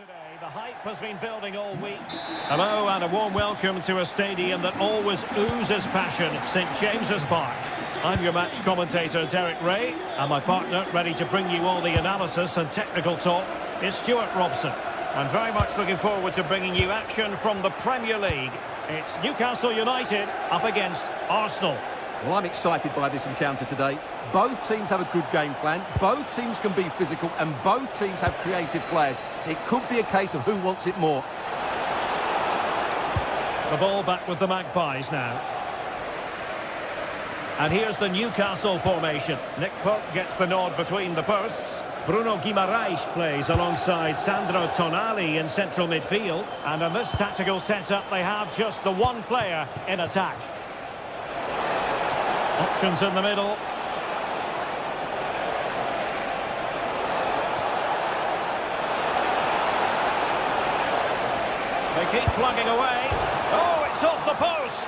Today, the hype has been building all week. Hello and a warm welcome to a stadium that always oozes passion, St James's Park. I'm your match commentator Derek Ray, and my partner ready to bring you all the analysis and technical talk is Stuart Robson. I'm very much looking forward to bringing you action from the Premier League. It's Newcastle United up against Arsenal. Well, I'm excited by this encounter today. Both teams have a good game plan, both teams can be physical, and both teams have creative players. It could be a case of who wants it more. The ball back with the Magpies now. And here's the Newcastle formation. Nick Pope gets the nod between the posts. Bruno Guimaraes plays alongside Sandro Tonali in central midfield. And in this tactical setup, they have just the one player in attack. Options in the middle. They keep plugging away. Oh, it's off the post.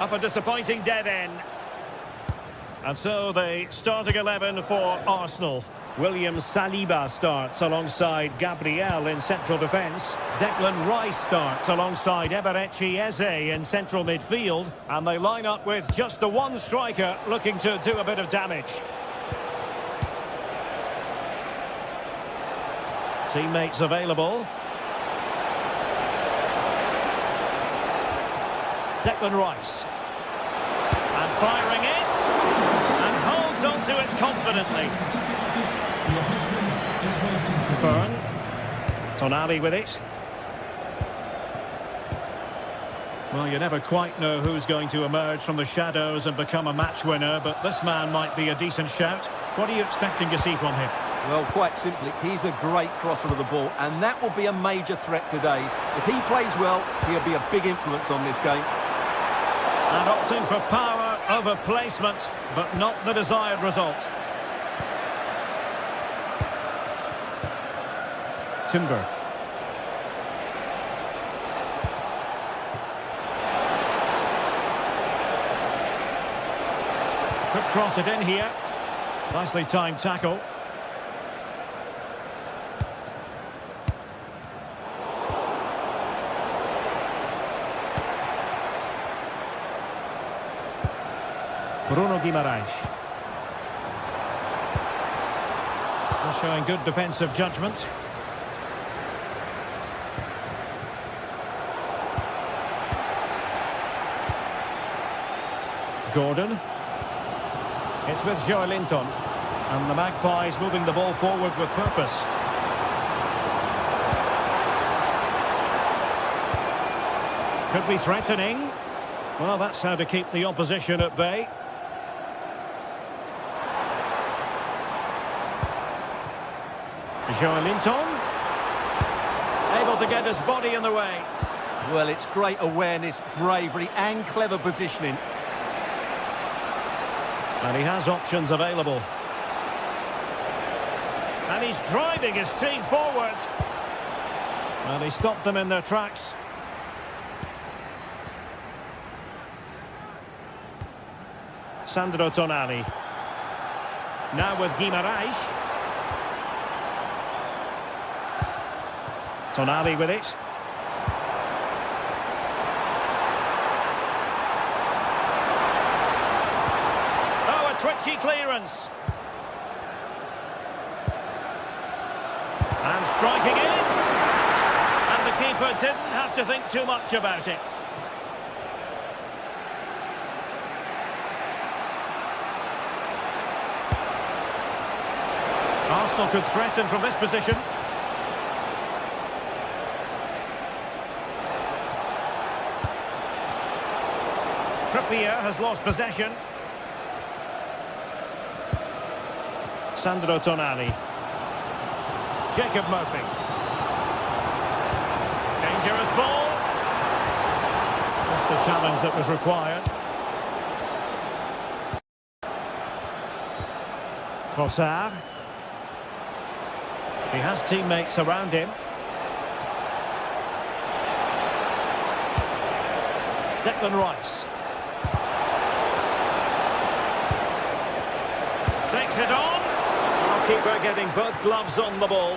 Up a disappointing dead end. And so the starting 11 for Arsenal. William Saliba starts alongside Gabriel in central defence. Declan Rice starts alongside Eberechi Eze in central midfield. And they line up with just the one striker looking to do a bit of damage. Teammates available. Declan Rice. And firing it. And holds on to it confidently. Byrne. Tonali with it. Well, you never quite know who's going to emerge from the shadows and become a match winner, but this man might be a decent shout. What are you expecting to see from him? Well, quite simply, he's a great crosser of the ball, and that will be a major threat today. If he plays well, he'll be a big influence on this game. And opting for power over placement, but not the desired result. Timber. Could cross it in here. Nicely timed tackle. Bruno Guimaraes. Still showing good defensive judgment. Gordon. It's with Joelinton. And the Magpies moving the ball forward with purpose. Could be threatening. Well, that's how to keep the opposition at bay. Joelinton. Able to get his body in the way. Well, it's great awareness, bravery and clever positioning. And he has options available. And he's driving his team forward. And he stopped them in their tracks. Sandro Tonali. Now with Guimaraes. Tonali with it. Oh, a twitchy clearance. And striking it. And the keeper didn't have to think too much about it. Arsenal could threaten from this position. Trippier has lost possession. Sandro Tonali. Jacob Murphy. Dangerous ball. Just the challenge that was required. Trossard. He has teammates around him. Declan Rice. Takes it on. Goalkeeper getting both gloves on the ball.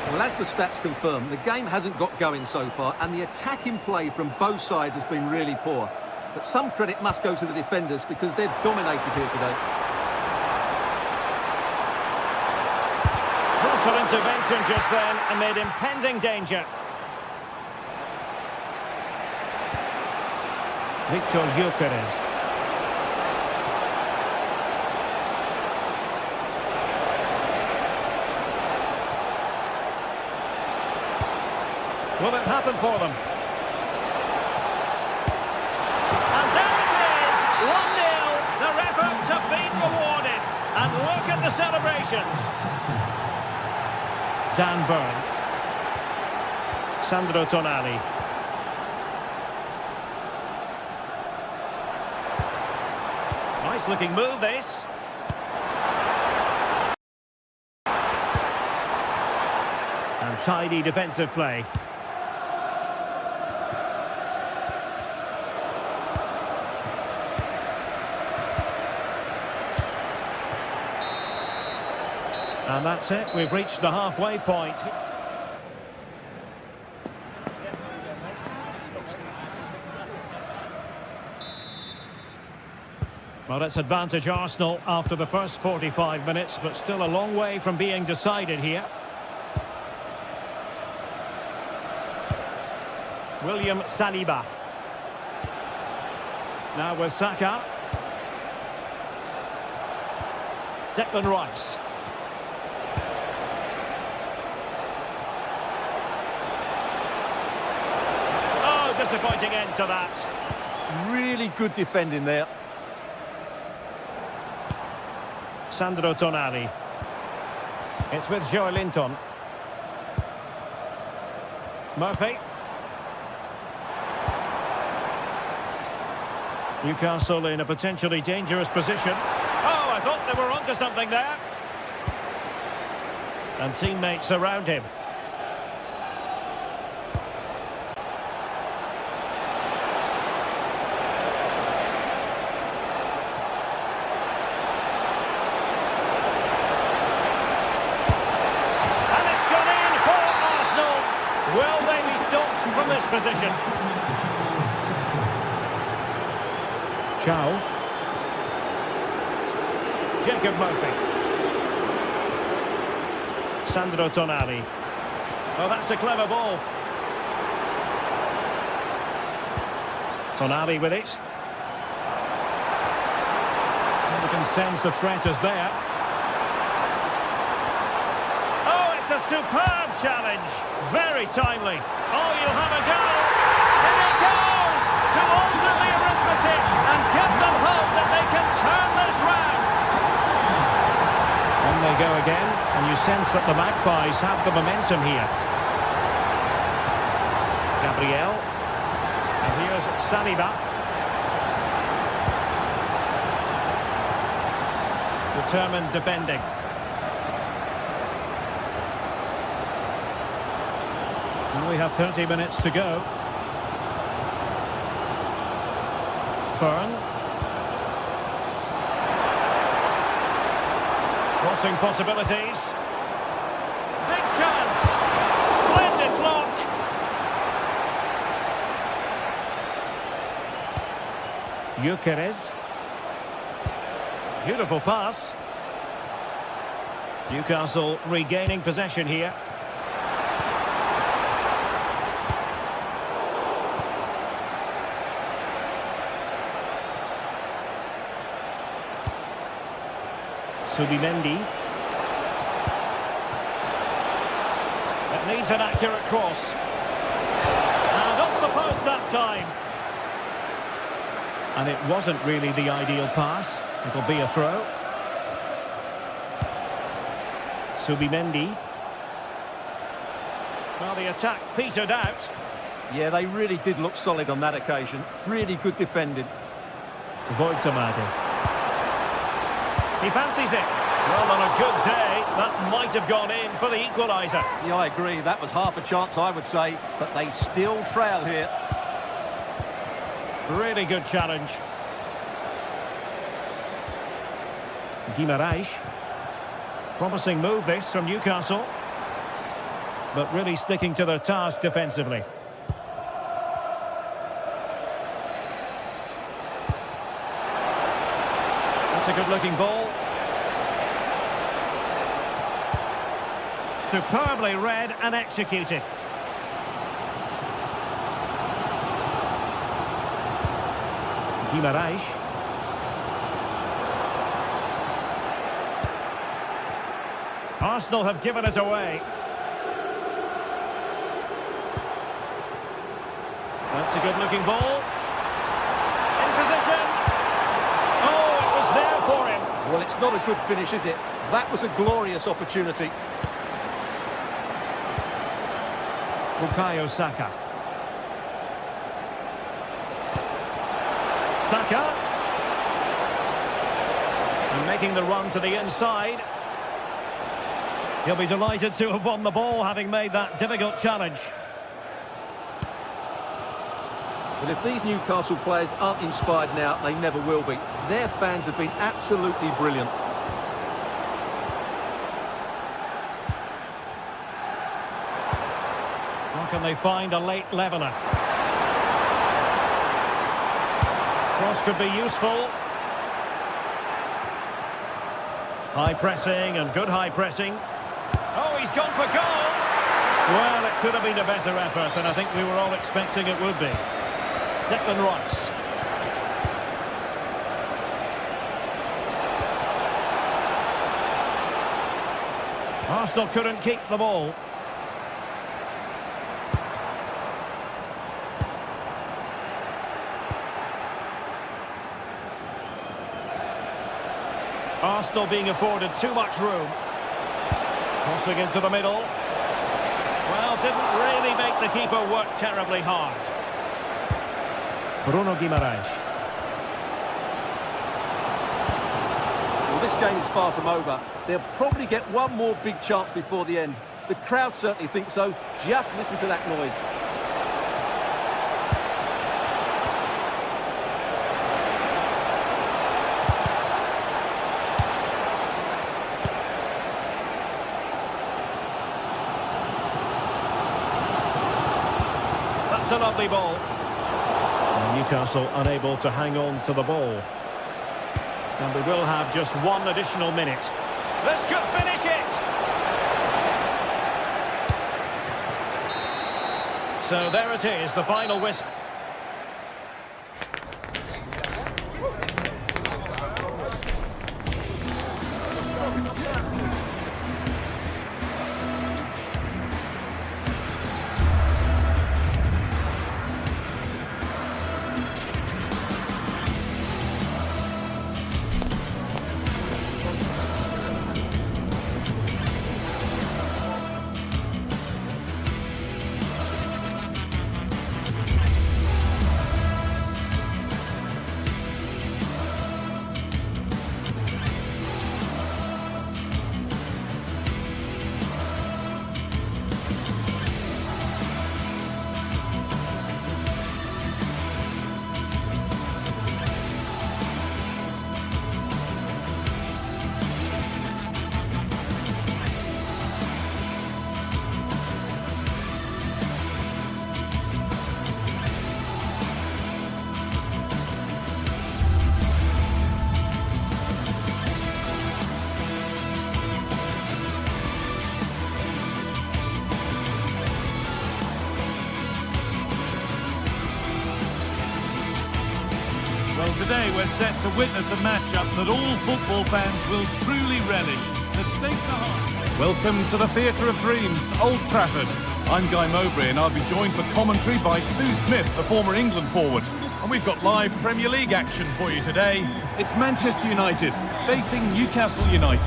Well, as the stats confirm, the game hasn't got going so far, and the attacking play from both sides has been really poor. But some credit must go to the defenders because they've dominated here today. Crucial intervention just then amid impending danger. Victor Gyökeres. Will it happen for them? And there it is! 1-0. Their efforts have been rewarded. And look at the celebrations. Dan Burn. Sandro Tonali. Nice looking move, this. And tidy defensive play. And that's it, we've reached the halfway point. Well, it's advantage Arsenal after the first 45 minutes, but still a long way from being decided here. William Saliba. Now with Saka. Declan Rice. Disappointing end to that. Really good defending there. Sandro Tonali. It's with Joe Linton. Murphy. Newcastle in a potentially dangerous position. Oh, I thought they were onto something there. And teammates around him. Will they be stopped from this position? Chow. Jacob Murphy. Sandro Tonali. Oh, that's a clever ball. Tonali with it. And you can sense the threat is there. Oh, it's a superb challenge. Very timely. Oh, you'll have a go. And it goes to alter the arithmetic and give them hope that they can turn this round. On they go again, and you sense that the Magpies have the momentum here. Gabriel. And here's Saliba. Determined defending. And we have 30 minutes to go. Burn. Crossing possibilities. Big chance. Splendid block. Gyökeres. Beautiful pass. Newcastle regaining possession here. Subimendi. It needs an accurate cross. And off the post that time. And it wasn't really the ideal pass. It'll be a throw. Subimendi. Well, the attack petered out. Yeah, they really did look solid on that occasion. Really good defending. Voitamade. He fancies it. Well, on a good day, that might have gone in for the equaliser. Yeah, I agree. That was half a chance, I would say. But they still trail here. Really good challenge. Guimaraes. Promising move this from Newcastle. but really sticking to their task defensively. That's a good-looking ball. Superbly read and executed. Guimaraes. Arsenal have given it away. That's a good-looking ball. In position. Oh, it was there for him. Well, it's not a good finish, is it? That was a glorious opportunity. Bukayo Saka. Saka. And making the run to the inside. He'll be delighted to have won the ball, having made that difficult challenge. But if these Newcastle players aren't inspired now, they never will be. Their fans have been absolutely brilliant. How can they find a late leveller? Cross could be useful. High pressing and good high pressing. Oh, he's gone for goal! Well, it could have been a better effort, and I think we were all expecting it would be. Declan Rice. Arsenal couldn't keep the ball. Arsenal being afforded too much room. Crossing into the middle. Well, didn't really make the keeper work terribly hard. Bruno Guimaraes. Well, this game is far from over. They'll probably get one more big chance before the end. The crowd certainly think so. Just listen to that noise. That's a lovely ball. And Newcastle unable to hang on to the ball. And we will have just one additional minute. This could finish it! So there it is, the final whistle. Well, today we're set to witness a matchup that all football fans will truly relish. The stakes are high. Welcome to the Theatre of Dreams, Old Trafford. I'm Guy Mowbray and I'll be joined for commentary by Sue Smith, the former England forward. And we've got live Premier League action for you today. It's Manchester United facing Newcastle United.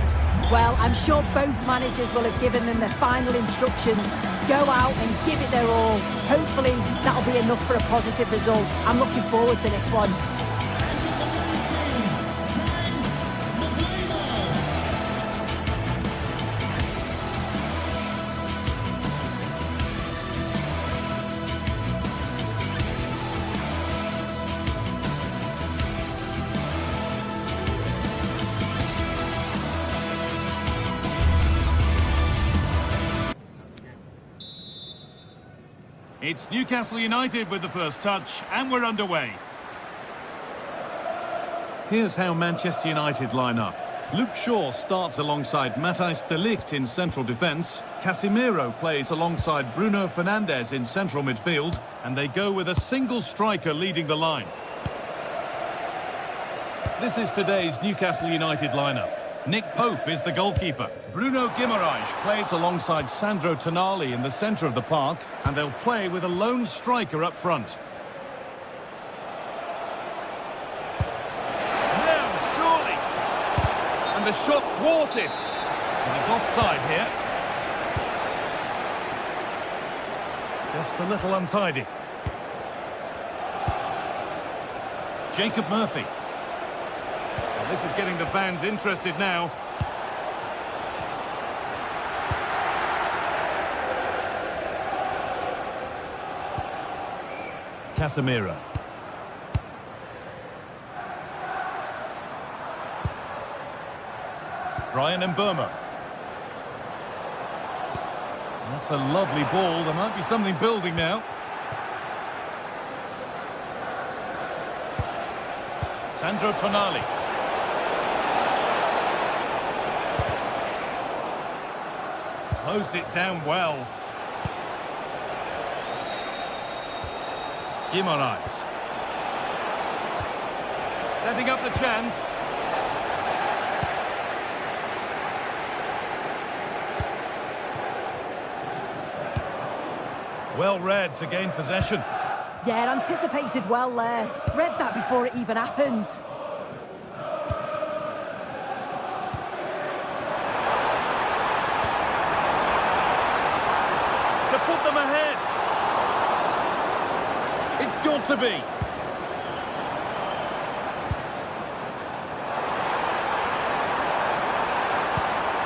Well, I'm sure both managers will have given them their final instructions. Go out and give it their all. Hopefully that'll be enough for a positive result. I'm looking forward to this one. It's Newcastle United with the first touch, and we're underway. Here's how Manchester United line up. Luke Shaw starts alongside Matthijs de Ligt in central defence. Casemiro plays alongside Bruno Fernandes in central midfield. And they go with a single striker leading the line. This is today's Newcastle United lineup. Nick Pope is the goalkeeper. Bruno Guimaraes plays alongside Sandro Tonali in the centre of the park. And they'll play with a lone striker up front. The shot thwarted. And it's offside here. Just a little untidy. Jacob Murphy. Well, this is getting the fans interested now. Casemiro. Brian Mbeumo. That's a lovely ball. There might be something building now. Sandro Tonali. Closed it down well. Guimaraes. Setting up the chance. Well read to gain possession. Yeah, anticipated well there. Read that before it even happened. To put them ahead. It's got to be.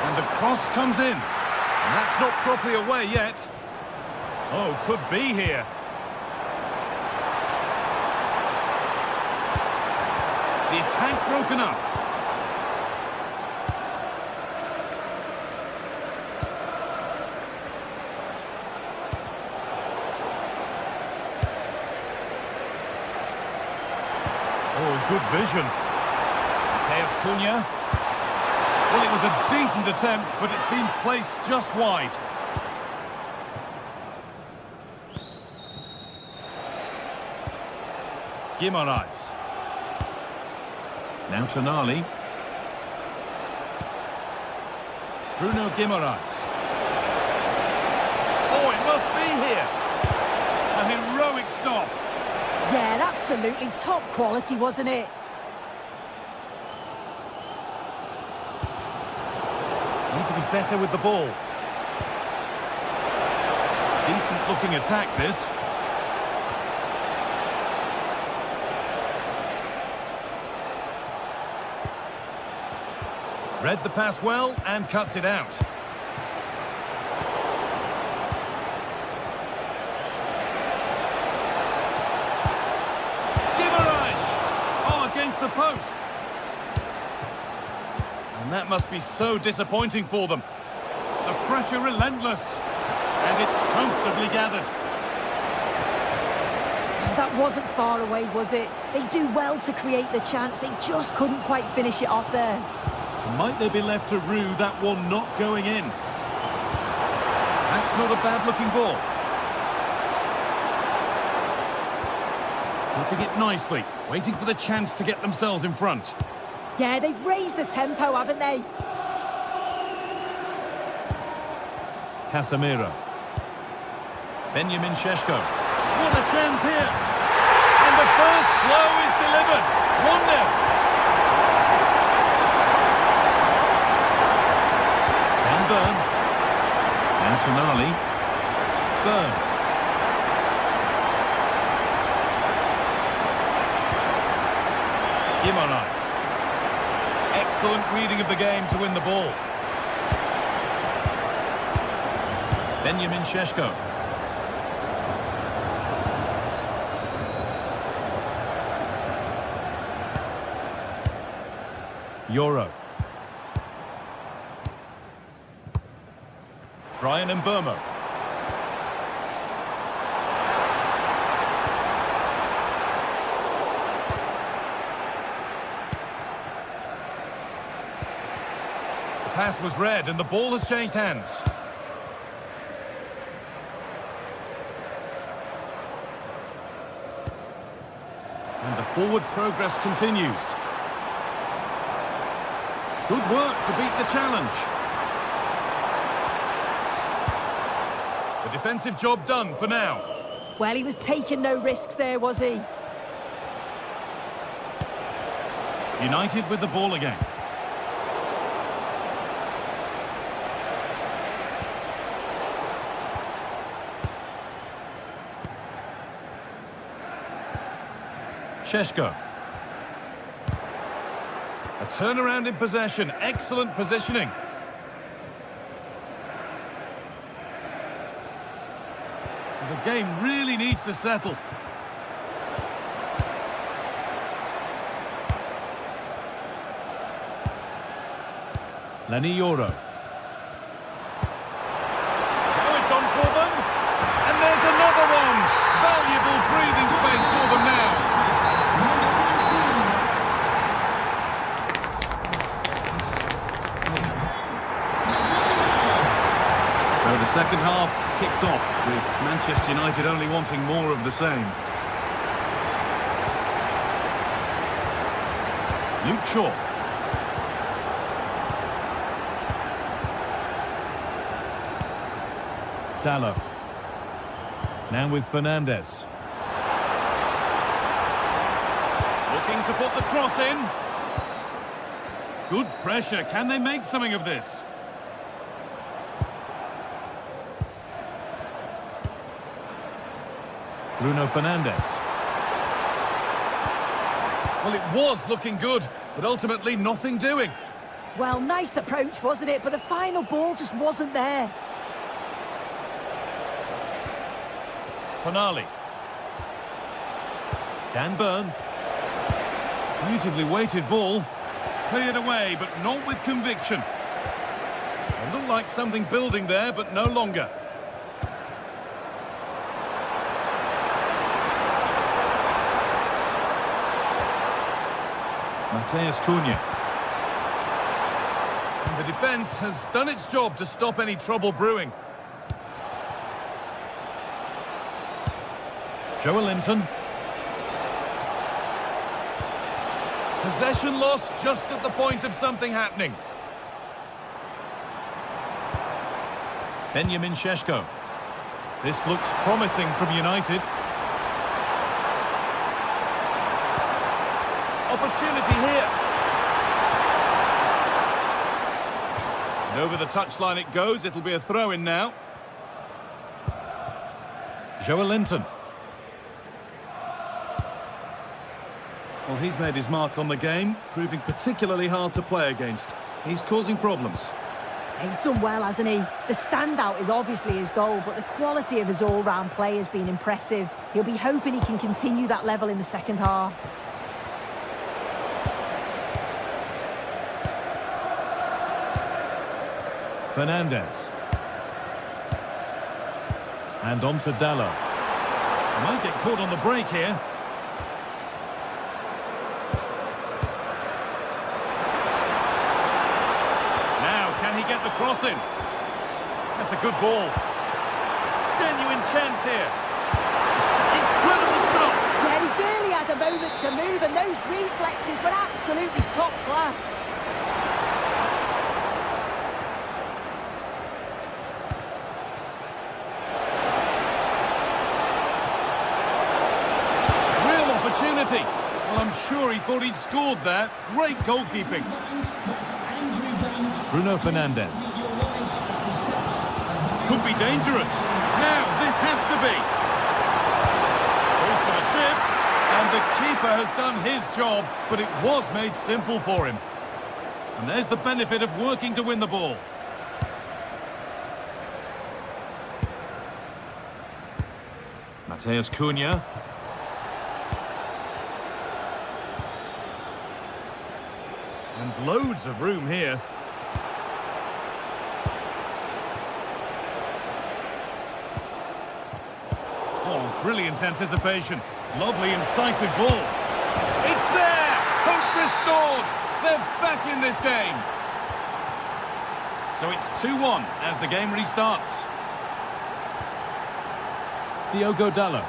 And the cross comes in. And that's not properly away yet. Oh, could be here. The attack broken up. Oh, good vision. Mateus Cunha. Well, it was a decent attempt, but it's been placed just wide. Guimaraes. Now Tonali. Bruno Guimaraes. Oh, it must be here. A heroic stop. Yeah, absolutely top quality, wasn't it? Need to be better with the ball. Decent looking attack, this. Read the pass well and cuts it out. Guimaraes! Oh, against the post. And that must be so disappointing for them. The pressure relentless. And it's comfortably gathered. That wasn't far away, was it? They do well to create the chance. They just couldn't quite finish it off there. Might they be left to rue that one not going in? That's not a bad-looking ball. Keeping it nicely, waiting for the chance to get themselves in front. Yeah, they've raised the tempo, haven't they? Casemiro. Benjamin Šeško. What a chance here! And the first blow is delivered. 1-0. Burn. And Tonali. Burn. Guimaraes. Excellent reading of the game to win the ball. Benjamin Šeško. Euro. Brian Mbeumo. pass was read and the ball has changed hands. And the forward progress continues. Good work to beat the challenge. The defensive job done for now. Well, he was taking no risks there, was he? United with the ball again. Šeško. A turnaround in possession. Excellent positioning. The game really needs to settle. Lanioro. Now it's on for them. And there's another one. Valuable breathing space for them now. So the second half kicks off with Manchester United only wanting more of the same. Luke Shaw. Dallo. Now with Fernandes. Looking to put the cross in. Good pressure. Can they make something of this? Bruno Fernandes. Well, it was looking good, but ultimately nothing doing. Well, nice approach, wasn't it? But the final ball just wasn't there. Tonali. Dan Burn. Beautifully weighted ball. Cleared away, but not with conviction. It looked like something building there, but no longer. Matheus Cunha. And the defence has done its job to stop any trouble brewing. Joelinton. Possession lost just at the point of something happening. Benjamin Šeško. This looks promising from United. Opportunity here. And over the touchline it goes. It'll be a throw-in now. Joelinton. Well, he's made his mark on the game, proving particularly hard to play against. He's causing problems. He's done well, hasn't he? The standout is obviously his goal, but the quality of his all-round play has been impressive. He'll be hoping he can continue that level in the second half. Fernandes. And on to Dallo. Might get caught on the break here. Get the cross in. That's a good ball. Genuine chance here. Incredible stop. Yeah, he barely had a moment to move, and those reflexes were absolutely top class. Real opportunity. Well, I'm sure he thought he'd scored there. Great goalkeeping. Bruno Fernandes. Could be dangerous. Now, this has to be. Goes for the chip. And the keeper has done his job, but it was made simple for him. And there's the benefit of working to win the ball. Matheus Cunha. And loads of room here. Oh, brilliant anticipation. Lovely, incisive ball. It's there! Hope restored! They're back in this game. So it's 2-1 as the game restarts. Diogo Dallo.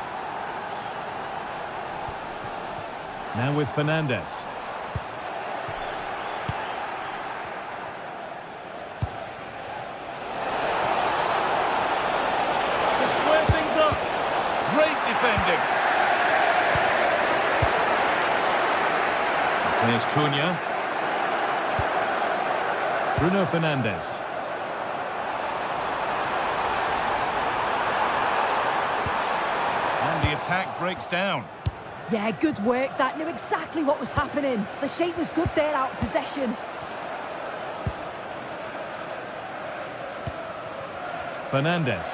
Now with Fernandez. To square things up. Great defending. There's Cunha. Bruno Fernandes. And the attack breaks down. Yeah, good work. That knew exactly what was happening. The shape was good there out of possession. Fernandez.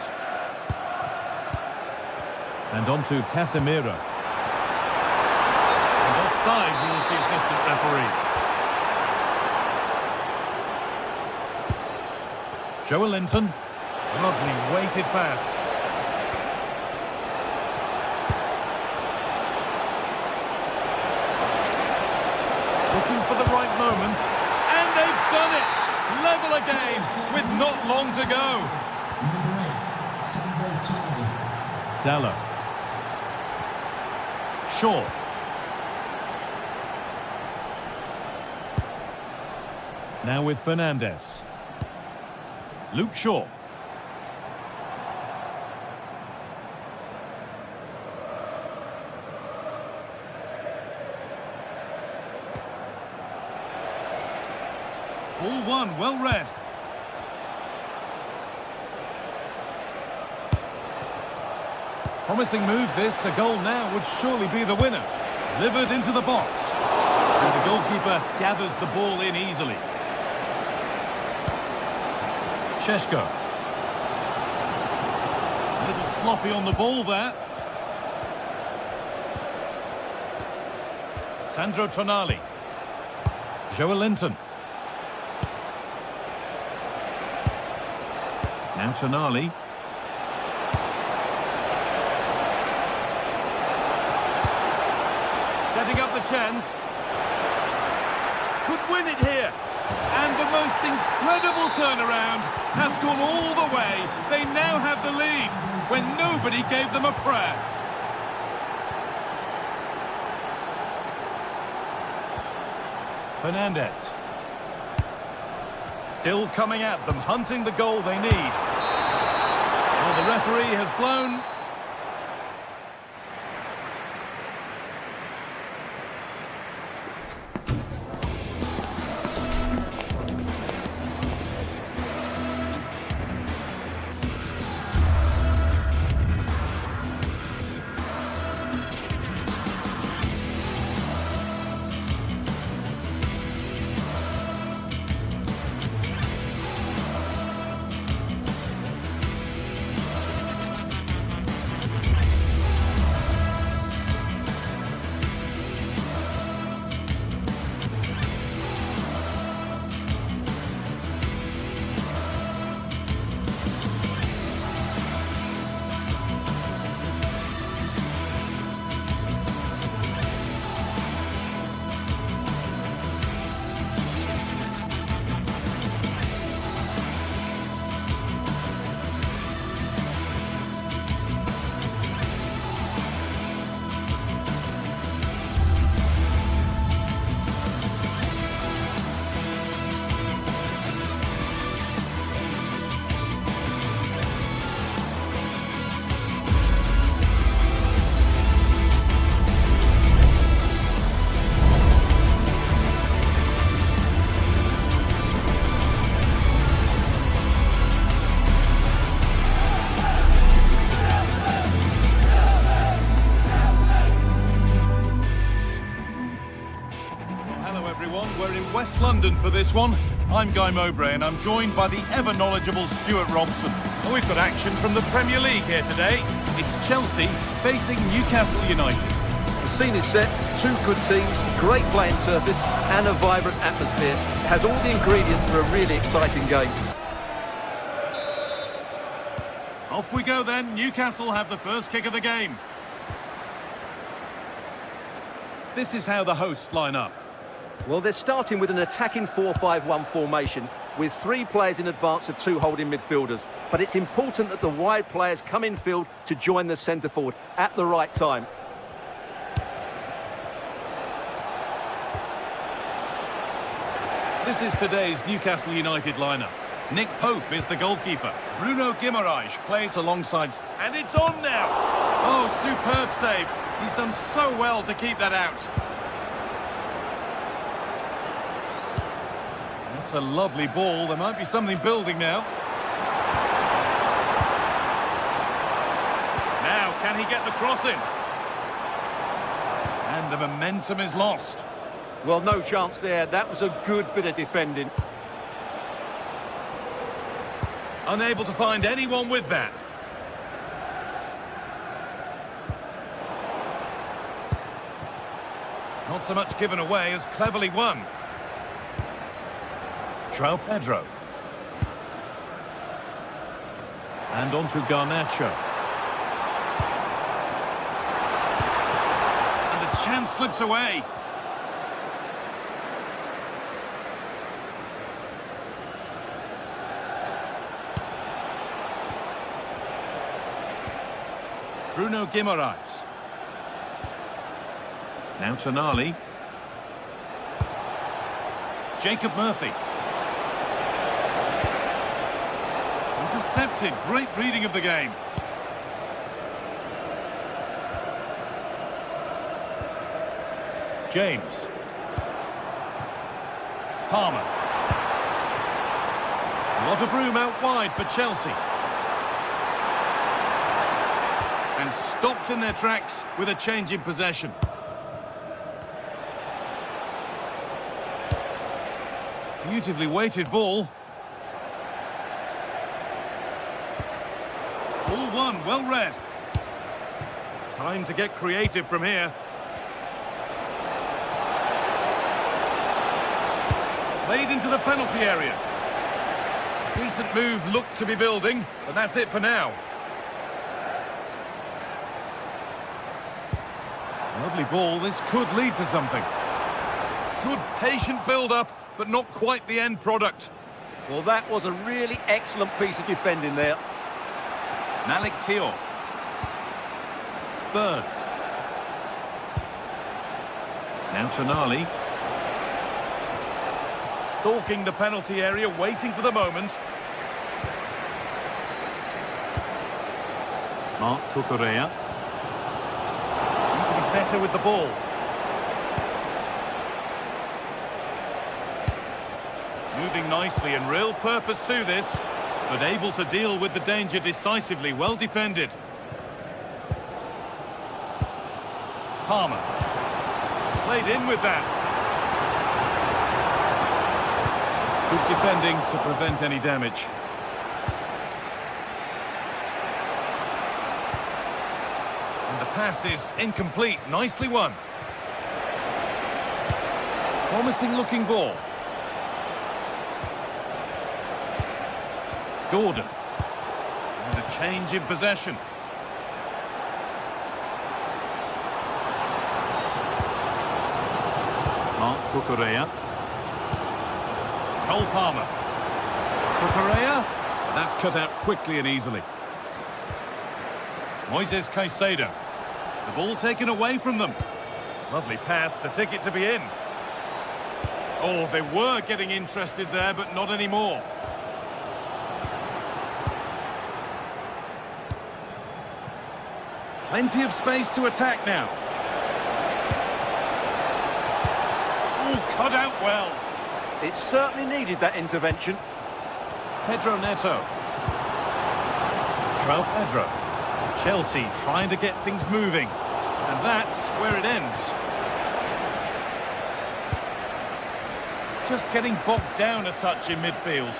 And on to Casemiro. And offside rules the assistant referee. Joe Linton. Lovely weighted pass. Looking for the right moment. And they've done it! Level again with not long to go. Dallo. Shaw. Now with Fernandez. Luke Shaw. Ball one, well read. Promising move this, a goal now would surely be the winner. Delivered into the box. And the goalkeeper gathers the ball in easily. Šeško. A little sloppy on the ball there. Sandro Tonali. Joe Linton. Now Tonali. Setting up the chance. Could win it here. And the most incredible turnaround has gone all the way. They now have the lead when nobody gave them a prayer. Fernandez. Still coming at them, hunting the goal they need. Well, the referee has blown. We're in West London for this one. I'm Guy Mowbray and I'm joined by the ever-knowledgeable Stuart Robson. And we've got action from the Premier League here today. It's Chelsea facing Newcastle United. The scene is set, two good teams, great playing surface and a vibrant atmosphere. It has all the ingredients for a really exciting game. Off we go then. Newcastle have the first kick of the game. This is how the hosts line up. Well, they're starting with an attacking 4-5-1 formation. with 3 players in advance of 2 holding midfielders. But it's important that the wide players come in field to join the centre forward at the right time. This is today's Newcastle United lineup. Nick Pope is the goalkeeper. Bruno Guimaraes plays alongside... And it's on now! Oh, superb save. He's done so well to keep that out. That's a lovely ball. There might be something building now. Now, can he get the cross in? And the momentum is lost. Well, no chance there. That was a good bit of defending. Unable to find anyone with that. Not so much given away as cleverly won. João Pedro. And on to Garnacho. And the chance slips away. Bruno Guimaraes. Now Tonali. Jacob Murphy. Intercepted. Great reading of the game. James. Palmer. A lot of room out wide for Chelsea. And stopped in their tracks with a change in possession. Beautifully weighted ball. Ball one, well read. Time to get creative from here. Played into the penalty area. Decent move looked to be building, but that's it for now. Lovely ball, this could lead to something. Good patient build-up, but not quite the end product. Well, that was a really excellent piece of defending there. Malik Thiaw. Bird. Now Tonali. Stalking the penalty area, waiting for the moment. Marc Cucurella. Need to be better with the ball. Moving nicely and real purpose to this, but able to deal with the danger decisively. Well defended. Palmer. Played in with that. Good defending to prevent any damage. And the pass is incomplete. Nicely won. Promising looking ball. Gordon. And a change in possession. Marc Cucurella. Cole Palmer. Cucurella. That's cut out quickly and easily. Moises Caicedo. The ball taken away from them. Lovely pass, the ticket to be in. Oh, they were getting interested there, but not anymore. Plenty of space to attack now. Oh, cut out well. It certainly needed that intervention. Pedro Neto. João Pedro. Chelsea trying to get things moving. And that's where it ends. Just getting bogged down a touch in midfield.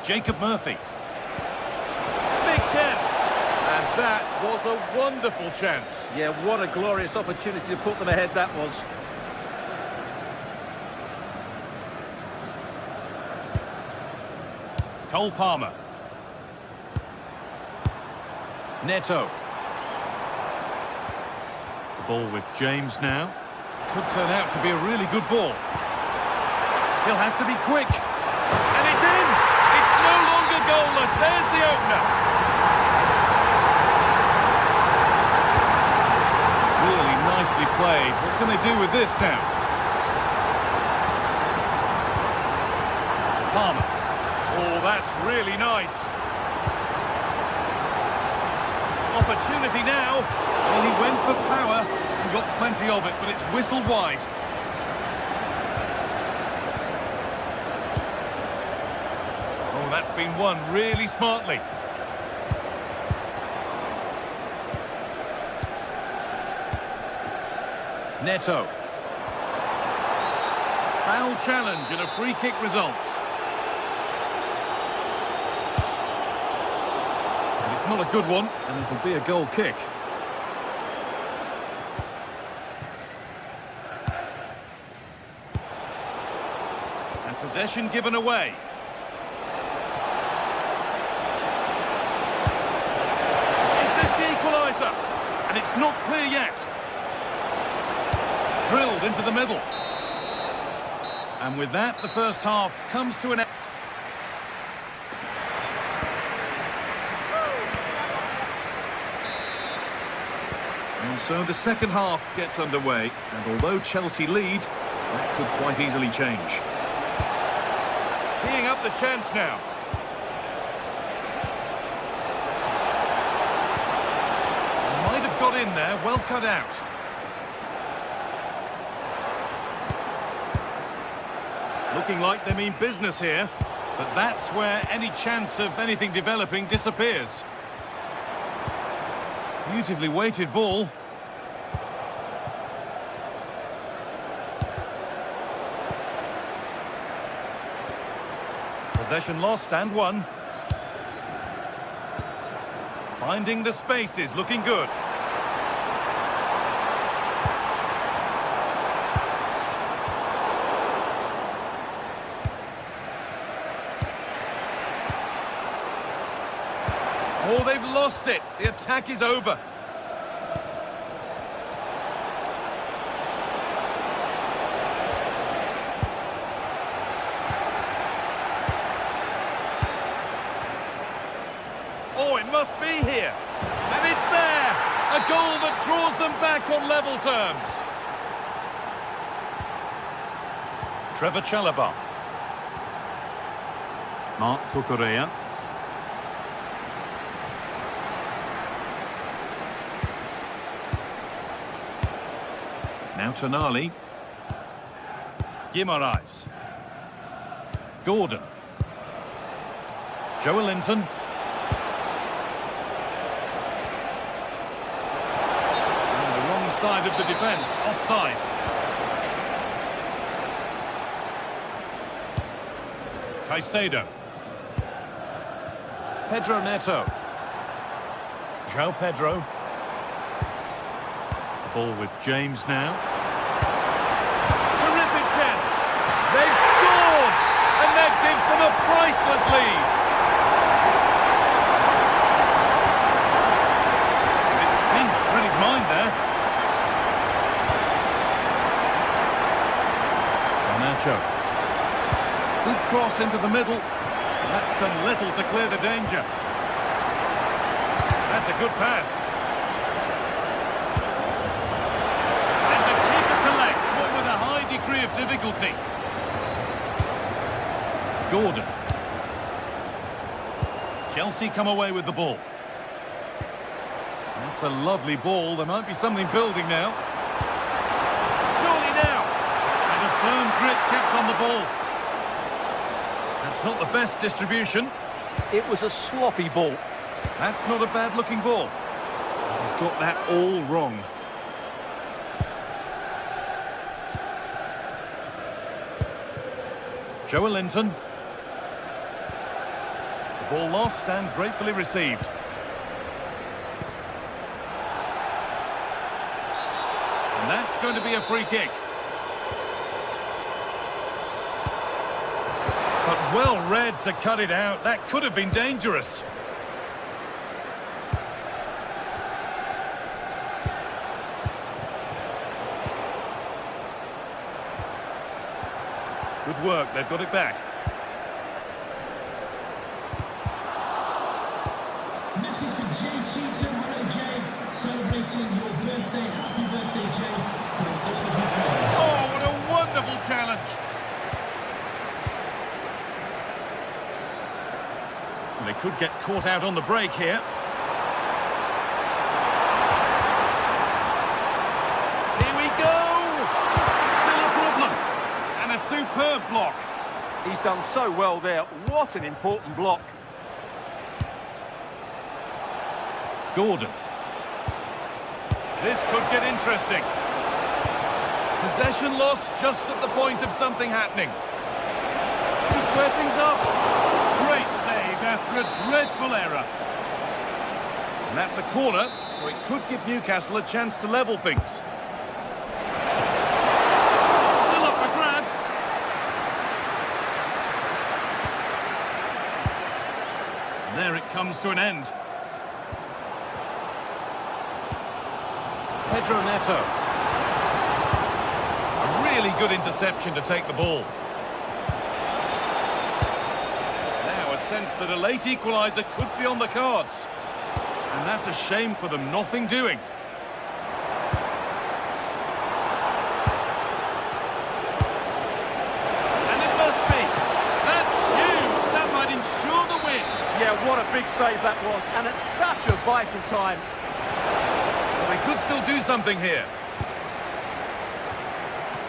Jacob Murphy. Big chance. And that was a wonderful chance. Yeah, what a glorious opportunity to put them ahead that was. Cole Palmer. Neto. The ball with James now. Could turn out to be a really good ball. He'll have to be quick. And it's in! It's no longer goalless. There's the opener. Really nicely played. What can they do with this now? Palmer. Oh, that's really nice. Opportunity now. Well, he went for power and got plenty of it, but it's whistled wide. Oh, that's been won really smartly. Neto. Foul challenge and a free kick results. And it's not a good one, and it'll be a goal kick. And possession given away. Is this the equaliser? And it's not clear yet. Drilled into the middle. And with that, the first half comes to an end. And so the second half gets underway. And although Chelsea lead, that could quite easily change. Teeing up the chance now. Might have got in there, well cut out. Looking like they mean business here, but that's where any chance of anything developing disappears. Beautifully weighted ball. Possession lost and won. Finding the spaces, looking good. Oh, they've lost it. The attack is over. Oh, it must be here. And it's there. A goal that draws them back on level terms. Trevor Chalobah. Mark Cucurella. Now Tonali. Guimaraes. Gordon. Joelinton. On the wrong side of the defence, offside. Caicedo. Pedro Neto. João Pedro. Ball with James now. Terrific chance. They've scored! And that gives them a priceless lead. It's pinched Pretty's mind there. Nacho. Good cross into the middle. That's done little to clear the danger. That's a good pass. Degree of difficulty. Gordon. Chelsea come away with the ball. That's a lovely ball. There might be something building now. Surely now. And a firm grip kept on the ball. That's not the best distribution. It was a sloppy ball. That's not a bad looking ball. He's got that all wrong. Joelinton. The ball lost and gratefully received. And that's going to be a free kick. But well read to cut it out. That could have been dangerous. work. They've got it back. Message for Jay Cheatham. Hello, Jay. Celebrating your birthday. Happy birthday, Jay, from all of your friends. Oh, what a wonderful challenge. They could get caught out on the break here. Here we go! Still a problem. And a superb block. He's done so well there. What an important block. Gordon. This could get interesting. Possession lost just at the point of something happening. To square things up. Great save after a dreadful error. And that's a corner, so it could give Newcastle a chance to level things. Still up for grabs. And there it comes to an end. Pedro Neto. A really good interception to take the ball. Now a sense that a late equaliser could be on the cards. And that's a shame for them, nothing doing. And it must be. That's huge. That might ensure the win. Yeah, what a big save that was, and at such a vital time. They could still do something here.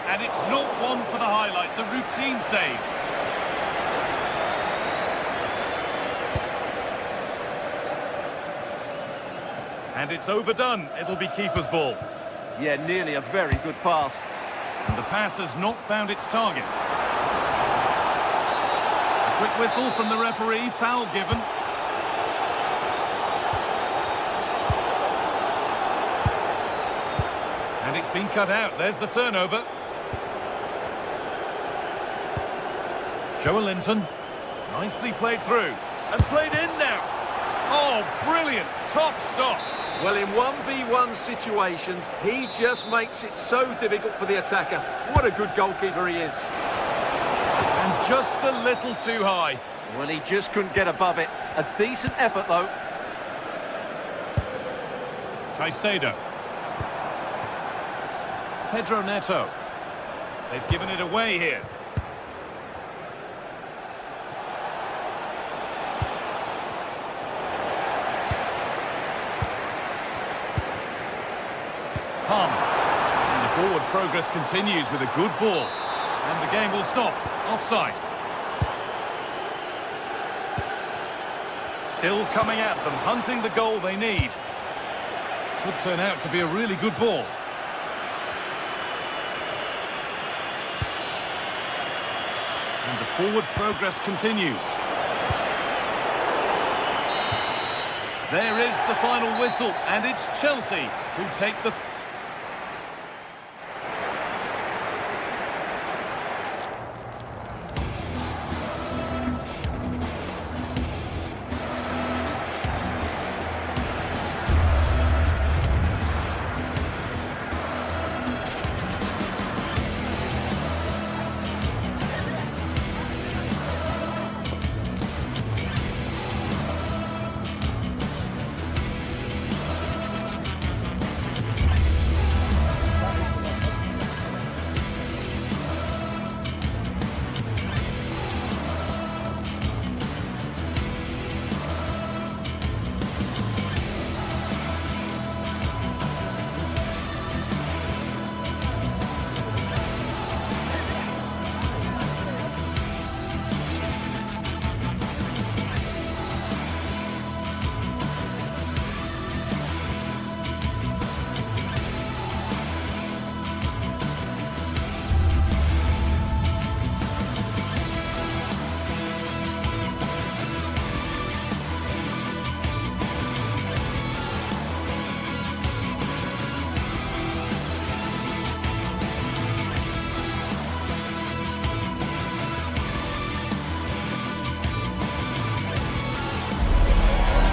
And it's not one for the highlights, a routine save. And it's overdone. It'll be keeper's ball. Yeah, nearly a very good pass. And the pass has not found its target. A quick whistle from the referee, foul given. And it's been cut out. There's the turnover. Joelinton. Nicely played through. And played in now. Oh, brilliant. Top stop. Well, in 1v1 situations, he just makes it so difficult for the attacker. What a good goalkeeper he is. And just a little too high. Well, he just couldn't get above it. A decent effort, though. Caicedo. Pedro Neto. They've given it away here. Palmer. And the forward progress continues with a good ball. And the game will stop. Offside. Still coming at them, hunting the goal they need. Could turn out to be a really good ball. And the forward progress continues. There is the final whistle, and it's Chelsea who take the...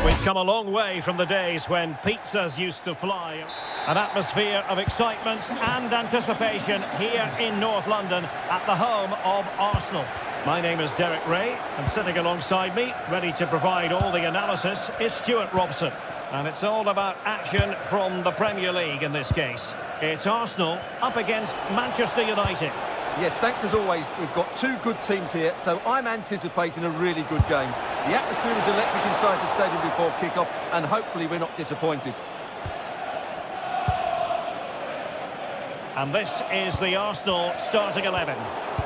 We've come a long way from the days when pizzas used to fly. An atmosphere of excitement and anticipation here in North London at the home of Arsenal. My name is Derek Ray, and sitting alongside me, ready to provide all the analysis, is Stuart Robson. And it's all about action from the Premier League in this case. It's Arsenal up against Manchester United. Yes, thanks as always. We've got two good teams here, so I'm anticipating a really good game. The atmosphere is electric inside the stadium before kick-off, and hopefully we're not disappointed. And this is the Arsenal starting 11.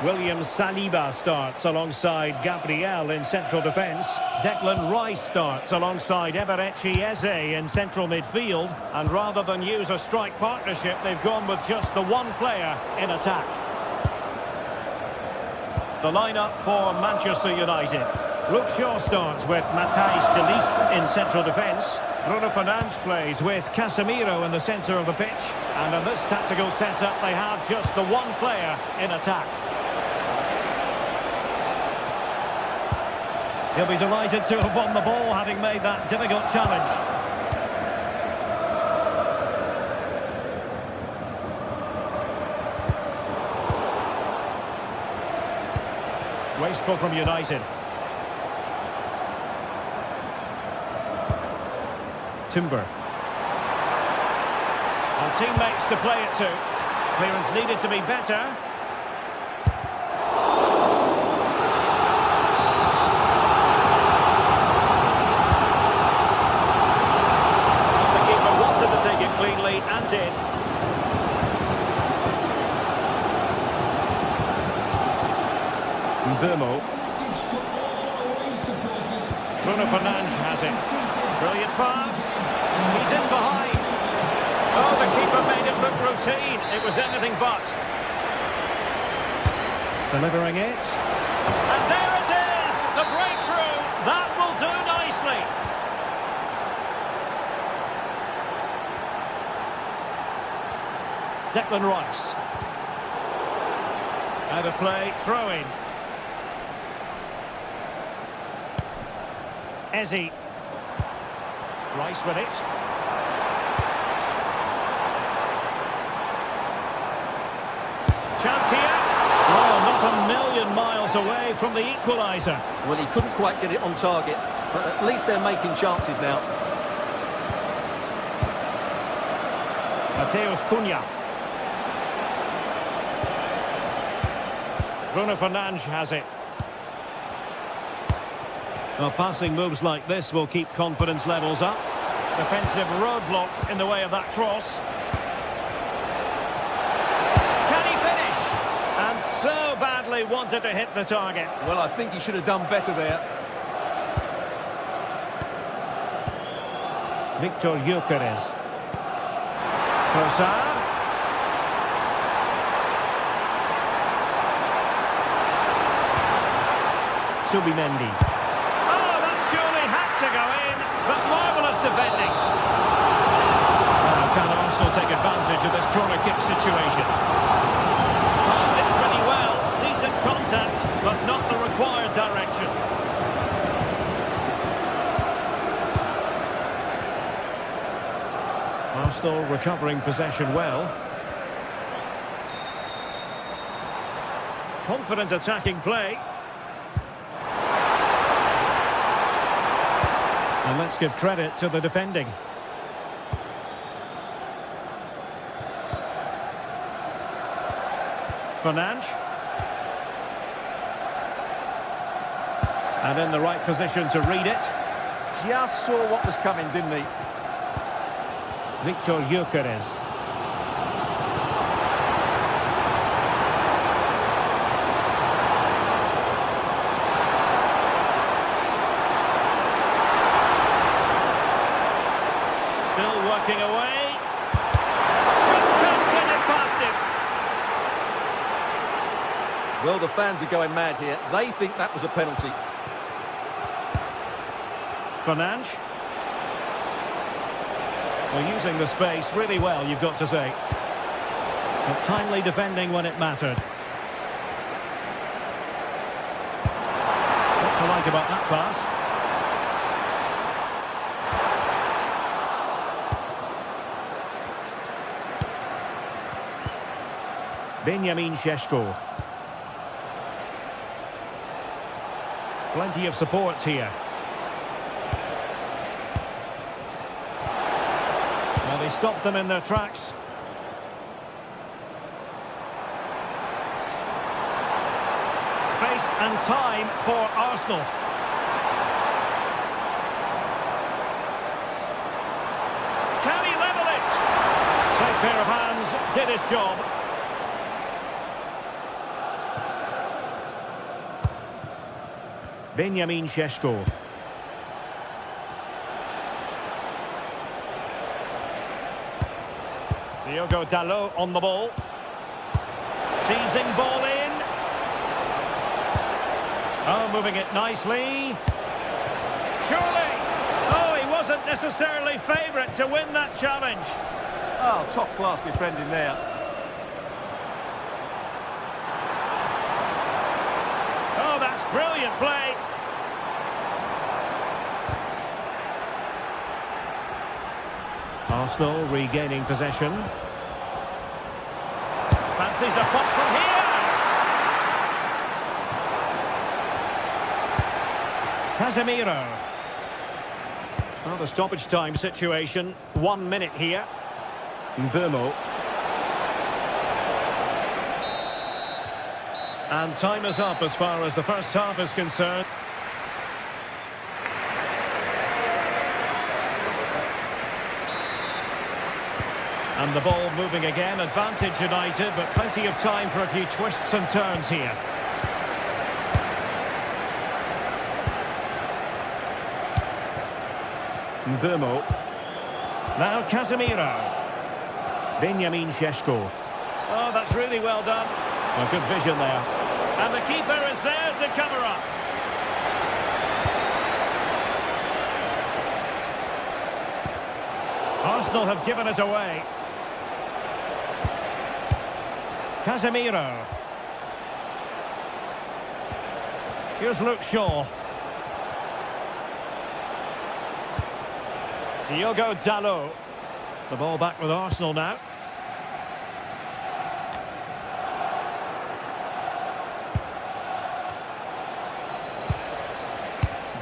William Saliba starts alongside Gabriel in central defence. Declan Rice starts alongside Eberechi Eze in central midfield. And rather than use a strike partnership, they've gone with just the one player in attack. The lineup for Manchester United. Luke Shaw starts with Matthijs de Ligt in central defence. Bruno Fernandes plays with Casemiro in the centre of the pitch. And in this tactical setup, they have just the one player in attack. He'll be delighted to have won the ball, having made that difficult challenge. Wasteful from United. Timber. And teammates to play it to. Clearance needed to be better. The keeper wanted to take it cleanly and did. Burmo. Bruno Fernandes has it. Brilliant pass. He's in behind. Oh, the keeper made it look routine. It was anything but. Delivering it. And there it is! The breakthrough! That will do nicely. Declan Rice. Out of play, throw in. Eze. Rice with it. Chance here. Well, not a million miles away from the equaliser. Well, he couldn't quite get it on target, but at least they're making chances now. Mateus Cunha. Bruno Fernandes has it. Well, passing moves like this will keep confidence levels up. Defensive roadblock in the way of that cross. Can he finish? And so badly wanted to hit the target. Well, I think he should have done better there. Victor Gyökeres. Trossard. Subimendi. To go in, but marvellous defending. Now, can Arsenal take advantage of this corner kick situation? Timed it pretty well, decent contact, but not the required direction. Arsenal recovering possession well. Confident attacking play. And let's give credit to the defending. Fernandes. And in the right position to read it. Just saw what was coming, didn't he? Victor Gyökeres. Still working away. Just can't get it past him. Well, the fans are going mad here. They think that was a penalty. Fernandes. Well, using the space really well, you've got to say. But timely defending when it mattered. What to like about that pass? Benjamin Šeško. Plenty of support here. Well, they stopped them in their tracks. Space and time for Arsenal. Can he level it? Safe pair of hands, did his job. Benjamin Šeško. Diogo Dalot on the ball. Seizing ball in. Oh, moving it nicely. Surely. Oh, he wasn't necessarily favourite to win that challenge. Oh, top-class defending there. Oh, that's brilliant play. Arsenal regaining possession. Fancies a pop from here. Casemiro. Well, the stoppage time situation. 1 minute here. Mbeumo. And time is up as far as the first half is concerned. And the ball moving again, advantage United, but plenty of time for a few twists and turns here. Mbeumo. Now Casemiro. Benjamin Šeško. Oh, that's really well done. A good vision there. And the keeper is there to cover up. Arsenal have given it away. Casemiro. Here's Luke Shaw. Diogo Dalot. The ball back with Arsenal now.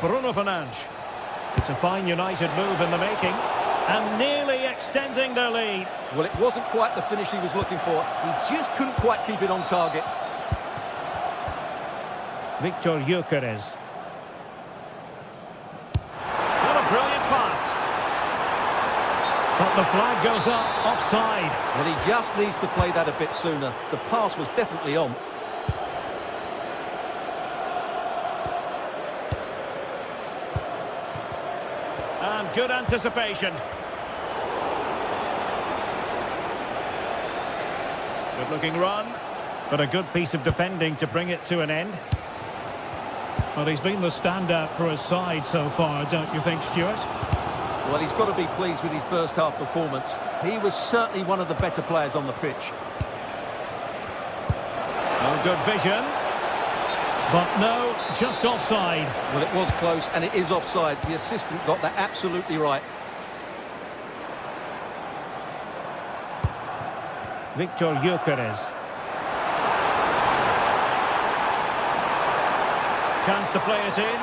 Bruno Fernandes. It's a fine United move in the making. And nearly extending their lead. Well, it wasn't quite the finish he was looking for. He just couldn't quite keep it on target. Victor Gyökeres. What a brilliant pass. But the flag goes up, offside. Well, he just needs to play that a bit sooner. The pass was definitely on. And good anticipation. Good looking run, but a good piece of defending to bring it to an end. Well, he's been the standout for his side so far, don't you think, Stuart? Well, he's got to be pleased with his first half performance. He was certainly one of the better players on the pitch. Oh, good vision. But no, just offside. Well, it was close, and it is offside. The assistant got that absolutely right. Victor Gyökeres. Chance to play it in.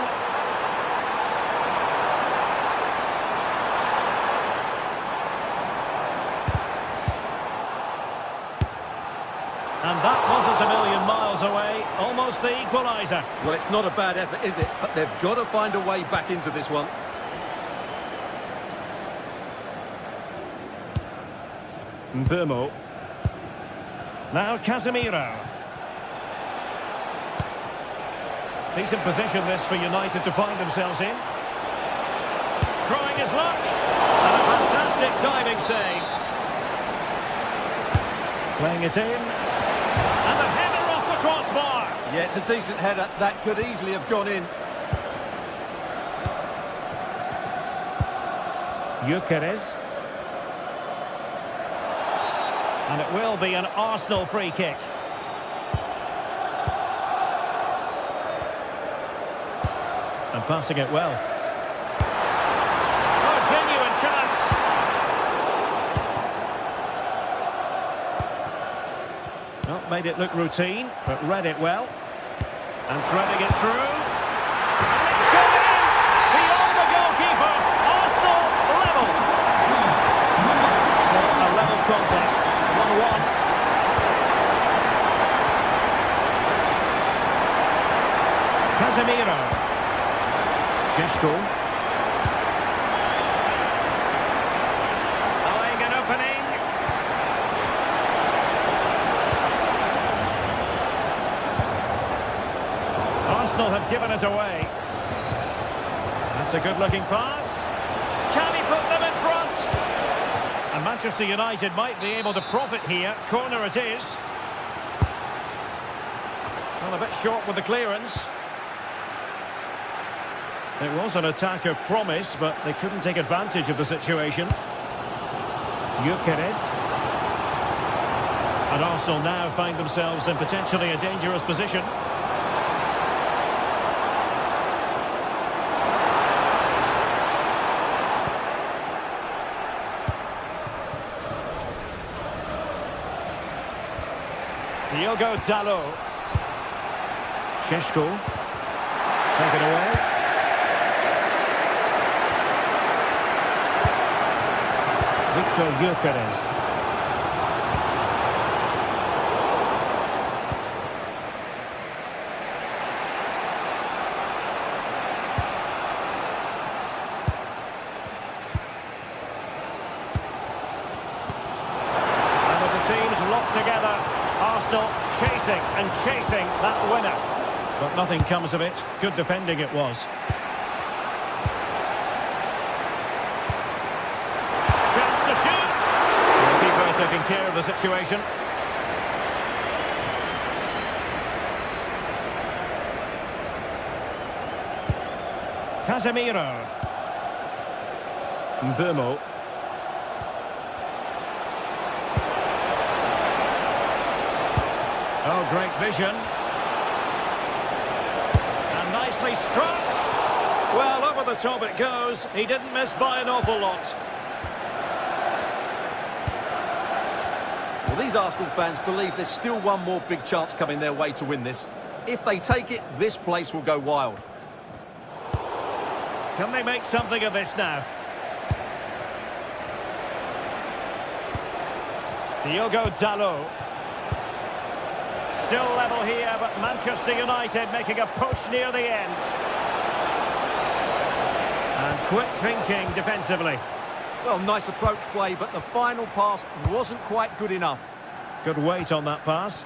And that wasn't a million miles away. Almost the equaliser. Well, it's not a bad effort, is it? But they've got to find a way back into this one. Mbeumo. Now Casemiro. Decent position this for United to find themselves in. Trying his luck. And a fantastic diving save. Playing it in. And the header off the crossbar. Yeah, it's a decent header. That could easily have gone in. Gyökeres. And it will be an Arsenal free kick. And passing it well. Oh, genuine chance. Well, made it look routine, but read it well. And threading it through. And it's gone in! Beyond the goalkeeper. Arsenal level. So a level contest. 1-1. Casemiro. Šeško. Allowing an opening. Arsenal have given it away. That's a good-looking pass. Can he put them in front? And Manchester United might be able to profit here. Corner it is. Well, a bit short with the clearance. It was an attack of promise, but they couldn't take advantage of the situation. Gyökeres. And Arsenal now find themselves in potentially a dangerous position. Diogo Dalot. Šeško. Taken away. Victor Gyökeres. And with the teams locked together, Arsenal chasing and chasing that winner. But nothing comes of it. Good defending it was. Taking care of the situation. Casemiro. Mbeumo. Oh, great vision. And nicely struck. Well, over the top it goes. He didn't miss by an awful lot. Well, these Arsenal fans believe there's still one more big chance coming their way to win this. If they take it, this place will go wild. Can they make something of this now? Diogo Dalot. Still level here, but Manchester United making a push near the end. And quick thinking defensively. Well, nice approach play, but the final pass wasn't quite good enough. Good weight on that pass.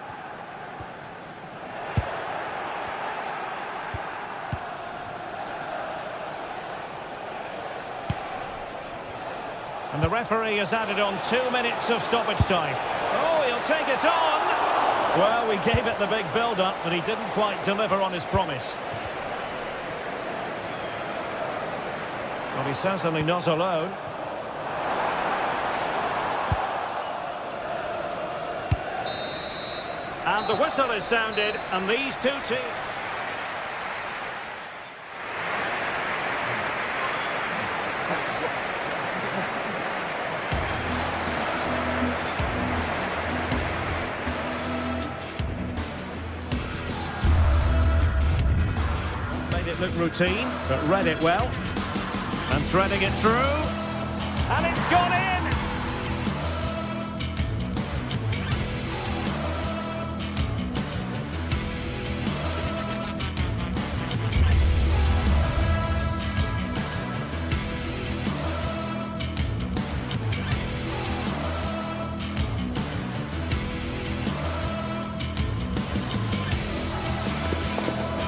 And the referee has added on 2 minutes of stoppage time. Oh, he'll take it on! Well, we gave it the big build-up, but he didn't quite deliver on his promise. Well, he's certainly not alone. And the whistle is sounded, and these two teams... Made it look routine, but read it well. And threading it through. And it's gone in!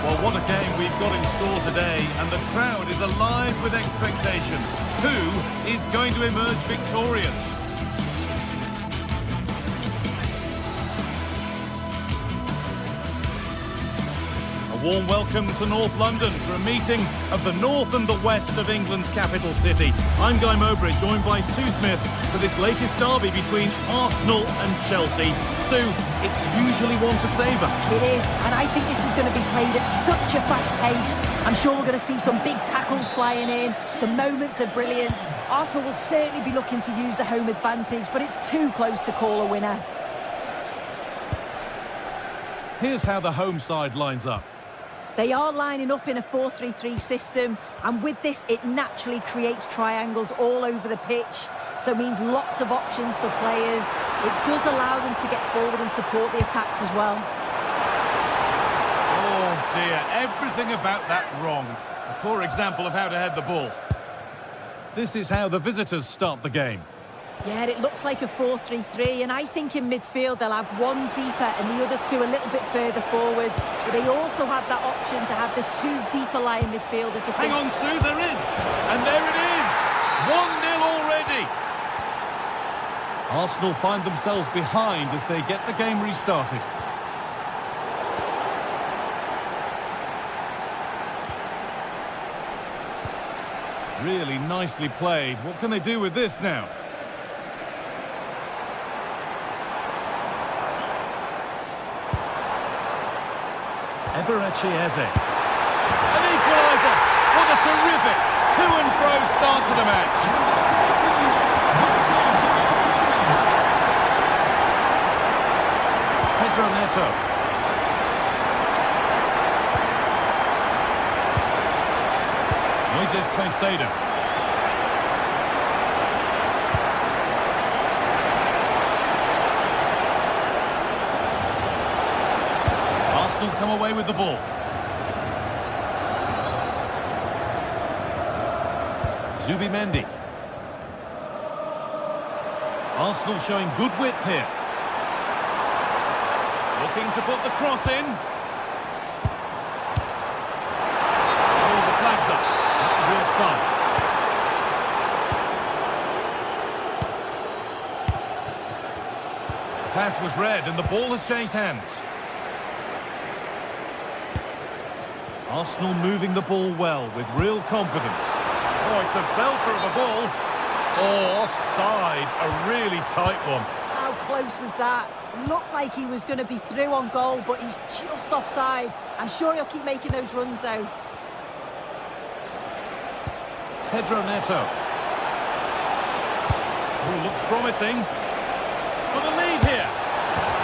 Well, what a game we've got in store today, and the crowd is alive with expectation. Who is going to emerge victorious? A warm welcome to North London for a meeting of the North and the West of England's capital city. I'm Guy Mowbray, joined by Sue Smith for this latest derby between Arsenal and Chelsea. Sue, it's usually one to savour. It is, and I think this is going to be played at such a fast pace. I'm sure we're going to see some big tackles flying in, some moments of brilliance. Arsenal will certainly be looking to use the home advantage, but it's too close to call a winner. Here's how the home side lines up. They are lining up in a 4-3-3 system, and with this, it naturally creates triangles all over the pitch. So it means lots of options for players. It does allow them to get forward and support the attacks as well. Oh dear, everything about that wrong. A poor example of how to head the ball. This is how the visitors start the game. Yeah, it looks like a 4-3-3, and I think in midfield they'll have one deeper and the other two a little bit further forward. But they also have that option to have the two deeper lying midfielders. Hang on, Sue, they're in. And there it is. 1-0 already. Arsenal find themselves behind as they get the game restarted. Really nicely played. What can they do with this now? Eberechi-Eze. An equaliser! What a terrific to-and-fro start to the match. Pedro Neto. Moises Caicedo. Arsenal come away with the ball. Zubimendi. Arsenal showing good width here. Looking to put the cross in. Oh, the flag's up. Real side. The pass was read and the ball has changed hands. Arsenal moving the ball well with real confidence. Oh, it's a belter of a ball. Oh, offside. A really tight one. How close was that? Looked like he was going to be through on goal, but he's just offside. I'm sure he'll keep making those runs, though. Pedro Neto. Oh, looks promising. For the lead here.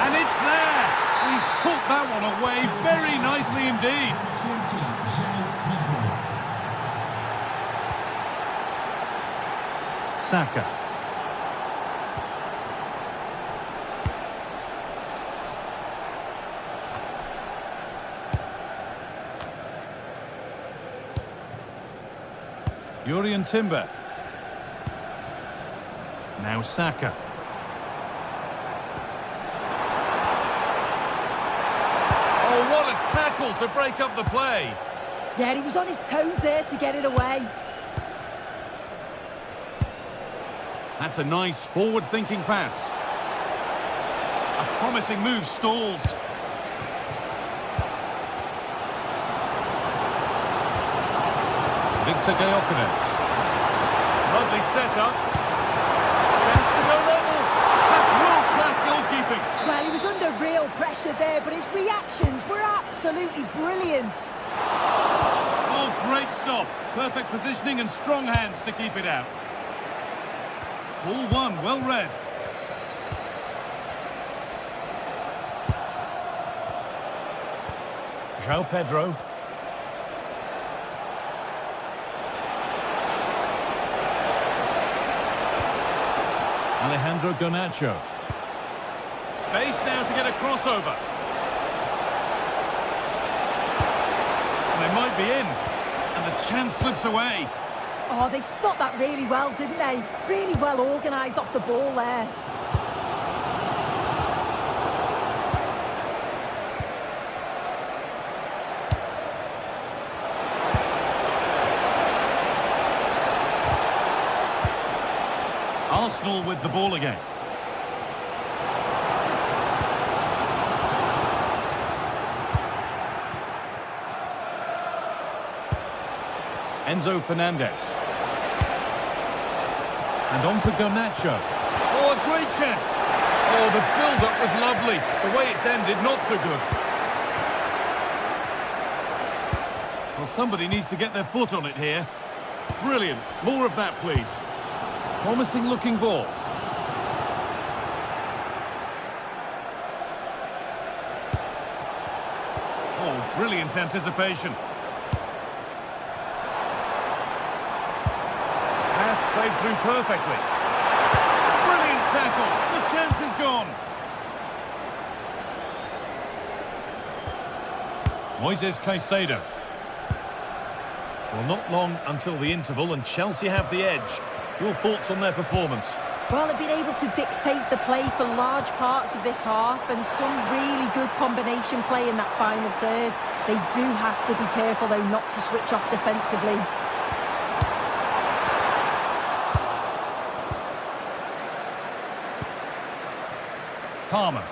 And it's there. He's put that one away very nicely indeed. Saka. Jurrien Timber. Now Saka. Oh, what a tackle to break up the play. Yeah, he was on his toes there to get it away. That's a nice forward-thinking pass. A promising move stalls. Victor Gyökeres. Lovely setup. Chance to go level. That's world-class goalkeeping. Well, he was under real pressure there, but his reactions were absolutely brilliant. Oh, great stop. Perfect positioning and strong hands to keep it out. Ball one, well read. João Pedro. Alejandro Garnacho. Space now to get a crossover. And they might be in. And the chance slips away. Oh, they stopped that really well, didn't they? Really well organised off the ball there. Arsenal with the ball again. Enzo Fernandez. And on for Garnacho. Oh, a great chance. Oh, the build-up was lovely. The way it's ended, not so good. Well, somebody needs to get their foot on it here. Brilliant. More of that, please. Promising looking ball. Brilliant anticipation. Pass played through perfectly. Brilliant tackle. The chance is gone. Moises Caicedo. Well, not long until the interval, and Chelsea have the edge. Your thoughts on their performance? Well, they've been able to dictate the play for large parts of this half, and some really good combination play in that final third. They do have to be careful, though, not to switch off defensively. Palmer.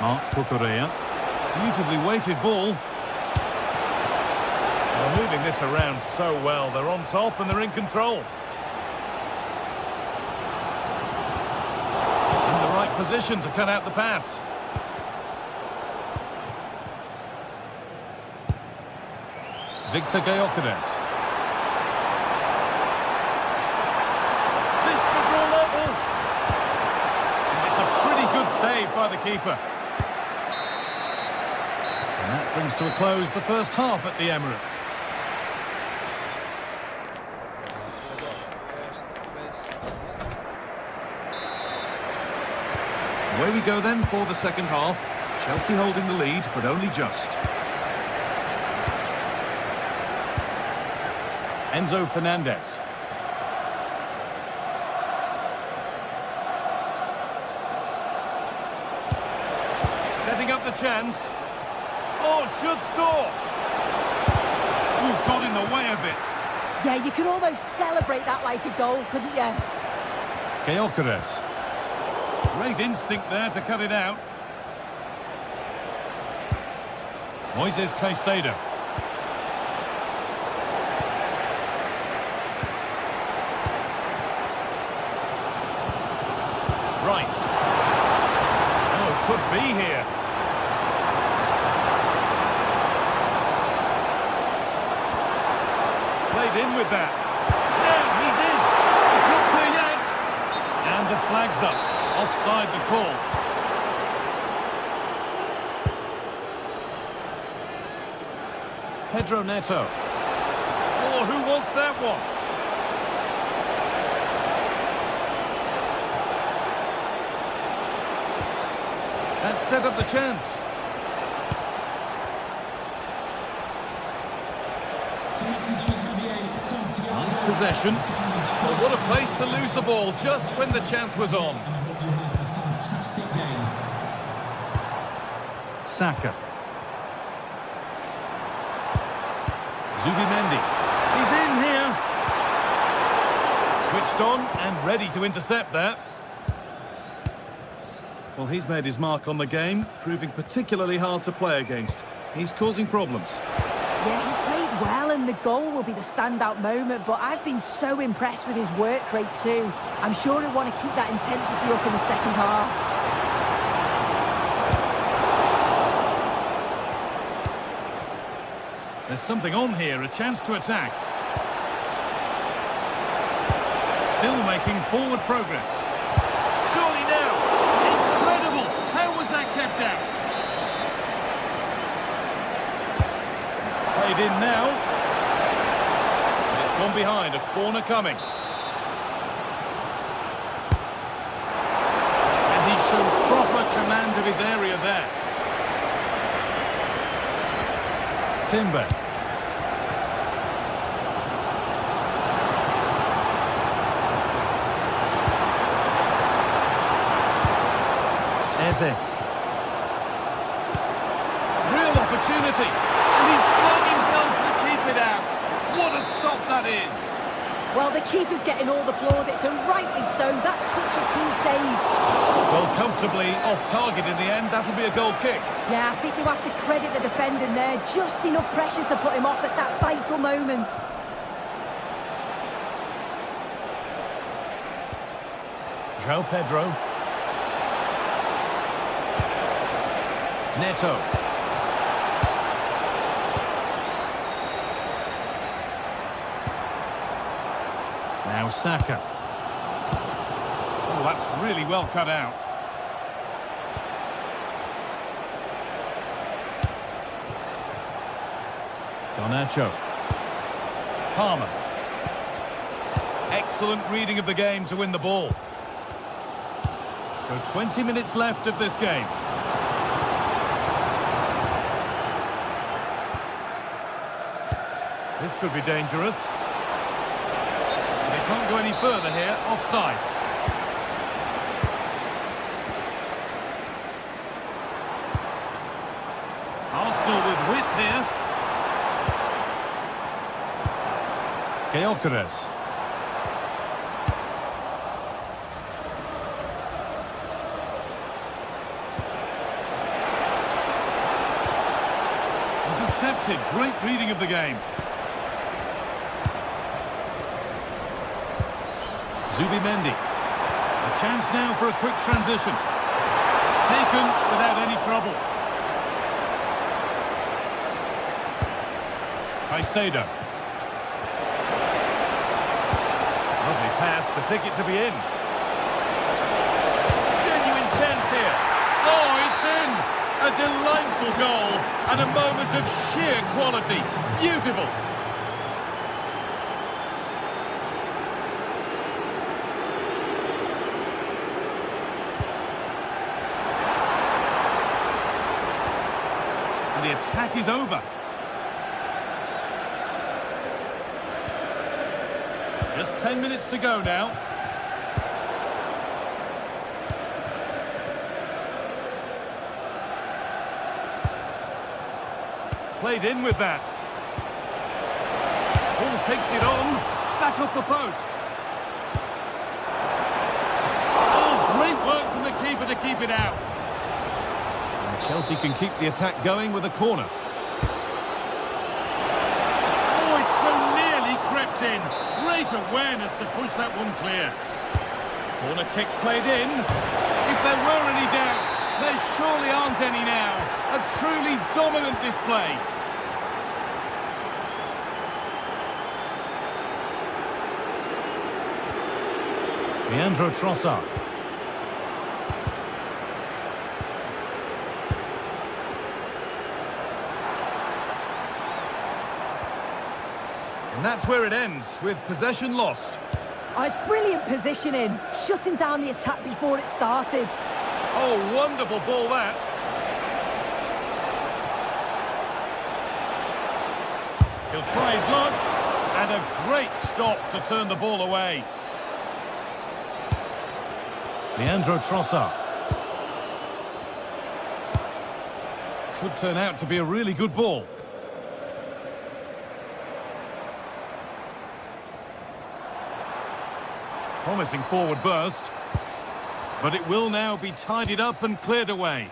Marc Cucurella. Beautifully weighted ball. They're moving this around so well. They're on top and they're in control. In the right position to cut out the pass. Victor Gyökeres. This to draw level. It's a pretty good save by the keeper. And that brings to a close the first half at the Emirates. Away we go then for the second half. Chelsea holding the lead, but only just. Enzo Fernandez. Setting up the chance. Oh, should score. Ooh, got in the way of it. Yeah, you could almost celebrate that like a goal, couldn't you? Gyökeres. Great instinct there to cut it out. Moises Caicedo. Rice. Oh, could be here. Played in with that. Now he's in. It's not clear yet. And the flag's up. Offside the call. Pedro Neto. Oh, who wants that one? That set up the chance. Nice possession. Oh, what a place to lose the ball just when the chance was on. Saka. Zubimendi. He's in here. Switched on and ready to intercept that. Well, he's made his mark on the game, proving particularly hard to play against. He's causing problems. Yeah, he's played well, and the goal will be the standout moment, but I've been so impressed with his work rate too. I'm sure he'll want to keep that intensity up in the second half. There's something on here, a chance to attack. Still making forward progress. Surely now. Incredible. How was that kept out? It's played in now. And it's gone behind, a corner coming. And he's shown proper command of his area there. Timber. Eze. Real opportunity. And he's flung himself to keep it out. What a stop that is. Well, the keeper's getting all the plaudits, and rightly so. That's such a key save. Well, comfortably off target in the end. That'll be a goal kick. Yeah, I think you have to credit the defending there. Just enough pressure to put him off at that vital moment. João Pedro. Neto. Now Saka. Oh, that's really well cut out. Garnacho. Palmer. Excellent reading of the game to win the ball. So 20 minutes left of this game. This could be dangerous. They can't go any further here. Offside. Arsenal with width here. Gyökeres. Intercepted. Great reading of the game. Zubimendi. A chance now for a quick transition. Taken without any trouble. Caicedo. Lovely pass, the ticket to be in. Genuine chance here. Oh, it's in! A delightful goal and a moment of sheer quality. Beautiful. And the attack is over. Just 10 minutes to go now. Played in with that. Ball takes it on. Back up the post. Oh, great work from the keeper to keep it out. And Chelsea can keep the attack going with a corner. Oh, it's so nearly crept in. Great awareness to push that one clear. Corner kick played in. If there were any doubts, there surely aren't any now. A truly dominant display. Leandro Trossard. And that's where it ends, with possession lost. Oh, it's brilliant positioning, shutting down the attack before it started. Oh, wonderful ball that. He'll try his luck, and a great stop to turn the ball away. Leandro Trossard. Could turn out to be a really good ball. Promising forward burst. But it will now be tidied up and cleared away.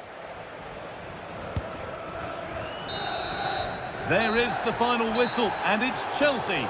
There is the final whistle, and it's Chelsea.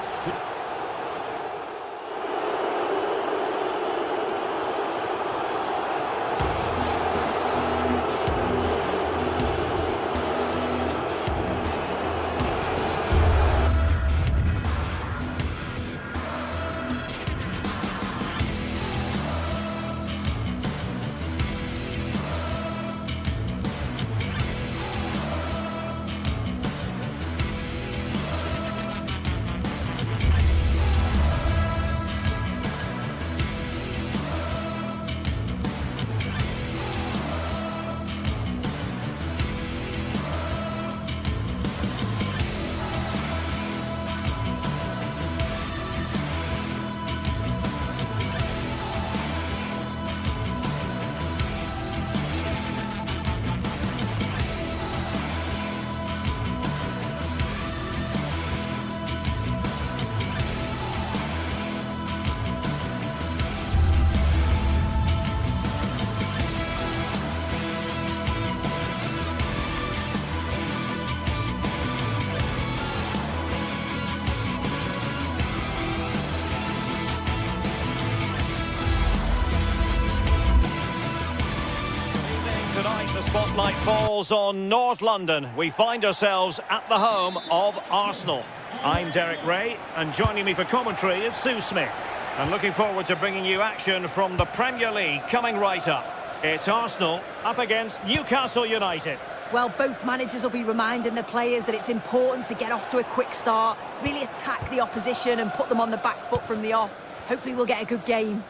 Tonight, the spotlight falls on North London. We find ourselves at the home of Arsenal. I'm Derek Ray, and joining me for commentary is Sue Smith. And looking forward to bringing you action from the Premier League coming right up. It's Arsenal up against Newcastle United. Well, both managers will be reminding the players that it's important to get off to a quick start, really attack the opposition and put them on the back foot from the off. Hopefully we'll get a good game.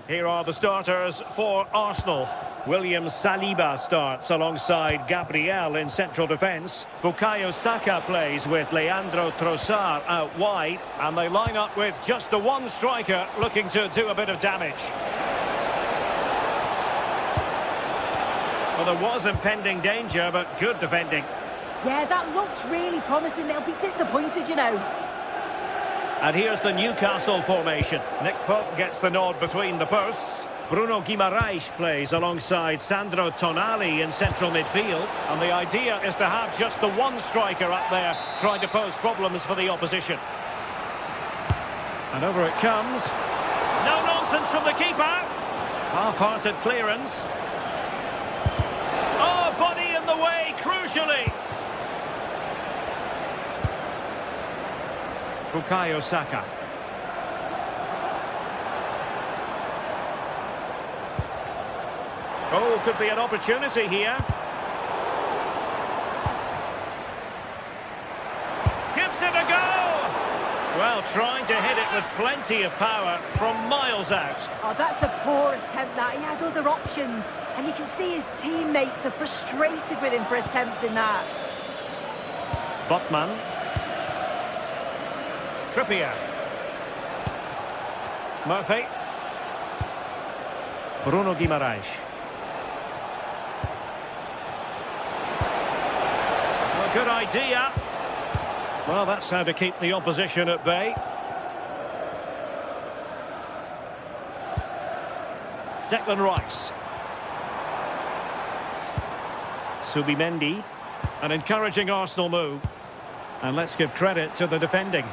Here are the starters for Arsenal. William Saliba starts alongside Gabriel in central defence. Bukayo Saka plays with Leandro Trossard out wide. And they line up with just the one striker looking to do a bit of damage. Well, there was impending danger, but good defending. Yeah, that looks really promising. They'll be disappointed, you know. And here's the Newcastle formation. Nick Pope gets the nod between the posts. Bruno Guimaraes plays alongside Sandro Tonali in central midfield. And the idea is to have just the one striker up there trying to pose problems for the opposition. And over it comes. No nonsense from the keeper. Half-hearted clearance. Oh, body in the way, crucially. Bukayo Saka. Oh, could be an opportunity here. Gives it a go! Well, trying to hit it with plenty of power from miles out. Oh, that's a poor attempt, that. He had other options. And you can see his teammates are frustrated with him for attempting that. Botman. Trippier. Murphy. Bruno Guimaraes. Well, good idea. Well, that's how to keep the opposition at bay. Declan Rice. Subimendi. An encouraging Arsenal move. And let's give credit to the defending.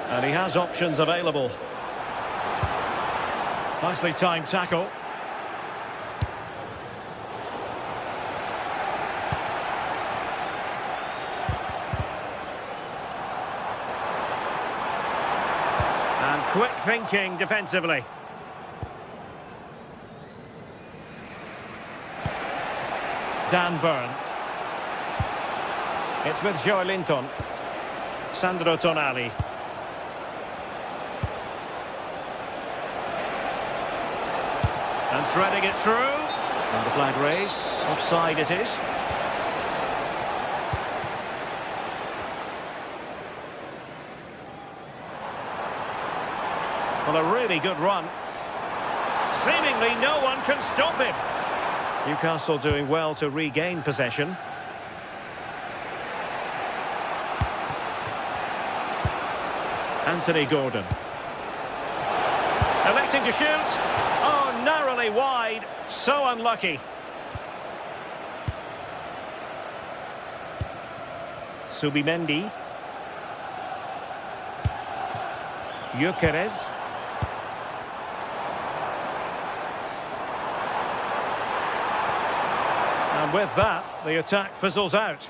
And he has options available. Nicely timed tackle. And quick thinking defensively. Dan Burn. It's with Joelinton. Sandro Tonali. And threading it through. And the flag raised. Offside it is. Well, a really good run. Seemingly no one can stop him. Newcastle doing well to regain possession. Anthony Gordon. Electing to shoot. Oh, narrowly wide. So unlucky. Subimendi. Gyökeres. And with that, the attack fizzles out.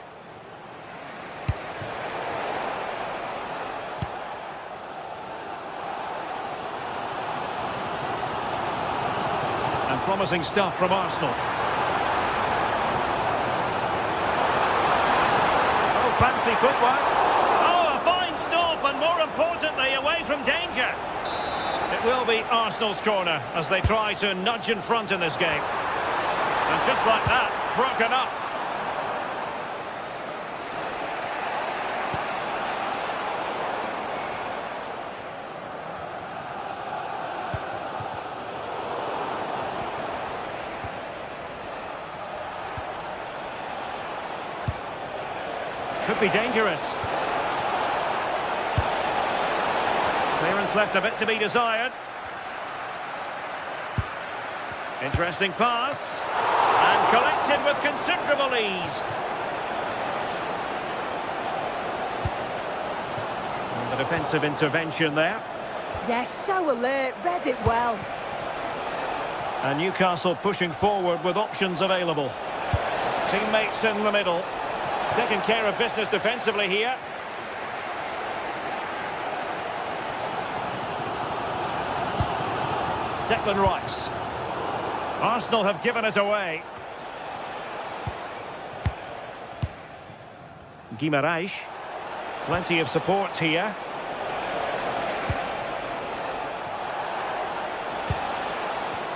And promising stuff from Arsenal. Oh, fancy footwork. Oh, a fine stop, and more importantly, away from danger. It will be Arsenal's corner as they try to nudge in front in this game. And just like that, broken up. Could be dangerous. Clearance left a bit to be desired. Interesting pass. And collected with considerable ease. And the defensive intervention there. Yes, so alert, read it well. And Newcastle pushing forward with options available. Teammates in the middle. Taking care of business defensively here. Declan Rice. Arsenal have given it away. Guimaraes. Plenty of support here.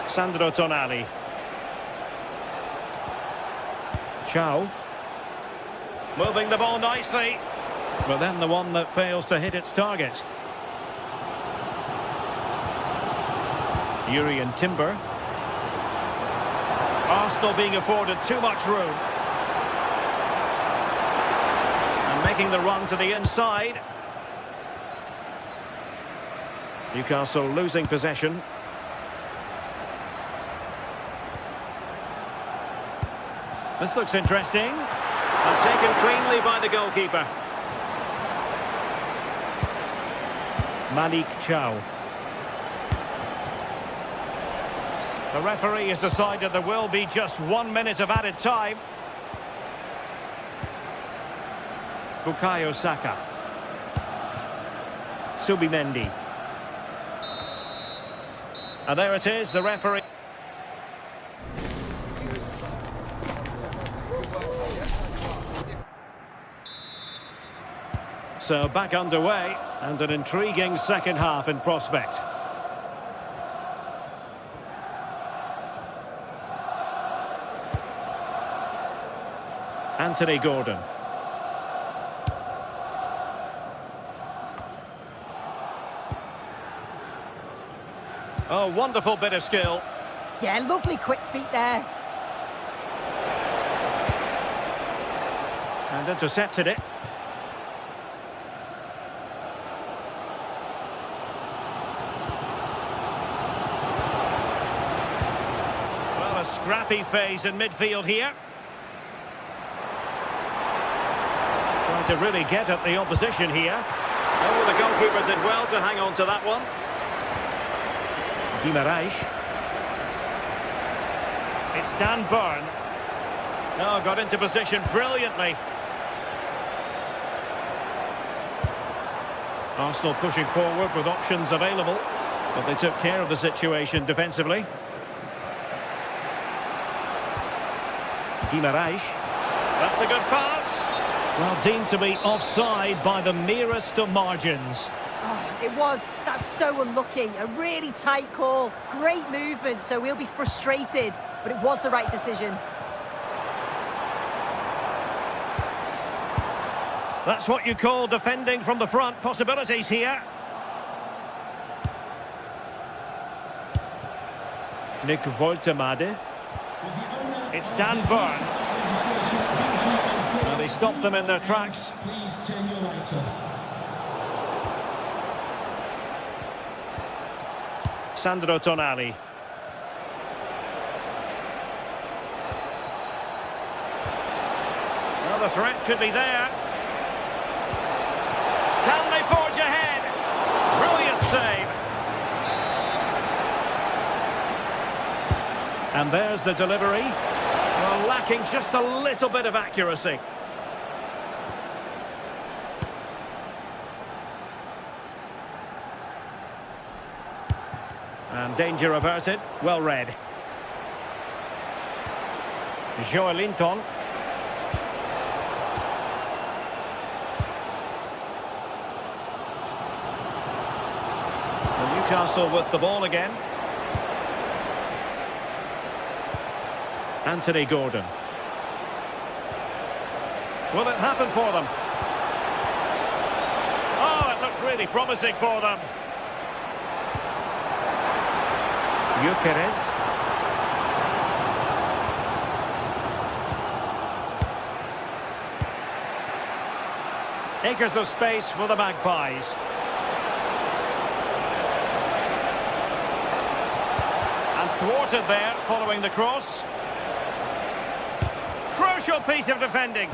Sandro Tonali. Chow. Moving the ball nicely. But then the one that fails to hit its target. Urian Timber. Arsenal being afforded too much room. And making the run to the inside. Newcastle losing possession. This looks interesting. And taken cleanly by the goalkeeper. Malik Chow. The referee has decided there will be just 1 minute of added time. Bukayo Saka. Subimendi. And there it is, the referee. So back underway, and an intriguing second half in prospect. Anthony Gordon. Oh, wonderful bit of skill. Yeah, lovely quick feet there. And intercepted it. Well, a scrappy phase in midfield here. Trying to really get at the opposition here. Oh, the goalkeeper did well to hang on to that one. Guimaraes. It's Dan Burn. Oh, got into position brilliantly. Arsenal pushing forward with options available, but they took care of the situation defensively. Guimaraes. That's a good pass. Well, deemed to be offside by the merest of margins. Oh, it was. That's so unlucky. A really tight call. Great movement, so we'll be frustrated, but it was the right decision. That's what you call defending from the front. Possibilities here. Nick Woltemade. It's Dan Burn. Well, they stopped them in their tracks. Please turn your lights off. Sandro Tonali. Well, the threat could be there. Can they forge ahead? Brilliant save. And there's the delivery. Well, lacking just a little bit of accuracy. And danger averted. Well read. Joelinton. Newcastle with the ball again. Anthony Gordon. Will it happen for them? Oh, it looked really promising for them. Gyökeres. Acres of space for the Magpies. And thwarted there following the cross. Crucial piece of defending.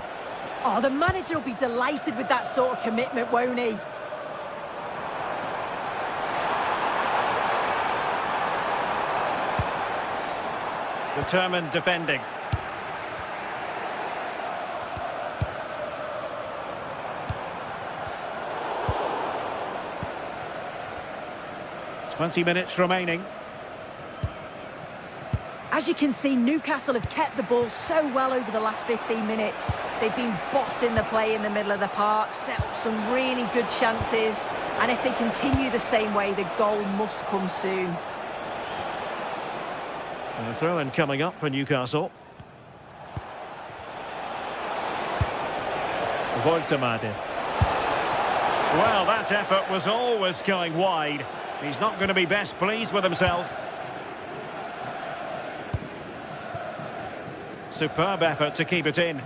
Oh, the manager will be delighted with that sort of commitment, won't he? Determined defending. "20 minutes remaining. As you can see, Newcastle have kept the ball so well over the last 15 minutes. They've been bossing the play in the middle of the park, set up some really good chances, and if they continue the same way, the goal must come soon. And a throw-in coming up for Newcastle. Woltemade. Well, that effort was always going wide. He's not going to be best pleased with himself. Superb effort to keep it in.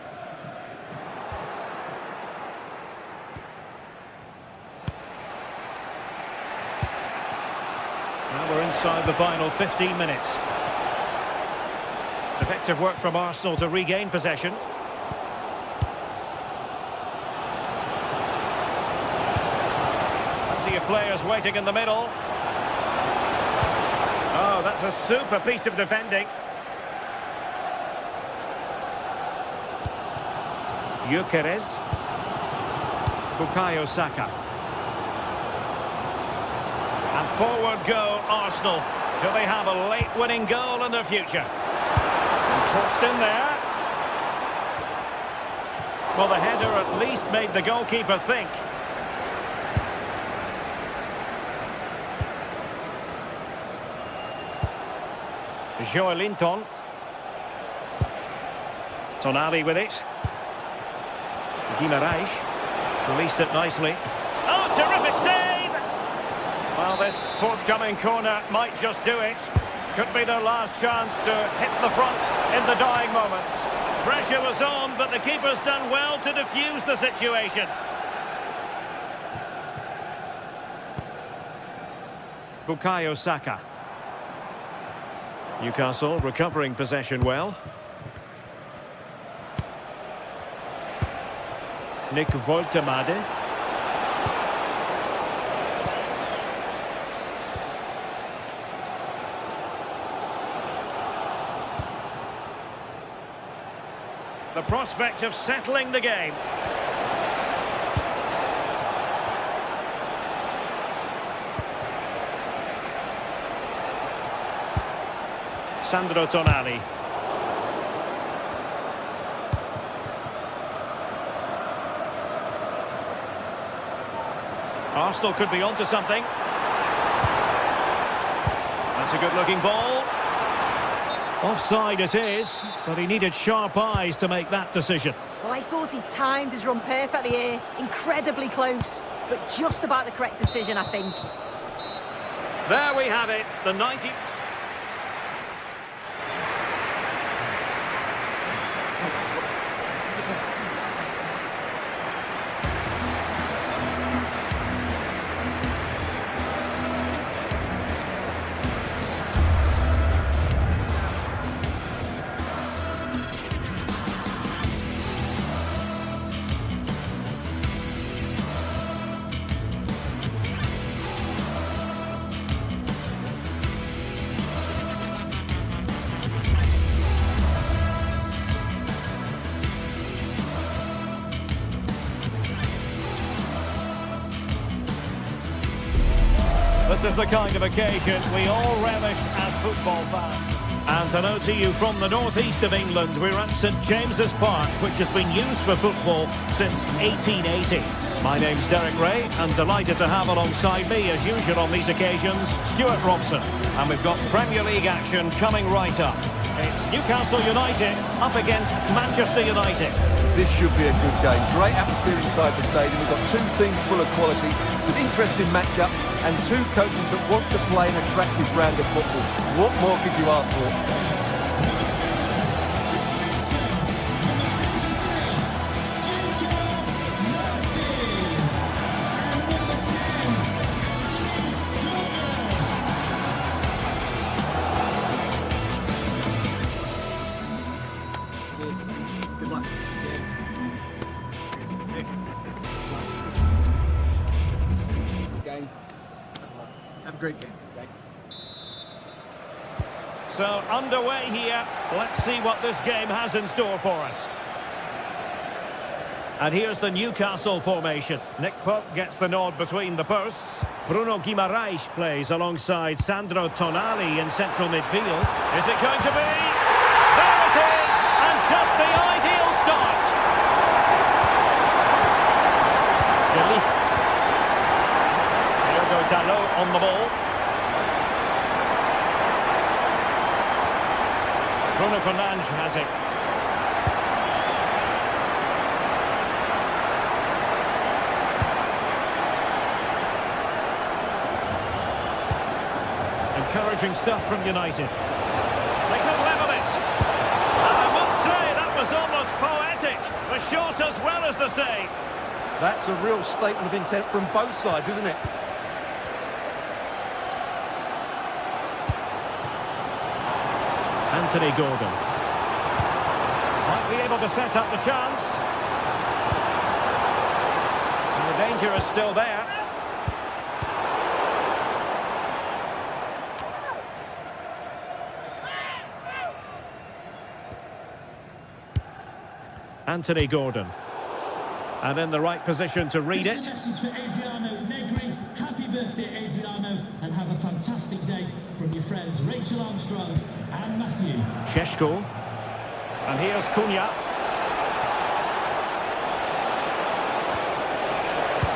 Now we're inside the final 15 minutes. Effective work from Arsenal to regain possession. Plenty of players waiting in the middle. Oh, that's a super piece of defending. Gyökeres. Bukayo Saka. And forward go Arsenal. Do they have a late winning goal in their future? And tossed in there. Well, the header at least made the goalkeeper think. Joelinton. Tonali with it. Guimaraes released it nicely. Oh, terrific save! Well, this forthcoming corner might just do it. Could be their last chance to hit the front in the dying moments. Pressure was on, but the keeper's done well to defuse the situation. Bukayo Saka. Newcastle recovering possession well. Nick Woltemade. The prospect of settling the game. Sandro Tonali. Arsenal could be onto something. That's a good-looking ball. Offside it is, but he needed sharp eyes to make that decision. Well, I thought he timed his run perfectly here. Incredibly close, but just about the correct decision, I think. There we have it, the 90... This is the kind of occasion we all relish as football fans. And to know to you from the northeast of England, we're at St James's Park, which has been used for football since 1880. My name's Derek Ray, and delighted to have alongside me, as usual on these occasions, Stuart Robson. And we've got Premier League action coming right up. It's Newcastle United up against Manchester United. This should be a good game. Great atmosphere inside the stadium. We've got two teams full of quality, some interesting matchups, and two coaches that want to play an attractive brand of football. What more could you ask for? Good luck. Game. Have a great game. So underway here. Let's see what this game has in store for us. And here's the Newcastle formation. Nick Pope gets the nod between the posts. Bruno Guimaraes plays alongside Sandro Tonali in central midfield. Is it going to be? There it is! And just the ideal start. Diogo Dalot on the ball. Bruno Fernandes has it. Encouraging stuff from United. They could level it. And I must say, that was almost poetic. The shot as well as the save. That's a real statement of intent from both sides, isn't it? Anthony Gordon. Might be able to set up the chance. And the danger is still there. Anthony Gordon. And in the right position to read it. This is a message for Adriano Negri. Happy birthday, Adriano, and have a fantastic day from your friends Rachel Armstrong and Matthew. Šeško. And here's Cunha.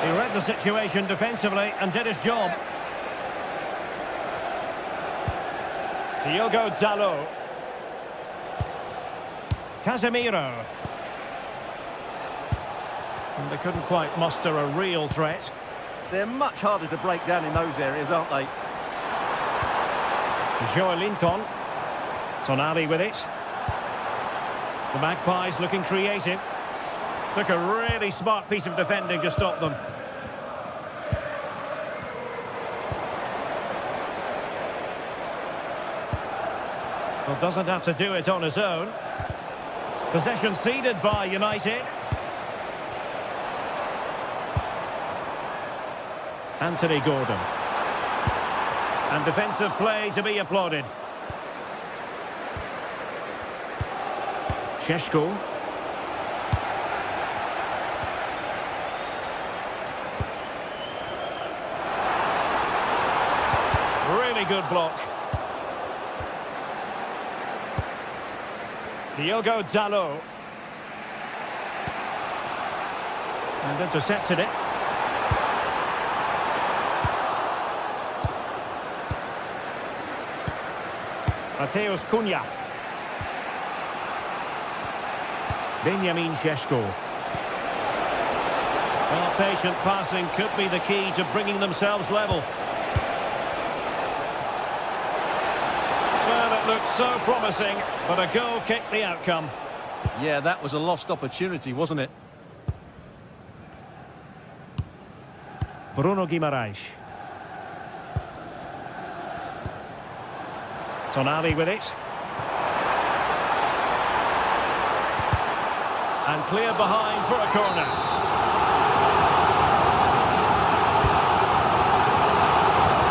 He read the situation defensively and did his job. Diogo Dalot. Casemiro. And they couldn't quite muster a real threat. They're much harder to break down in those areas, aren't they? Joelinton. Tonali with it. The Magpies looking creative. Took a really smart piece of defending to stop them. Well, doesn't have to do it on his own. Possession ceded by United. Anthony Gordon. And defensive play to be applauded. Šeško. Really good block. Diogo Dalot. And intercepted it. Mateusz Cunha. Benjamin Šeško. Well, patient passing could be the key to bringing themselves level. Well, it looked so promising, but a goal kicked the outcome. Yeah, that was a lost opportunity, wasn't it? Bruno Guimaraes. Tonali with it. And clear behind for a corner.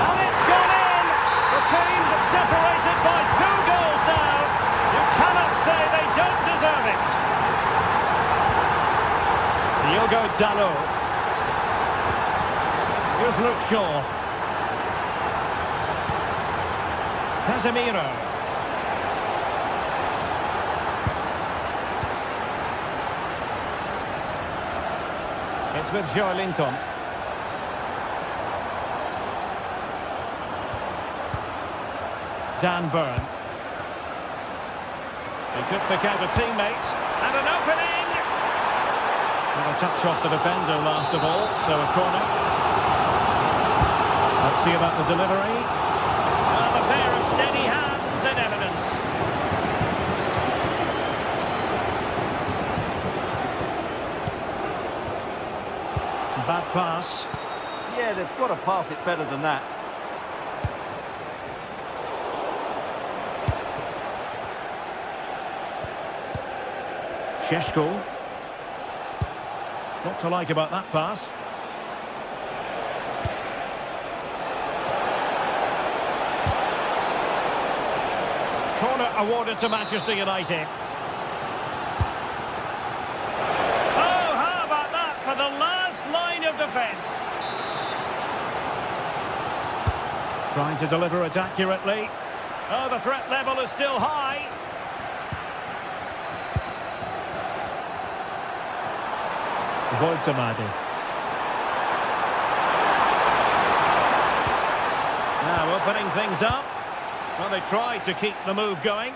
And it's gone in! The team's separated by 2 goals now. You cannot say they don't deserve it. Diogo Dalot. Here's Luke Shaw. Casemiro. It's with Joelinton. Dan Burn. He could pick out a teammate. And an opening! And a touch off the defender last of all, so a corner. Let's see about the delivery. Well, a pair of steady hands in evidence. Bad pass. Yeah, they've got to pass it better than that. Šeško. What to like about that pass? Corner awarded to Manchester United. Oh, how defence. Trying to deliver it accurately. Oh, the threat level is still high. Voltemade. Now opening things up. Well, they tried to keep the move going.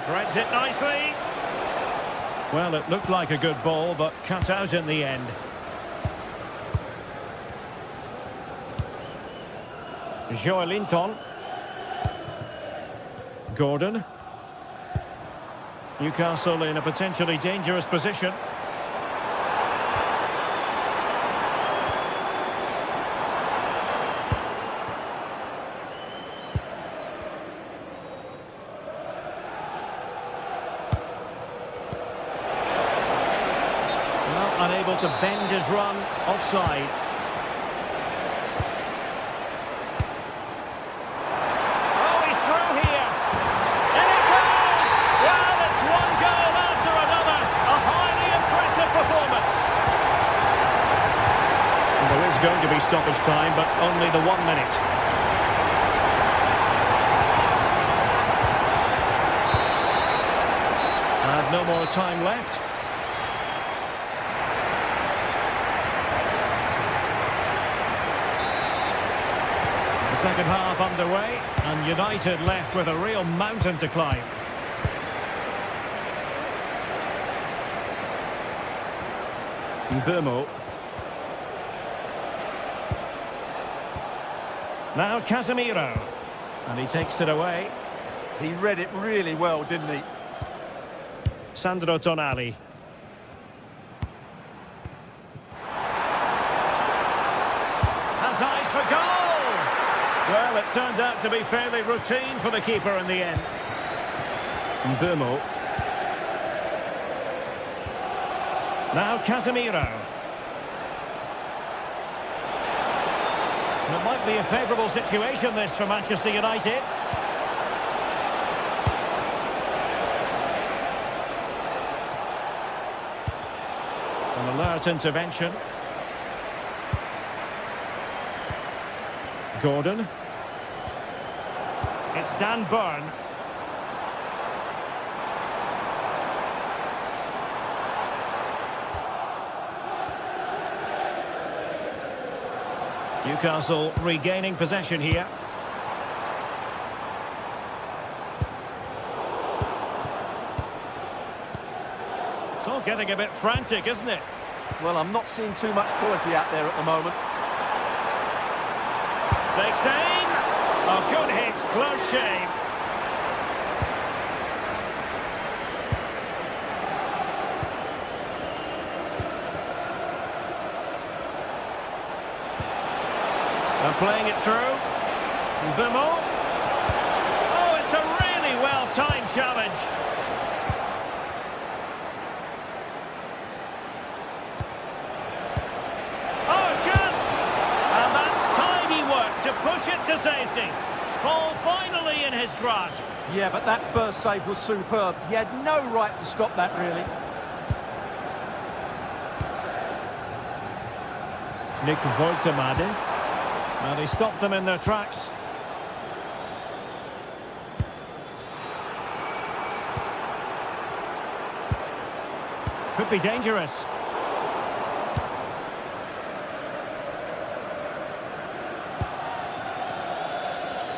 Threads it nicely. Well, it looked like a good ball, but cut out in the end. Joelinton. Gordon. Newcastle in a potentially dangerous position. Well, unable to bend his run, offside. Going to be stoppage time, but only the 1 minute. And no more time left. The second half underway, and United left with a real mountain to climb. Mbeumo. Now Casemiro, and he takes it away. He read it really well, didn't he? Sandro Tonali. Has eyes for goal! Well, it turned out to be fairly routine for the keeper in the end. Mbeumo. Now Casemiro. It might be a favourable situation, this, for Manchester United. An alert intervention. Gordon. It's Dan Burn. Newcastle regaining possession here. It's all getting a bit frantic, isn't it? Well, I'm not seeing too much quality out there at the moment. Takes aim. Oh, good hit. Close shave. They're playing it through. Mbeumo. Oh, it's a really well-timed challenge. Oh, chance! And that's tidy work to push it to safety. Ball finally in his grasp. Yeah, but that first save was superb. He had no right to stop that, really. Nick Voltemade. And he stopped them in their tracks. Could be dangerous.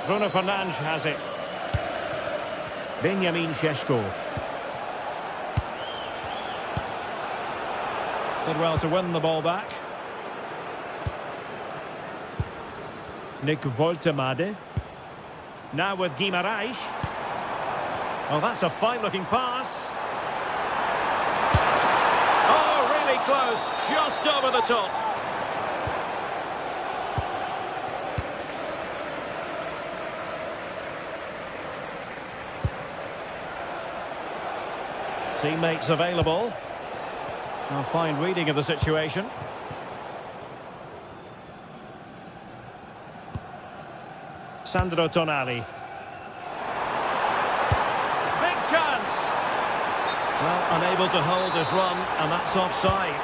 Bruno Fernandes has it. Benjamin Šeško. Did well to win the ball back. Nick Voltemade. Now with Guimarães. Oh, that's a fine-looking pass. Oh, really close. Just over the top. Teammates available. A fine reading of the situation. Sandro Tonali. Big chance! Well, unable to hold his run, and that's offside.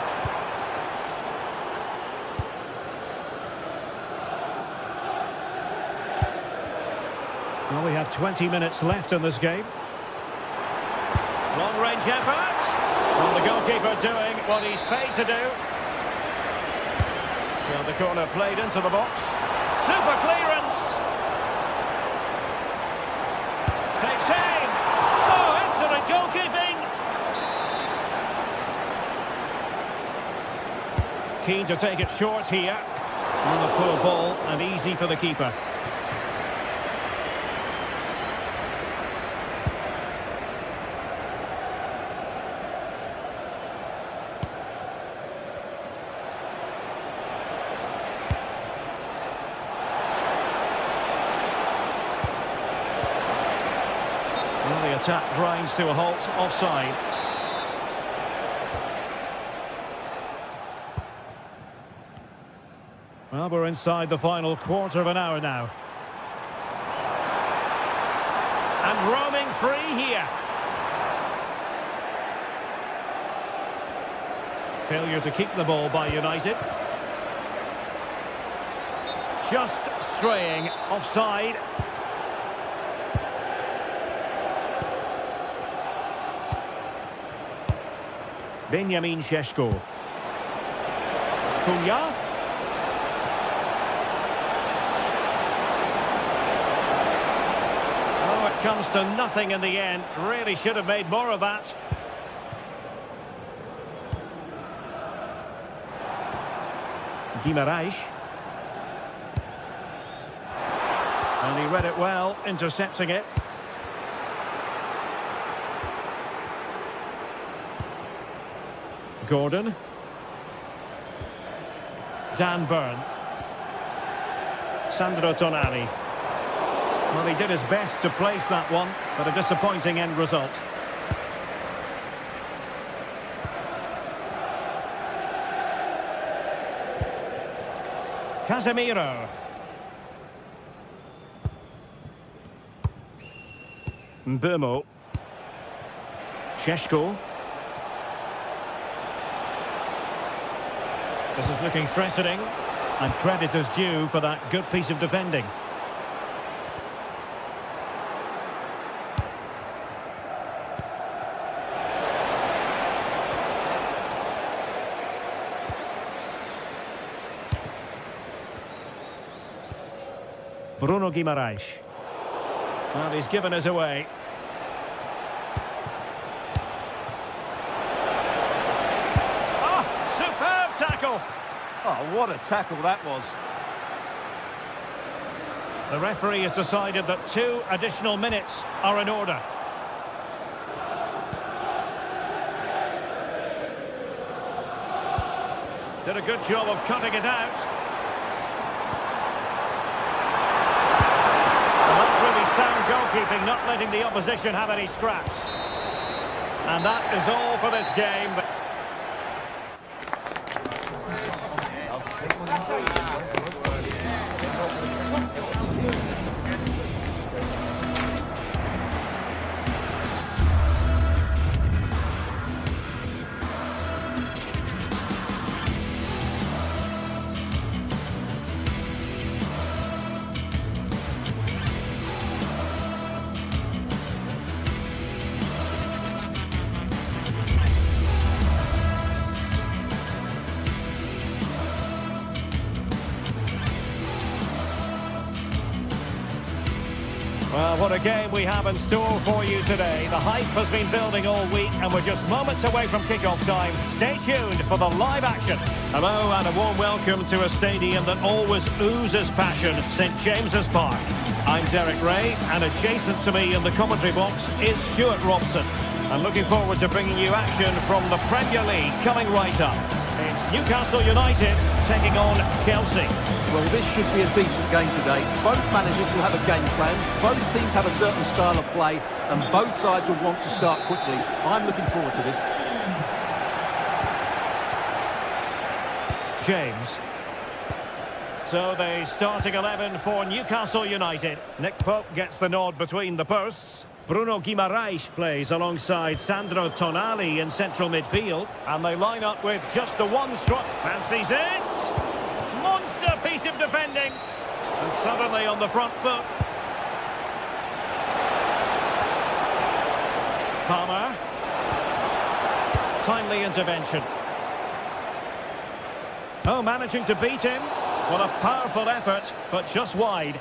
Well, we have 20 minutes left in this game. Long-range effort. Well, the goalkeeper doing what he's paid to do. So the corner played into the box. Super clearance. Takes aim. Oh, excellent goalkeeping. Keen to take it short here. On the poor ball and easy for the keeper. Well, the attack grinds to a halt, offside. Well, we're inside the final quarter of an hour now. And roaming free here. Failure to keep the ball by United. Just straying offside. Benjamin Šeško. Cunha. Oh, it comes to nothing in the end. Really should have made more of that. Guimarães. And he read it well, intercepting it. Gordon. Dan Burn. Sandro Tonali. Well, he did his best to place that one, but a disappointing end result. Casemiro. Mbeumo. Šeško. This is looking threatening, and credit is due for that good piece of defending. Bruno Guimarães. Well, he's given us away. Tackle. Oh, what a tackle that was. The referee has decided that 2 additional minutes are in order. Did a good job of cutting it out. And that's really sound goalkeeping, not letting the opposition have any scraps. And that is all for this game. Well, what a game we have in store for you today. The hype has been building all week, and we're just moments away from kick-off time. Stay tuned for the live action. Hello, and a warm welcome to a stadium that always oozes passion, St James's Park. I'm Derek Ray, and adjacent to me in the commentary box is Stuart Robson. I'm looking forward to bringing you action from the Premier League coming right up. It's Newcastle United taking on Chelsea. Well, this should be a decent game today. Both managers will have a game plan. Both teams have a certain style of play, and both sides will want to start quickly. I'm looking forward to this. James. So the starting 11 for Newcastle United. Nick Pope gets the nod between the posts. Bruno Guimaraes plays alongside Sandro Tonali in central midfield. And they line up with just the one strike. Fancies it! Monster piece of defending! And suddenly on the front foot. Palmer. Timely intervention. Oh, managing to beat him. What a powerful effort, but just wide.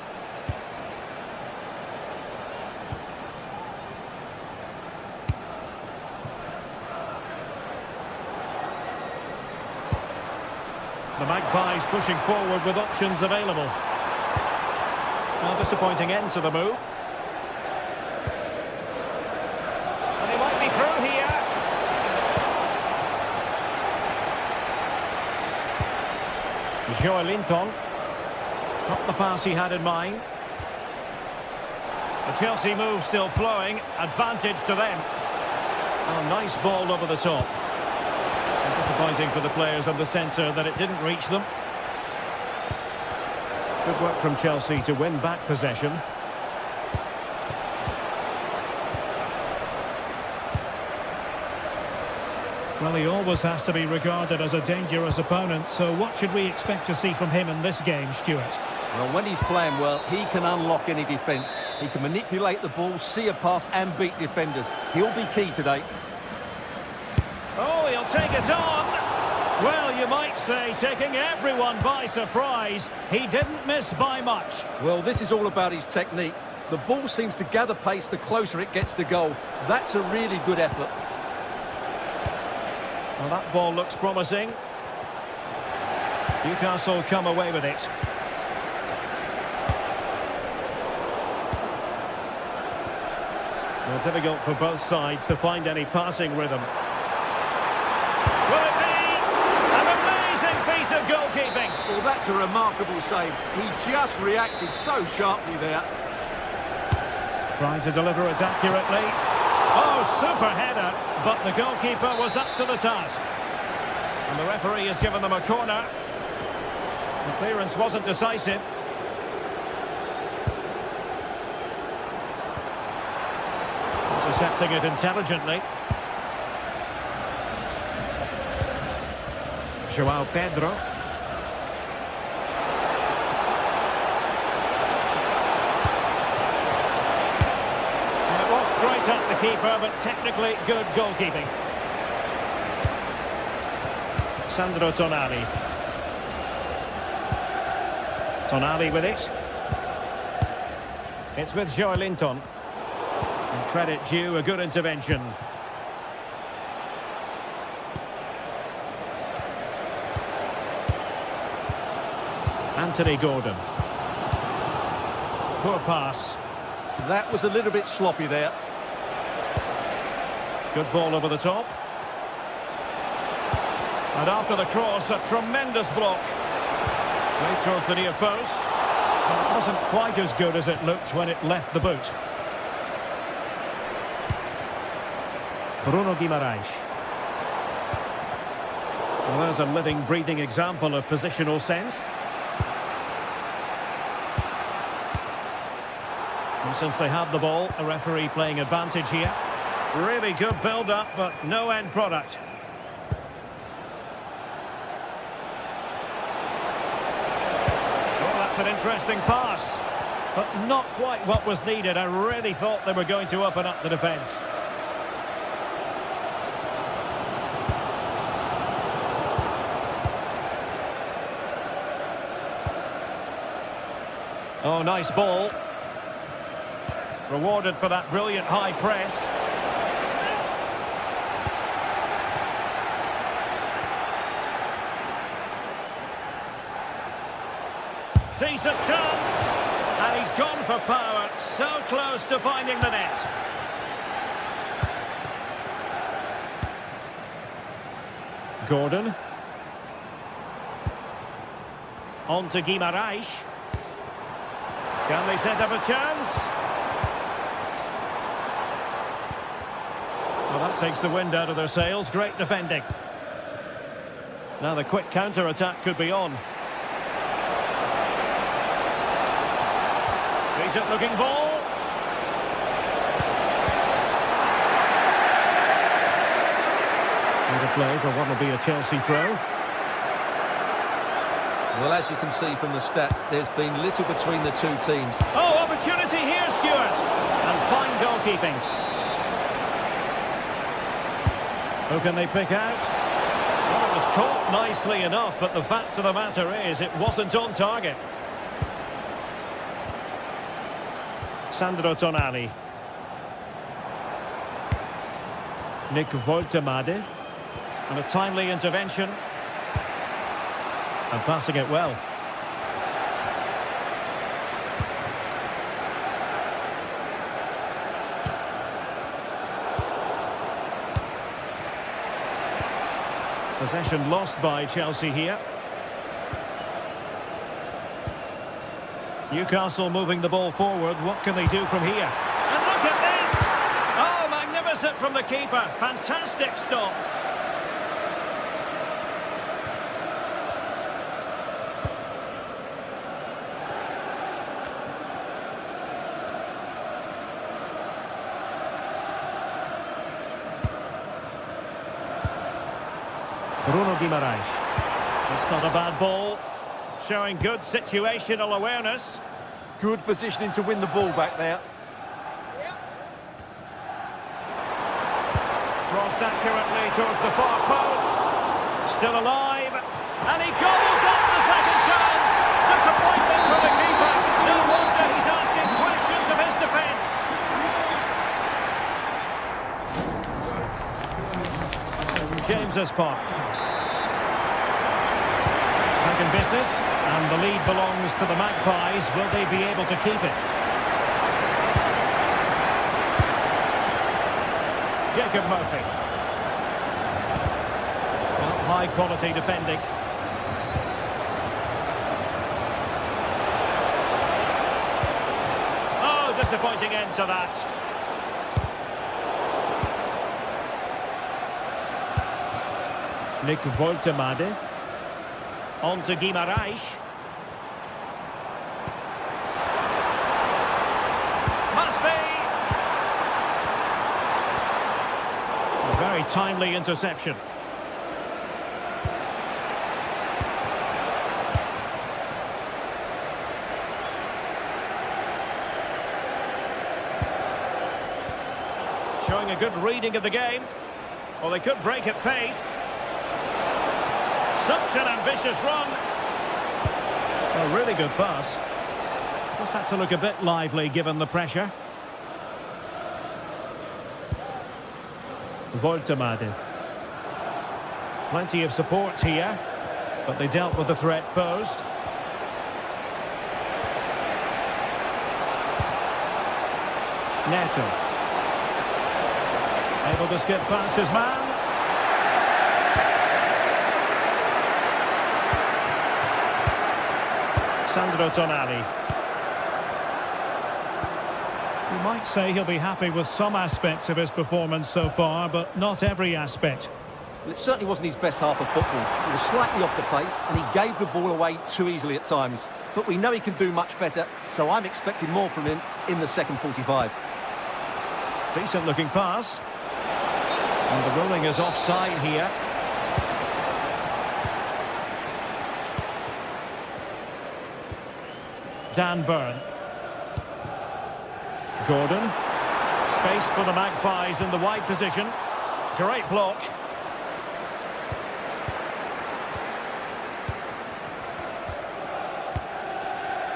The Magpies pushing forward with options available. A disappointing end to the move. And he might be through here. Joelinton. Not the pass he had in mind. The Chelsea move still flowing. Advantage to them. Oh, nice ball over the top. And disappointing for the players in the centre that it didn't reach them. Good work from Chelsea to win back possession. Well, he always has to be regarded as a dangerous opponent, so what should we expect to see from him in this game, Stuart? Well, when he's playing well, he can unlock any defence. He can manipulate the ball, see a pass and beat defenders. He'll be key today. Oh, he'll take it on. Well, you might say taking everyone by surprise. He didn't miss by much. Well, this is all about his technique. The ball seems to gather pace the closer it gets to goal. That's a really good effort. Well, that ball looks promising. Newcastle come away with it. Well, difficult for both sides to find any passing rhythm. Will it be an amazing piece of goalkeeping? Well, that's a remarkable save. He just reacted so sharply there. Trying to deliver it accurately. Oh, super header, but the goalkeeper was up to the task. And the referee has given them a corner. The clearance wasn't decisive. Intercepting it intelligently. João Pedro. And it was straight at the keeper, but technically good goalkeeping. Sandro Tonali. Tonali with it. It's with Joelinton. And credit due, a good intervention. Anthony Gordon. Poor pass. That was a little bit sloppy there. Good ball over the top. And after the cross, a tremendous block. Way towards the near post. But it wasn't quite as good as it looked when it left the boot. Bruno Guimaraes. Well, there's a living, breathing example of positional sense. And since they have the ball, a referee playing advantage here. Really good build-up, but no end product. Well, that's an interesting pass, but not quite what was needed. I really thought they were going to open up the defence. Oh, nice ball. Rewarded for that brilliant high press. Decent chance. And he's gone for power. So close to finding the net. Gordon. On to Guimaraes. Can they set up a chance? Well, that takes the wind out of their sails. Great defending. Now the quick counter-attack could be on. Decent-looking ball. Into play for what will be a Chelsea throw. Well, as you can see from the stats, there's been little between the two teams. Oh, opportunity here, Stuart. And fine goalkeeping. Who can they pick out? Well, it was caught nicely enough, but the fact of the matter is it wasn't on target. Sandro Tonali. Nick Voltemade. And a timely intervention. And passing it well. Possession lost by Chelsea here. Newcastle moving the ball forward. What can they do from here? And look at this! Oh, magnificent from the keeper. Fantastic stop. Bruno Guimaraes. It's not a bad ball. Showing good situational awareness. Good positioning to win the ball back there. Crossed accurately towards the far post. Still alive. And he gobbles up the second chance. Disappointment for the keeper. No wonder he's asking questions of his defence. James's Park. Back in business, and the lead belongs to the Magpies. Will they be able to keep it? Jacob Murphy. Well, high quality defending. Oh, disappointing end to that. Nick Voltemade. On to Guimaraes. Must be! A very timely interception. Showing a good reading of the game. Well, they could break at pace. Such an ambitious run. A really good pass. Just had to look a bit lively given the pressure. Voltemade. Plenty of support here, but they dealt with the threat posed. Neto. Able to skip past his man. Sandro Tonali. You might say he'll be happy with some aspects of his performance so far, but not every aspect. Well, it certainly wasn't his best half of football. He was slightly off the pace, and he gave the ball away too easily at times. But we know he can do much better, so I'm expecting more from him in the second 45. Decent looking pass. And the ruling is offside here. Dan Burn. Gordon. Space for the Magpies in the wide position. Great block.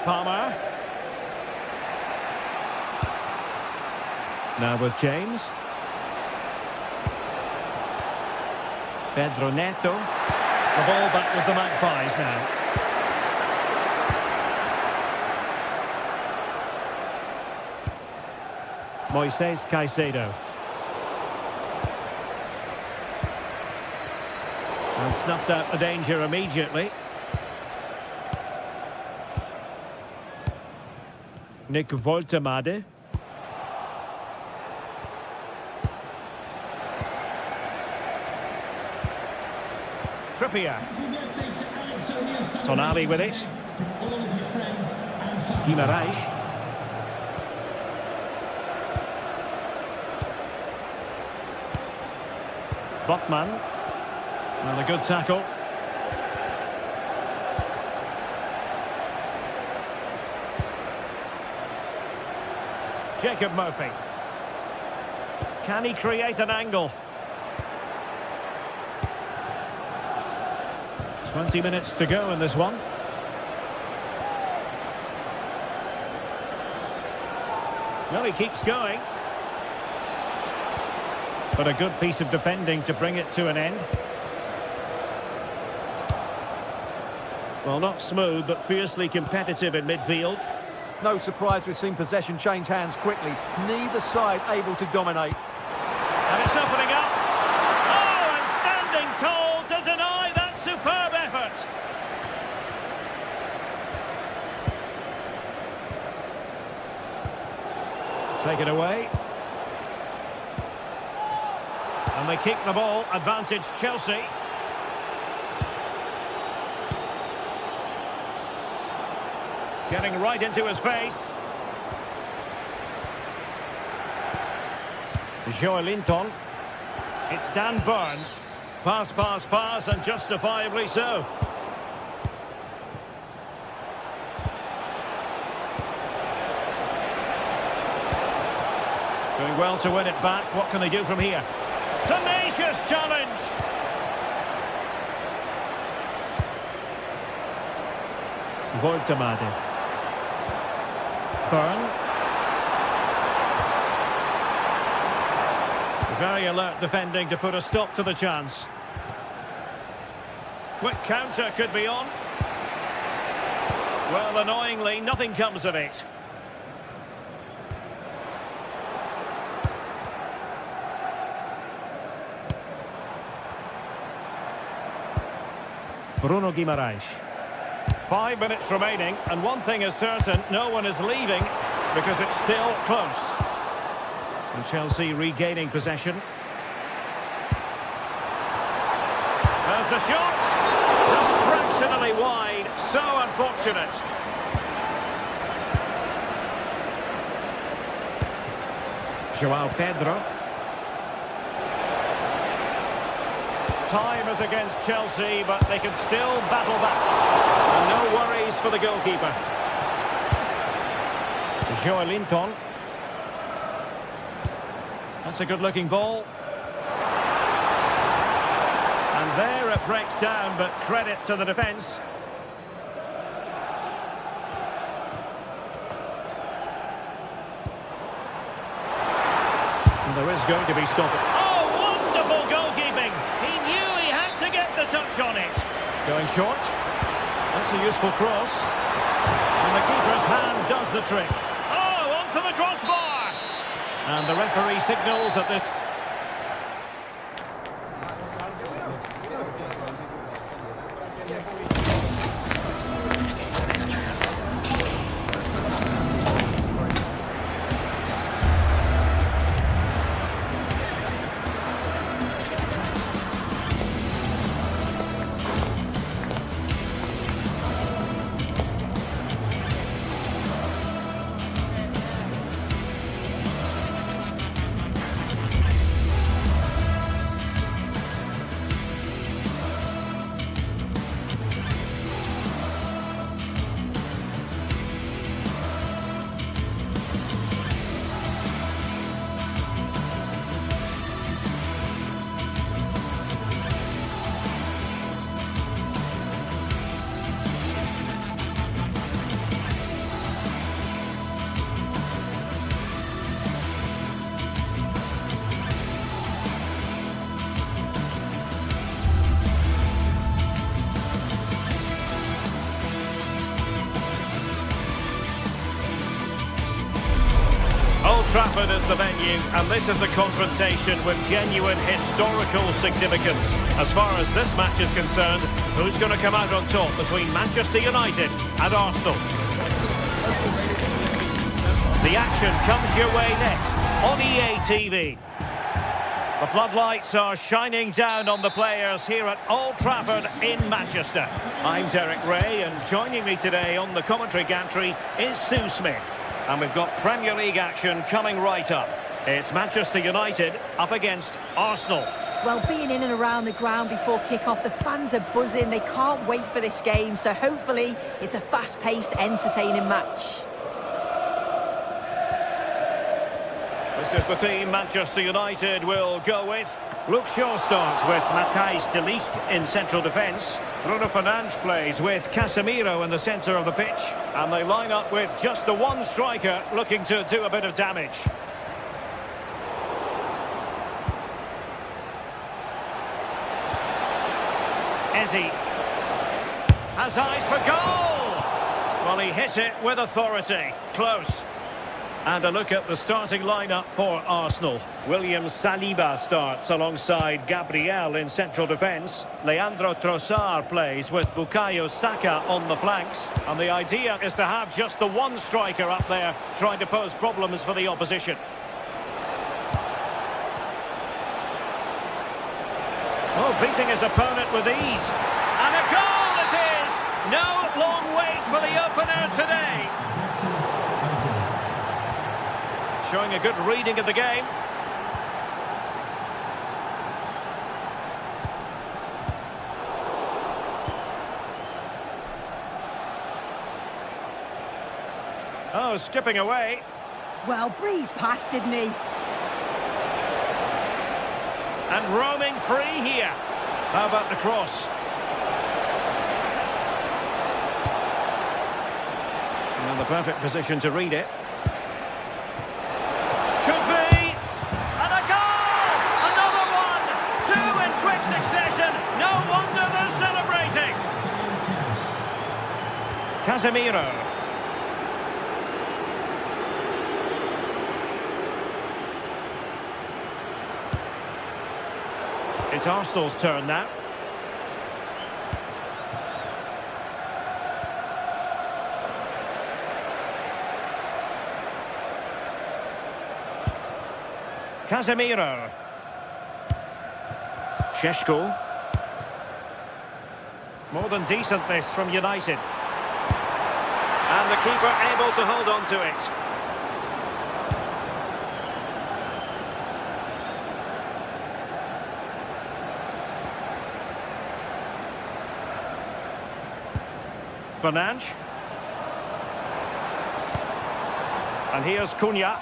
Palmer. Now with James. Pedro Neto. The ball back with the Magpies now. Moises Caicedo. And snuffed out the danger immediately. Nick Voltemade. Trippier. Tonali with it. Guimaraes. Botman. And a good tackle. Jacob Murphy. Can he create an angle? 20 minutes to go in this one. Well, he keeps going. But a good piece of defending to bring it to an end. Well, not smooth, but fiercely competitive in midfield. No surprise we've seen possession change hands quickly. Neither side able to dominate. And it's opening up. Oh, and standing tall to deny that superb effort. Take it away. And they keep the ball. Advantage Chelsea. Getting right into his face. Joelinton. It's Dan Burn. Pass, pass, pass, and justifiably so. Doing well to win it back. What can they do from here? Tenacious challenge. Voltemade. Burn. Very alert defending to put a stop to the chance. Quick counter could be on. Well, annoyingly, nothing comes of it. Bruno Guimaraes. 5 minutes remaining, and one thing is certain, no one is leaving because it's still close. And Chelsea regaining possession. There's the shot! Just fractionally wide, so unfortunate. João Pedro. Time is against Chelsea, but they can still battle back. And no worries for the goalkeeper. Joelinton. That's a good-looking ball. And there it breaks down, but credit to the defence. And there is going to be stopping. Oh, wonderful goalkeeping! He knew he had to get the touch on it. Going short. That's a useful cross. And the keeper's hand does the trick. Oh, onto the crossbar! And the referee signals that this... Old Trafford is the venue, and this is a confrontation with genuine historical significance. As far as this match is concerned, who's going to come out on top between Manchester United and Arsenal? The action comes your way next on EA TV. The floodlights are shining down on the players here at Old Trafford in Manchester. I'm Derek Ray, and joining me today on the commentary gantry is Sue Smith. And we've got Premier League action coming right up. It's Manchester United up against Arsenal. Well, being in and around the ground before kick-off, the fans are buzzing. They can't wait for this game, so hopefully it's a fast-paced, entertaining match. This is the team Manchester United will go with. Luke Shaw starts with Matthijs de Ligt in central defence. Bruno Fernandes plays with Casemiro in the centre of the pitch. And they line up with just the one striker looking to do a bit of damage. Eze has eyes for goal! Well, he hit it with authority. Close. And a look at the starting lineup for Arsenal. William Saliba starts alongside Gabriel in central defence. Leandro Trossard plays with Bukayo Saka on the flanks. And the idea is to have just the one striker up there trying to pose problems for the opposition. Oh, beating his opponent with ease. And a goal it is! No long wait for the opener today. Showing a good reading of the game. Oh, skipping away. Well, breeze past, didn't he? And roaming free here. How about the cross? And the perfect position to read it. Could be. And a goal! Another one! Two in quick succession. No wonder they're celebrating. Casemiro. It's Arsenal's turn now. Casemiro. Šeško. More than decent this from United. And the keeper able to hold on to it. Fernandes. And here's Cunha.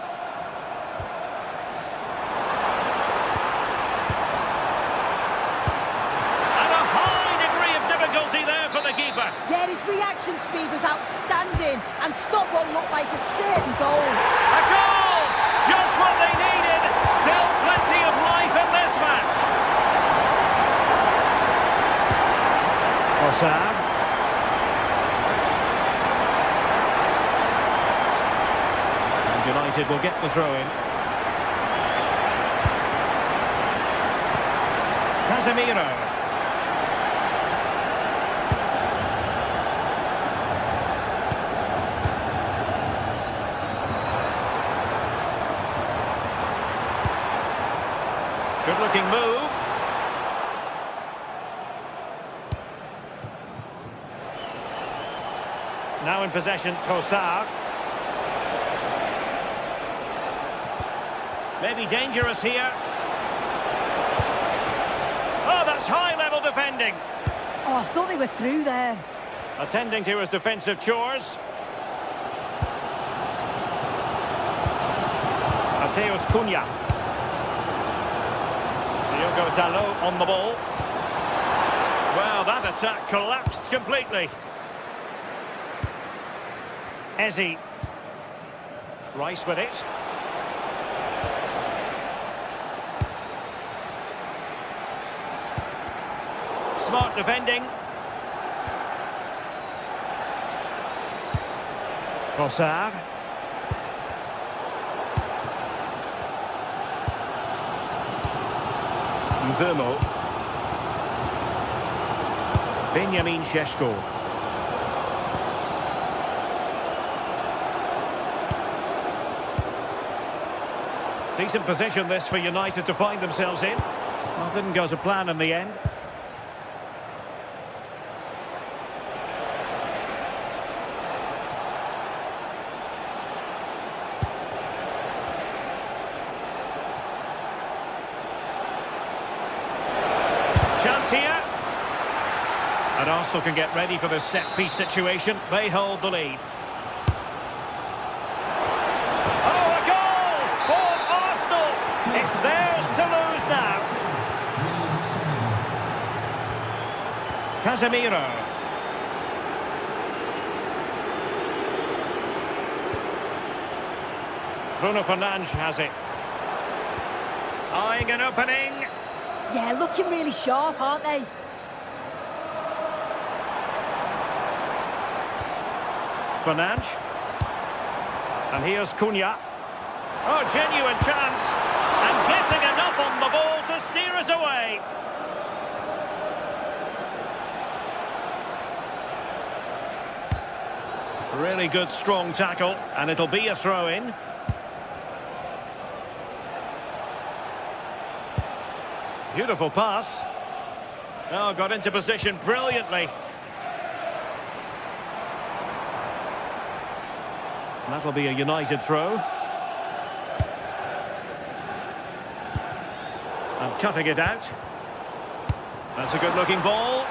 Yeah, his reaction speed was outstanding and stopped what looked like a certain goal. A goal! Just what they needed. Still plenty of life in this match. Trossard. And United will get the throw-in. Casemiro. Good-looking move. Now in possession, Trossard. Maybe dangerous here. Oh, that's high-level defending. Oh, I thought they were through there. Attending to his defensive chores. Matheus Cunha. Diogo Dalot on the ball. Well, that attack collapsed completely. Eze. Rice with it. Smart defending. Trossard. Mbeumo. Benjamin Šeško. Decent position this for United to find themselves in. Well, didn't go to plan in the end. Chance here. And Arsenal can get ready for this set-piece situation. They hold the lead. Oh, a goal for Arsenal! It's theirs to lose now. Casemiro. Bruno Fernandes has it. Eyeing an opening. Yeah, looking really sharp, aren't they? Fernandes. And here's Cunha. Oh, genuine chance. And getting enough on the ball to steer us away. Really good, strong tackle. And it'll be a throw-in. Beautiful pass. Oh, got into position brilliantly. That'll be a United throw. And cutting it out. That's a good-looking ball.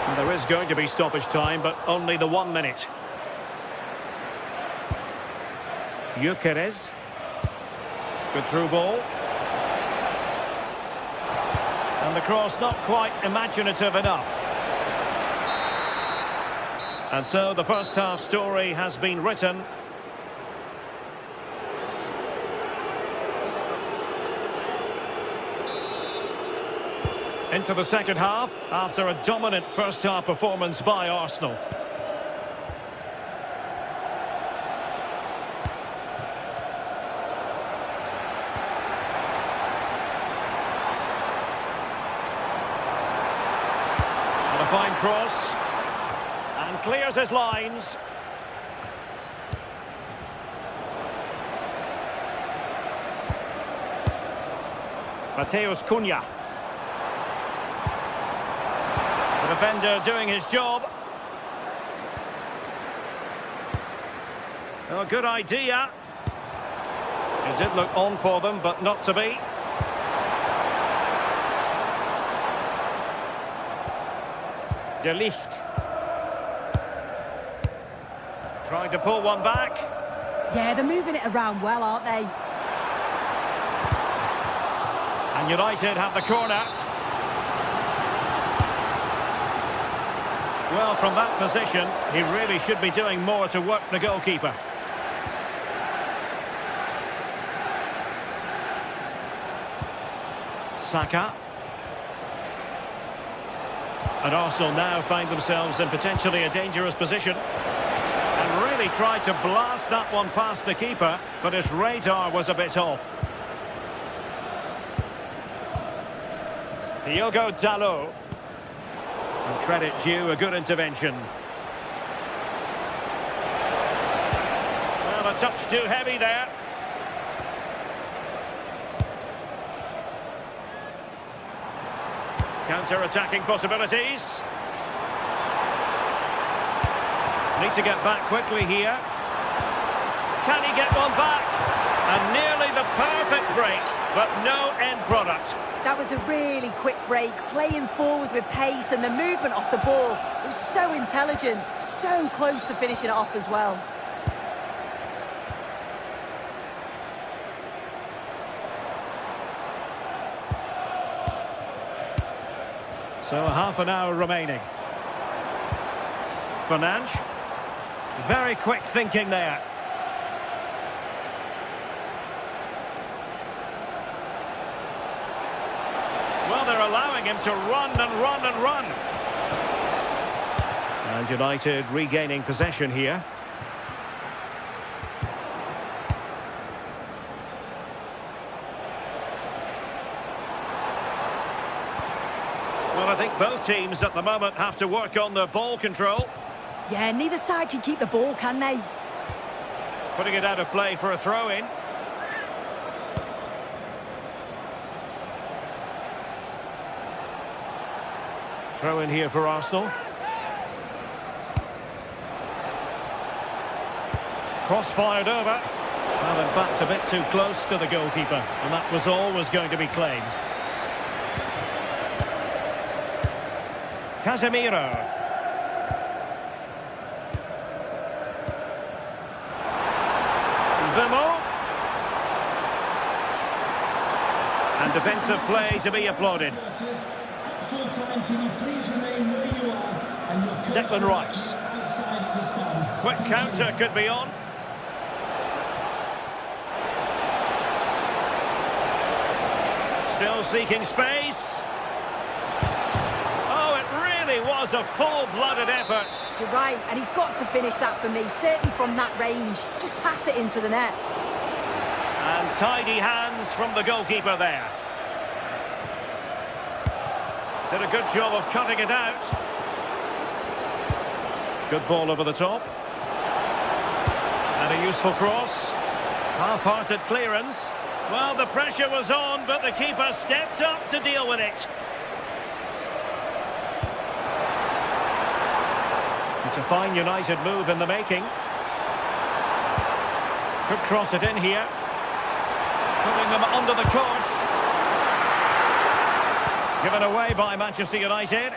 And there is going to be stoppage time, but only the 1 minute. Gyökeres. Good through ball. And the cross not quite imaginative enough. And so the first half story has been written. Into the second half after a dominant first half performance by Arsenal. And a fine cross. And clears his lines. Mateus Cunha. The defender doing his job. Oh, good idea. It did look on for them, but not to be. De Ligt. Trying to pull one back. Yeah, they're moving it around well, aren't they? And United have the corner. Well, from that position, he really should be doing more to work the goalkeeper. Saka. And Arsenal now find themselves in potentially a dangerous position. And really tried to blast that one past the keeper, but his radar was a bit off. Diogo Dalot. And credit due, a good intervention. Well, a touch too heavy there. Counter-attacking possibilities. Need to get back quickly here. Can he get one back? And nearly the perfect break, but no end product. That was a really quick break, playing forward with pace, and the movement off the ball was so intelligent, so close to finishing it off as well. So a half an hour remaining. Fernandes. Very quick thinking there. Well, they're allowing him to run and run and run. And United regaining possession here. Well, I think both teams at the moment have to work on their ball control. Yeah, neither side can keep the ball, can they? Putting it out of play for a throw-in. Throw in here for Arsenal. Cross fired over. Well, in fact, a bit too close to the goalkeeper. And that was always going to be claimed. Casemiro. Vimo. And defensive play to be applauded. At full-time, can you please remain where you are and your Declan Rice. outside the stand? Quick counter could be on. Still seeking space. Oh, it really was a full-blooded effort. You're right, and he's got to finish that for me, certainly from that range. Just pass it into the net. And tidy hands from the goalkeeper there. Did a good job of cutting it out. Good ball over the top. And a useful cross. Half-hearted clearance. Well, the pressure was on, but the keeper stepped up to deal with it. It's a fine United move in the making. Could cross it in here. Putting them under the course. Given away by Manchester United.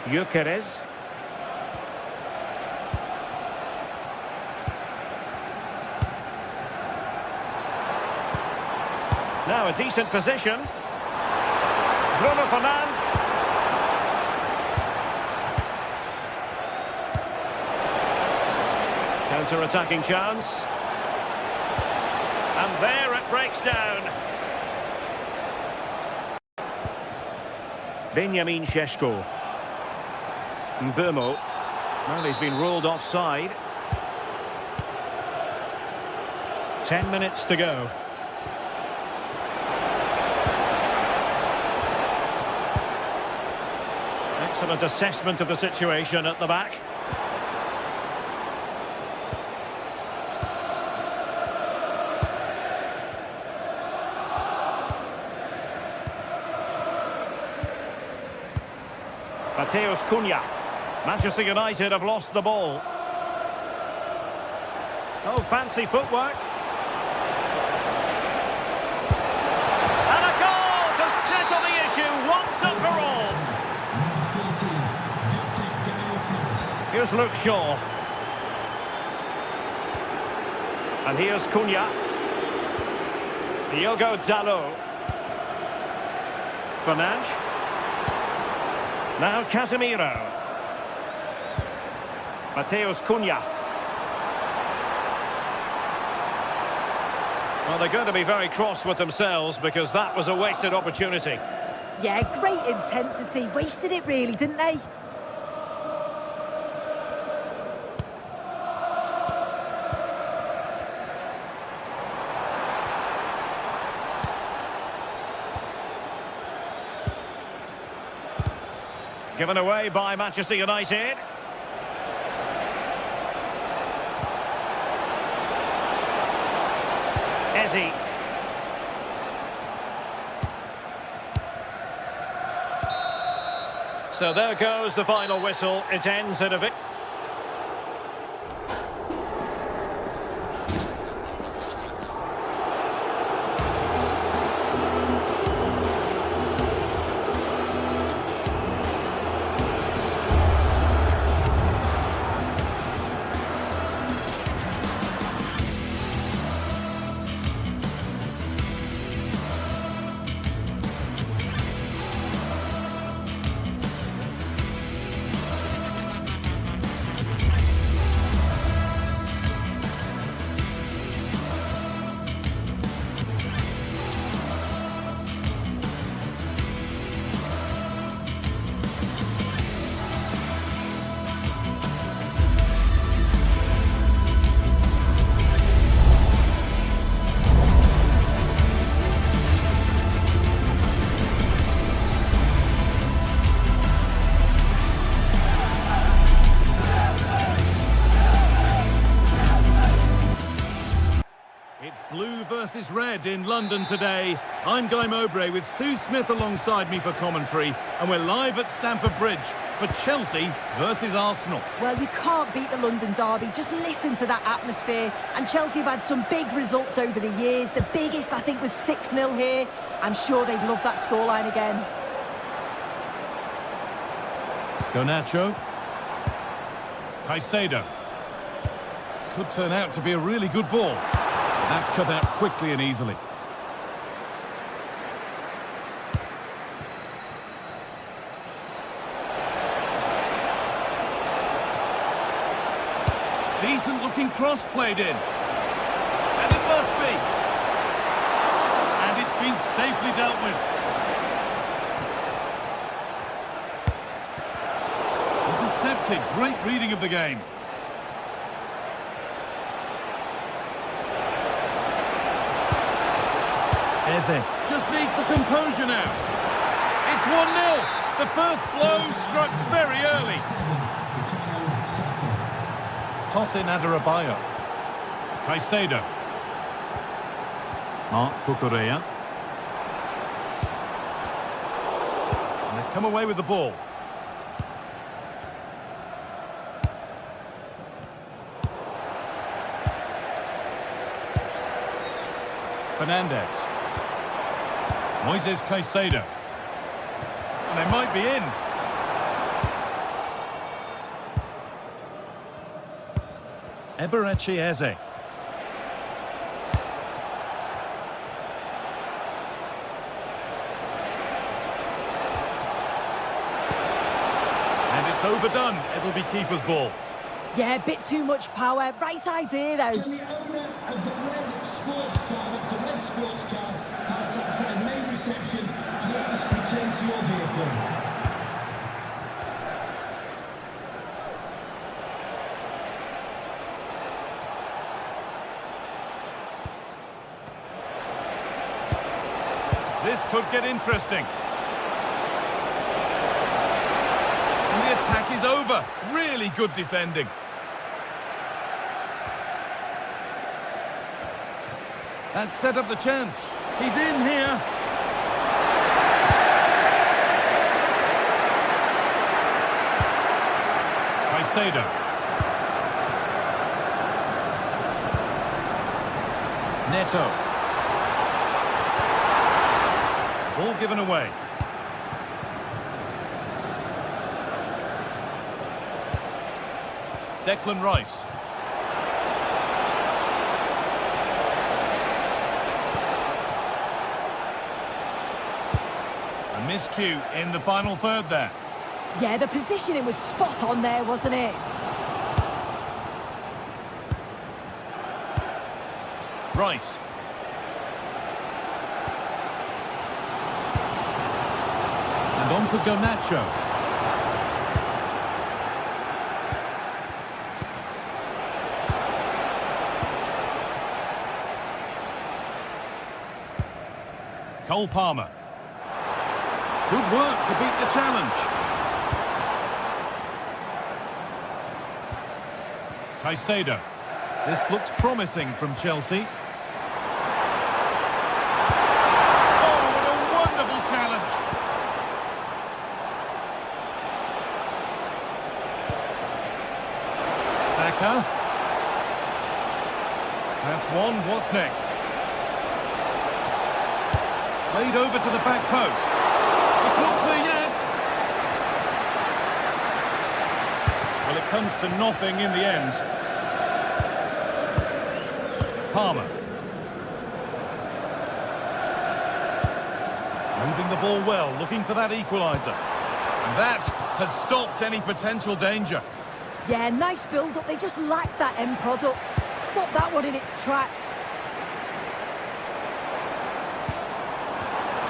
Gyökeres. Now a decent position. Bruno Fernandes. Counter-attacking chance. And there it breaks down. Benjamin Šeško. Mbeumo. Well, he's been ruled offside. 10 minutes to go. Excellent assessment of the situation at the back. Mateus Cunha. Manchester United have lost the ball. Oh, fancy footwork. And a goal to settle the issue once and for all. Here's Luke Shaw. And here's Cunha. Diogo Dalot. Fernandes. Now Casemiro. Mateus Cunha. Well, they're going to be very cross with themselves because that was a wasted opportunity. Yeah, great intensity. Wasted it really, didn't they? Given away by Manchester United. Eze. So there goes the final whistle. It ends in a victory. Blue versus red in London today. I'm Guy Mowbray with Sue Smith alongside me for commentary, and we're live at Stamford Bridge for Chelsea versus Arsenal. Well, you can't beat the London derby. Just listen to that atmosphere. And Chelsea have had some big results over the years. The biggest, I think, was 6-0 here. I'm sure they'd love that scoreline again. Garnacho. Caicedo. Could turn out to be a really good ball. That's cut out quickly and easily. Decent looking cross played in. And it must be. And it's been safely dealt with. Intercepted. Great reading of the game. Eze just needs the composure now. It's 1-0. The first blow struck very early. Toss in Adarabioyo. Caicedo. Marc Cucurella. And they've come away with the ball. Fernandez. Moises Caicedo. And they might be in. Eberechi Eze. And it's overdone. It'll be keeper's ball. Yeah, a bit too much power. Right idea, though. Can the owner of the red sports car, that's a red sports car, outside main reception, please return to your vehicle. This could get interesting. And the attack is over. Really good defending. That set up the chance. He's in here. Caicedo. Neto. Ball given away. Declan Rice. A miscue in the final third there. Yeah, the positioning was spot on there, wasn't it? Rice. And on for Garnacho. Cole Palmer. Good work to beat the challenge. Caicedo. This looks promising from Chelsea. Oh, what a wonderful challenge. Saka. That's one. What's next? Played over to the back post. It's not clear yet. Well, it comes to nothing in the end. Palmer. Moving the ball well, looking for that equaliser. And that has stopped any potential danger. Yeah, nice build-up. They just lacked that end product. Stop that one in its tracks.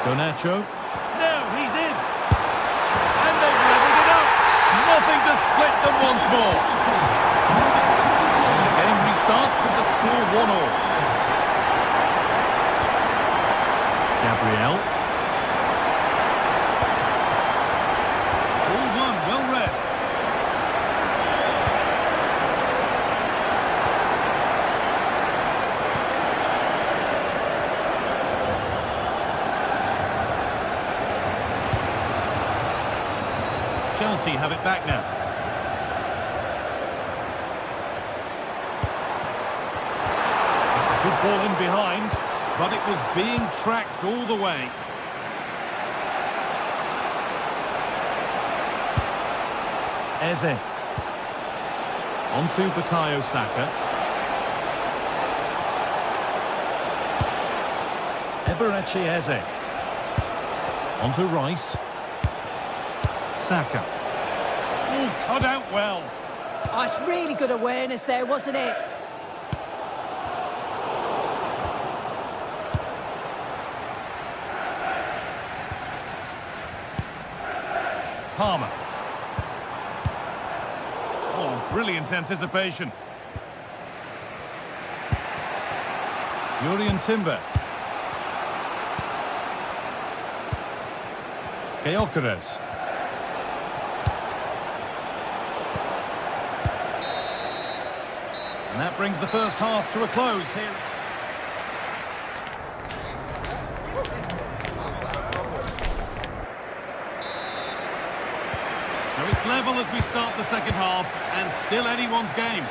Garnacho. Now he's in. And they've levelled it up. Nothing to split them once more. And the game restarts with the score 1-1. Gabriel. Ball one, well read. Chelsea have it back now. It's a good ball in behind, but it was being tracked all the way. Eze. On to Bukayo Saka. Eberechi Eze. On to Rice. Saka. Oh, cut out well. Oh, it's really good awareness there, wasn't it? Palmer. Oh, brilliant anticipation. Jurrien Timber. Gyökeres. And that brings the first half to a close here. So it's level as we start the second half, and still anyone's game.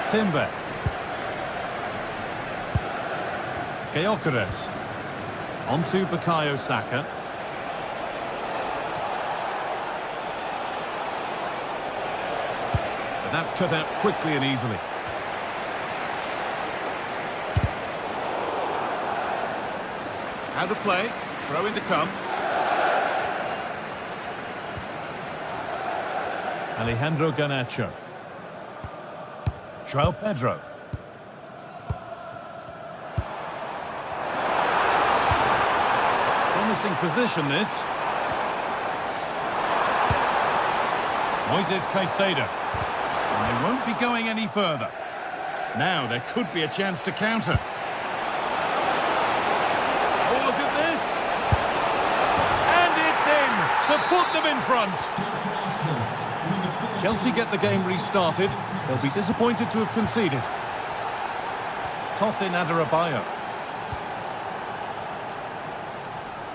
Timber. Gyökeres. On to Bukayo Saka. But that's cut out quickly and easily. Out of play. Throw in to come. Alejandro Garnacho. João Pedro. Promising position, this. Moises Caicedo. And they won't be going any further. Now there could be a chance to counter. Oh, look at this. And it's in to put them in front. Chelsea get the game restarted. They'll be disappointed to have conceded. Toss in Adarabioyo.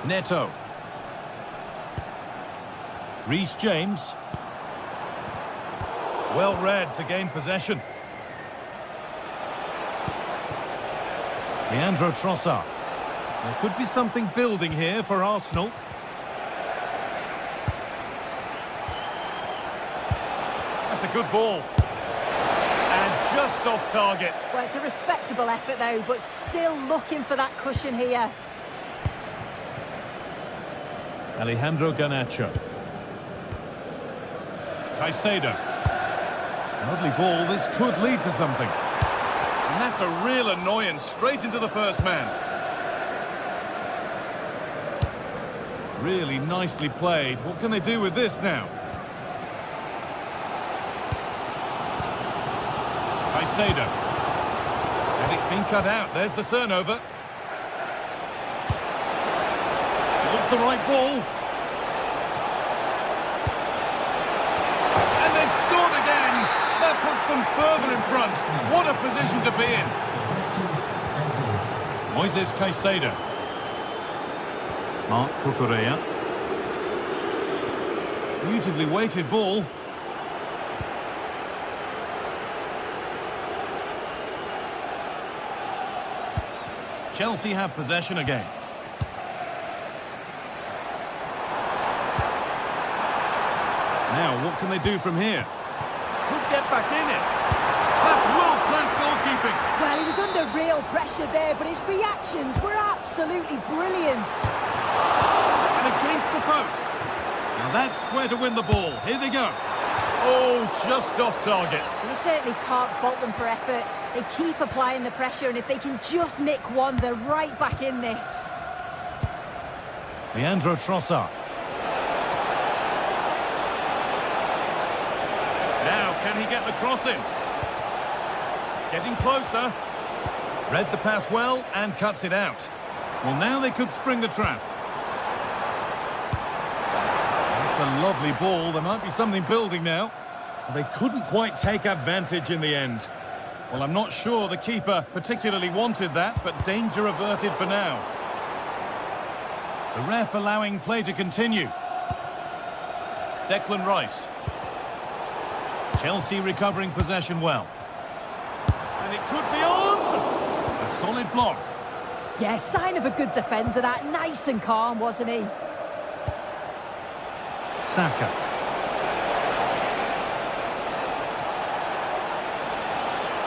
Neto. Reece James. Well read to gain possession. Leandro Trossard. There could be something building here for Arsenal. That's a good ball. And just off target. Well, it's a respectable effort, though, but still looking for that cushion here. Alejandro Garnacho. Caicedo. Lovely ball. This could lead to something. And that's a real annoyance. Straight into the first man. Really nicely played. What can they do with this now? Caicedo. And it's been cut out. There's the turnover. Looks the right ball. And they've scored again. That puts them further in front. What a position to be in. Moises Caicedo. Marc Cucurella. Beautifully weighted ball. Chelsea have possession again. Now, what can they do from here? Could get back in it. That's world-class goalkeeping. Well, he was under real pressure there, but his reactions were absolutely brilliant. And against the post. Now that's where to win the ball. Here they go. Oh, just off target. You certainly can't fault them for effort. They keep applying the pressure, and if they can just nick one, they're right back in this. Leandro Trossard. Now, can he get the cross in? Getting closer. Read the pass well and cuts it out. Well, now they could spring the trap. That's a lovely ball. There might be something building now. They couldn't quite take advantage in the end. Well, I'm not sure the keeper particularly wanted that, but danger averted for now. The ref allowing play to continue. Declan Rice. Chelsea recovering possession well. And it could be on! A solid block. Yeah, sign of a good defender, that. Nice and calm, wasn't he? Saka.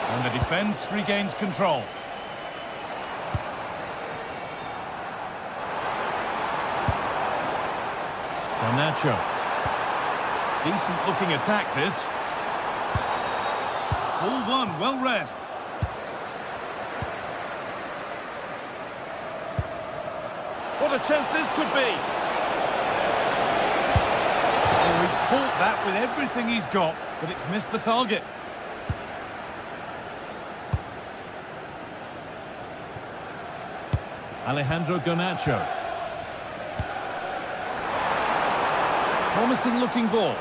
And the defence regains control. Garnacho. Decent looking attack this. Ball won, well read. What a chance this could be. Oh, he caught that with everything he's got, but it's missed the target. Alejandro Garnacho. Promising looking ball.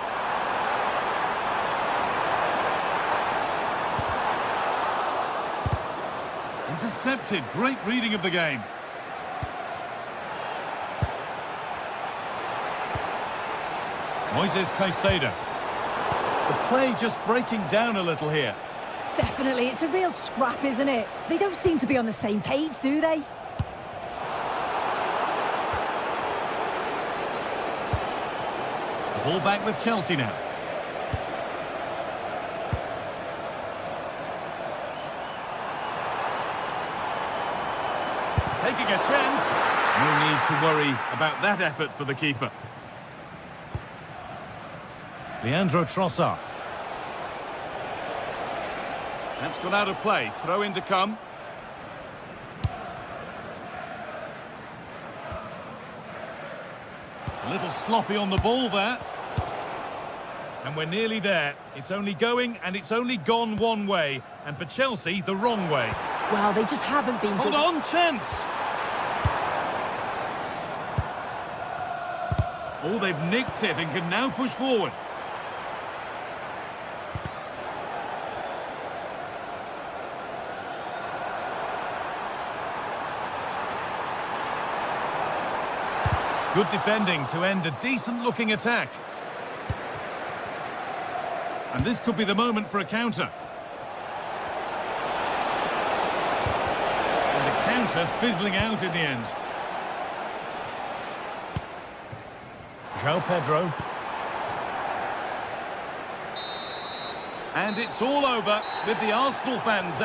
Intercepted. Great reading of the game. Moises Caicedo. The play just breaking down a little here. Definitely, it's a real scrap, isn't it? They don't seem to be on the same page, do they? Ball back with Chelsea now. Taking a chance. No need to worry about that effort for the keeper. Leandro Trossard. That's gone out of play. Throw in to come. A little sloppy on the ball there. And we're nearly there. It's only going and it's only gone one way. And for Chelsea, the wrong way. Well, they just haven't been Hold good. on, chance! Oh, they've nicked it and can now push forward. Good defending to end a decent-looking attack. And this could be the moment for a counter. And the counter fizzling out in the end. João Pedro. And it's all over with the Arsenal fans.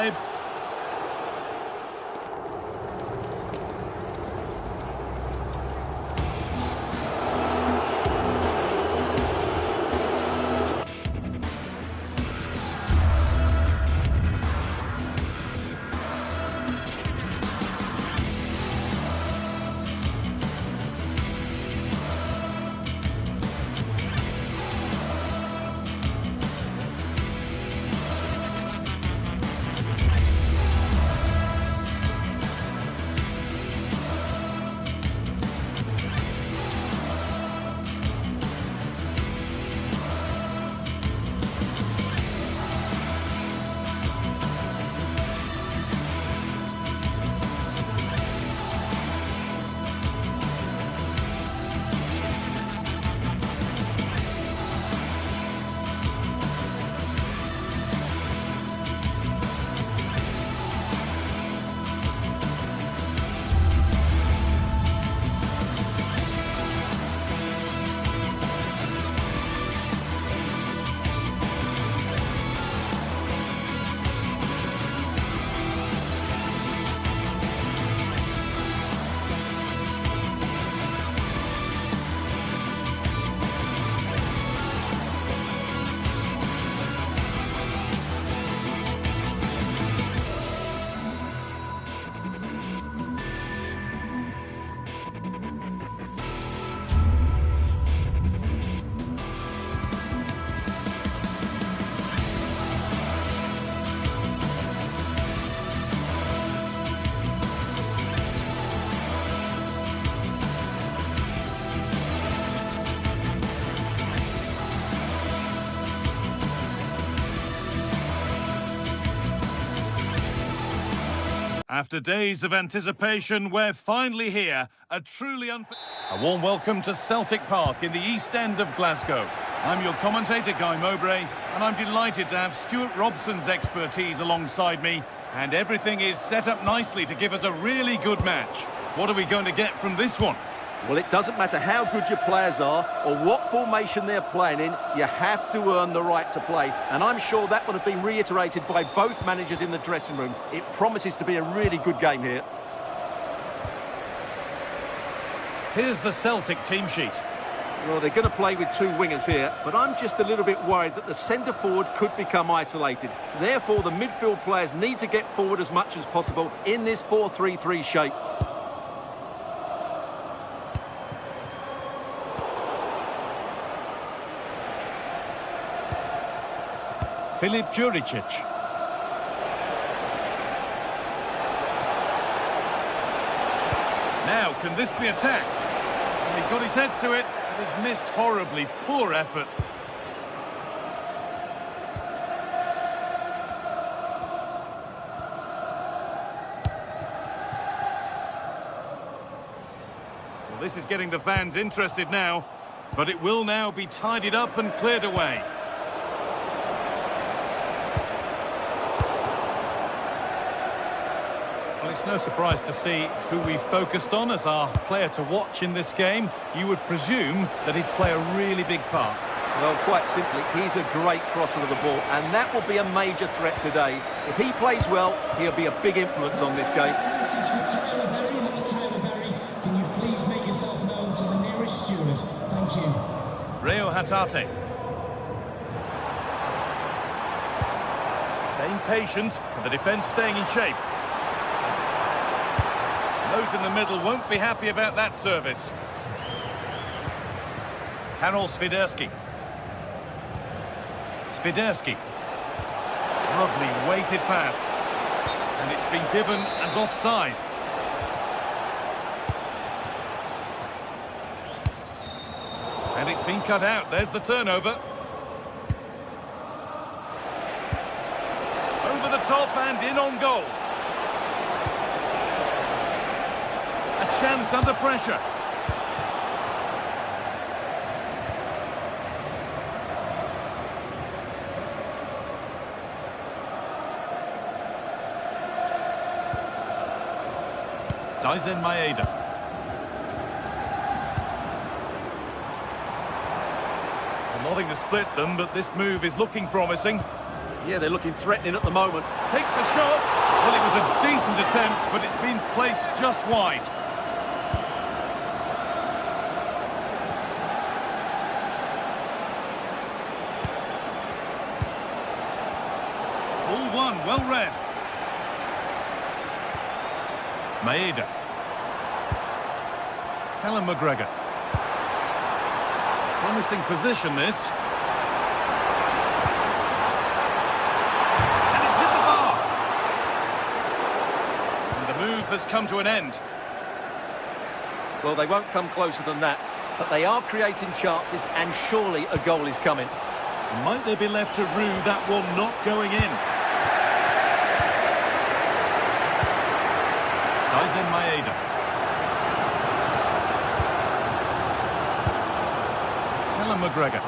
After days of anticipation, we're finally here. A warm welcome to Celtic Park in the East End of Glasgow. I'm your commentator, Guy Mowbray, and I'm delighted to have Stuart Robson's expertise alongside me, and everything is set up nicely to give us a really good match. What are we going to get from this one? Well, it doesn't matter how good your players are or what formation they're playing in, you have to earn the right to play. And I'm sure that would have been reiterated by both managers in the dressing room. It promises to be a really good game here. Here's the Celtic team sheet. Well, they're going to play with two wingers here, but I'm just a little bit worried that the centre-forward could become isolated. Therefore, the midfield players need to get forward as much as possible in this 4-3-3 shape. Filip Juricic. Now, can this be attacked? And he got his head to it. It has missed horribly. Poor effort. Well, this is getting the fans interested now, but it will now be tidied up and cleared away. Well, it's no surprise to see who we focused on as our player to watch in this game. You would presume that he'd play a really big part. Well, quite simply, he's a great crosser of the ball, and that will be a major threat today. If he plays well, he'll be a big influence on this game. Message for Tyler Berry. That's Tyler Berry. Can you please make yourself known to the nearest steward? Thank you. Reo Hatate. Staying patient, and the defence staying in shape. Those in the middle won't be happy about that service. Karol Swiderski. Swiderski. Lovely weighted pass. And it's been given as offside. And it's been cut out. There's the turnover. Over the top and in on goal. A chance under pressure. Daisen Maeda. Nothing to split them, but this move is looking promising. Yeah, they're looking threatening at the moment. Takes the shot. Well, it was a decent attempt, but it's been placed just wide. Ball one, well read. Maeda. Callum McGregor. Promising position, this. And it's hit the bar. And the move has come to an end. Well, they won't come closer than that, but they are creating chances, and surely a goal is coming. Might they be left to rue that one not going in? Daisen Maeda. Callum McGregor.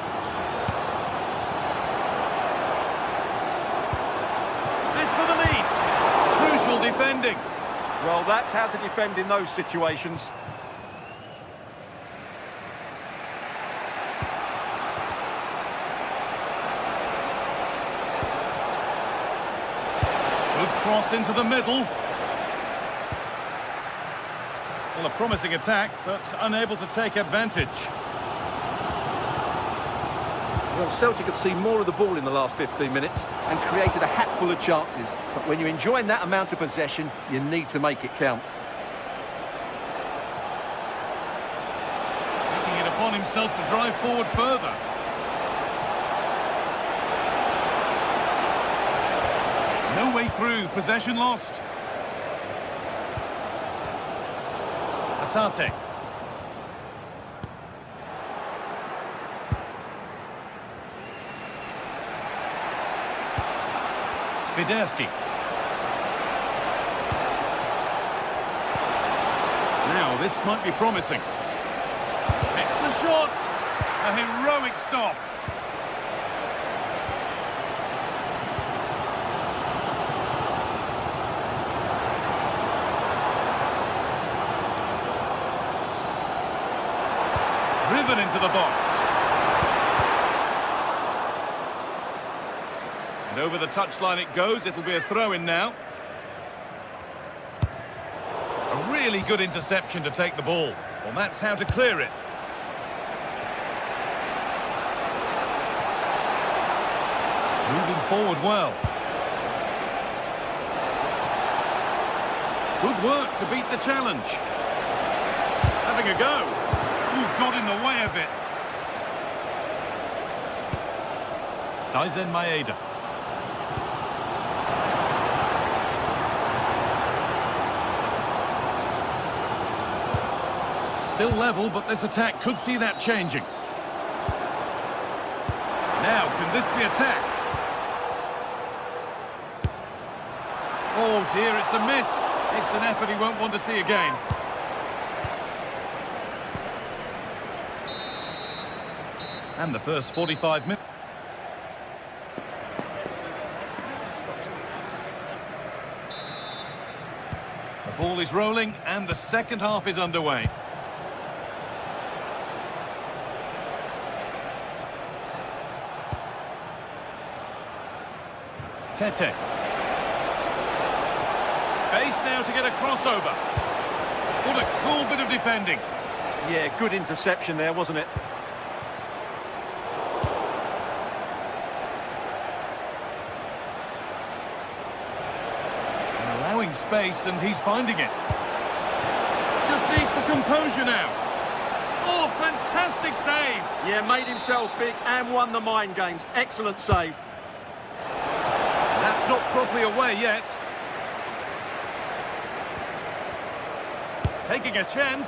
This for the lead. Crucial defending. Well, that's how to defend in those situations. Good cross into the middle. Well, a promising attack, but unable to take advantage. Well, Celtic have seen more of the ball in the last 15 minutes and created a hatful of chances. But when you're enjoying that amount of possession, you need to make it count. Taking it upon himself to drive forward further. No way through, possession lost. Hatate. Swiderski. Now, this might be promising. Takes the shot. A heroic stop. driven into the box. And over the touchline it goes. It'll be a throw-in now. A really good interception to take the ball. Well, that's how to clear it. Moving forward well. Good work to beat the challenge. Having a go. Ooh, got in the way of it. Daizen Maeda. Still level, but this attack could see that changing. Now, can this be attacked? Oh dear, it's a miss. It's an effort he won't want to see again. And the first 45 minutes. The ball is rolling and the second half is underway. Tete. Space now to get a crossover. What a cool bit of defending. Yeah, good interception there, wasn't it? And allowing space, and he's finding it. Just needs the composure now. Oh, fantastic save. Yeah, made himself big and won the mind games. Excellent save. That's not properly away yet. Taking a chance.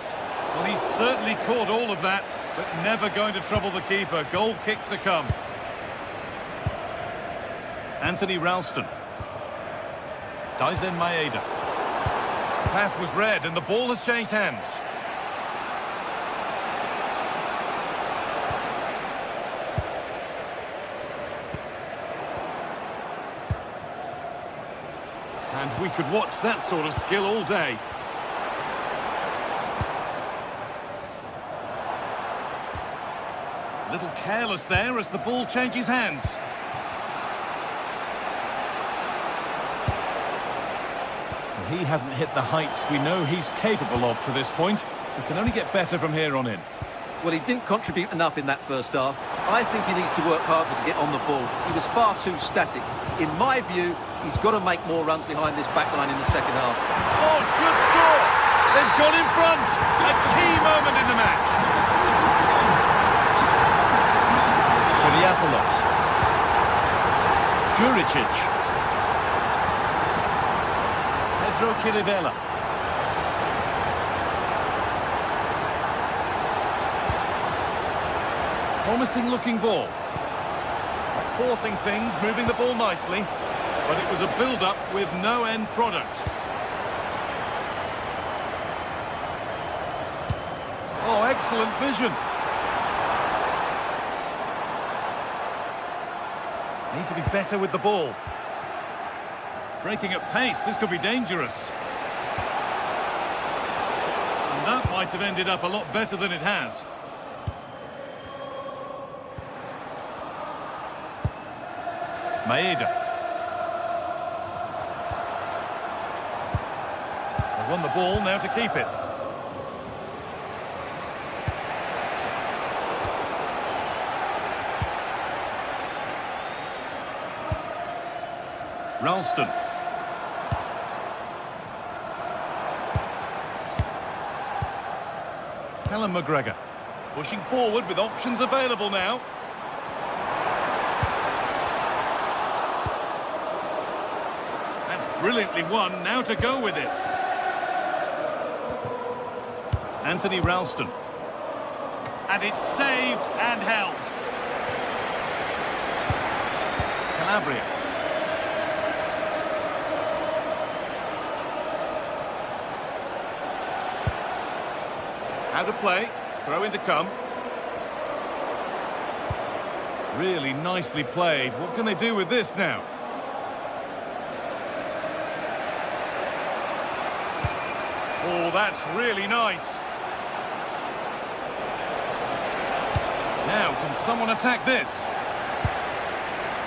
Well, he's certainly caught all of that, but never going to trouble the keeper. Goal kick to come. Anthony Ralston. Daizen Maeda. Pass was read and the ball has changed hands. And we could watch that sort of skill all day. A little careless there as the ball changes hands. He hasn't hit the heights we know he's capable of to this point. He can only get better from here on in. Well, he didn't contribute enough in that first half. I think he needs to work harder to get on the ball. He was far too static. In my view, he's got to make more runs behind this back line in the second half. Oh, should score! They've got in front! A key moment in the match! Chiriapoulos. Juricic. Pedro Chirivella. Promising looking ball. Forcing things, moving the ball nicely, but it was a build-up with no end product. Oh, excellent vision. Need to be better with the ball. Breaking at pace, this could be dangerous. And that might have ended up a lot better than it has. Maeda. They won the ball, now to keep it. Ralston. Callum McGregor. Pushing forward with options available now. Brilliantly won, now to go with it. Anthony Ralston. And it's saved and held. Calabria. How to play, throw in to come. Really nicely played. What can they do with this now? Oh, that's really nice. Now, can someone attack this?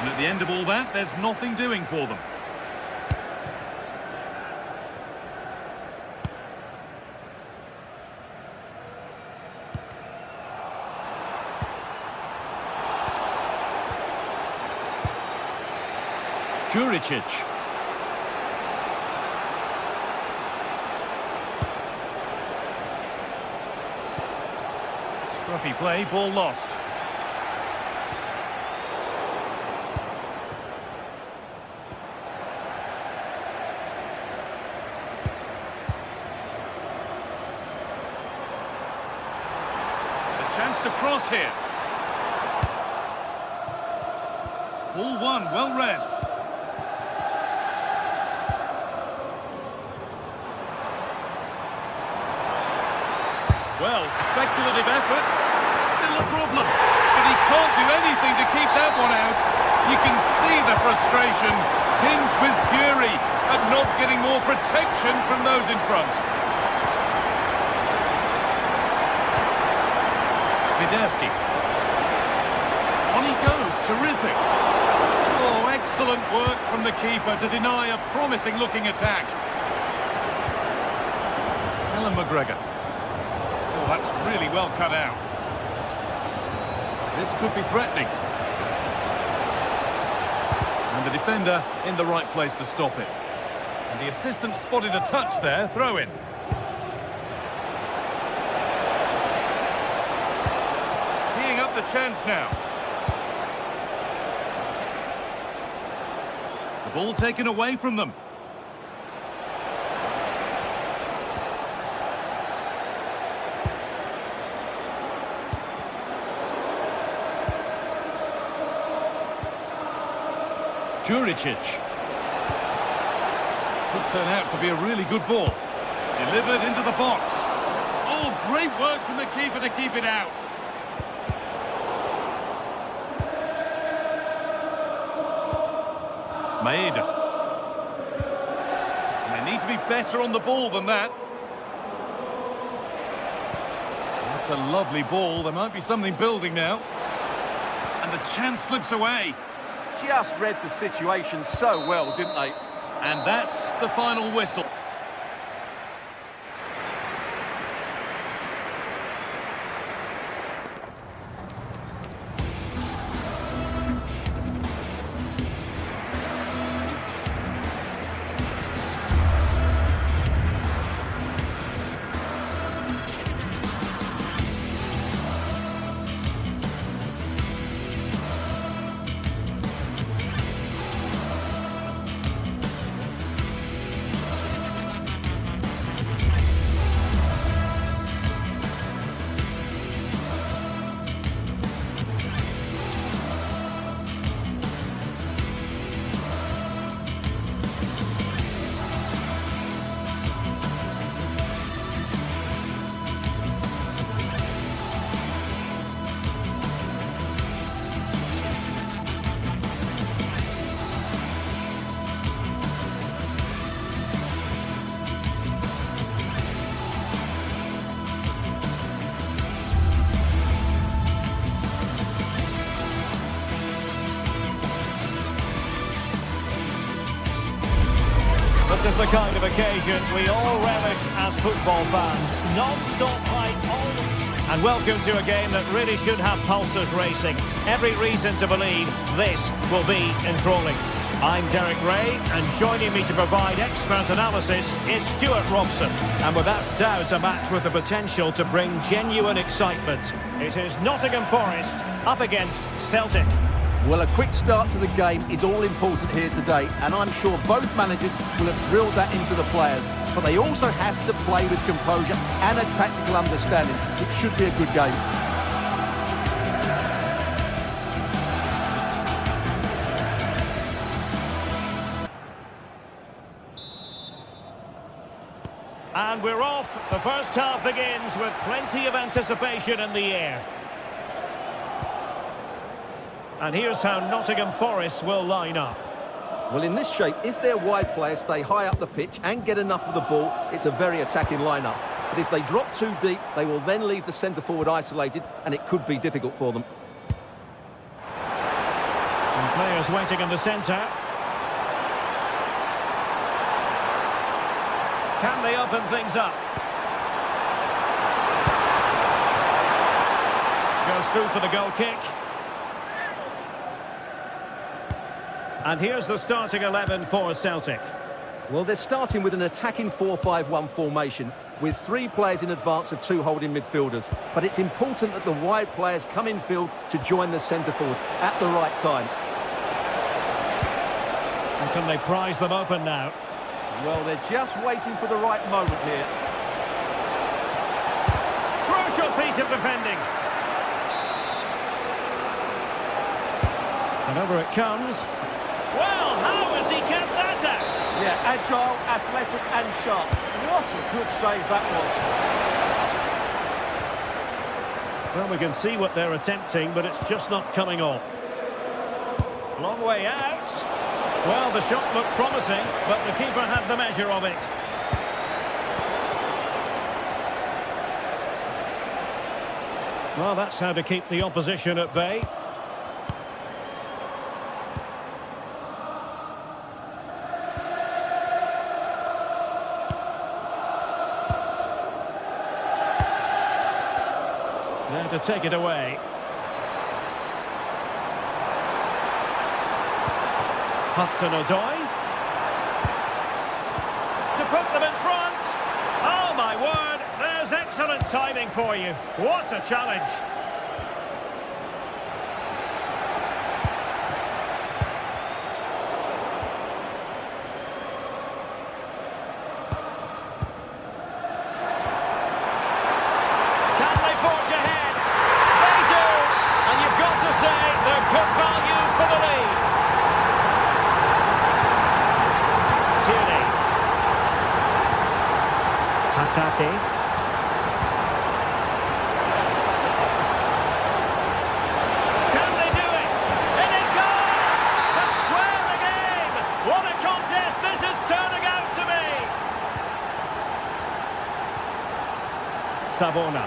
And at the end of all that, there's nothing doing for them. Juricic. Scruffy play, ball lost. A chance to cross here. Ball one, well read. Well, speculative effort, still a problem, but he can't do anything to keep that one out. You can see the frustration, tinged with fury, at not getting more protection from those in front. Swiderski. On he goes, terrific. Oh, excellent work from the keeper to deny a promising-looking attack. Alan McGregor. That's really well cut out. This could be threatening. And the defender in the right place to stop it. And the assistant spotted a touch there, throw in. Teeing up the chance now. The ball taken away from them. Juricic. Could turn out to be a really good ball. Delivered into the box. Oh, great work from the keeper to keep it out. Maeda. They need to be better on the ball than that. That's a lovely ball. There might be something building now. And the chance slips away. Just read the situation so well, didn't they? And that's the final whistle. This is the kind of occasion we all relish as football fans. Non-stop play all the... And welcome to a game that really should have pulses racing. Every reason to believe this will be enthralling. I'm Derek Ray, and joining me to provide expert analysis is Stuart Robson. And without doubt, a match with the potential to bring genuine excitement. It is Nottingham Forest up against Celtic. Well, a quick start to the game is all important here today, and I'm sure both managers will have drilled that into the players. But they also have to play with composure and a tactical understanding. It should be a good game. And we're off. The first half begins with plenty of anticipation in the air. And here's how Nottingham Forest will line up. Well, in this shape, if their wide players stay high up the pitch and get enough of the ball, it's a very attacking lineup. but if they drop too deep, they will then leave the centre-forward isolated, and it could be difficult for them. And players waiting in the centre. Can they open things up? Goes through for the goal kick. And here's the starting 11 for Celtic. Well, they're starting with an attacking 4-5-1 formation with 3 players in advance of 2 holding midfielders. But it's important that the wide players come in field to join the centre-forward at the right time. And can they prise them open now? Well, they're just waiting for the right moment here. Crucial piece of defending. And over it comes. Well, how has he kept that out? Yeah, agile, athletic and sharp. What a good save that was. Well, we can see what they're attempting, but it's just not coming off. Long way out. Well, the shot looked promising, but the keeper had the measure of it. Well, that's how to keep the opposition at bay. Now to take it away. Hudson-Odoi. To put them in front. Oh, my word. There's excellent timing for you. What a challenge. Can they forge ahead? They do. And you've got to say they're good value for the lead. Hakate. Can they do it? And it goes! To square the game! What a contest this is turning out to be! Savona.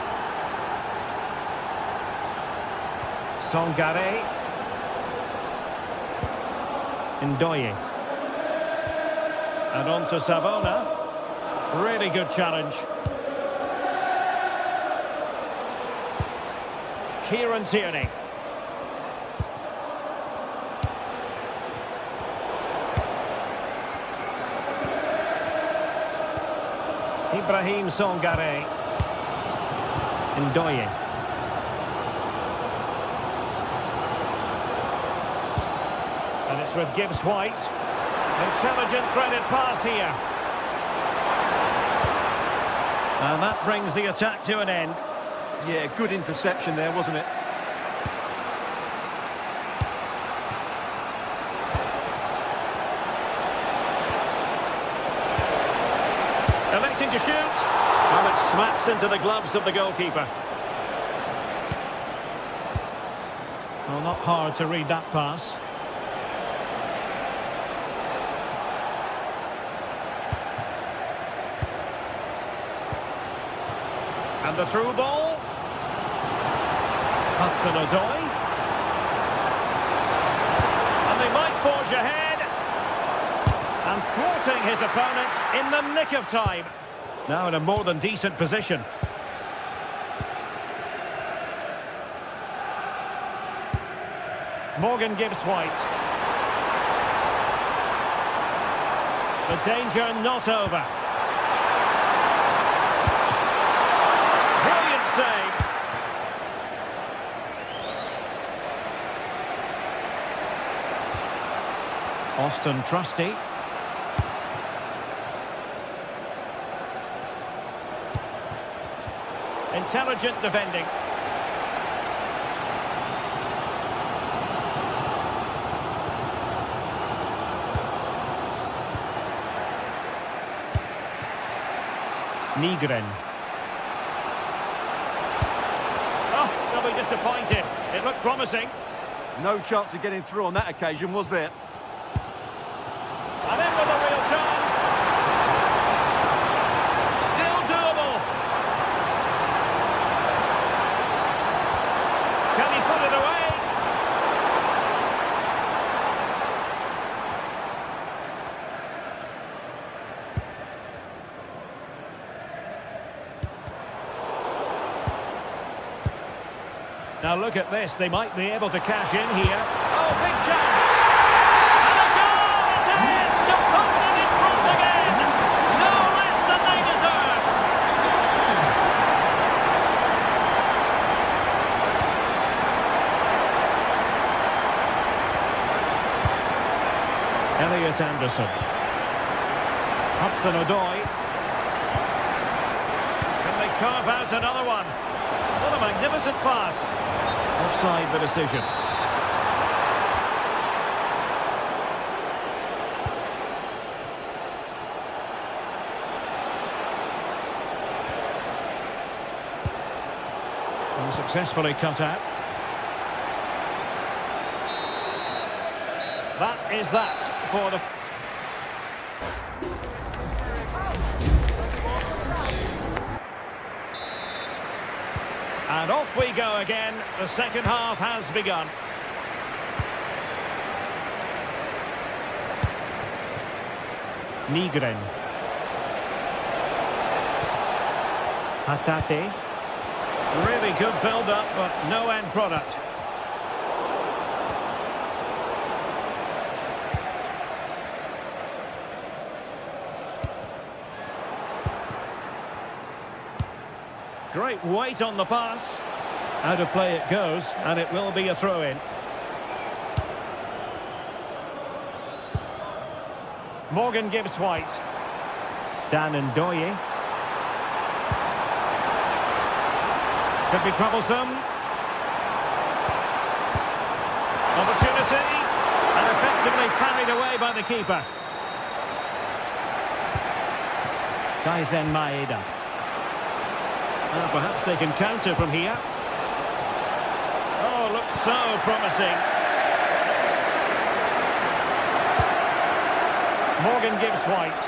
Songare. Ndoye. And on to Savona. Really good challenge. Kieran Tierney. Ibrahim Songare. Ndoye. And it's with Gibbs White. Intelligent threaded pass here. And that brings the attack to an end. Yeah, good interception there, wasn't it? Electing to shoot. Well, it smacks into the gloves of the goalkeeper. Well, not hard to read that pass. And the through ball. Hudson-Odoi. And they might forge ahead. And thwarting his opponent in the nick of time. Now in a more than decent position. Morgan Gibbs White. The danger not over. Save. Austin Trusty. Intelligent defending. Nygren. They'll be disappointed. It looked promising. No chance of getting through on that occasion, was there? And in with a real chance. Still doable. Now look at this, they might be able to cash in here. Oh, big chance! And a goal it is to put them in front again! No less than they deserve! Elliot Anderson. Hudson-Odoi. Can they carve out another one? What a magnificent pass. Offside the decision. And successfully cut out. That is that for the... And off we go again. The second half has begun. Nygren. Hatate. Really good build-up, but no end product. Great weight on the pass. Out of play it goes, and it will be a throw-in. Morgan Gibbs-White. Dan Ndoye. Could be troublesome. Opportunity. And effectively parried away by the keeper. Daizen Maeda. Perhaps they can counter from here. Oh, looks so promising. Morgan Gibbs-White.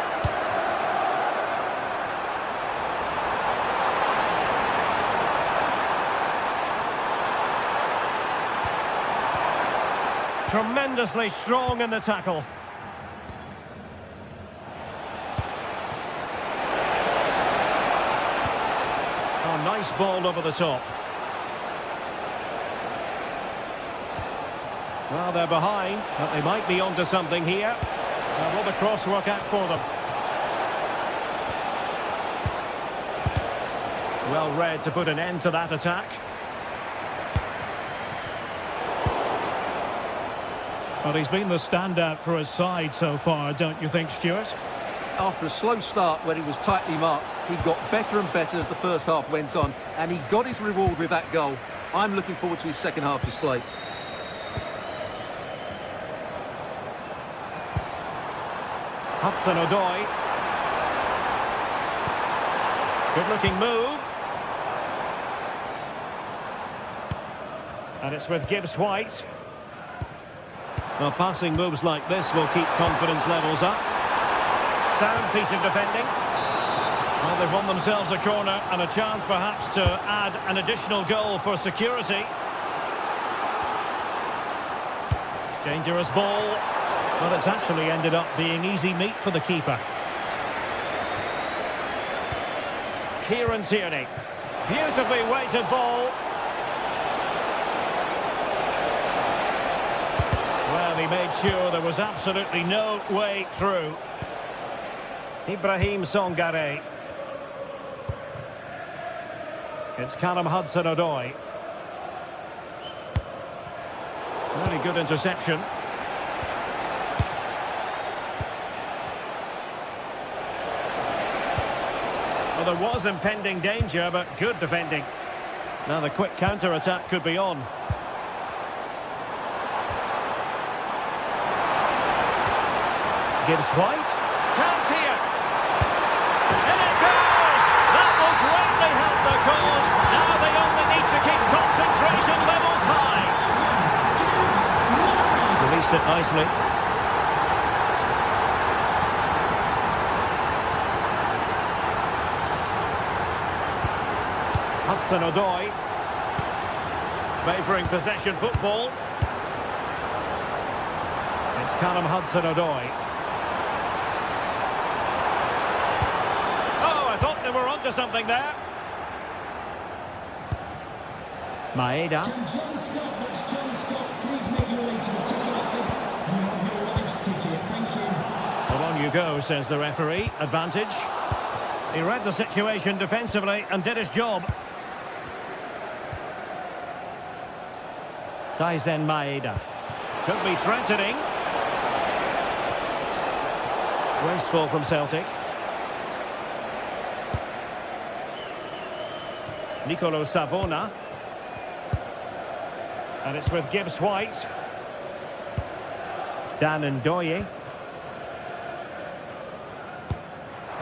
Tremendously strong in the tackle. Oh, nice ball over the top. Well, they're behind, but they might be onto something here. Will the cross work out for them? Well read to put an end to that attack. Well, he's been the standout for his side so far, don't you think, Stuart? After a slow start when he was tightly marked, he got better and better as the first half went on, and he got his reward with that goal. I'm looking forward to his second half display. Hudson-Odoi. Good-looking move. And it's with Gibbs-White. Well, passing moves like this will keep confidence levels up. Sound piece of defending. Well, they've won themselves a corner and a chance perhaps to add an additional goal for security. Dangerous ball. But it's actually ended up being easy meat for the keeper. Kieran Tierney. Beautifully weighted ball. Well, he made sure there was absolutely no way through. Ibrahim Songare. It's Callum Hudson-Odoi. Very good interception. Well, there was impending danger, but good defending. Now the quick counter-attack could be on. Gibbs-White. Chance here. And it goes! That will greatly help their cause. Now they only need to keep concentration levels high. Released it nicely. Hudson-Odoi. Favouring possession football. It's Callum Hudson-Odoi. Oh, I thought they were onto something there. Maeda. Can John Scott, that's John Scott, please make your way to the ticket office. You have your wife's ticket. Thank you. Well, on you go, says the referee. Advantage. He read the situation defensively and did his job. Daisen Maeda. Could be threatening. Wasteful from Celtic. Nicolo Savona. And it's with Gibbs White. Dan Ndoye.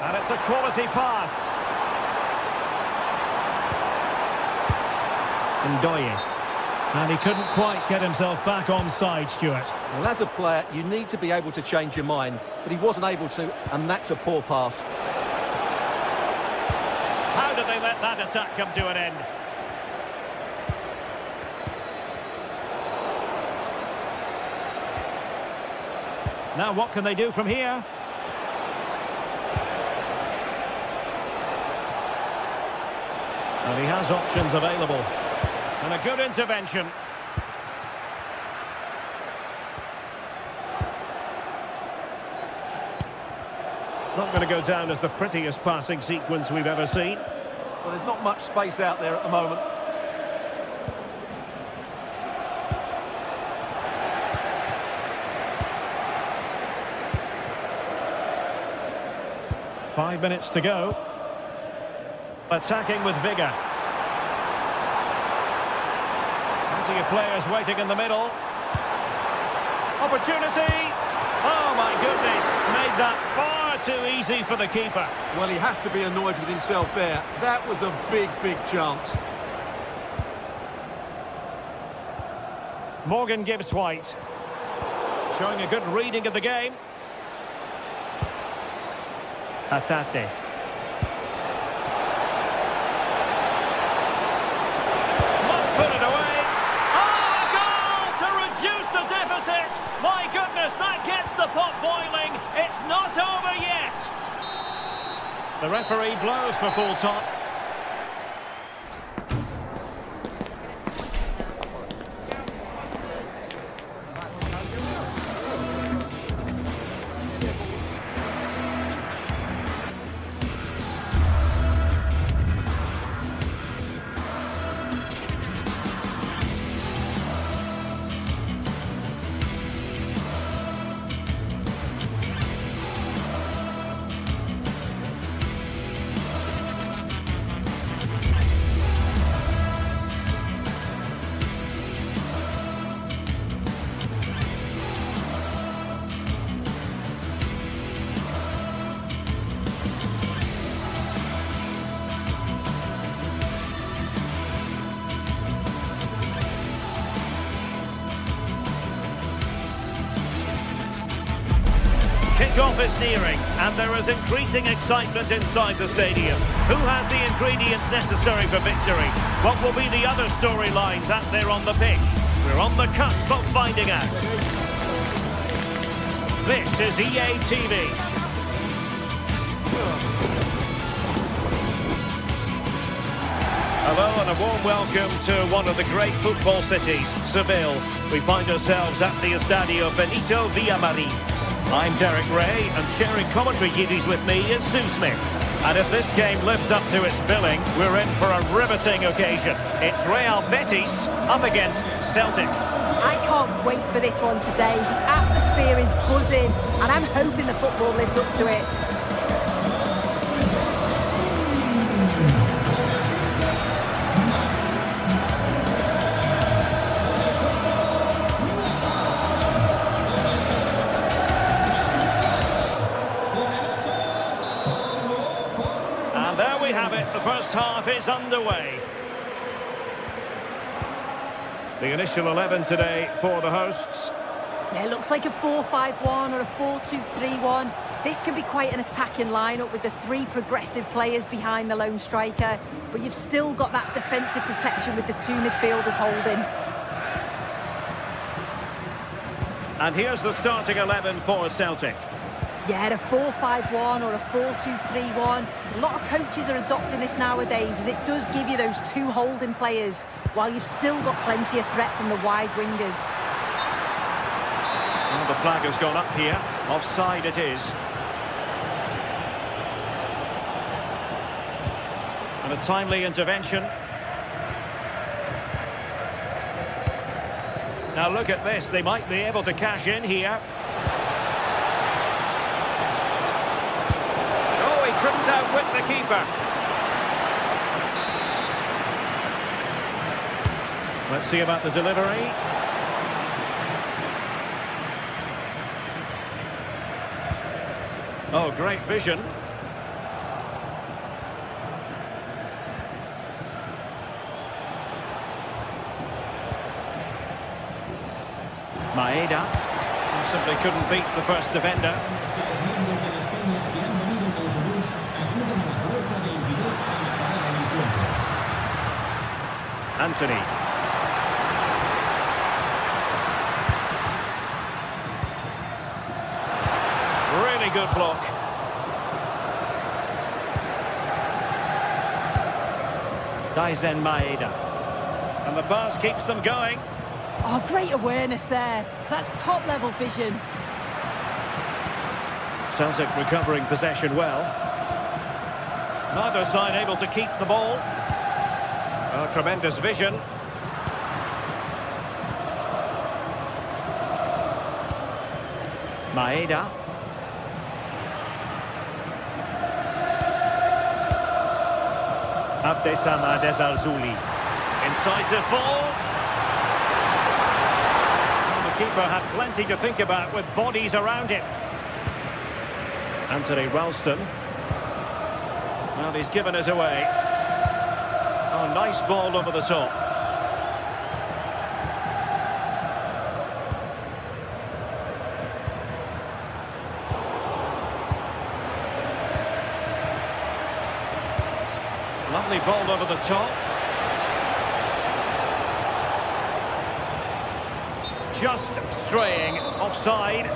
And it's a quality pass. Ndoye. And he couldn't quite get himself back on side, Stuart. Well, as a player, you need to be able to change your mind, but he wasn't able to, and that's a poor pass. How did they let that attack come to an end? Now what can they do from here? And he has options available. And a good intervention. It's not going to go down as the prettiest passing sequence we've ever seen. Well, there's not much space out there at the moment. Five minutes to go. Attacking with vigour. Plenty of players waiting in the middle. Opportunity! Oh my goodness, made that far too easy for the keeper. Well, he has to be annoyed with himself there. That was a big, big chance. Morgan Gibbs White. Showing a good reading of the game. Hatate. Must put it away. Oh, a goal to reduce the deficit. My goodness, that gets the pot boiling. It's not over yet. The referee blows for full time. Kick-off is nearing, and there is increasing excitement inside the stadium. Who has the ingredients necessary for victory? What will be the other storylines out there on the pitch? We're on the cusp of finding out. This is EA TV. Hello and a warm welcome to one of the great football cities, Seville. We find ourselves at the Estadio Benito Villamarín. I'm Derek Ray, and sharing commentary duties with me is Sue Smith. And if this game lives up to its billing, we're in for a riveting occasion. It's Real Betis up against Celtic. I can't wait for this one today. The atmosphere is buzzing, and I'm hoping the football lives up to it. And there we have it. The first half is underway. The initial 11 today for the hosts. Yeah, it looks like a 4-5-1 or a 4-2-3-1. This can be quite an attacking lineup with the three progressive players behind the lone striker, but you've still got that defensive protection with the two midfielders holding. And here's the starting 11 for Celtic. Yeah, a 4-5-1 or a 4-2-3-1. A lot of coaches are adopting this nowadays, as it does give you those two holding players, while you've still got plenty of threat from the wide wingers. Well, the flag has gone up here. Offside it is. And a timely intervention. Now look at this, they might be able to cash in here. Oh, he couldn't outwit the keeper. Let's see about the delivery. Oh, great vision. Maeda simply couldn't beat the first defender. Anthony. Really good block. Daizen Maeda. And the pass keeps them going. Oh, great awareness there. That's top-level vision. Celtic recovering possession well. Neither side able to keep the ball. Oh, tremendous vision. Maeda. Abdesama Desarzuli. Incisive ball. The keeper had plenty to think about with bodies around him. Anthony Ralston. Well, he's given us away. Oh, nice ball over the top. Lovely ball over the top. Just straying offside.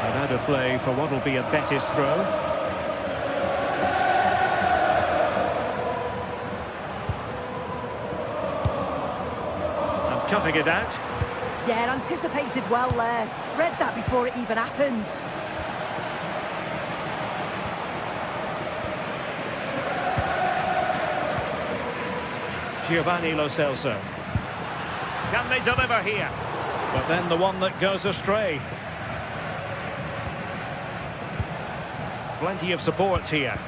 And out of play for what will be a Betis throw. And cutting it out. Yeah, anticipated well there. Read that before it even happened. Giovanni Lo Celso. Can they deliver here? But then the one that goes astray. Plenty of support here.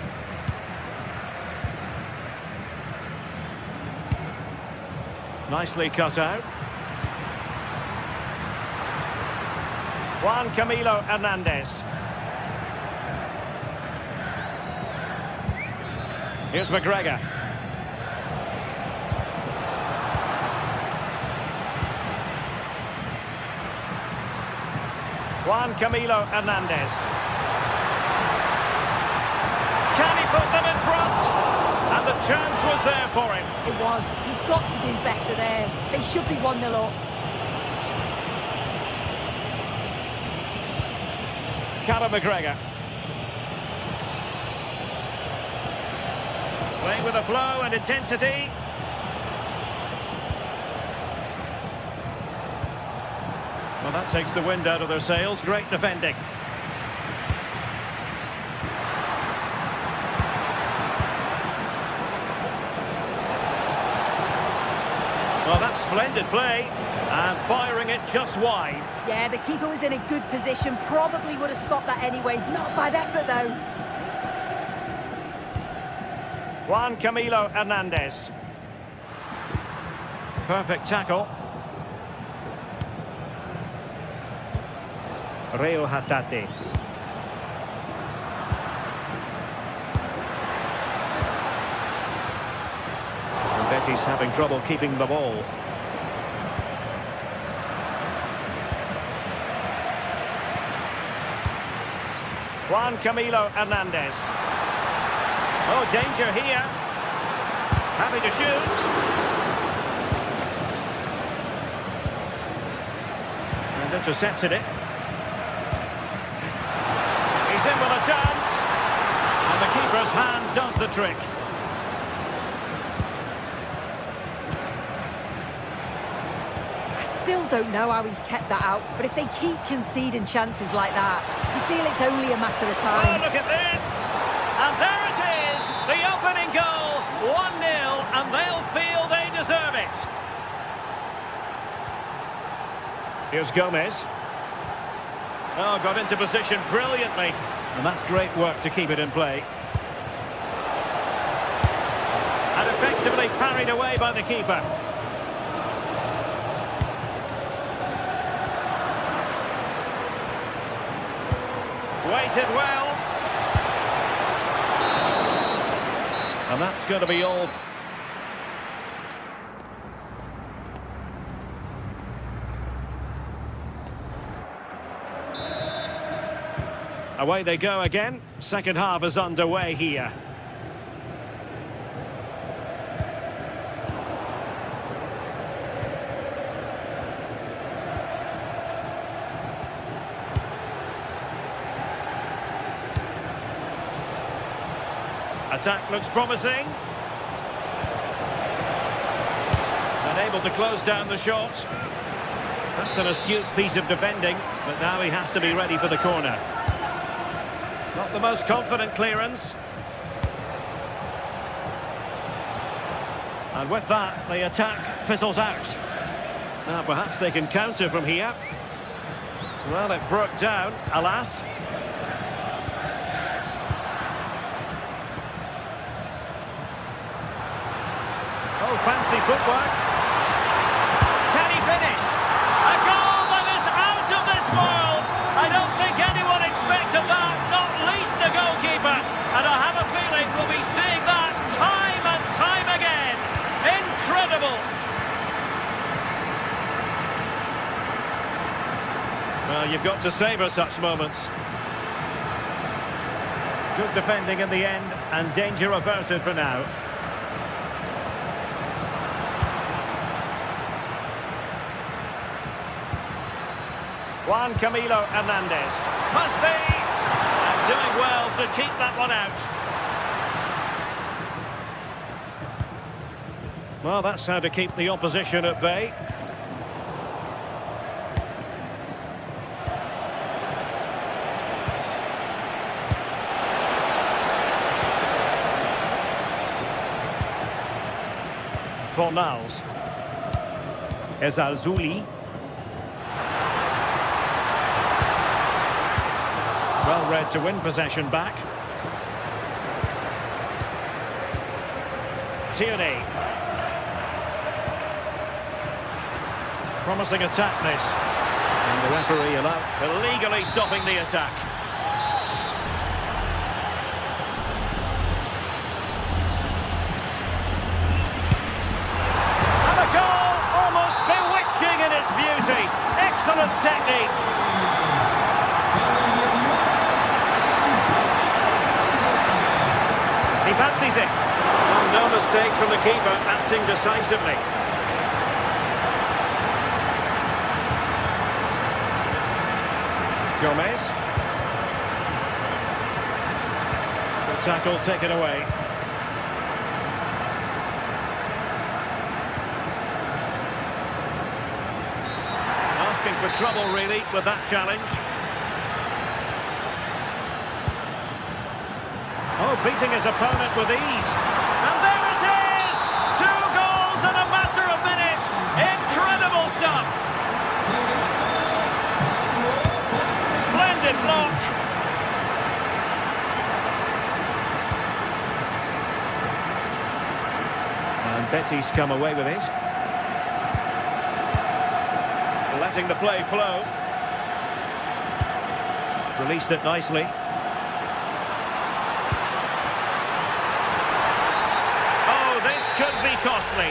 Nicely cut out. Juan Camilo Hernandez. Here's McGregor. Juan Camilo Hernandez. Can he put them in front? And the chance was there for him. It was. He's got to do better there. They should be 1-0 up. Callum McGregor. Playing with a flow and intensity. Well, that takes the wind out of their sails. Great defending. Well, that's splendid play. And firing it just wide. Yeah, the keeper was in a good position. Probably would have stopped that anyway. Not bad effort, though. Juan Camilo Hernandez. Perfect tackle. Reo Hatate. And Betis having trouble keeping the ball. Juan Camilo Hernandez. Oh, danger here. Happy to shoot. And intercepted it. He's in with a chance. And the keeper's hand does the trick. I still don't know how he's kept that out, but if they keep conceding chances like that, you feel it's only a matter of Oh, time. look at this! And there it is! The opening goal! 1-0, and they'll feel they deserve it. Here's Gomez. Oh, got into position brilliantly. And that's great work to keep it in play. And effectively parried away by the keeper. Waited well. And that's going to be all. Away they go again. Second half is underway here. Attack looks promising. Unable to close down the shot. That's an astute piece of defending, but now he has to be ready for the corner. Not the most confident clearance. And with that, the attack fizzles out. Now perhaps they can counter from here. Well, it broke down, alas. Oh, fancy footwork. Can he finish? A goal that is out of this world. I don't think anyone expected that, not least the goalkeeper. And I have a feeling we'll be seeing that time and time again. Incredible. Well, you've got to savour such moments. Good defending in the end, and danger averted for now. Juan Camilo Hernandez. Must be! And doing well to keep that one out. Well, that's how to keep the opposition at bay. Fornals. Ezalzouli. Well read to win possession back. Tierney. Promising attack this. And the referee illegally stopping the attack. And a goal almost bewitching in its beauty. Excellent technique. He fancies it. Well, no mistake from the keeper, acting decisively. Gomez. The tackle taken away. Asking for trouble, really, with that challenge. Oh, beating his opponent with ease. And there it is! 2 goals in a matter of minutes. Incredible stuff. Splendid block. And Betty's come away with it. Letting the play flow. Released it nicely. Could be costly.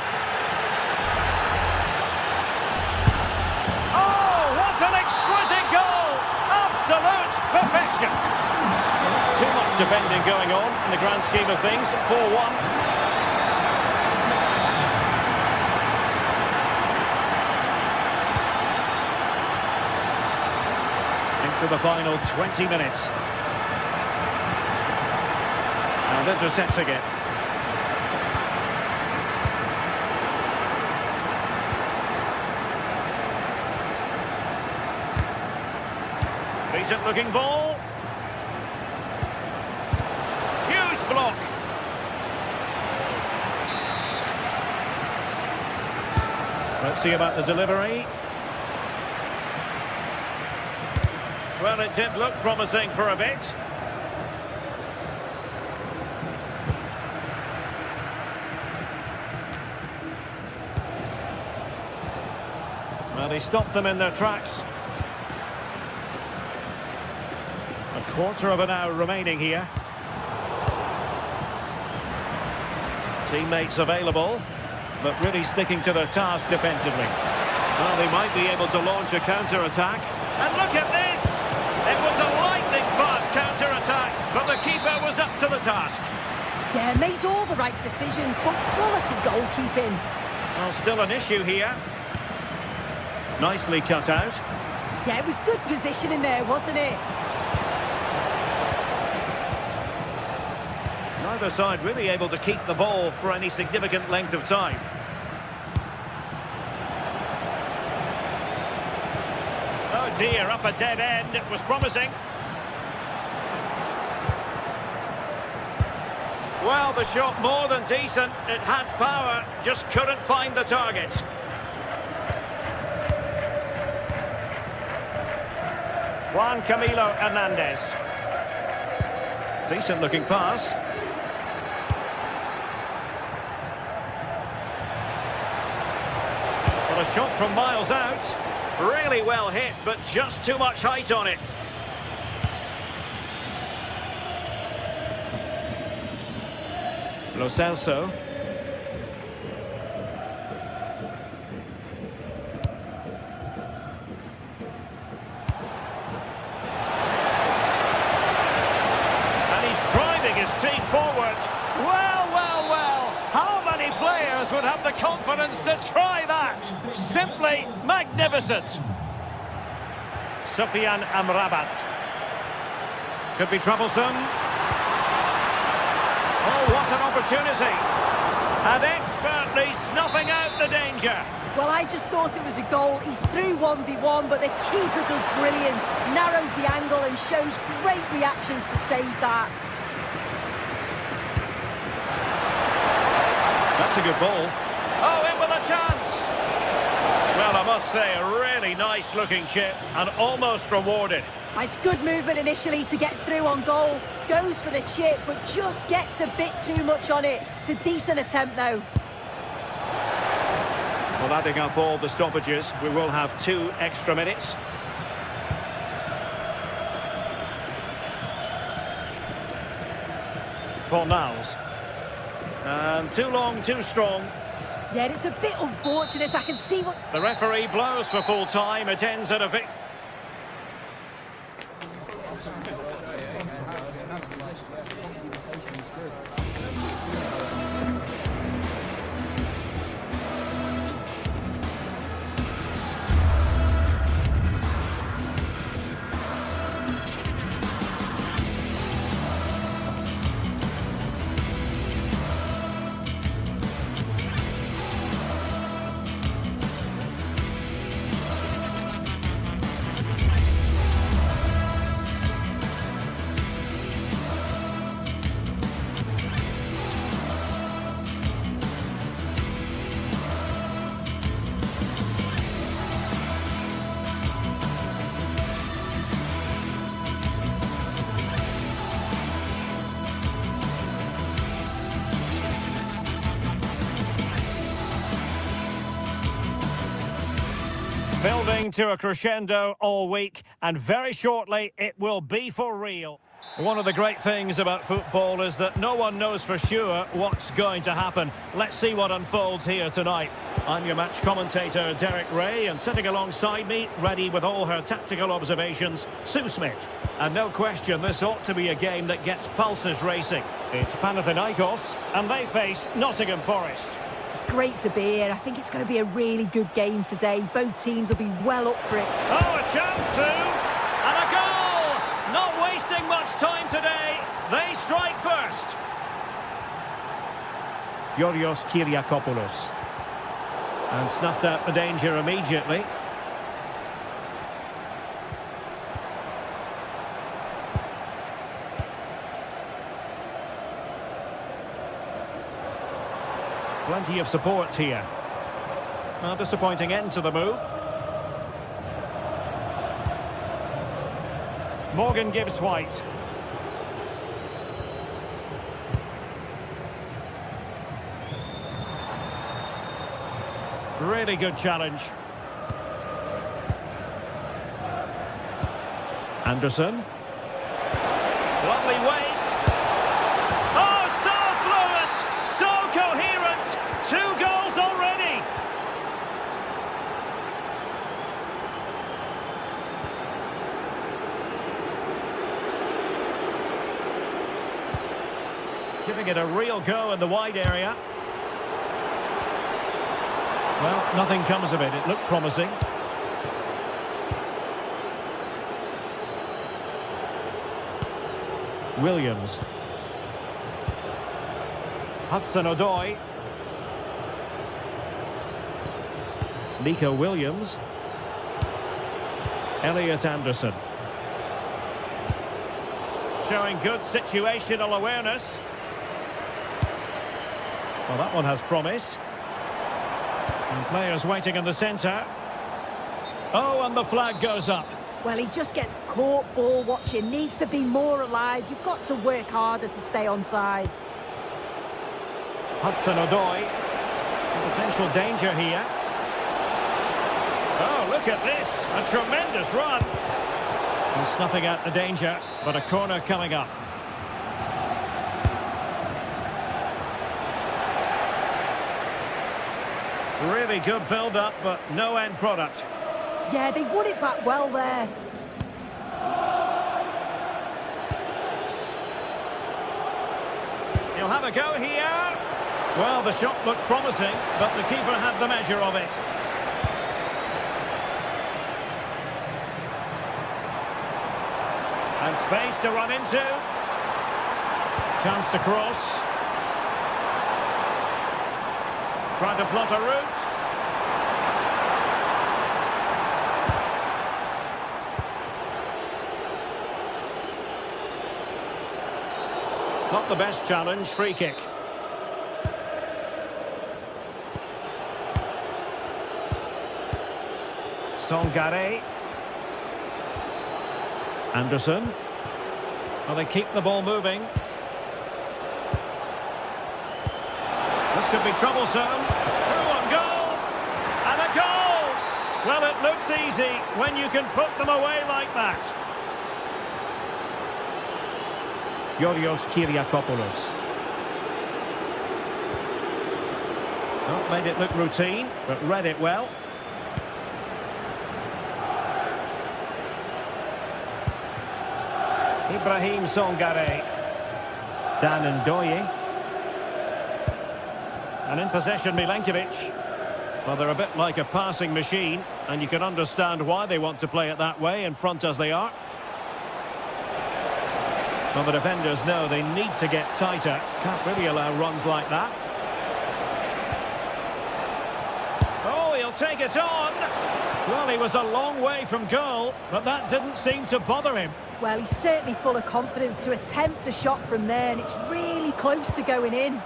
Oh, what an exquisite goal! Absolute perfection. Too much defending going on in the grand scheme of things. 4-1. into the final 20 minutes. And intercepting it. Decent looking ball. Huge block. Let's see about the delivery. Well, it did look promising for a bit. Well, he stopped them in their tracks. A quarter of an hour remaining here. Teammates available, but really sticking to their task defensively. Well, they might be able to launch a counter-attack. And look at this! It was a lightning-fast counter-attack, but the keeper was up to the task. Yeah, made all the right decisions, but quality goalkeeping. Well, still an issue here. Nicely cut out. Yeah, it was good positioning there, wasn't it? Neither side really able to keep the ball for any significant length of time. Oh dear, up a dead end. It was promising. Well, the shot more than decent. It had power, just couldn't find the target. Juan Camilo Hernandez. Decent looking pass. Well, a shot from miles out. Really well hit, but just too much height on it. Lo Celso. And he's driving his team forward. Well, well, well. How many players would have the confidence to try that? Simply magnificent. Sufyan Amrabat. Could be troublesome. Oh, what an opportunity. And expertly snuffing out the danger. Well, I just thought it was a goal. He's through 1v1, but the keeper does brilliant. Narrows the angle and shows great reactions to save that. That's a good ball. Oh, in with a chance. Well, I must say, a really nice-looking chip and almost rewarded. It's good movement initially to get through on goal. Goes for the chip, but just gets a bit too much on it. It's a decent attempt, though. Well, adding up all the stoppages, we will have 2 extra minutes. Fornals. And too long, too strong. Yeah, it's a bit unfortunate. I can see what... The referee blows for full time. It ends at a victory. Building to a crescendo all week, and very shortly it will be for real. One of the great things about football is that no one knows for sure what's going to happen. Let's see what unfolds here tonight. I'm your match commentator, Derek Ray, and sitting alongside me, ready with all her tactical observations, Sue Smith. And no question, this ought to be a game that gets pulses racing. It's Panathinaikos, and they face Nottingham Forest. It's great to be here. I think it's going to be a really good game today. Both teams will be well up for it. Oh, a chance, Sue! And a goal! Yorios Kyriakopoulos. And snuffed out the danger immediately. Plenty of support here. Well, disappointing end to the move. Morgan gives White. Really good challenge. Anderson. Lovely weight. Oh, so fluent, so coherent. 2 goals already. Giving it a real go in the wide area. Well, nothing comes of it. It looked promising. Williams. Hudson-Odoi. Nico Williams. Elliot Anderson. Showing good situational awareness. Well, that one has promise. And players waiting in the centre. Oh, and the flag goes up. Well, he just gets caught ball watching. Needs to be more alive. You've got to work harder to stay onside. Hudson-Odoi. Potential danger here. Oh, look at this. A tremendous run. And snuffing out the danger, but a corner coming up. Really good build-up, but no end product. Yeah, they won it back well there. He'll have a go here. Well, the shot looked promising, but the keeper had the measure of it. And space to run into. Chance to cross. Trying to plot a route. Not the best challenge, free kick. Songare. Anderson. Well, they keep the ball moving. This could be troublesome. Through on goal. And a goal! Well, it looks easy when you can put them away like that. Yorios Kyriakopoulos. Not made it look routine, but read it well. Ibrahim Songare. Dan Ndoye. And in possession, Milenkovic. Well, they're a bit like a passing machine, and you can understand why they want to play it that way, in front as they are. Well, the defenders know they need to get tighter. Can't really allow runs like that. Oh, he'll take it on. Well, he was a long way from goal, but that didn't seem to bother him. Well, he's certainly full of confidence to attempt a shot from there, and it's really close to going in.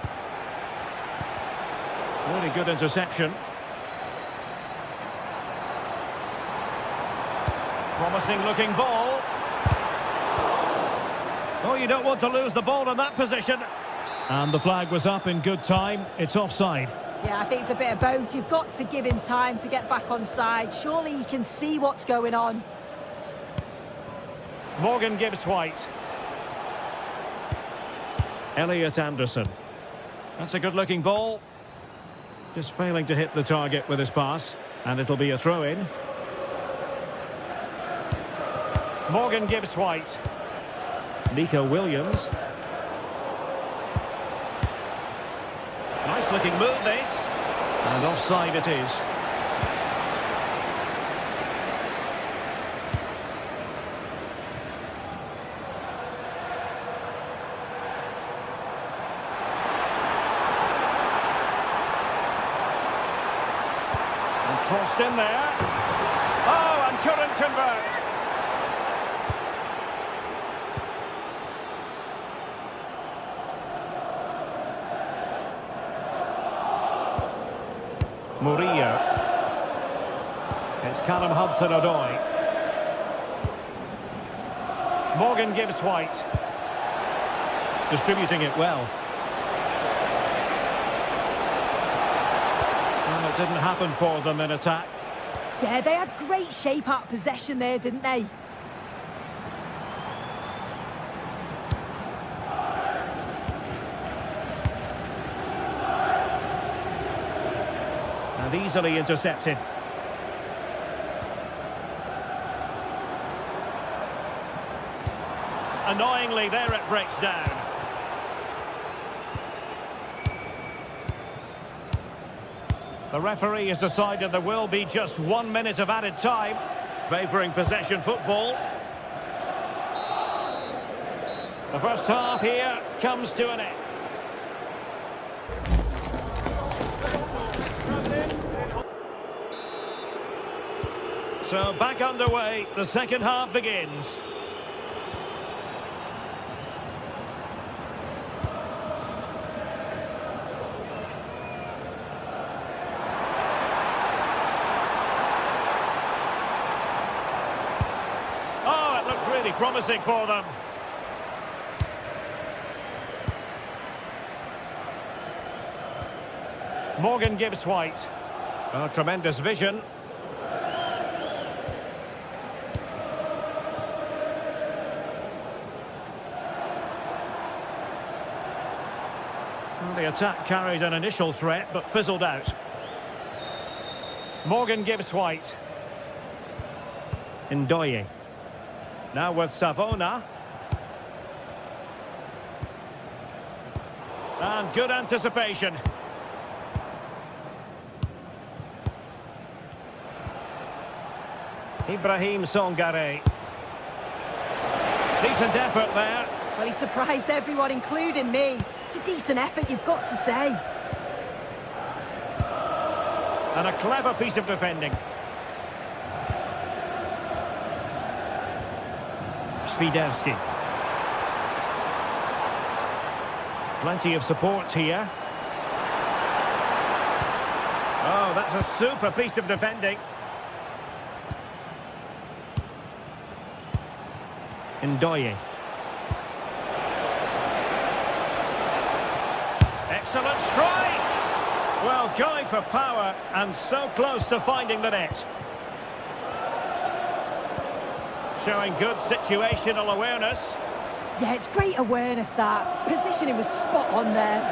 Really good interception. Promising looking ball. Oh, you don't want to lose the ball in that position. And the flag was up in good time. It's offside. Yeah, I think it's a bit of both. You've got to give him time to get back on side. Surely he can see what's going on. Morgan gives White. Elliot Anderson. That's a good-looking ball. Just failing to hit the target with his pass. And it'll be a throw-in. Morgan gives White. Nico Williams. Nice looking move this. And offside it is. Crossed in there. Oh, and couldn't convert. Murillo. It's Callum Hudson-Odoi. Morgan Gibbs-White. Distributing it well. Well, it didn't happen for them in attack. Yeah, they had great shape out possession there, didn't they? And easily intercepted. Annoyingly, there it breaks down. The referee has decided there will be just 1 minute of added time, favouring possession football. The first half here comes to an end. So back underway, the second half begins. Oh, it looked really promising for them. Morgan Gibbs-White. Oh, tremendous vision. The attack carried an initial threat, but fizzled out. Morgan Gibbs-White. Ndoye. Now with Savona. And good anticipation. Ibrahim Songare. Decent effort there. Well, he surprised everyone, including me. It's a decent effort, you've got to say. And a clever piece of defending. Świderski. Plenty of support here. Oh, that's a super piece of defending. Ndoye. Excellent strike! Well, going for power and so close to finding the net. Showing good situational awareness. Yeah, it's great awareness, that. Positioning was spot on there.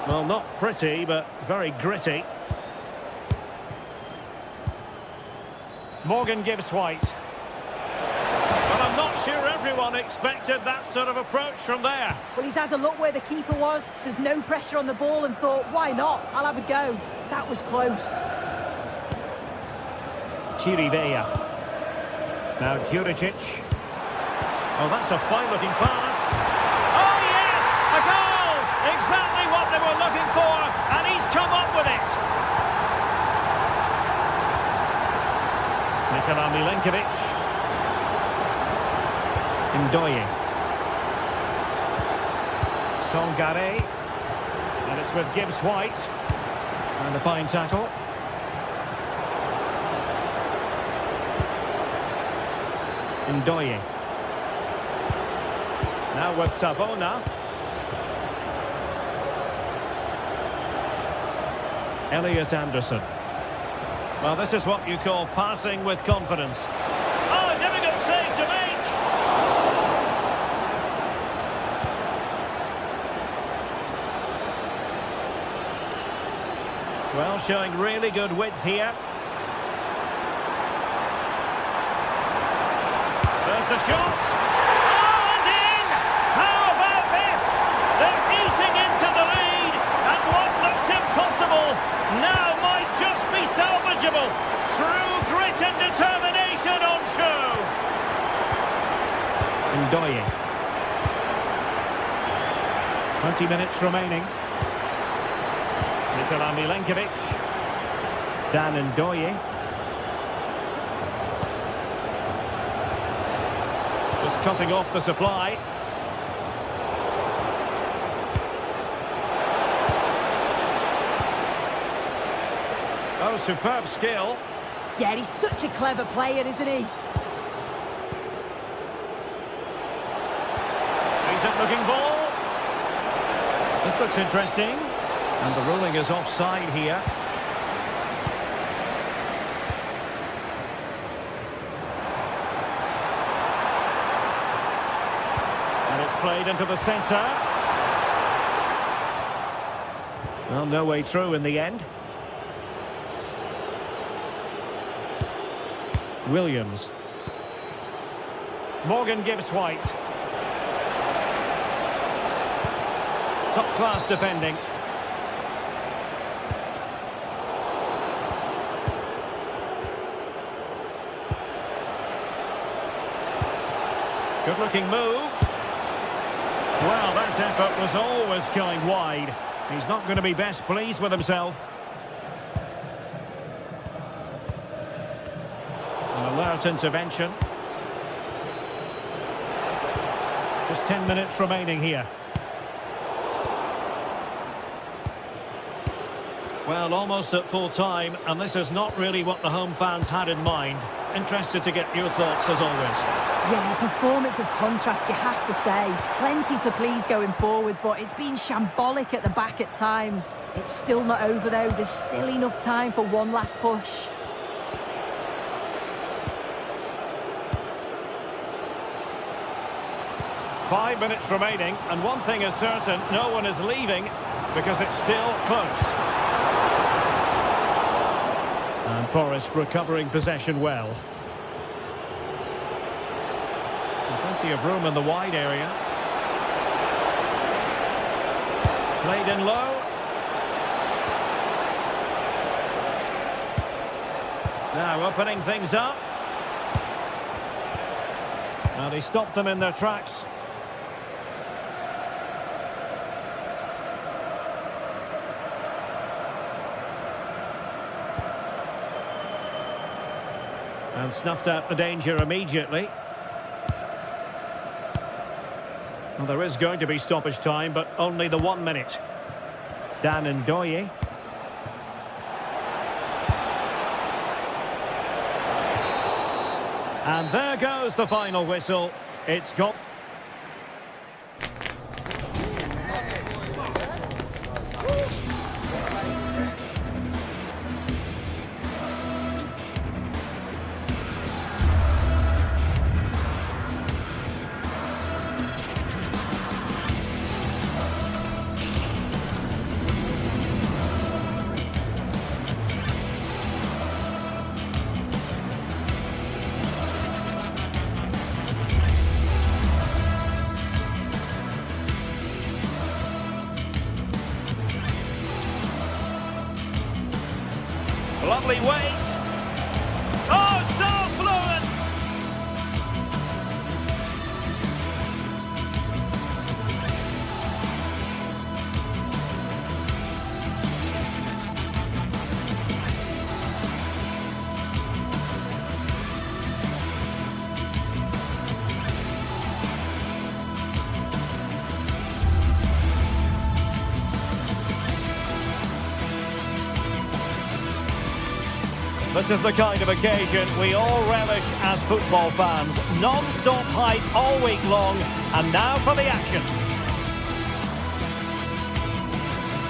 Well, not pretty, but very gritty. Morgan Gibbs-White. Well, I'm not sure everyone expected that sort of approach from there. Well, he's had a look where the keeper was. There's no pressure on the ball and thought, why not? I'll have a go. That was close. Chirivella. Now Juricic. Oh, that's a fine-looking pass. Oh, yes! A goal! Exactly what they were looking for, and he's come up with it. Nikola Milenkovic. Ndoye. Songare. And it's with Gibbs-White. And a fine tackle. Ndoye. Now with Savona. Elliot Anderson. Well, this is what you call passing with confidence. Oh, difficult save to make. Well, showing really good width here. There's the shot. Oh, and in! How about this? They're eating into the lead, and what looked impossible now might just be salvageable. True grit and determination on show. Ndoye. 20 minutes remaining. Nikola Milenkovic. Dan Ndoye. Just cutting off the supply. Oh, superb skill. Yeah, he's such a clever player, isn't he? Decent looking ball. This looks interesting. And the ruling is offside here. And it's played into the centre. Well, no way through in the end. Williams. Morgan Gibbs White. Top-class defending. Good-looking move. Well, that effort was always going wide. He's not going to be best pleased with himself. An alert intervention. Just 10 minutes remaining here. Well, almost at full time, and this is not really what the home fans had in mind. Interested to get your thoughts, as always. Yeah, performance of contrast, you have to say. Plenty to please going forward, but it's been shambolic at the back at times. It's still not over, though. There's still enough time for one last push. Five minutes remaining, and one thing is certain, no one is leaving because it's still close. And Forest recovering possession well. And plenty of room in the wide area. Played in low. Now opening things up. Well, he stopped them in their tracks. And snuffed out the danger immediately. Well, there is going to be stoppage time, but only the 1 minute. Dan Ndoye. And there goes the final whistle. It's gone. Lovely weight. Oh, so fluent! This is the kind of occasion we all relish as football fans. Non-stop hype all week long, and now for the action.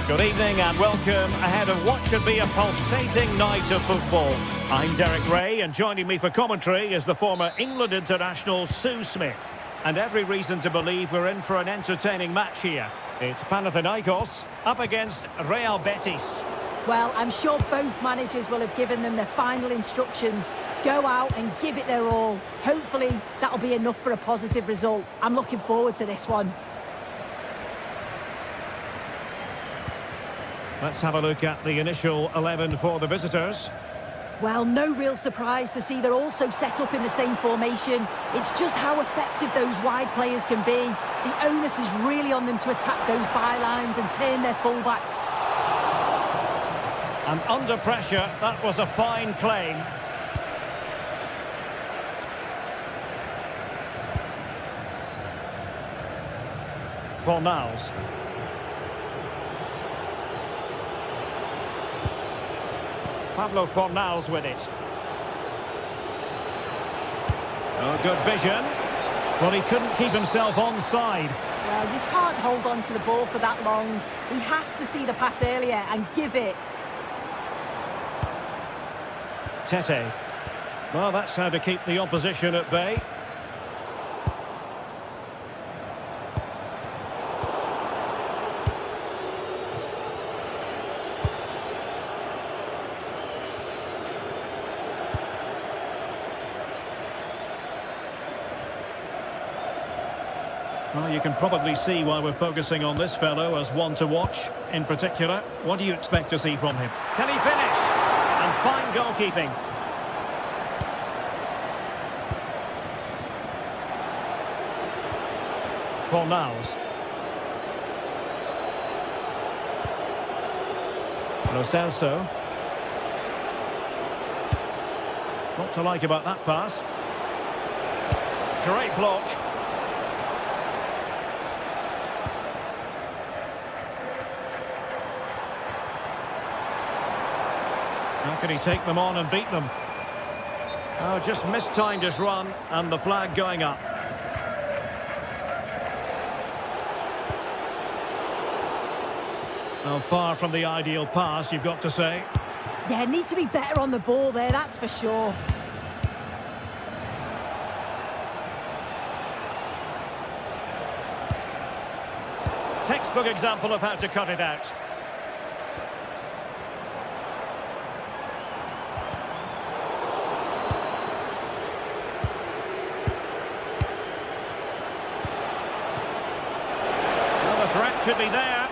Good evening and welcome ahead of what should be a pulsating night of football. I'm Derek Ray, and joining me for commentary is the former England international Sue Smith. And every reason to believe we're in for an entertaining match here. It's Panathinaikos up against Real Betis. Well, I'm sure both managers will have given them their final instructions. Go out and give it their all. Hopefully, that'll be enough for a positive result. I'm looking forward to this one. Let's have a look at the initial 11 for the visitors. Well, no real surprise to see they're also set up in the same formation. It's just how effective those wide players can be. The onus is really on them to attack those bylines and turn their fullbacks. And under pressure, that was a fine claim. Fornals. Pablo Fornals with it. Oh, good vision. Well, he couldn't keep himself onside. Well, you can't hold on to the ball for that long. He has to see the pass earlier and give it. Tete. Well, that's how to keep the opposition at bay. Well, you can probably see why we're focusing on this fellow as one to watch. In particular, what do you expect to see from him? Can he finish? And fine goalkeeping. Fornals. Lo Celso. What to like about that pass? Great block. How can he take them on and beat them? Oh, just mistimed his run, and the flag going up. Well, far from the ideal pass, you've got to say. Yeah, need to be better on the ball there, that's for sure. Textbook example of how to cut it out. Well, the threat could be there.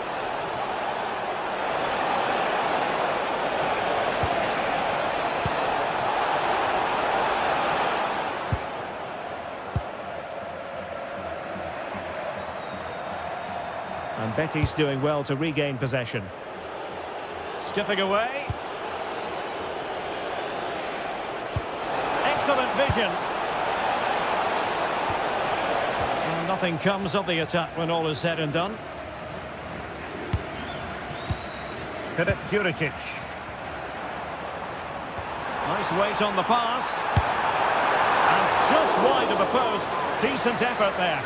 And Betis doing well to regain possession. Skipping away. Excellent vision. And nothing comes of the attack when all is said and done. Filip Juricic. Nice weight on the pass. And just wide of the post. Decent effort there.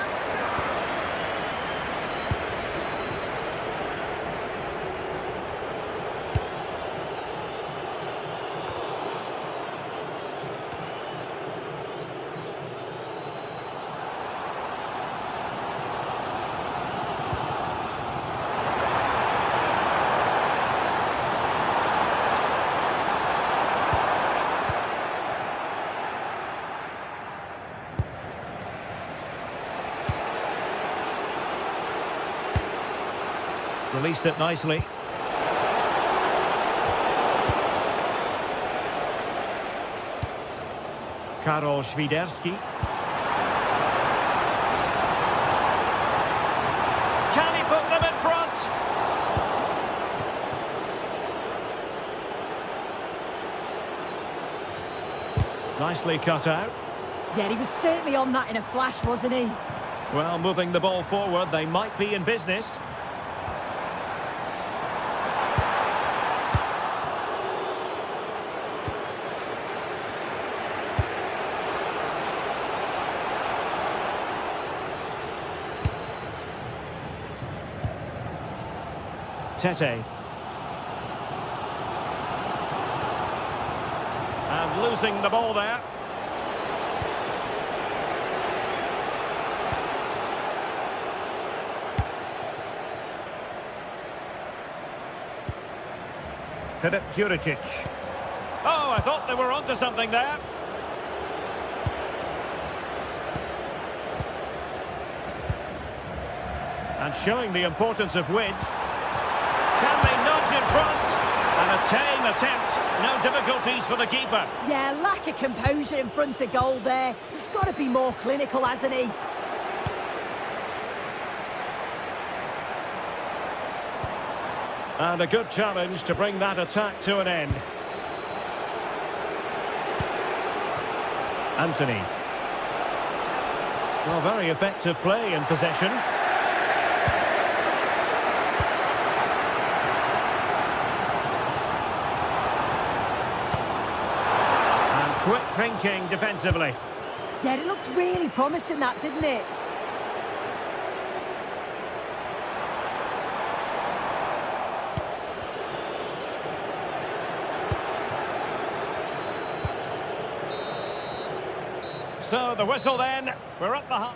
Released it nicely. Karol Świderski. Can he put them in front? Nicely cut out. Yeah, he was certainly on that in a flash, wasn't he? Well, moving the ball forward, they might be in business. Tete. And losing the ball there. Filip Juricic. Oh, I thought they were onto something there. And showing the importance of width. Can they nudge in front? And a tame attempt. No difficulties for the keeper. Yeah, lack of composure in front of goal there. He's got to be more clinical, hasn't he? And a good challenge to bring that attack to an end. Anthony. Well, very effective play in possession. And quick thinking defensively. Yeah, it looked really promising, that, didn't it? So the whistle then, we're up the hut.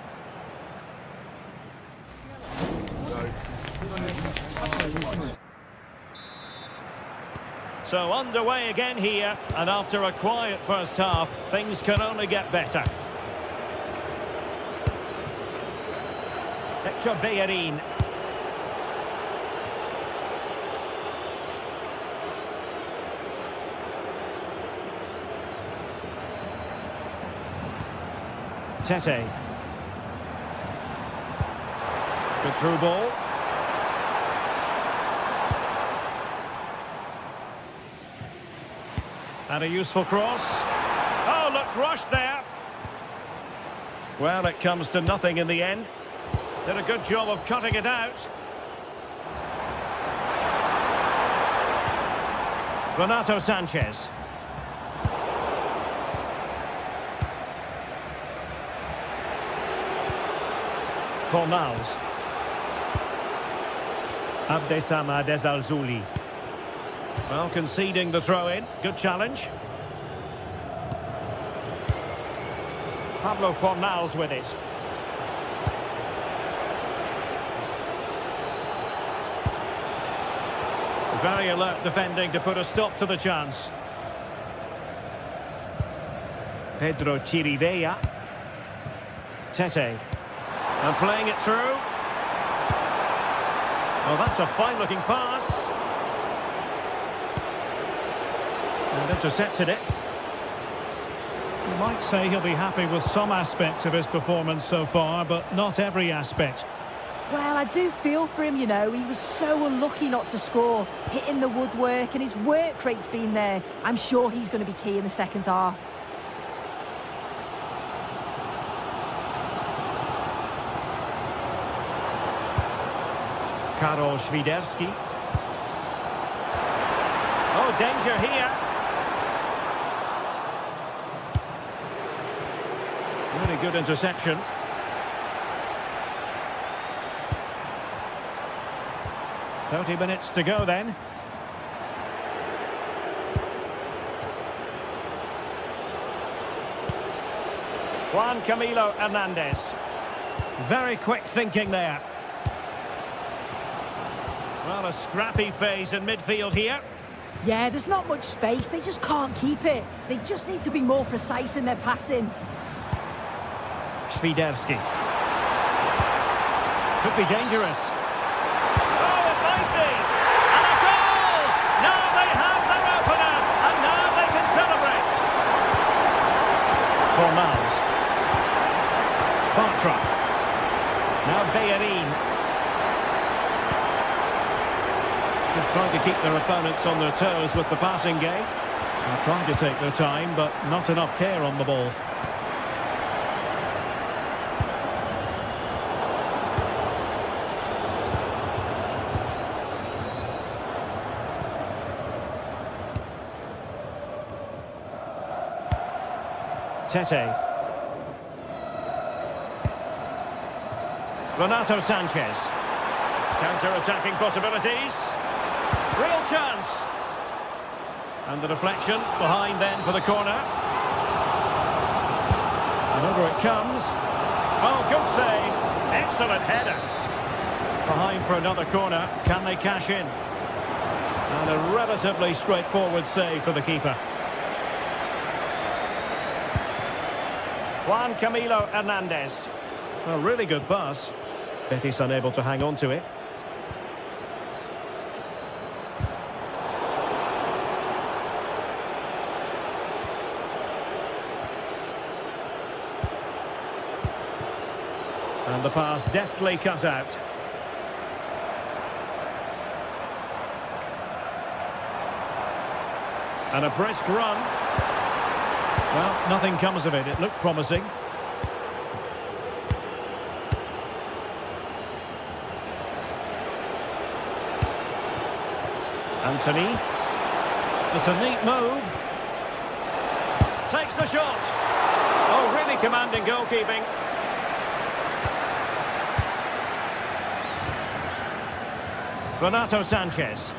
So underway again here, and after a quiet first half, things can only get better. Hector Bellerin. Tete. Good through ball. And a useful cross. Oh, looked rushed there. Well, it comes to nothing in the end. Did a good job of cutting it out. Renato Sanchez. Fornals. Abdesama Desalzuli. Well, conceding the throw-in. Good challenge. Pablo Fornals with it. Very alert defending to put a stop to the chance. Pedro Chirivella. Tete. And playing it through. Oh, that's a fine-looking pass. And intercepted it. You might say he'll be happy with some aspects of his performance so far, but not every aspect. Well, I do feel for him, you know. He was so unlucky not to score, hitting the woodwork, and his work rate's been there. I'm sure he's going to be key in the second half. Karol Świderski. Oh, danger here. Really good interception. "30 minutes to go then." Juan Camilo Hernandez. Very quick thinking there. Well, a scrappy phase in midfield here. Yeah, there's not much space. They just can't keep it. They just need to be more precise in their passing. Świderski. Could be dangerous. Oh, it might be! And a goal! Now they have their opener, and now they can celebrate. Fornals. Bartra. Now Bellerin. Just trying to keep their opponents on their toes with the passing game. They're trying to take their time, but not enough care on the ball. Tete. Renato Sanchez. Counter-attacking possibilities. Real chance. And the deflection behind then for the corner. And over it comes. Oh, good save. Excellent header. Behind for another corner. Can they cash in? And a relatively straightforward save for the keeper. Juan Camilo Hernandez. A really good pass. Betis unable to hang on to it. And the pass deftly cut out. And a brisk run. Well, nothing comes of it. It looked promising. Anthony. It's a neat move. Takes the shot. Oh, really commanding goalkeeping. Renato Sanchez.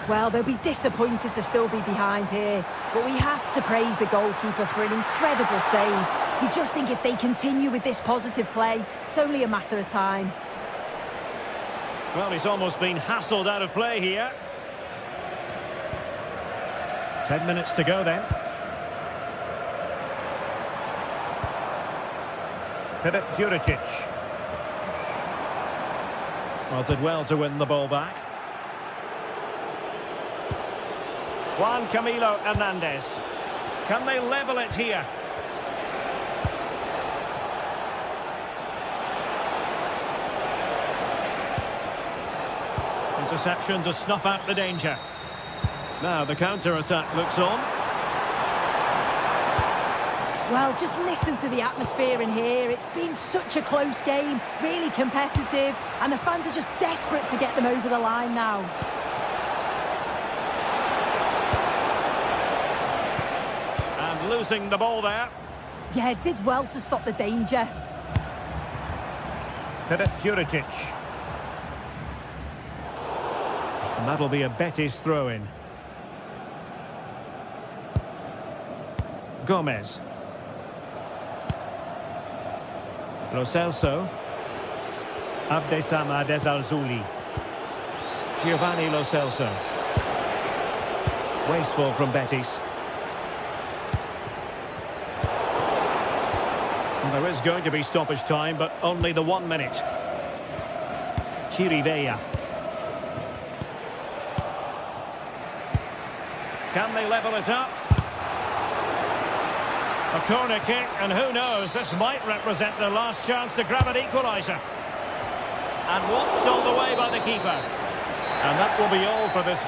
Well, they'll be disappointed to still be behind here, but we have to praise the goalkeeper for an incredible save. You just think if they continue with this positive play, it's only a matter of time. Well, he's almost been hassled out of play here. 10 minutes to go then. Filip Juricic. Well, did well to win the ball back. Juan Camilo Hernandez. Can they level it here? Interception to snuff out the danger. Now the counter-attack looks on. Well, just listen to the atmosphere in here. It's been such a close game, really competitive, and the fans are just desperate to get them over the line now. And losing the ball there. Yeah, did well to stop the danger. Filip Juricic. And that'll be a Betis throw-in. Gomez. Lo Celso. Abdessamad Ezzalzouli. Giovanni Lo Celso. Wasteful from Betis. And there is going to be stoppage time, but only the 1 minute. Chirivella. Can they level it up? A corner kick, and who knows, this might represent their last chance to grab an equaliser. And watched all the way by the keeper. And that will be all for this.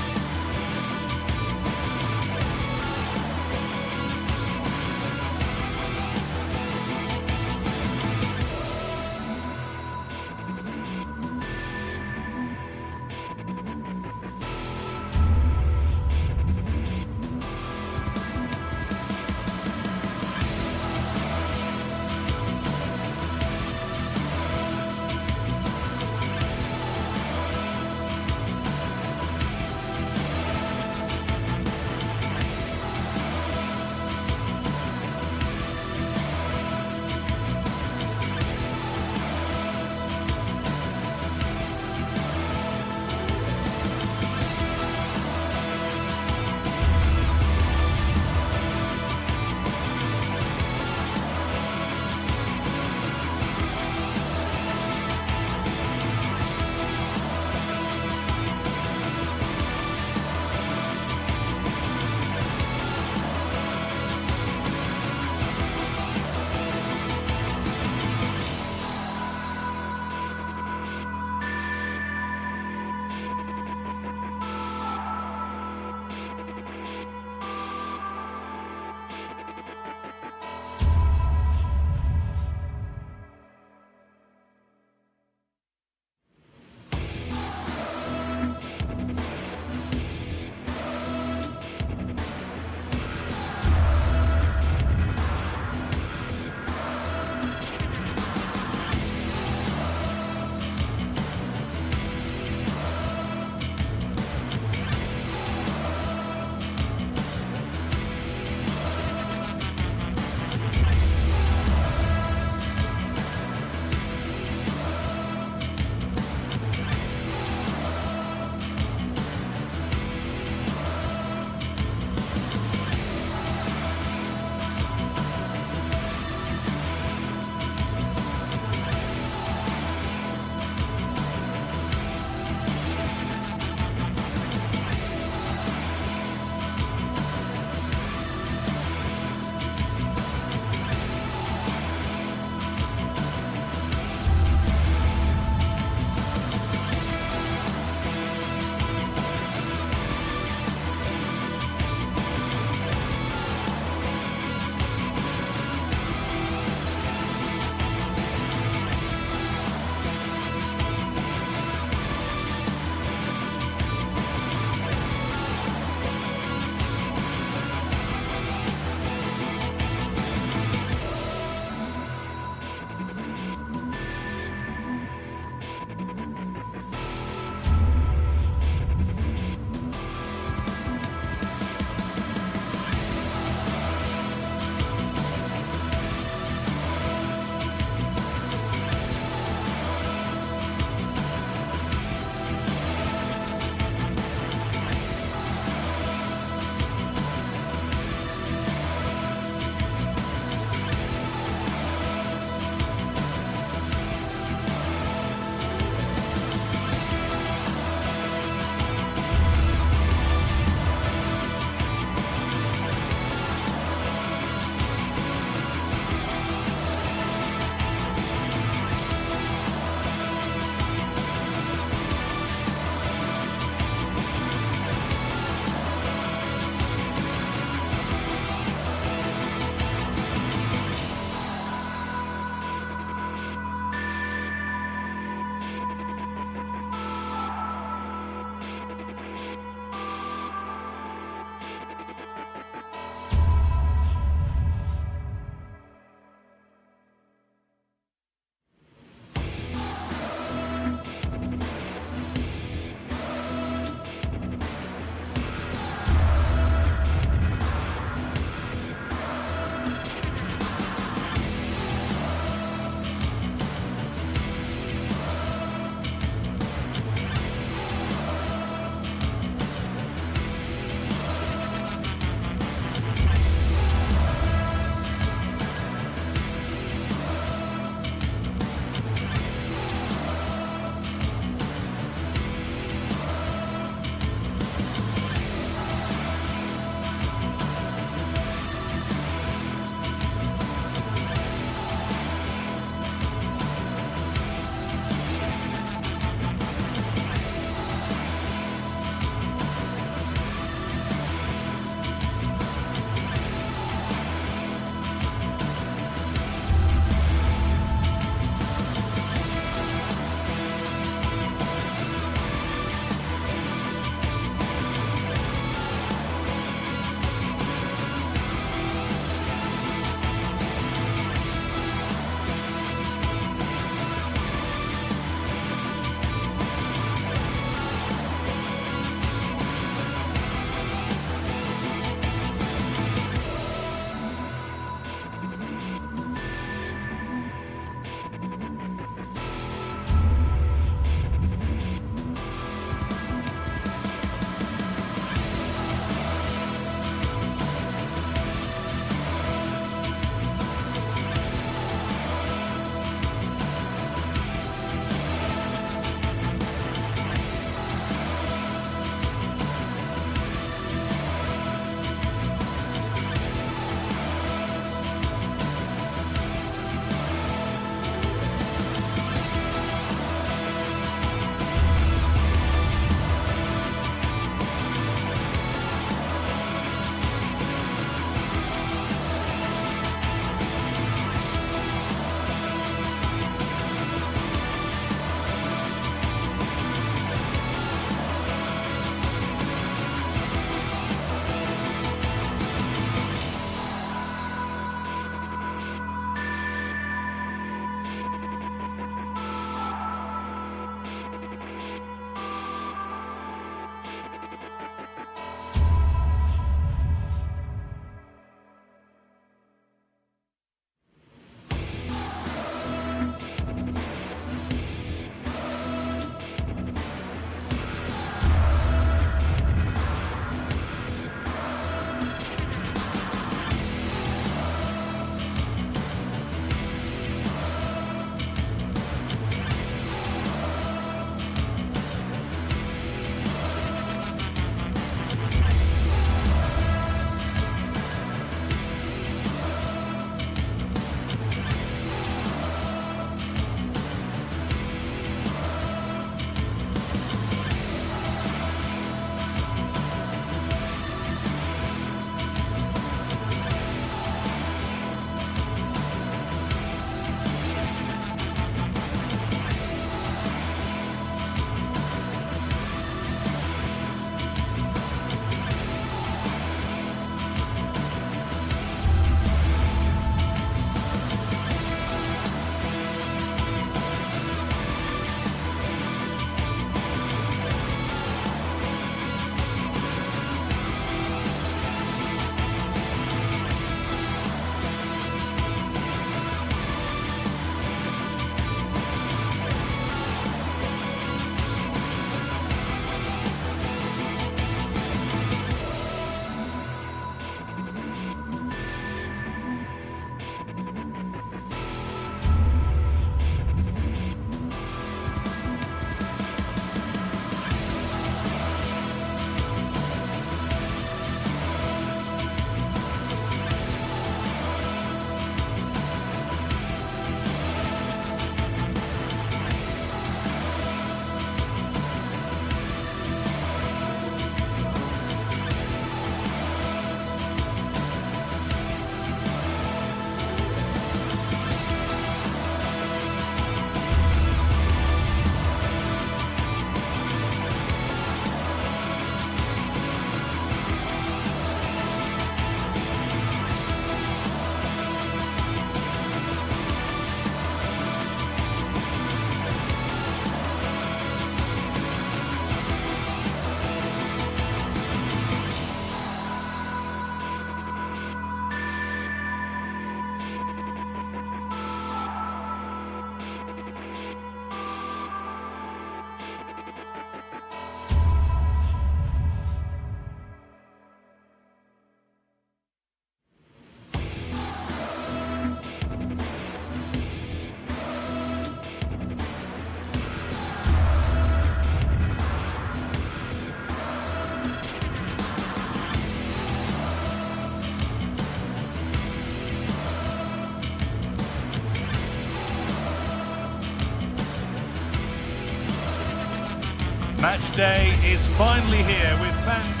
Match day is finally here with fans.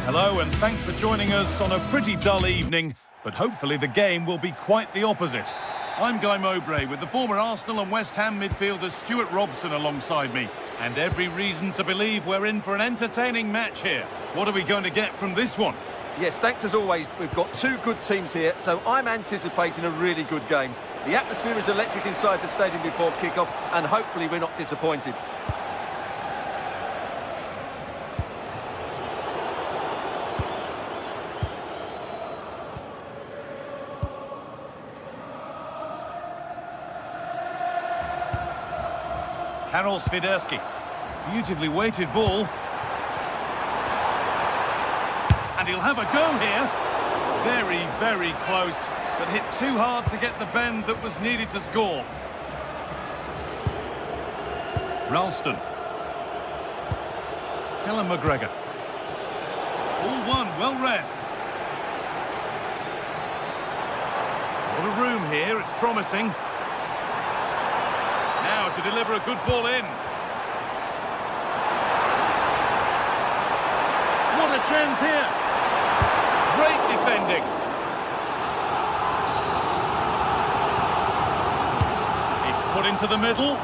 Hello and thanks for joining us on a pretty dull evening, but hopefully the game will be quite the opposite. I'm Guy Mowbray with the former Arsenal and West Ham midfielder Stuart Robson alongside me, and every reason to believe we're in for an entertaining match here. What are we going to get from this one? Yes, thanks as always. We've got two good teams here, so I'm anticipating a really good game. The atmosphere is electric inside the stadium before kick-off, and hopefully we're not disappointed. Karol Swiderski. Beautifully weighted ball. And he'll have a go here. Very, very close, but hit too hard to get the bend that was needed to score. Ralston. Callum McGregor. All one, well read. What a room here, it's promising. Now to deliver a good ball in. What a chance here. Great defending. It's put into the middle.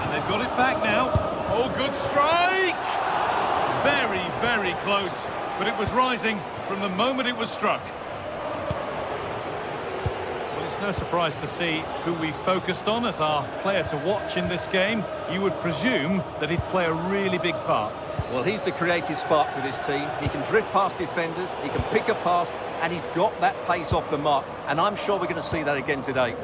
And they've got it back now. Oh, good strike! Very, very close. But it was rising from the moment it was struck. It's no surprise to see who we focused on as our player to watch in this game. You would presume that he'd play a really big part. Well, he's the creative spark for this team. He can drift past defenders, he can pick a pass, and he's got that pace off the mark. And I'm sure we're going to see that again today.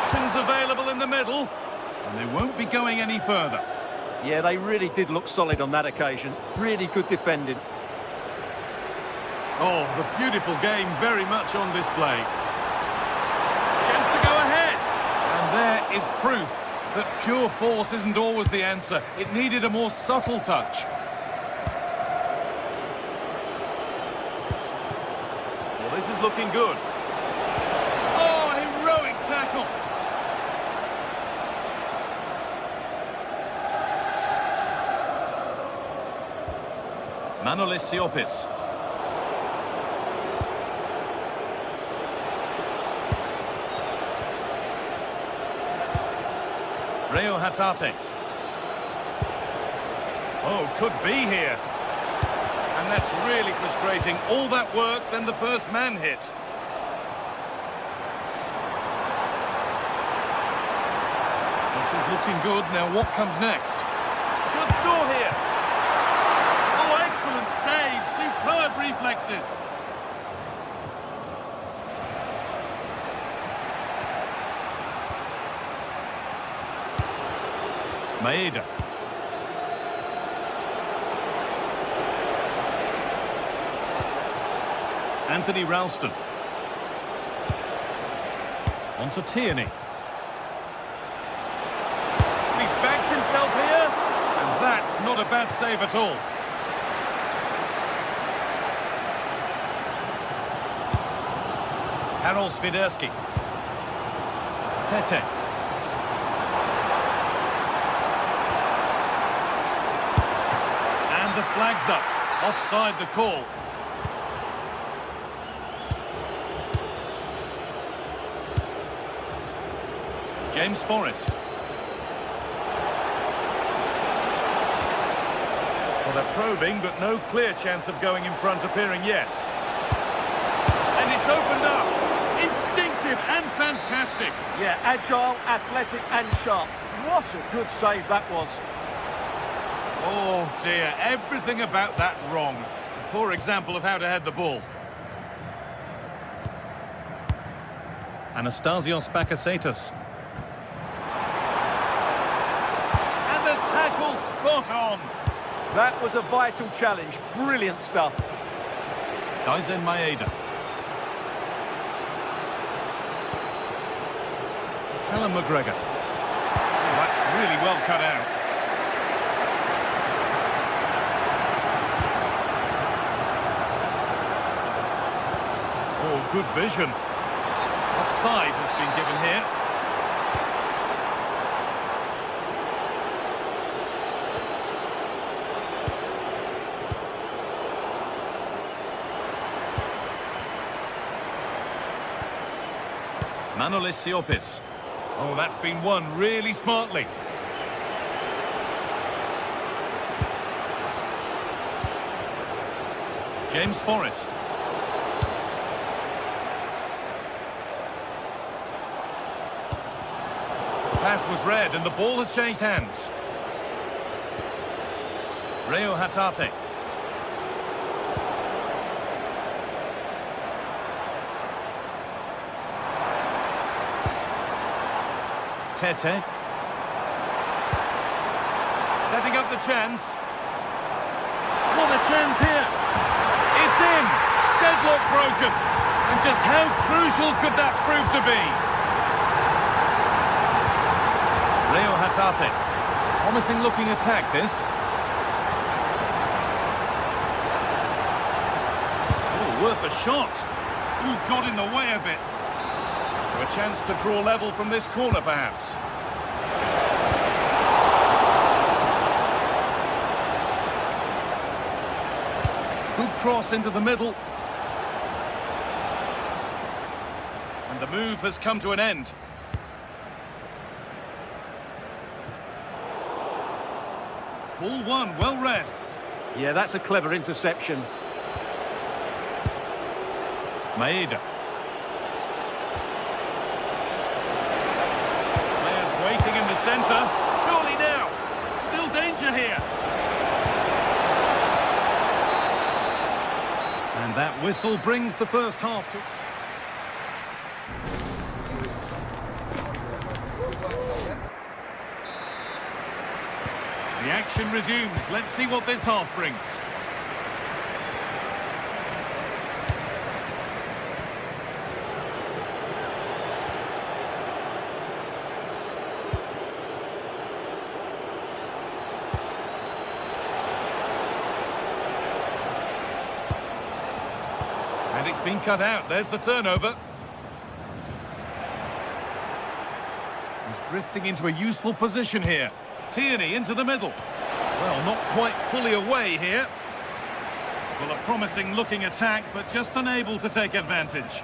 Options available in the middle, and they won't be going any further. Yeah, they really did look solid on that occasion. Really good defending. Oh, the beautiful game very much on display. Chance to go ahead. And there is proof that pure force isn't always the answer. It needed a more subtle touch. Well, this is looking good. Oh, heroic tackle. Manolis Siopis. Reo Hatate. Oh, could be here. And that's really frustrating. All that work, then the first man hit. This is looking good. Now what comes next? Should score here. Oh, excellent save. Superb reflexes. Maeda. Anthony Ralston. On to Tierney. He's backed himself here, and that's not a bad save at all. Karol Swiderski. Tete. The flag's up. Offside the call. James Forrest. Well, they're probing, but no clear chance of going in front appearing yet. And it's opened up. Instinctive and fantastic. Yeah, agile, athletic and sharp. What a good save that was. Oh dear, everything about that wrong. A poor example of how to head the ball. Anastasios Bakasetas. And the tackle spot on. That was a vital challenge. Brilliant stuff. Daisen Maeda. Callum McGregor. Oh, that's really well cut out. Oh, good vision. Offside has been given here. Manolis Siopis. Oh, that's been won really smartly. James Forrest. The pass was read and the ball has changed hands. Reo Hatate. Tete. Setting up the chance. What a chance here. It's in. Deadlock broken. And just how crucial could that prove to be? Reo Hatate. Promising looking attack, this. Oh, worth a shot. Who got in the way of it? So a chance to draw level from this corner, perhaps. Good cross into the middle. And the move has come to an end. Ball one, well read. Yeah, that's a clever interception. Maeda. Players waiting in the centre. Surely now. Still danger here. And that whistle brings the first half to... The action resumes. Let's see what this half brings. And it's been cut out. There's the turnover. He's drifting into a useful position here. Tierney into the middle. Well, not quite fully away here. Well, a promising looking attack, but just unable to take advantage.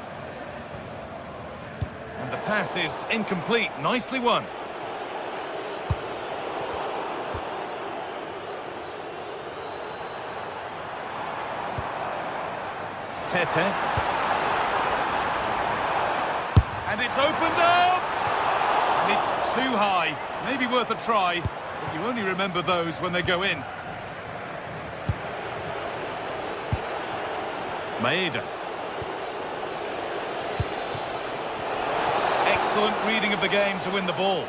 And the pass is incomplete. Nicely won. Tete. And it's opened up! And it's too high. Maybe worth a try, but you only remember those when they go in. Maeda. Excellent reading of the game to win the ball.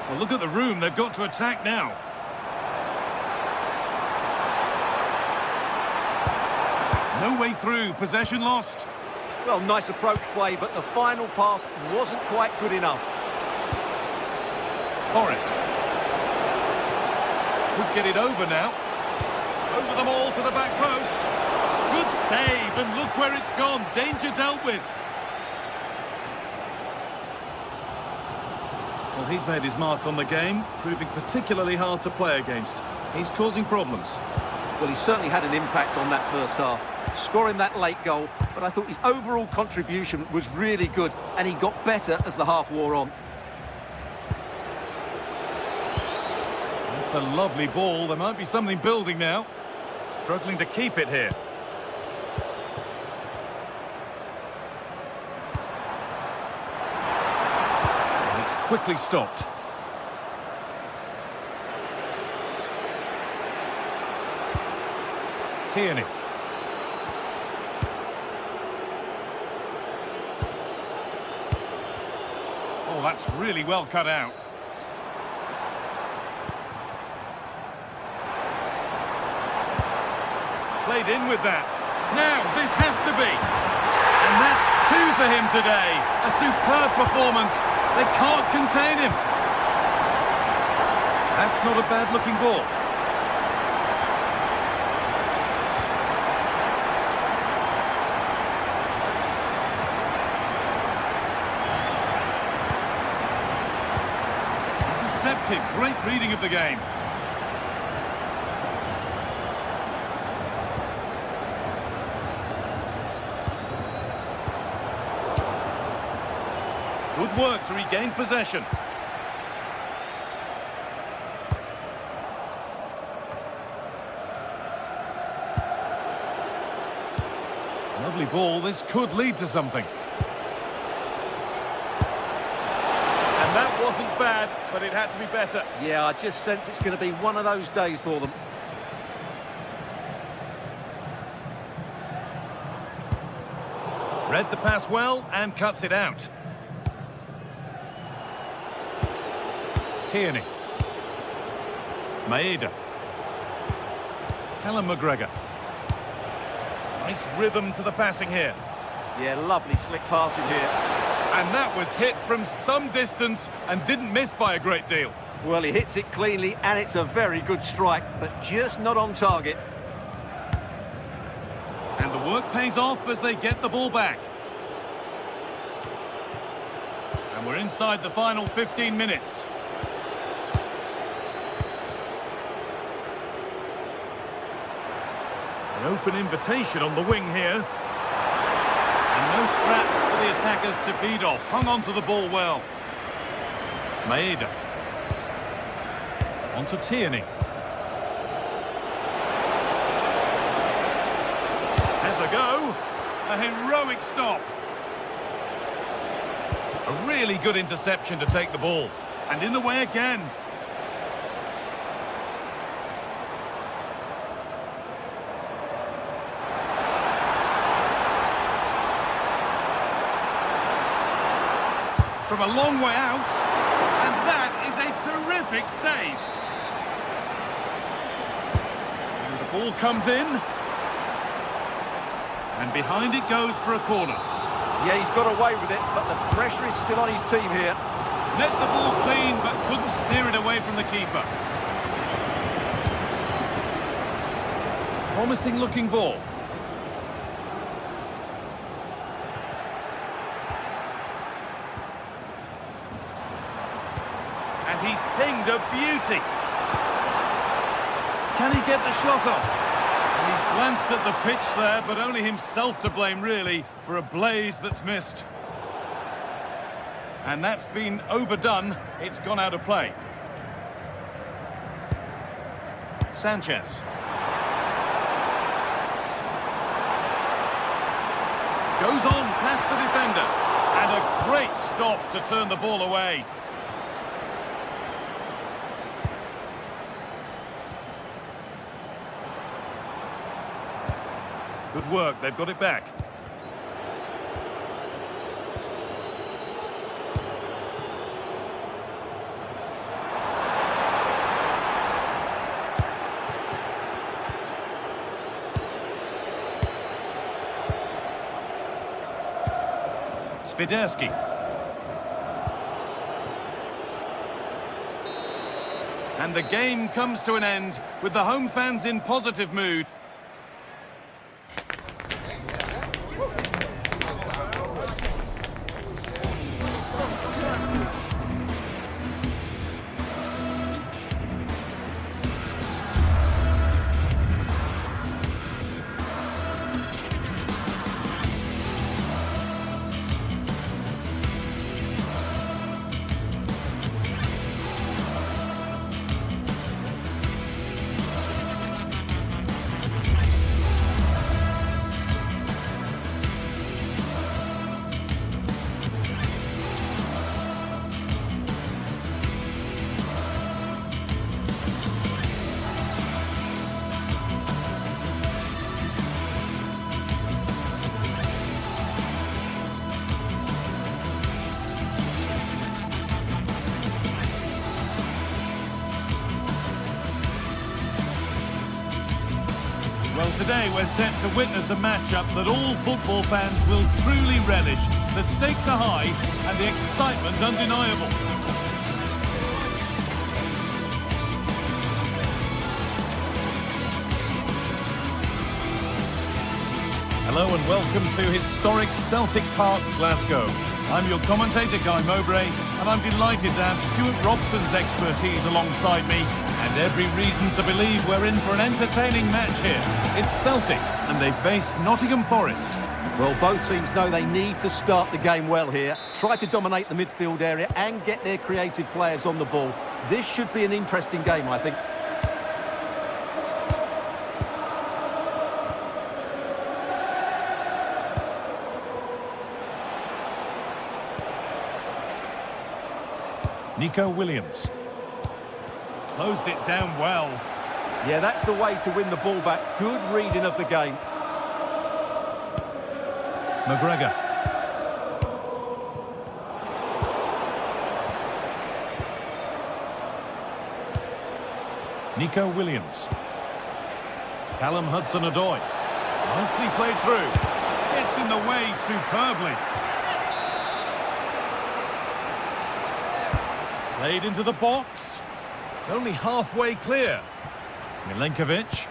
Well, look at the room they've got to attack now. No way through, possession lost. Well, nice approach play, but the final pass wasn't quite good enough. Forrest. Could get it over now. Over them all to the back post. Good save, and look where it's gone. Danger dealt with. Well, he's made his mark on the game, proving particularly hard to play against. He's causing problems. Well, he certainly had an impact on that first half, scoring that late goal, but I thought his overall contribution was really good, and he got better as the half wore on. That's a lovely ball. There might be something building now. Struggling to keep it here. And it's quickly stopped. Tierney. Oh, that's really well cut out. Played in with that. Now, this has to be. And that's 2 for him today. A superb performance. They can't contain him. That's not a bad-looking ball. effective. Great reading of the game. Good work to regain possession. Lovely ball. This could lead to something. And that wasn't bad, but it had to be better. Yeah, I just sense it's going to be one of those days for them. Read the pass well and cuts it out. Tierney. Maeda. Callum McGregor. Nice rhythm to the passing here. Yeah, lovely slick passing here. And that was hit from some distance and didn't miss by a great deal. Well, he hits it cleanly, and it's a very good strike, but just not on target. And the work pays off as they get the ball back. And we're inside the final 15 minutes. An open invitation on the wing here. And no scraps for the attackers to beat off. Hung on to the ball well. Maeda. On to Tierney. Has a go. A heroic stop. A really good interception to take the ball. And in the way again. From a long way out, and that is a terrific save. And the ball comes in, and behind it goes for a corner. Yeah, he's got away with it, but the pressure is still on his team here. Let the ball clean, but couldn't steer it away from the keeper. Promising looking ball. And he's pinged a beauty. Can he get the shot off? And he's glanced at the pitch there, but only himself to blame, really, for a blaze that's missed. And that's been overdone. It's gone out of play. Sanchez. Goes on past the defender. And a great stop to turn the ball away. Good work, they've got it back. Spiderski. And the game comes to an end with the home fans in positive mood. Well, today we're set to witness a matchup that all football fans will truly relish. The stakes are high and the excitement undeniable. Hello and welcome to historic Celtic Park, Glasgow. I'm your commentator, Guy Mowbray, and I'm delighted to have Stuart Robson's expertise alongside me, and every reason to believe we're in for an entertaining match here. It's Celtic, and they face Nottingham Forest. Well, both teams know they need to start the game well here, try to dominate the midfield area and get their creative players on the ball. This should be an interesting game, I think. Nico Williams. Closed it down well. Yeah, that's the way to win the ball back. Good reading of the game. McGregor. Nico Williams. Callum Hudson-Odoi. Nicely played through. Gets in the way superbly. Played into the box. It's only halfway clear. Milenkovic.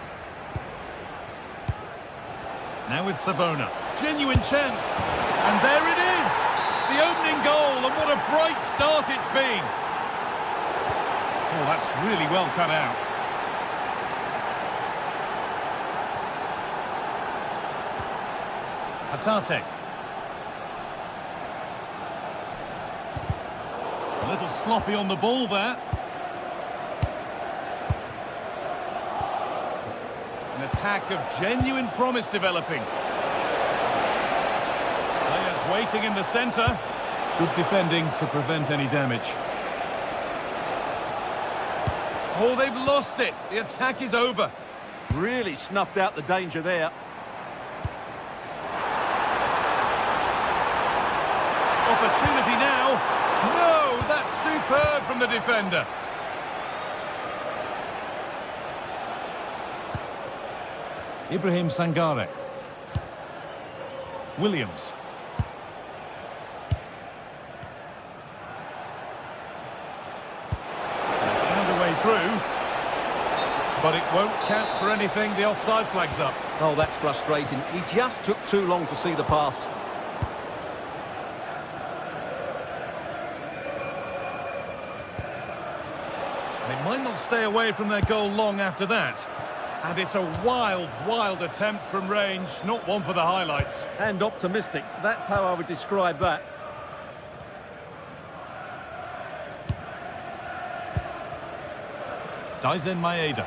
Now with Savona. Genuine chance. And there it is! The opening goal, and what a bright start it's been. Oh, that's really well cut out. Hatate. A little sloppy on the ball there. An attack of genuine promise developing. Players waiting in the centre. Good defending to prevent any damage. Oh, they've lost it. The attack is over. Really snuffed out the danger there. Opportunity now. No, that's superb from the defender. Ibrahim Sangare. Williams. Found a way through. But it won't count for anything. The offside flag's up. Oh, that's frustrating. He just took too long to see the pass. They might not stay away from their goal long after that. And it's a wild, wild attempt from range, not one for the highlights. And optimistic. That's how I would describe that. Daizen Maeda.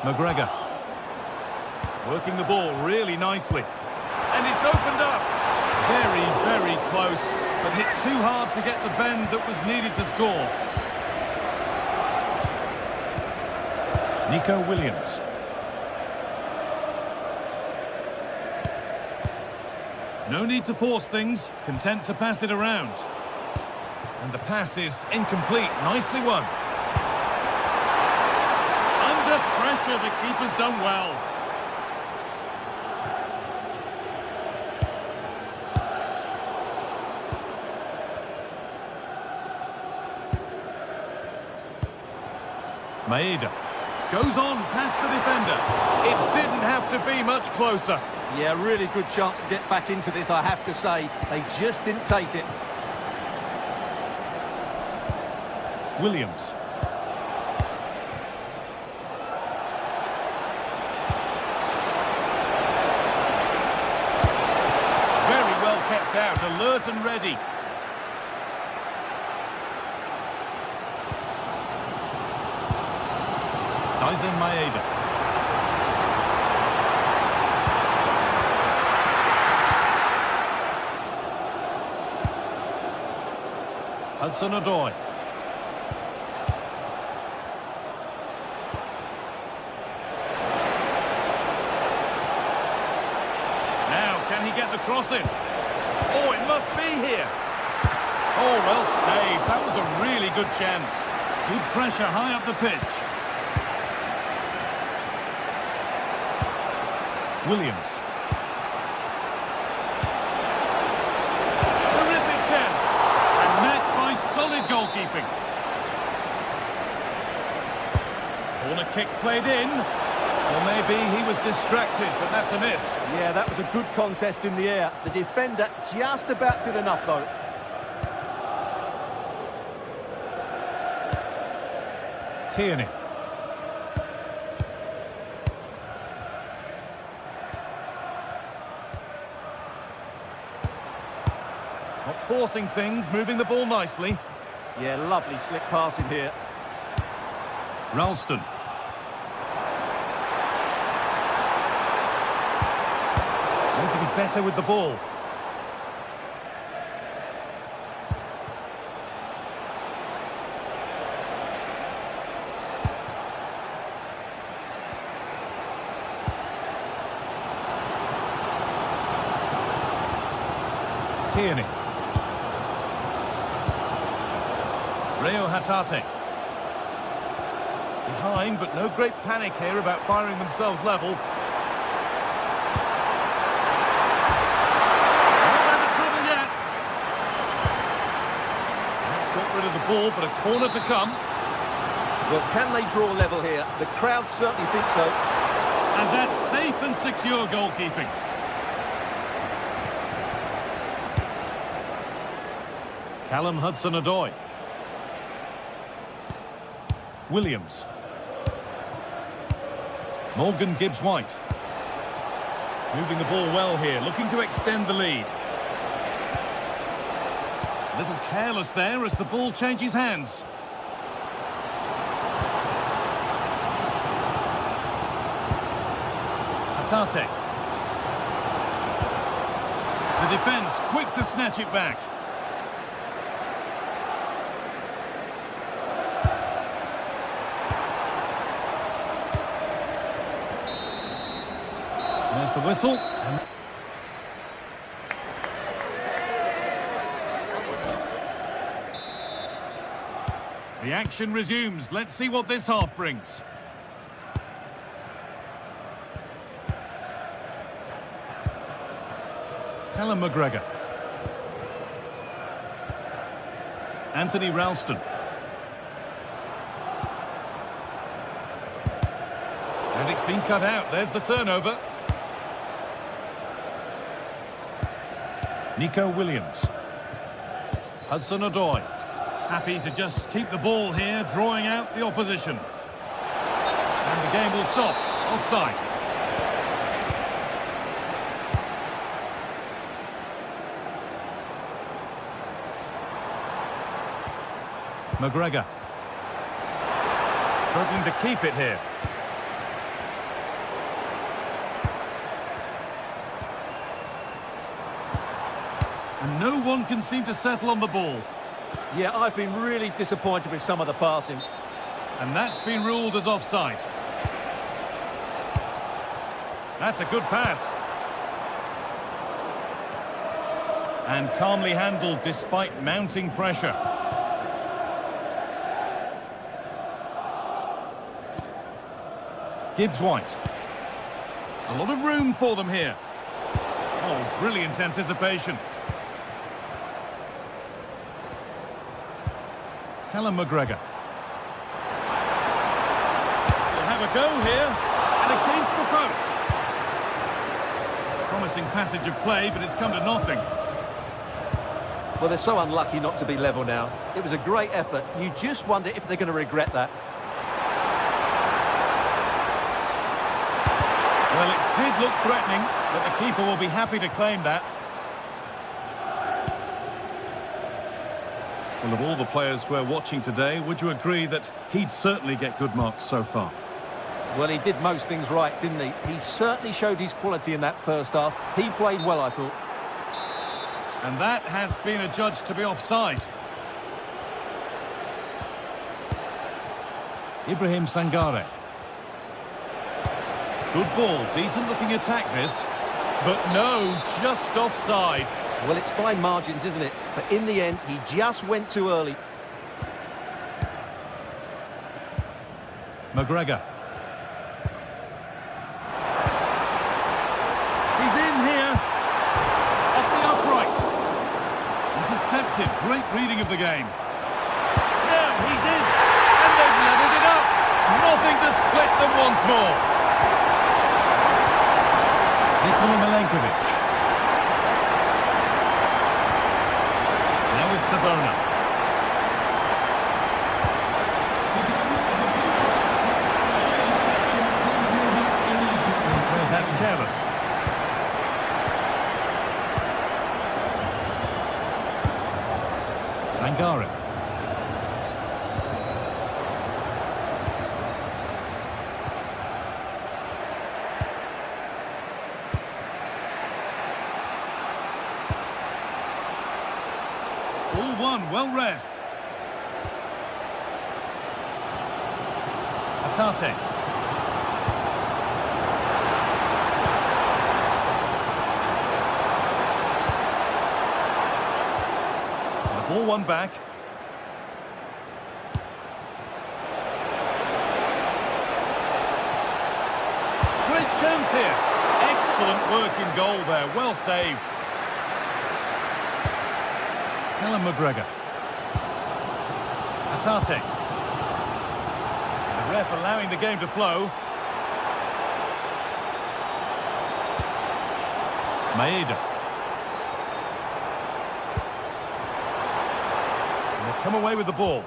McGregor. Working the ball really nicely. And it's opened up. Very, very close. But hit too hard to get the bend that was needed to score. Nico Williams. No need to force things, content to pass it around. And the pass is incomplete, nicely won. Under pressure, the keeper's done well. Maeda. Goes on past the defender. It didn't have to be much closer. Yeah, really good chance to get back into this, I have to say. They just didn't take it. Williams. Very well kept out, alert and ready. Daizen Maeda. Hudson-Odoi. Now, can he get the cross in? Oh, it must be here. Oh, well saved. That was a really good chance. Good pressure high up the pitch. Williams. Terrific chance. And met by solid goalkeeping. Corner kick played in. Or maybe he was distracted, but that's a miss. Yeah, that was a good contest in the air. The defender just about did enough, though. Tierney. Not forcing things, moving the ball nicely. Yeah, lovely slick passing here. Ralston. Want to be better with the ball. Tierney. Reo Hatate. Behind, but no great panic here about firing themselves level. Not out of trouble yet. That's got rid of the ball, but a corner to come. Well, can they draw level here? The crowd certainly think so. And that's safe and secure goalkeeping. Callum Hudson-Odoi. Williams. Morgan Gibbs-White. Moving the ball well here, looking to extend the lead. A little careless there as the ball changes hands. Hatate. The defence quick to snatch it back. There's the whistle. The action resumes. Let's see what this half brings. Callum McGregor. Anthony Ralston. And it's been cut out. There's the turnover. Nico Williams. Hudson-Odoi. Happy to just keep the ball here, drawing out the opposition. And the game will stop. Offside. McGregor. Struggling to keep it here. And no one can seem to settle on the ball. Yeah, I've been really disappointed with some of the passing. And that's been ruled as offside. That's a good pass. And calmly handled despite mounting pressure. Gibbs-White. A lot of room for them here. Oh, brilliant anticipation. Callum McGregor. We'll have a go here, and against the post. Promising passage of play, but it's come to nothing. Well, they're so unlucky not to be level now. It was a great effort. You just wonder if they're going to regret that. Well, it did look threatening, but the keeper will be happy to claim that. Well, of all the players we're watching today, would you agree that he'd certainly get good marks so far? Well, he did most things right, didn't he? He certainly showed his quality in that first half. He played well, I thought. And that has been adjudged to be offside. Ibrahim Sangare. Good ball, decent looking attack this. But no, just offside. Well, it's fine margins, isn't it? But in the end, he just went too early. McGregor. He's in here. Off the upright. Intercepted. Great reading of the game. Now he's in. And they've levelled it up. Nothing to split them once more. Milenkovic. Now it's Savona. Oh, that's careless. Sangare. All one, well read. Atate. The ball won back. Great chance here. Excellent work in goal there, well saved. Helen McGregor. Atate. The ref allowing the game to flow. Maeda. And they've come away with the ball.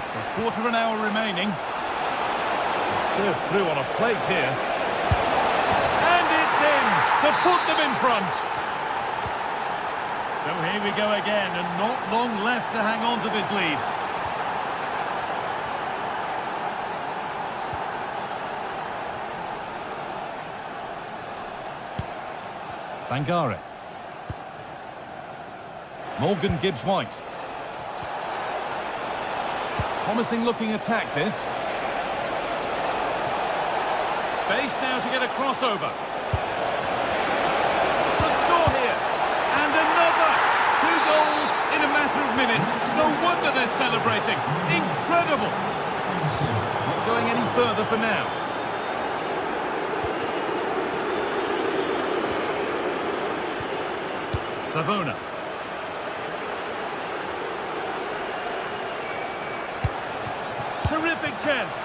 So a quarter of an hour remaining. Served through on a plate here. To put them in front. So here we go again, and not long left to hang on to this lead. Sangare. Morgan Gibbs-White. Promising looking attack this. Space now to get a crossover. In a matter of minutes. No wonder they're celebrating. Incredible. Not going any further for now. Savona. Terrific chance.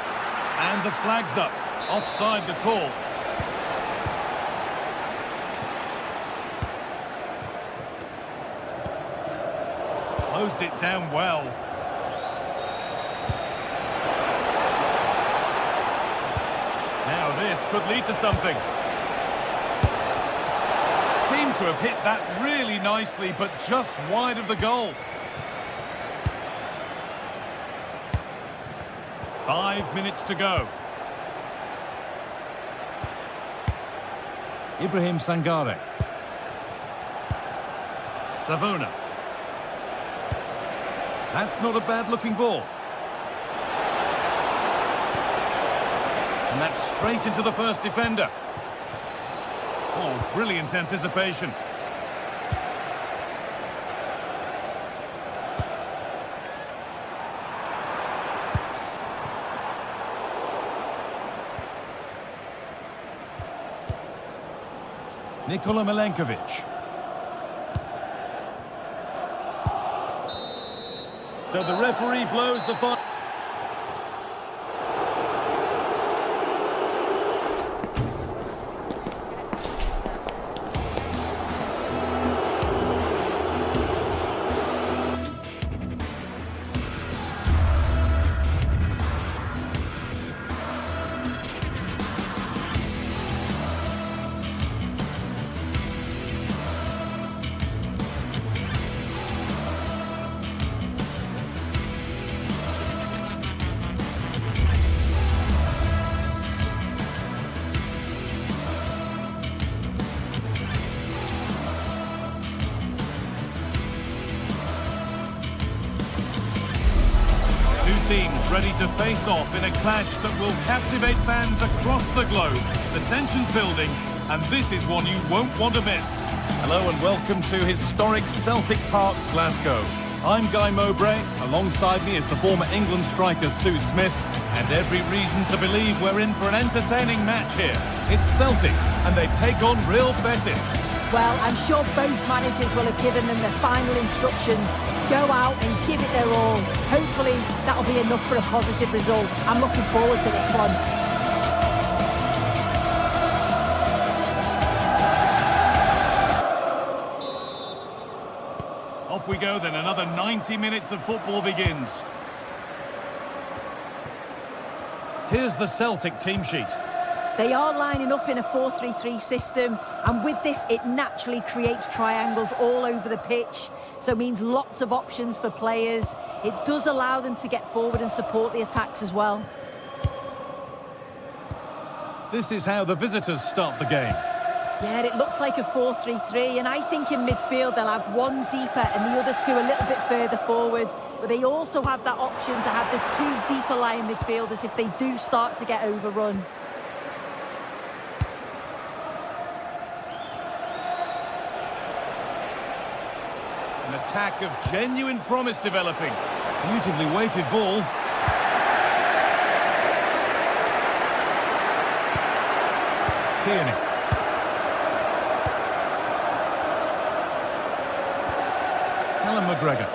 And the flag's up. Offside the call. Closed it down well. Now this could lead to something. Seemed to have hit that really nicely, but just wide of the goal. 5 minutes to go. Ibrahim Sangare. Savona. That's not a bad-looking ball. And that's straight into the first defender. Oh, brilliant anticipation. Nikola Milenkovic. So the referee blows the ball. Teams ready to face off in a clash that will captivate fans across the globe. The tension's building, and this is one you won't want to miss. Hello and welcome to historic Celtic Park, Glasgow. I'm Guy Mowbray. Alongside me is the former England striker Sue Smith, and every reason to believe we're in for an entertaining match here. It's Celtic, and they take on Real Betis. Well, I'm sure both managers will have given them the final instructions. Go out and give it their all. Hopefully, that'll be enough for a positive result. I'm looking forward to this one. Off we go then, another 90 minutes of football begins. Here's the Celtic team sheet. They are lining up in a 4-3-3 system, and with this, it naturally creates triangles all over the pitch, so it means lots of options for players. It does allow them to get forward and support the attacks as well. This is how the visitors start the game. Yeah, it looks like a 4-3-3, and I think in midfield they'll have one deeper and the other two a little bit further forward. But they also have that option to have the two deeper lying midfielders if they do start to get overrun. An attack of genuine promise developing. Beautifully weighted ball. Tierney. Alan McGregor.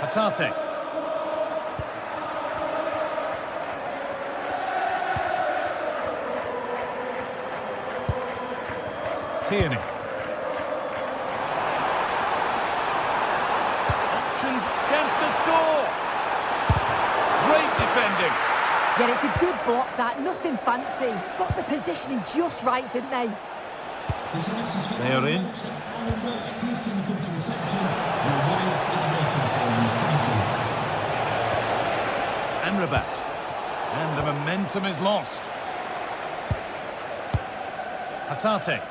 Hatate. Tierney. Options, chance to score. Great defending. Yeah, it's a good block that, nothing fancy. Got the positioning just right, didn't they? They are in. Amrabat. And the momentum is lost. Hatate.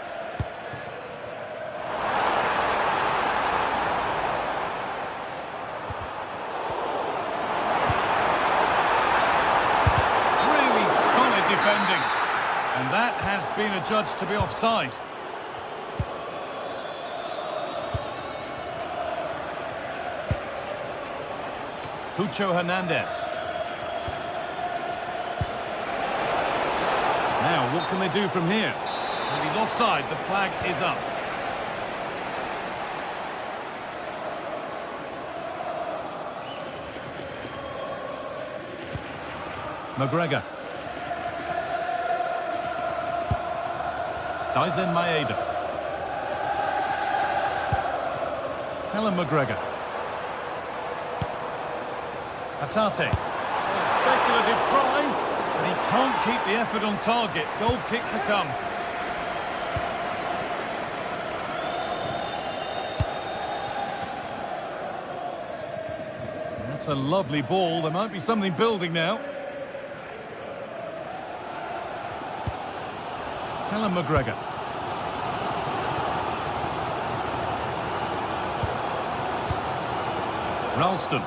Really solid defending. And that has been adjudged to be offside. Cucho Hernandez. Now, what can they do from here? And he's offside, the flag is up. McGregor. Daisen Maeda. Alan McGregor. Hatate. Speculative try, and he can't keep the effort on target. Goal kick to come. That's a lovely ball. There might be something building now. Alan McGregor. Ralston.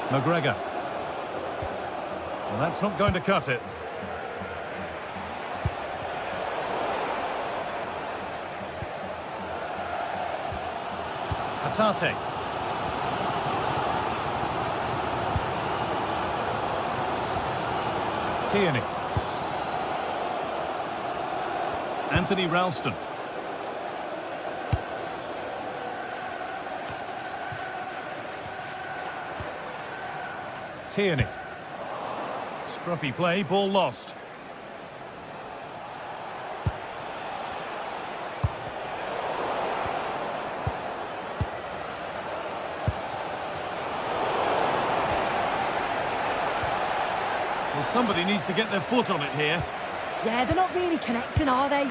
McGregor. Well, that's not going to cut it. Hatate. Tierney. Anthony Ralston. Tierney. Scruffy play, ball lost. Well, somebody needs to get their foot on it here. Yeah, they're not really connecting, are they?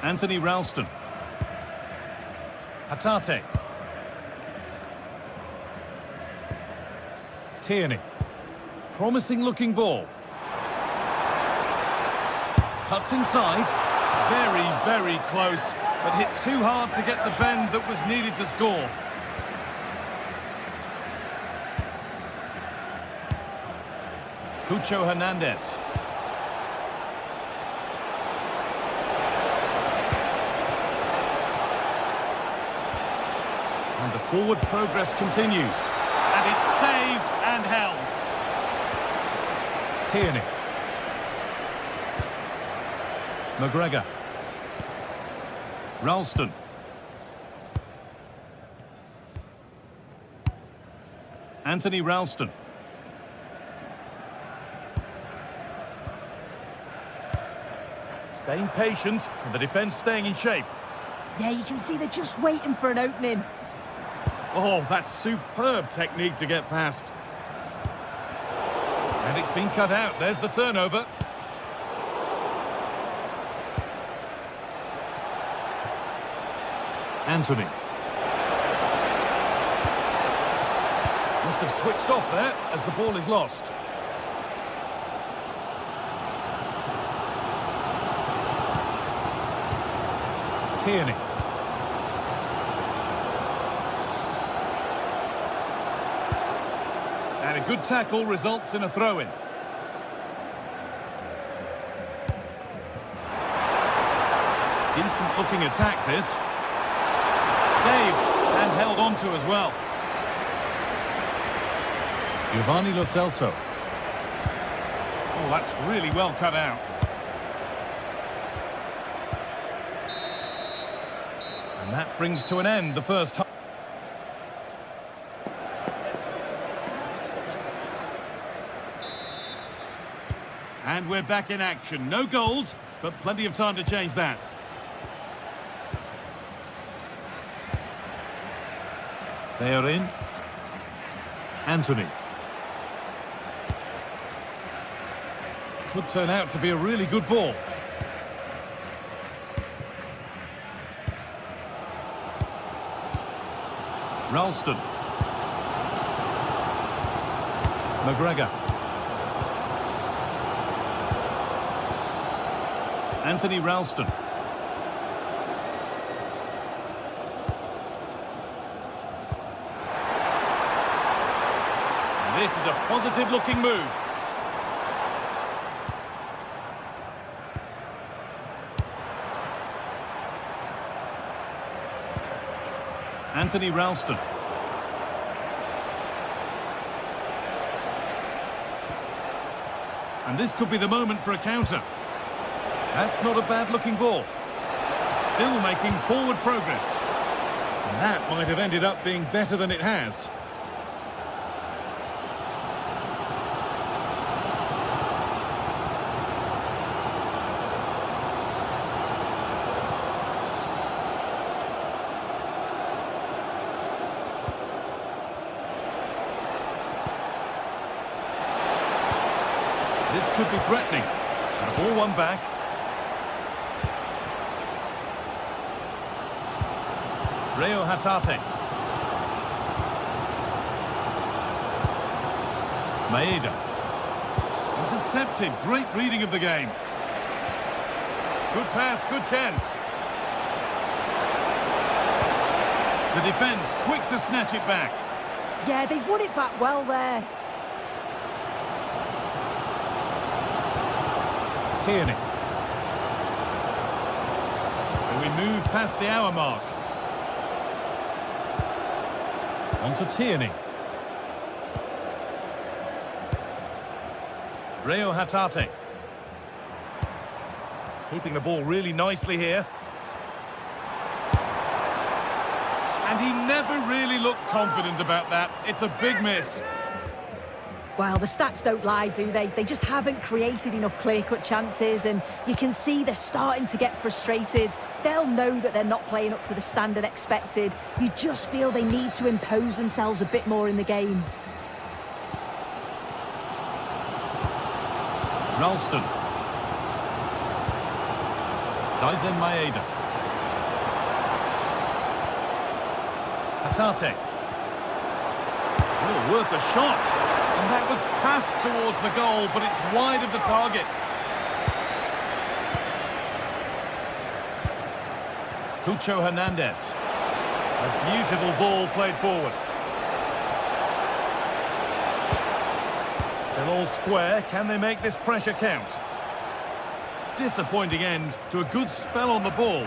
Anthony Ralston. Hatate. Tierney. Promising looking ball. Cuts inside. Very, very close, but hit too hard to get the bend that was needed to score. Cucho Hernandez. And the forward progress continues. And it's saved and held. Tierney. McGregor. Ralston. Anthony Ralston. Staying patient, and the defence staying in shape. Yeah, you can see they're just waiting for an opening. Oh, that's superb technique to get past. And it's been cut out. There's the turnover. Anthony. Must have switched off there as the ball is lost. Tierney. And a good tackle results in a throw-in. Decent looking attack this. Saved and held on to as well. Giovanni Lo Celso. Oh, that's really well cut out. And that brings to an end the first half. And we're back in action. No goals, but plenty of time to change that. They are in. Anthony. Could turn out to be a really good ball. Ralston. McGregor. Anthony Ralston. This is a positive-looking move. Anthony Ralston. And this could be the moment for a counter. That's not a bad-looking ball. Still making forward progress. And that might have ended up being better than it has. This could be threatening. And a ball won back. Reo Hatate. Maeda. Intercepted. Great reading of the game. Good pass, good chance. The defence quick to snatch it back. Yeah, they won it back well there. Tierney. So we move past the hour mark. On to Tierney. Reo Hatate. Keeping the ball really nicely here. And he never really looked confident about that. It's a big miss. Well, the stats don't lie, do they? They just haven't created enough clear-cut chances, and you can see they're starting to get frustrated. They'll know that they're not playing up to the standard expected. You just feel they need to impose themselves a bit more in the game. Ralston. Daisen Maeda. Hatate. Oh, worth a shot. And that was passed towards the goal, but it's wide of the target. Cucho Hernandez. A beautiful ball played forward. Still all square. Can they make this pressure count? Disappointing end to a good spell on the ball.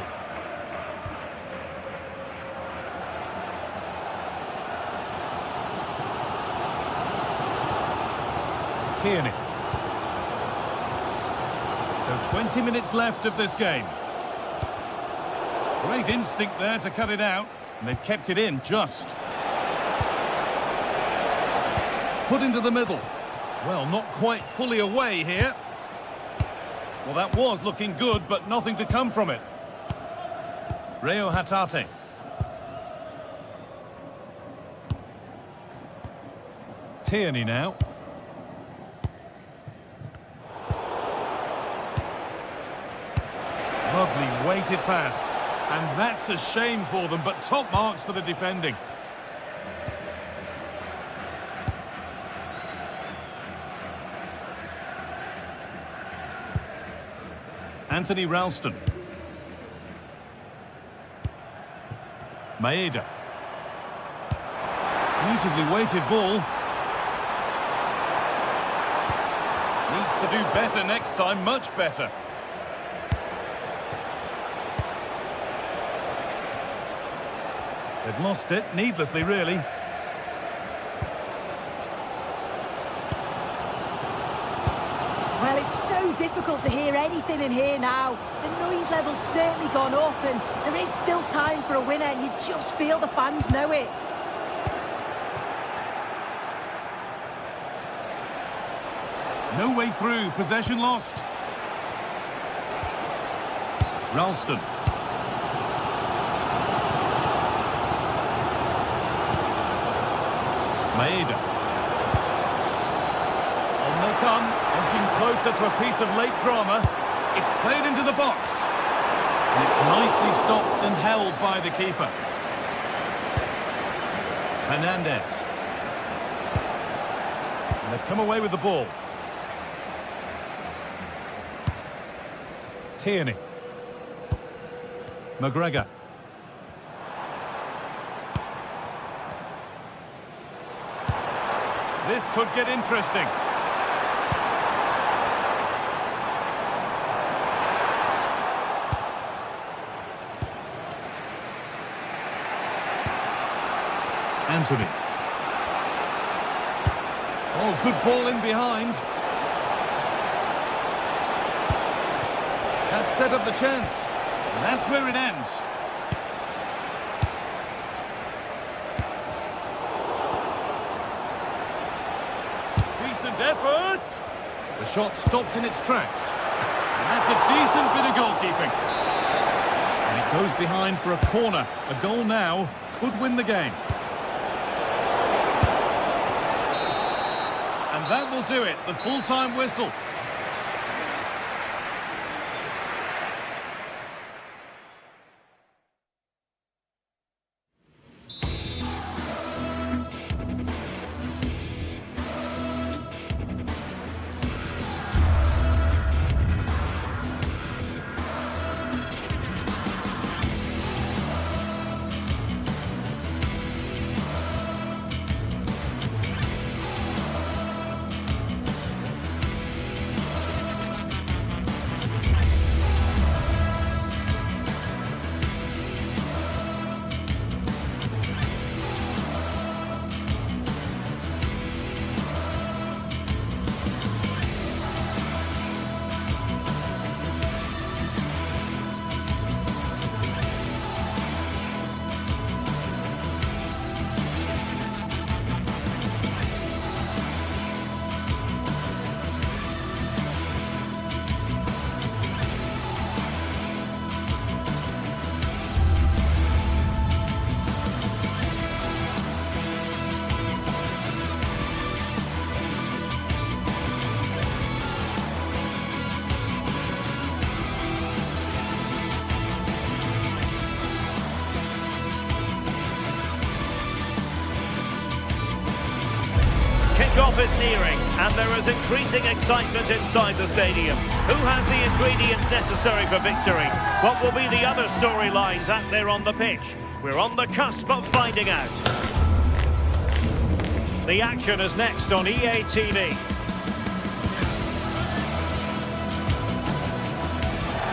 Tierney. So 20 minutes left of this game. Great instinct there to cut it out, and they've kept it in just. Put into the middle. Well, not quite fully away here. Well, that was looking good, but nothing to come from it. Reo Hatate. Tierney now. Lovely weighted pass. And that's a shame for them, but top marks for the defending. Anthony Ralston. Maeda. Beautifully weighted ball. Needs to do better next time, much better. They've lost it, needlessly really. Well, it's so difficult to hear anything in here now. The noise level's certainly gone up, and there is still time for a winner, and you just feel the fans know it. No way through, possession lost. Ralston. Maeda. On they come, edging closer to a piece of late drama. It's played into the box. And it's nicely stopped and held by the keeper. Hernandez. And they've come away with the ball. Tierney. McGregor. This could get interesting. Anthony. Oh, good ball in behind. That set up the chance. And that's where it ends. Decent effort. The shot stopped in its tracks. And that's a decent bit of goalkeeping. And it goes behind for a corner. A goal now could win the game. And that will do it. The full-time whistle. Kick-off is nearing, and there is increasing excitement inside the stadium. Who has the ingredients necessary for victory? What will be the other storylines out there on the pitch? We're on the cusp of finding out. The action is next on EA TV.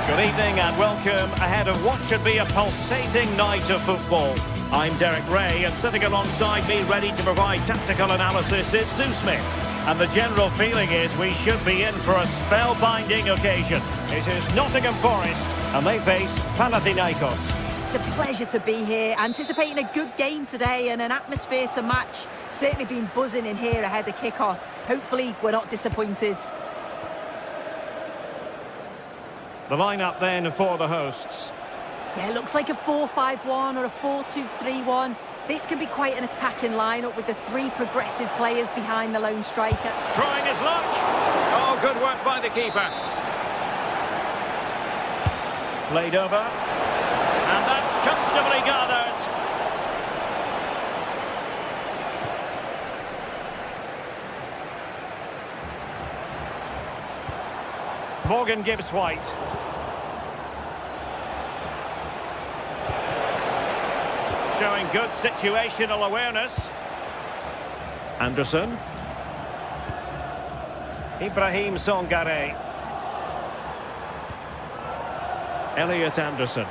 Good evening and welcome ahead of what should be a pulsating night of football. I'm Derek Ray, and sitting alongside me ready to provide tactical analysis is Sue Smith. And the general feeling is we should be in for a spellbinding occasion. It is Nottingham Forest, and they face Panathinaikos. It's a pleasure to be here, anticipating a good game today and an atmosphere to match. Certainly been buzzing in here ahead of kick-off. Hopefully we're not disappointed. The lineup then for the hosts. Yeah, it looks like a 4-5-1 or a 4-2-3-1. This can be quite an attacking lineup with the three progressive players behind the lone striker. Trying his luck. Oh, good work by the keeper. Played over. And that's comfortably gathered. Morgan Gibbs-White. Showing good situational awareness. Anderson. Ibrahim Songare. Elliot Anderson.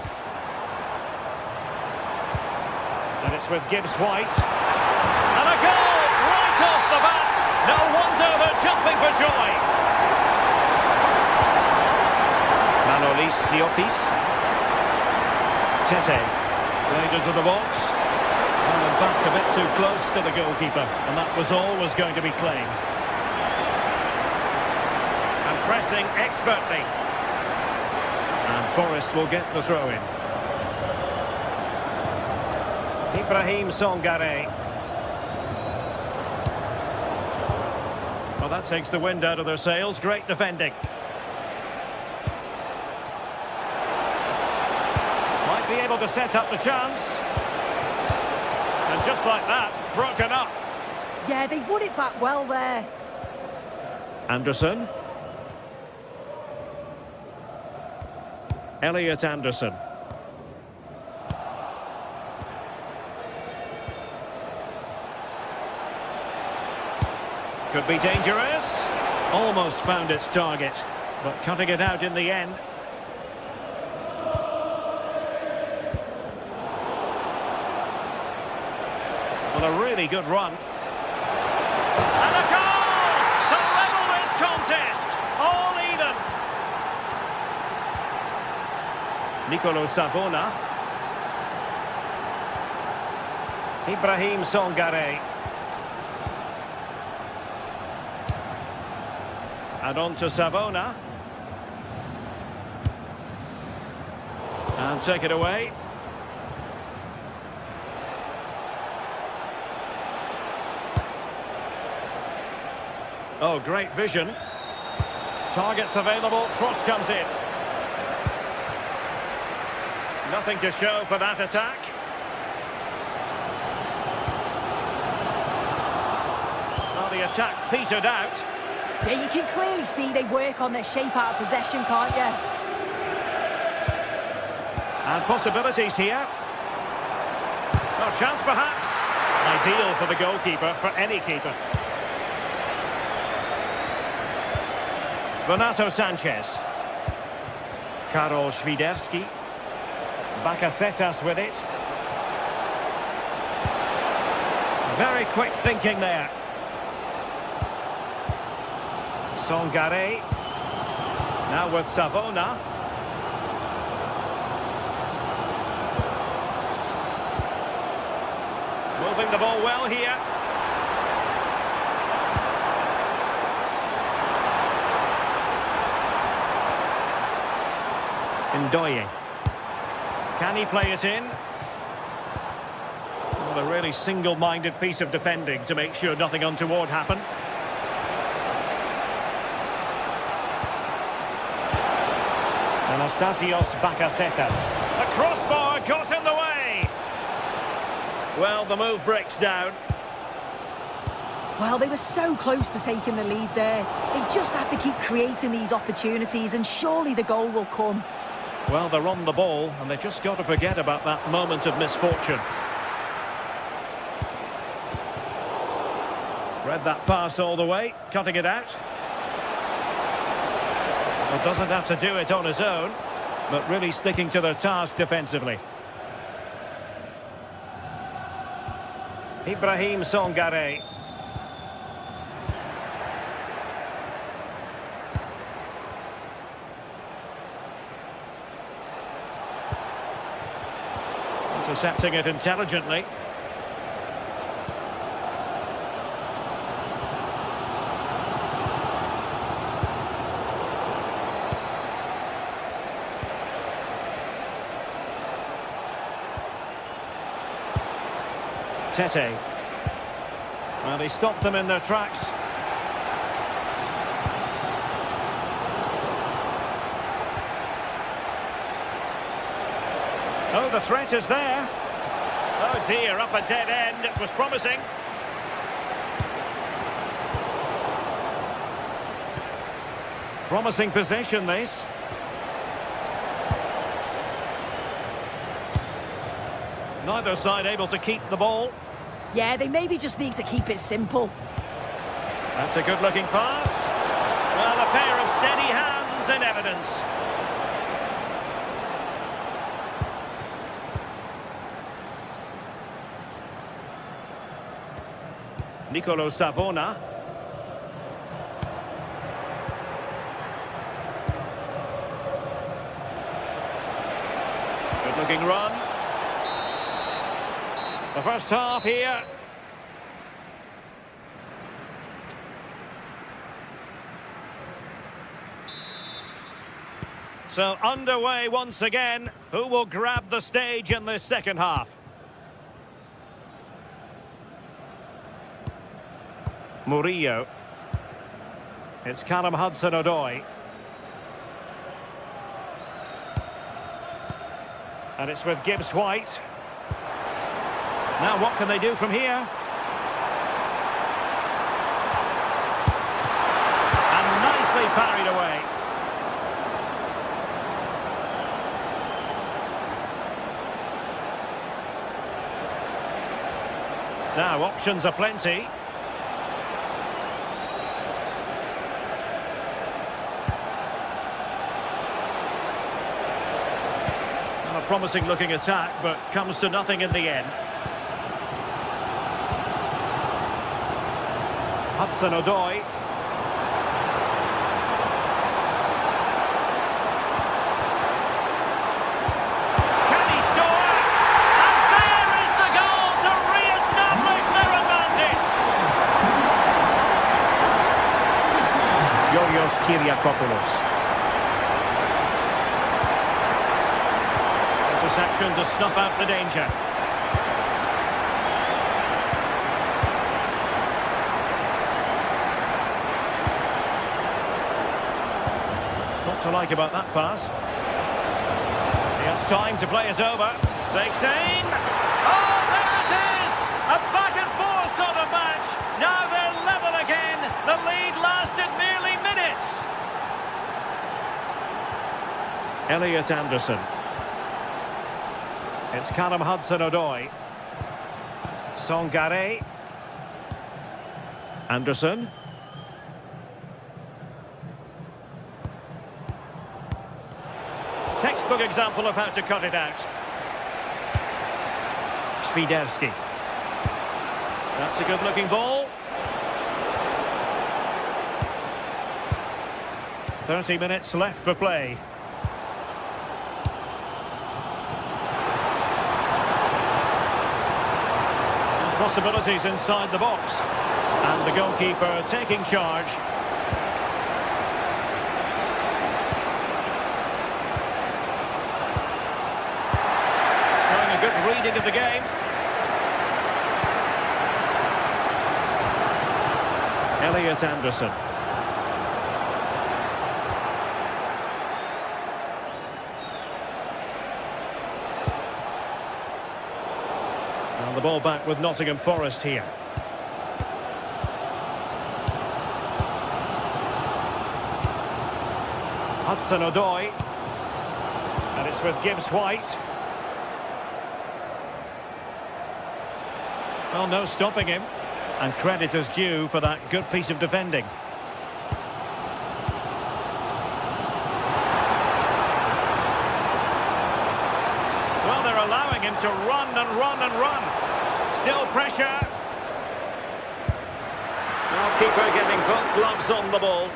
And it's with Gibbs-White. And a goal right off the bat. No wonder they're jumping for joy. Manolis Siopis. Tete. Played into the box. And back a bit too close to the goalkeeper. And that was always going to be claimed. And pressing expertly. And Forest will get the throw-in. Ibrahim Songare. Well, that takes the wind out of their sails. Great defending. Might be able to set up the chance. And just like that, broken up. Yeah, they won it back well there. Anderson. Elliot Anderson. Could be dangerous. Almost found its target, but cutting it out in the end. Well, a really good run. And a goal to level this contest. All even. Nicolo Savona. Ibrahim Songare. And on to Savona. And take it away. Oh, great vision. Targets available, cross comes in. Nothing to show for that attack. Well, the attack petered out. Yeah, you can clearly see they work on their shape out of possession, can't you? And possibilities here. Oh, chance perhaps. Ideal for the goalkeeper, for any keeper. Renato Sanchez. Karol Świderski. Bakasetas with it. Very quick thinking there. Songare. Now with Savona. Moving the ball well here. Ndoye. Can he play it in? Well, a really single-minded piece of defending to make sure nothing untoward happened. Anastasios Bakasetas. The crossbar got in the way. Well, the move breaks down. Well, they were so close to taking the lead there. They just have to keep creating these opportunities and surely the goal will come. Well, they're on the ball and they've just got to forget about that moment of misfortune. Read that pass all the way, cutting it out. Well, doesn't have to do it on his own, but really sticking to their task defensively. Ibrahim Songare. Intercepting it intelligently. Tete. Well, he stopped them in their tracks. Oh, the threat is there. Oh dear, up a dead end. It was promising. Promising possession, this. Neither side able to keep the ball. Yeah, they maybe just need to keep it simple. That's a good-looking pass. Well, a pair of steady hands in evidence. Nicolo Savona. Good-looking run. The first half here. So underway once again. Who will grab the stage in this second half? Murillo. It's Callum Hudson-Odoi. And it's with Gibbs-White. Now what can they do from here? And nicely parried away. Now options are plenty. A promising looking attack, but comes to nothing in the end. Hudson-Odoi. Can he score? And there is the goal to re-establish their advantage. Yorios Kyriakopoulos. Interception to snuff out the danger. What to like about that pass? He has time to play it over. Takes aim. Oh, there it is! A back and forth sort of match. Now they're level again. The lead lasted merely minutes. Elliot Anderson. It's Callum Hudson-Odoi. Songare. Anderson. Textbook example of how to cut it out. Swiderski. That's a good-looking ball. 30 minutes left for play. Possibilities inside the box. And the goalkeeper taking charge. Showing a good reading of the game. Elliot Anderson. And the ball back with Nottingham Forest here. Hudson-Odoi. And it's with Gibbs-White. Well, no stopping him. And credit is due for that good piece of defending. Well, they're allowing him to run and run and run. Still pressure. Now keeper getting both gloves on the ball.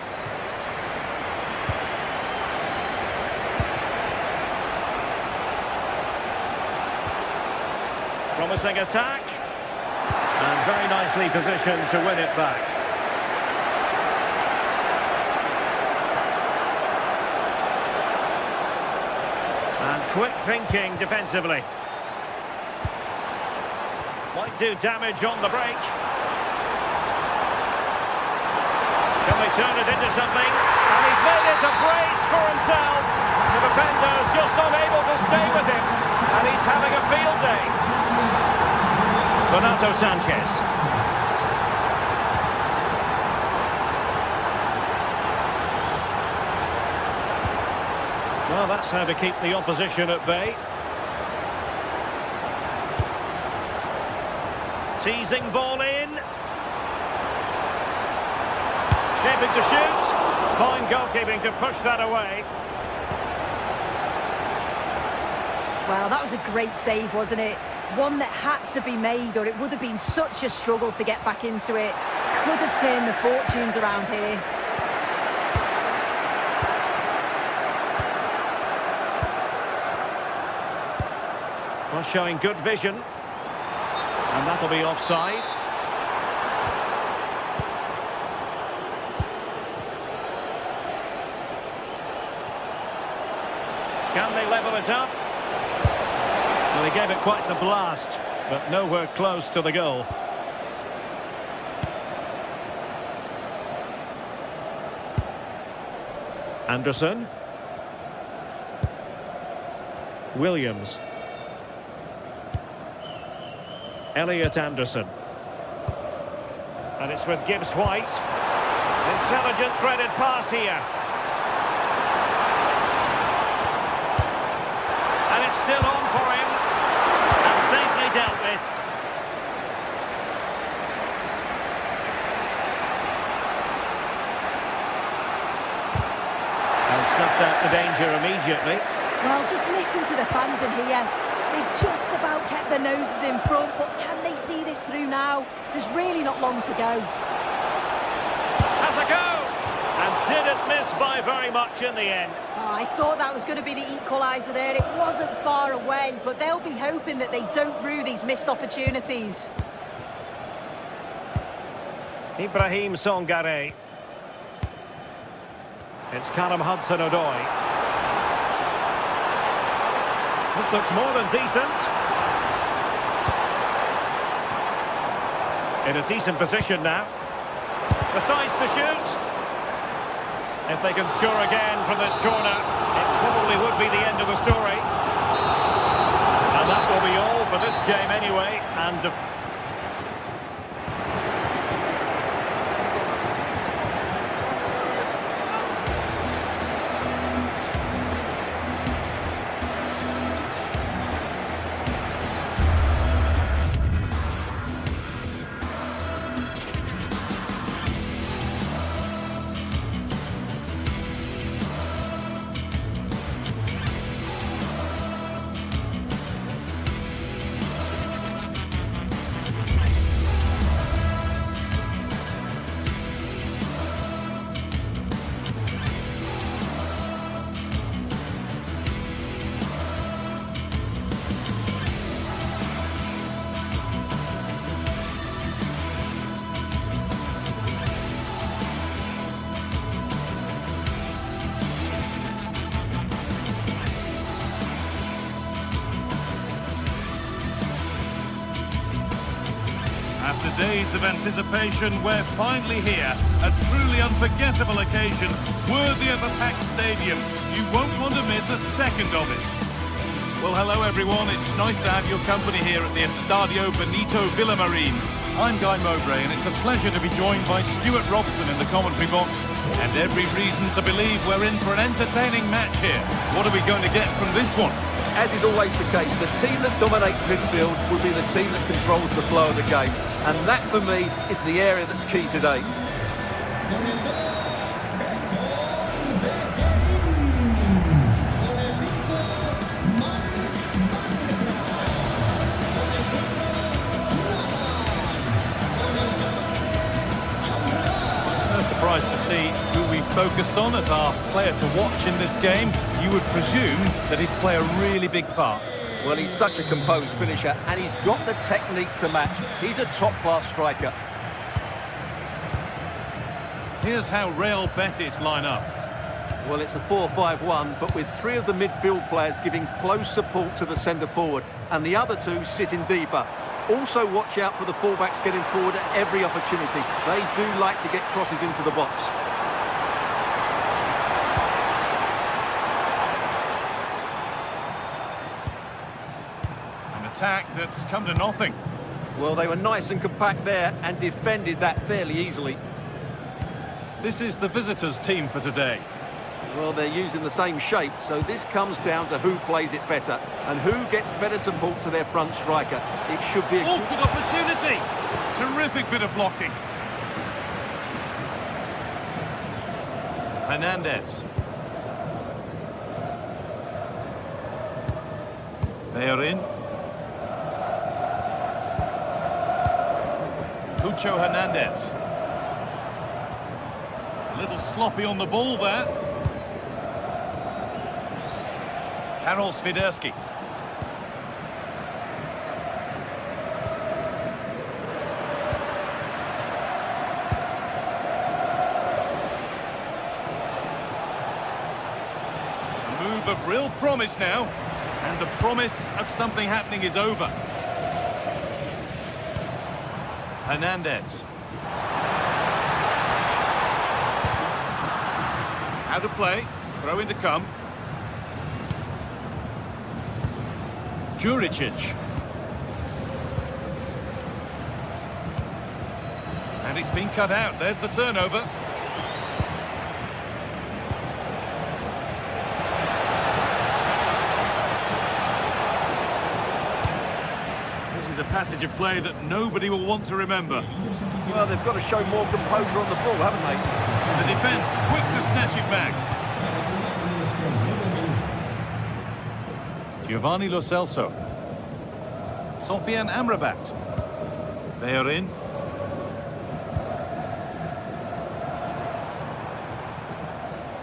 Promising attack. And very nicely positioned to win it back. And quick thinking defensively. Might do damage on the break. Can they turn it into something? And he's made it a brace for himself. The defender's just unable to stay with him. And he's having a field day. Renato Sanchez. Well, that's how to keep the opposition at bay. Teasing ball in. Shaping to shoot. Fine goalkeeping to push that away. Well, that was a great save, wasn't it? One that had to be made, or it would have been such a struggle to get back into it. Could have turned the fortunes around here. Well, showing good vision. And that'll be offside. Can they level it up? Well, he gave it quite the blast, but nowhere close to the goal. Anderson. Williams. Elliot Anderson. And it's with Gibbs White. Intelligent threaded pass here. And it's still on for him. And safely dealt with. And snuffed out the danger immediately. Well, just listen to the fans in here. They've just about kept their noses in front, but can they see this through now? There's really not long to go. Has a go! And didn't miss by very much in the end. Oh, I thought that was going to be the equaliser there. It wasn't far away, but they'll be hoping that they don't rue these missed opportunities. Ibrahim Songare. It's Callum Hudson-Odoi. This looks more than decent. In a decent position now. Decides to shoot. If they can score again from this corner, it probably would be the end of the story. And that will be all for this game anyway. And After days of anticipation, we're finally here. A truly unforgettable occasion, worthy of a packed stadium. You won't want to miss a second of it. Well, hello everyone. It's nice to have your company here at the Estadio Benito Villamarín. I'm Guy Mowbray, and it's a pleasure to be joined by Stuart Robson in the commentary box. And every reason to believe we're in for an entertaining match here. What are we going to get from this one? As is always the case, the team that dominates midfield will be the team that controls the flow of the game. And that, for me, is the area that's key today. Surprised to see who we focused on as our player to watch in this game. You would presume that he'd play a really big part. Well, he's such a composed finisher, and he's got the technique to match. He's a top-class striker. Here's how Real Betis line up. Well, it's a 4-5-1, but with 3 of the midfield players giving close support to the centre-forward, and the other 2 sitting deeper. Also, watch out for the fullbacks getting forward at every opportunity. They do like to get crosses into the box. An attack that's come to nothing. Well, they were nice and compact there and defended that fairly easily. This is the visitors' team for today. Well, they're using the same shape, so this comes down to who plays it better and who gets better support to their front striker. It should be a Good opportunity. Terrific bit of blocking. Hernandez. They are in. Pucho Hernandez. A little sloppy on the ball there. Karol Swiderski. A move of real promise now, and the promise of something happening is over. Hernandez. How to play, throw in to come. Juricic. And it's been cut out. There's the turnover. This is a passage of play that nobody will want to remember. Well, they've got to show more composure on the ball, haven't they? The defence quick to snatch it back. Giovanni Lo Celso. Sofian Amrabat. They are in.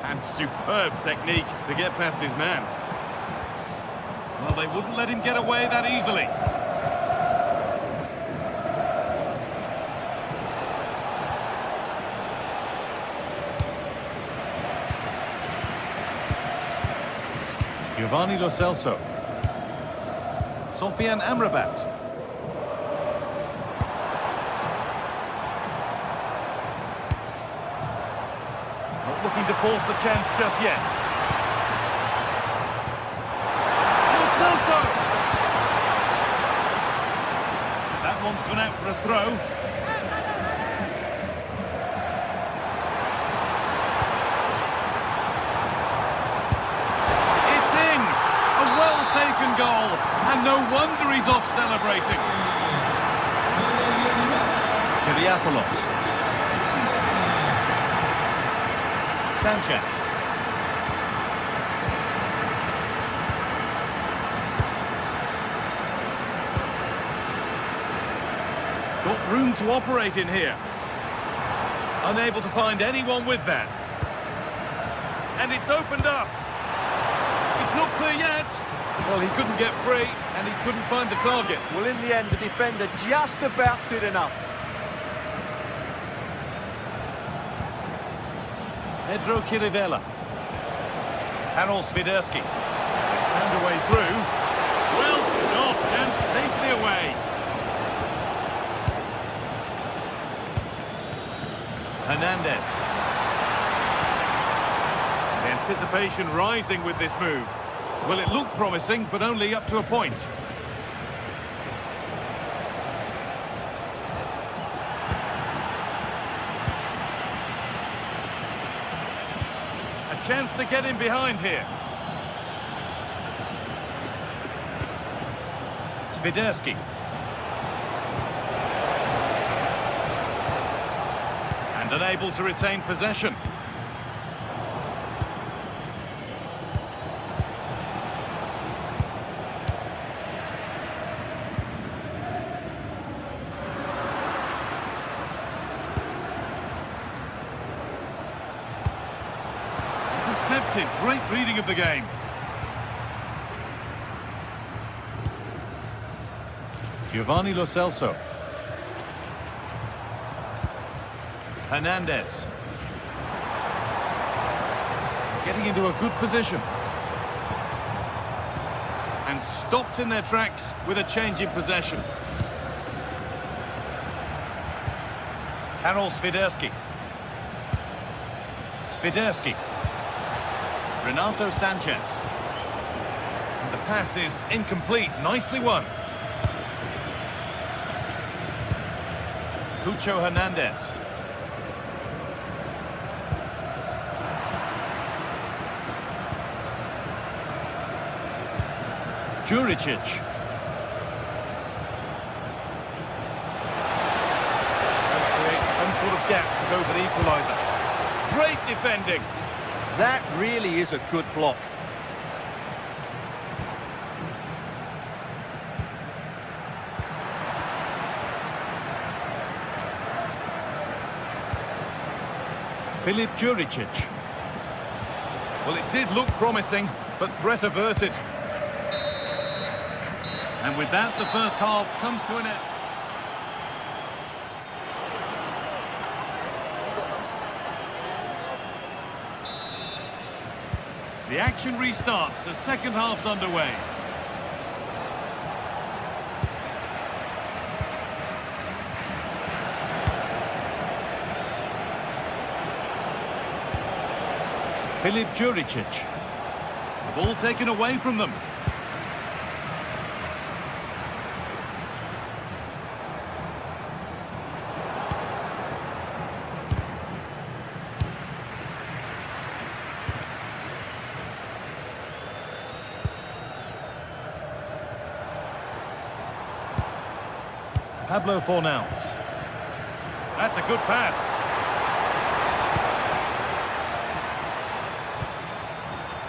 And superb technique to get past his man. Well, they wouldn't let him get away that easily. Giovanni Lo Celso. Sofian Amrabat. Not looking to force the chance just yet. Lo Celso! That one's gone out for a throw. Taken goal, and no wonder he's off celebrating. Kyriapoulos. Sanchez. Got room to operate in here. Unable to find anyone with that. And it's opened up. It's not clear yet. Well, he couldn't get free, and he couldn't find the target. Well, in the end, the defender just about did enough. Pedro Chirivella. Karol Swiderski. Found a way through. Well stopped and safely away. Hernandez. The anticipation rising with this move. Well, it looked promising, but only up to a point. A chance to get in behind here. Swiderski. And unable to retain possession. Great reading of the game. Giovanni Lo Celso. Hernandez. Getting into a good position. And stopped in their tracks with a change in possession. Karol Swiderski. Swiderski. Renato Sanchez. And the pass is incomplete. Nicely won. Cucho Hernandez. Juricic. Creates some sort of gap to go for the equaliser. Great defending. That really is a good block. Filip Juricic. Well, it did look promising, but threat averted. And with that, the first half comes to an end. The action restarts. The second half's underway. Filip Juricic. The ball taken away from them. Pablo Fornals. That's a good pass.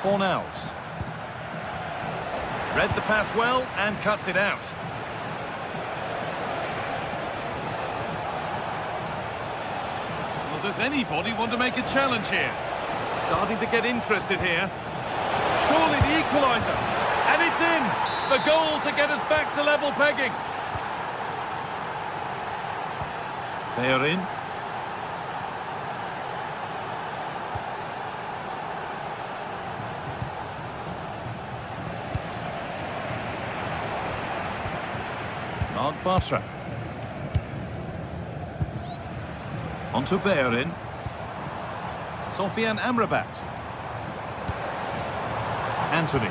Fornals. Read the pass well and cuts it out. Well, does anybody want to make a challenge here? Starting to get interested here. Surely the equaliser. And it's in! The goal to get us back to level pegging. They are in. Mark Bartra. Onto Bellerin. Sofian Amrabat. Anthony.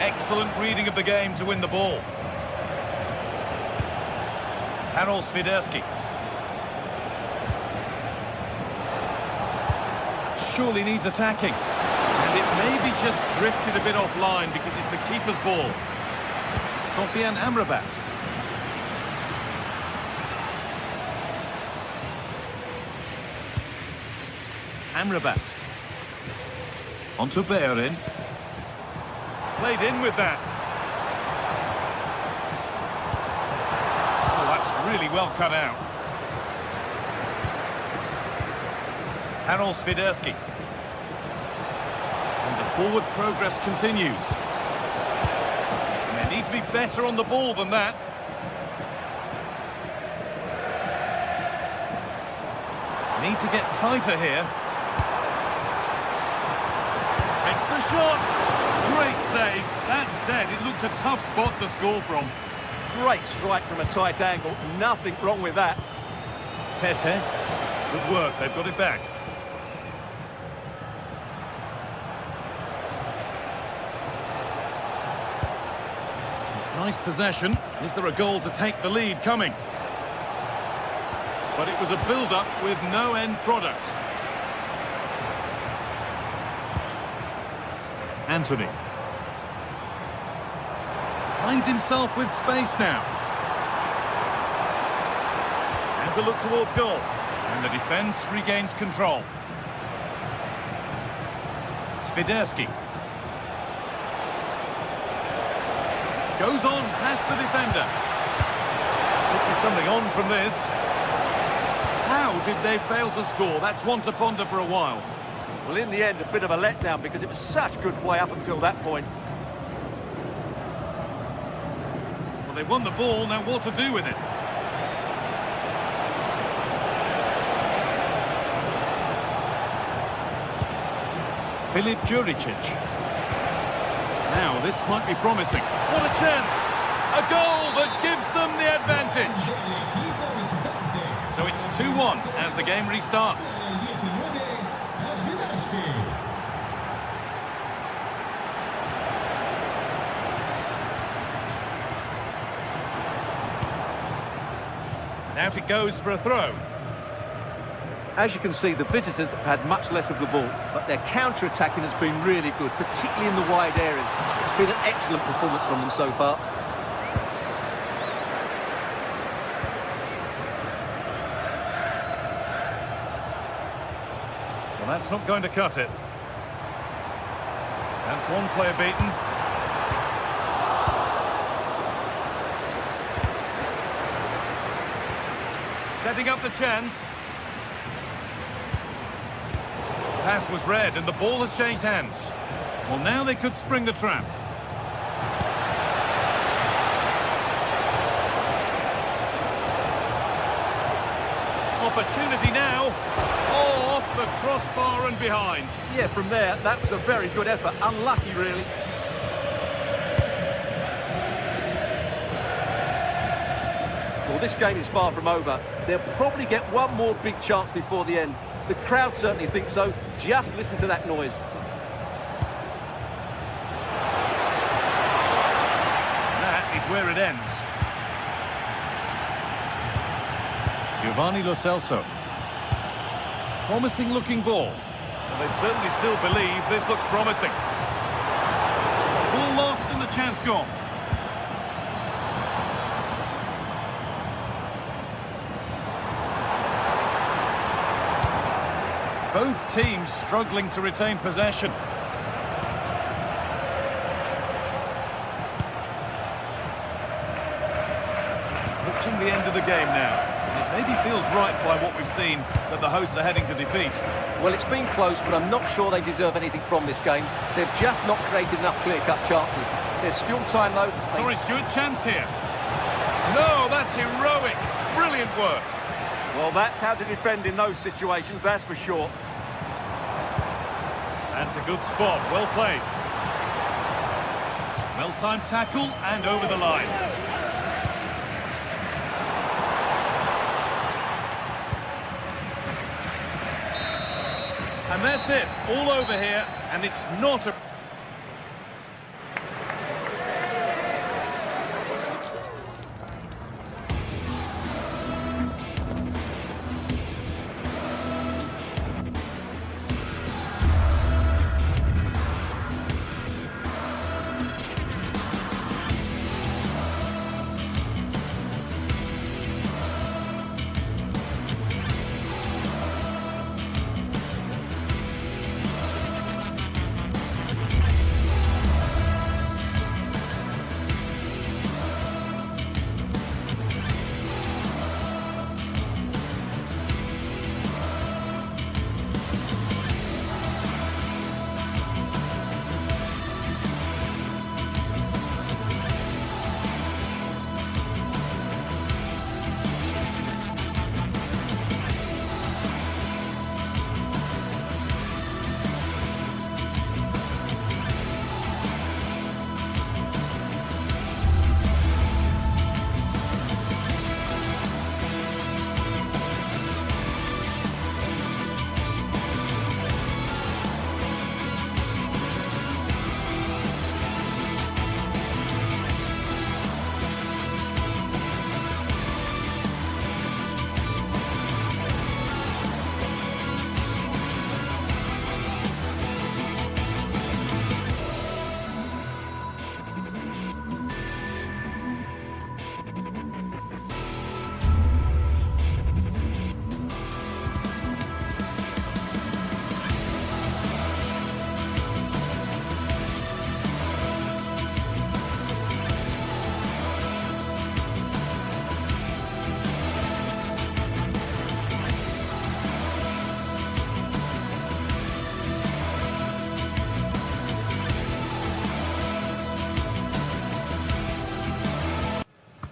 Excellent reading of the game to win the ball. Karol Swiderski. Surely needs attacking. And it maybe just drifted a bit offline because it's the keeper's ball. Sofian Amrabat. Amrabat. Onto Bellerin. Played in with that. Really well cut out. Karol Swiderski. And the forward progress continues. And they need to be better on the ball than that. Need to get tighter here. Takes the shot. Great save. That said, it looked a tough spot to score from. Great strike from a tight angle. Nothing wrong with that. Tete. Good work. They've got it back. It's nice possession. Is there a goal to take the lead coming? But it was a build-up with no end product. Anthony. Finds himself with space now. And to look towards goal. And the defence regains control. Swiderski. Goes on past the defender. Could be something on from this. How did they fail to score? That's one to ponder for a while. Well, in the end, a bit of a letdown because it was such good play up until that point. They won the ball, now what to do with it? Filip Juricic. Now, this might be promising. What a chance! A goal that gives them the advantage. So it's 2-1 as the game restarts. Out it goes for a throw. As you can see, the visitors have had much less of the ball, but their counter-attacking has been really good, particularly in the wide areas. It's been an excellent performance from them so far. Well, that's not going to cut it. That's one player beaten. Setting up the chance. Pass was read and the ball has changed hands. Well, now they could spring the trap. Opportunity now. Oh, off the crossbar and behind. Yeah, from there, that was a very good effort. Unlucky, really. Well, this game is far from over. They'll probably get one more big chance before the end. The crowd certainly think so. Just listen to that noise. That is where it ends. Giovanni Lo Celso. Promising looking ball. Well, they certainly still believe this looks promising. Ball lost and the chance gone. Both teams struggling to retain possession. Approaching the end of the game now. It maybe feels right by what we've seen that the hosts are heading to defeat. Well, it's been close, but I'm not sure they deserve anything from this game. They've just not created enough clear-cut chances. There's still time, though. Sorry, Stuart, chance here. No, that's heroic. Brilliant work. Well, that's how to defend in those situations, that's for sure. That's a good spot, well played. Well-timed tackle and over the line. And that's it, all over here, and it's not a...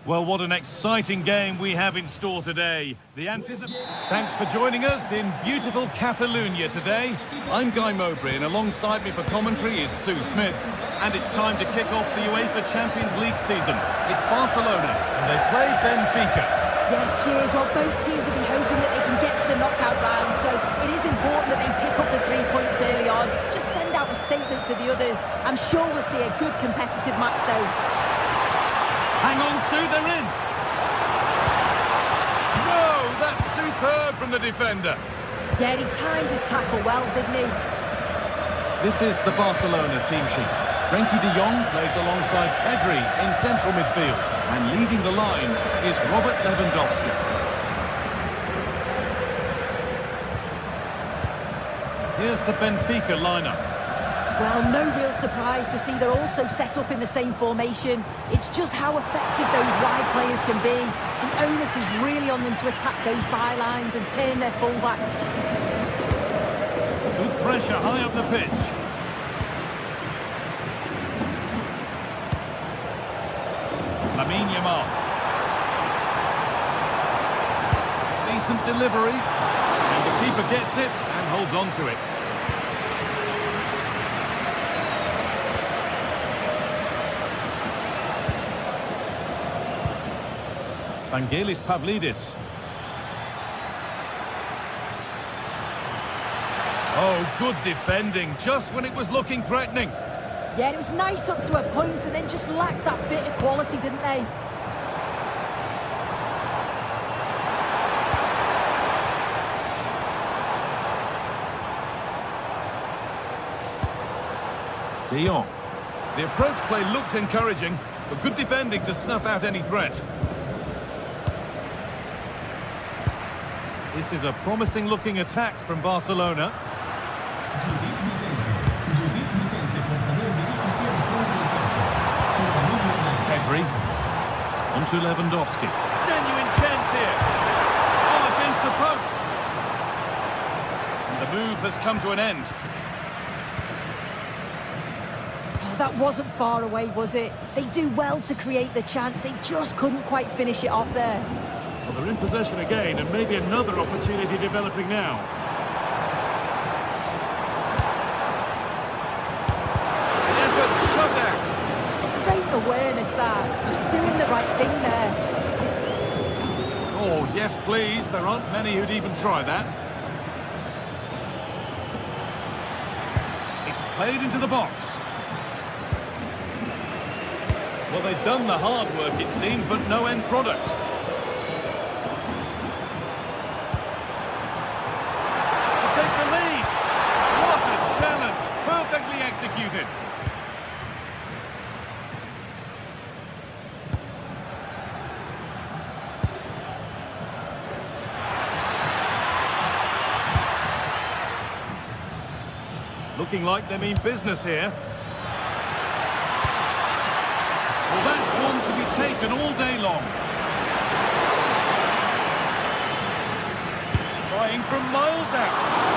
Well, what an exciting game we have in store today. Thanks for joining us in beautiful Catalonia today. I'm Guy Mowbray, and alongside me for commentary is Sue Smith. And it's time to kick off the UEFA Champions League season. It's Barcelona, and they play Benfica. Yeah, cheers. Well, both teams will be hoping that they can get to the knockout round, so it is important that they pick up the 3 points early on. Just send out a statement to the others. I'm sure we'll see a good competitive match, though. Hang on, Sue, they're in. No, that's superb from the defender. Yeah, he timed his tackle well, didn't he? This is the Barcelona team sheet. Frenkie de Jong plays alongside Pedri in central midfield. And leading the line is Robert Lewandowski. Here's the Benfica lineup. Well, no real surprise to see they're also set up in the same formation. It's just how effective those wide players can be. The onus is really on them to attack those bylines and turn their fullbacks. Good pressure high up the pitch. Lamine Yamal. Decent delivery. And the keeper gets it and holds on to it. Vangelis Pavlidis. Oh, good defending, just when it was looking threatening. Yeah, it was nice up to a point and then just lacked that bit of quality, didn't they? De Jong. The approach play looked encouraging, but good defending to snuff out any threat. This is a promising-looking attack from Barcelona. Pedri. On to Lewandowski. Genuine chance here. Oh, against the post. And the move has come to an end. Oh, that wasn't far away, was it? They do well to create the chance. They just couldn't quite finish it off there. Well, they're in possession again, and maybe another opportunity developing now. The effort shut out. Great awareness that. Just doing the right thing there. Oh, yes, please. There aren't many who'd even try that. It's played into the box. Well, they've done the hard work, it seemed, but no end product. Executed. Looking like they mean business here. Well, that's one to be taken all day long. Trying from miles out.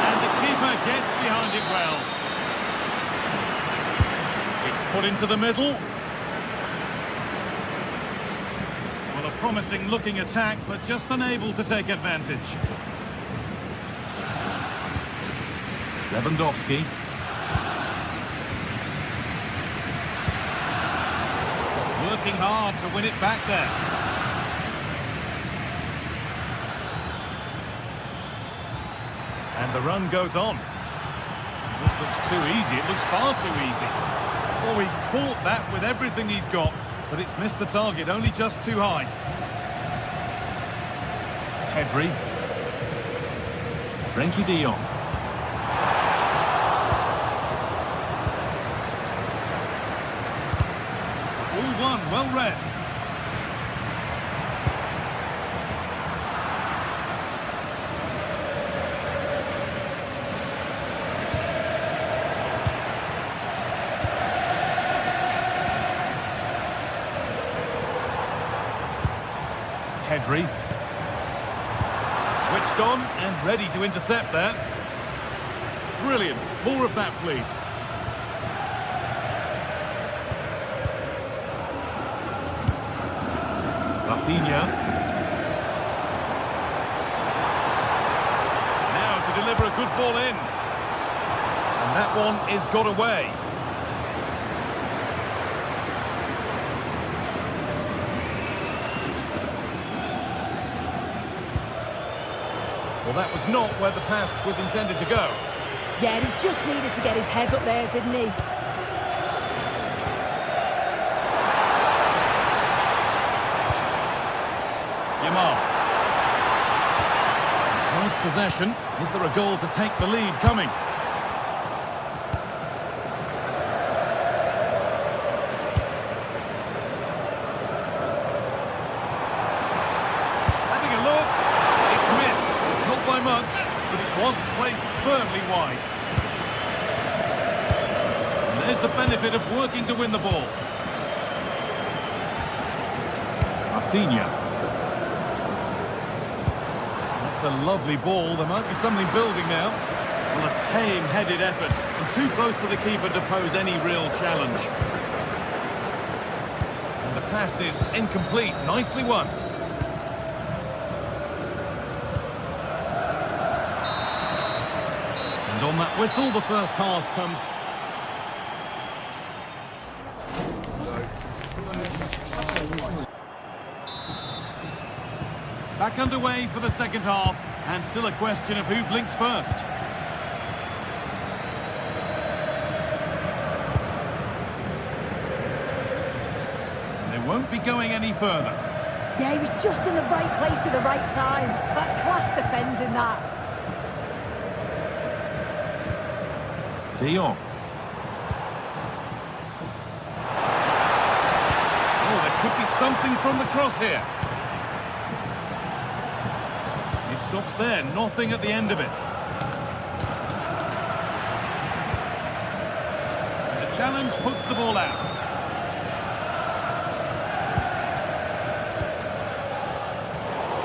And the keeper gets behind it well. Put into the middle. Well, a promising looking attack, but just unable to take advantage. Lewandowski. Working hard to win it back there. And the run goes on. This looks too easy. It looks far too easy. Oh, he caught that with everything he's got, but it's missed the target, only just too high. Pedri. Frenkie de Jong. All one, well read. Pedri. Switched on and ready to intercept that. Brilliant. More of that, please. Rafinha. Now to deliver a good ball in. And that one is got away. Well, that was not where the pass was intended to go. Yeah, he just needed to get his head up there, didn't he? Nice possession. Is there a goal to take the lead coming? Having a look. It's missed. Not by much, but it was placed firmly wide. And there's the benefit of working to win the ball. Rafinha. It's a lovely ball. There might be something building now. Well, a tame-headed effort, and too close to the keeper to pose any real challenge. And the pass is incomplete. Nicely won. And on that whistle, the first half comes. Back underway for the second half, and still a question of who blinks first. And they won't be going any further. Yeah, he was just in the right place at the right time. That's class defending, that. De Jong. Oh, there could be something from the cross here. Stops there, nothing at the end of it. The challenge puts the ball out.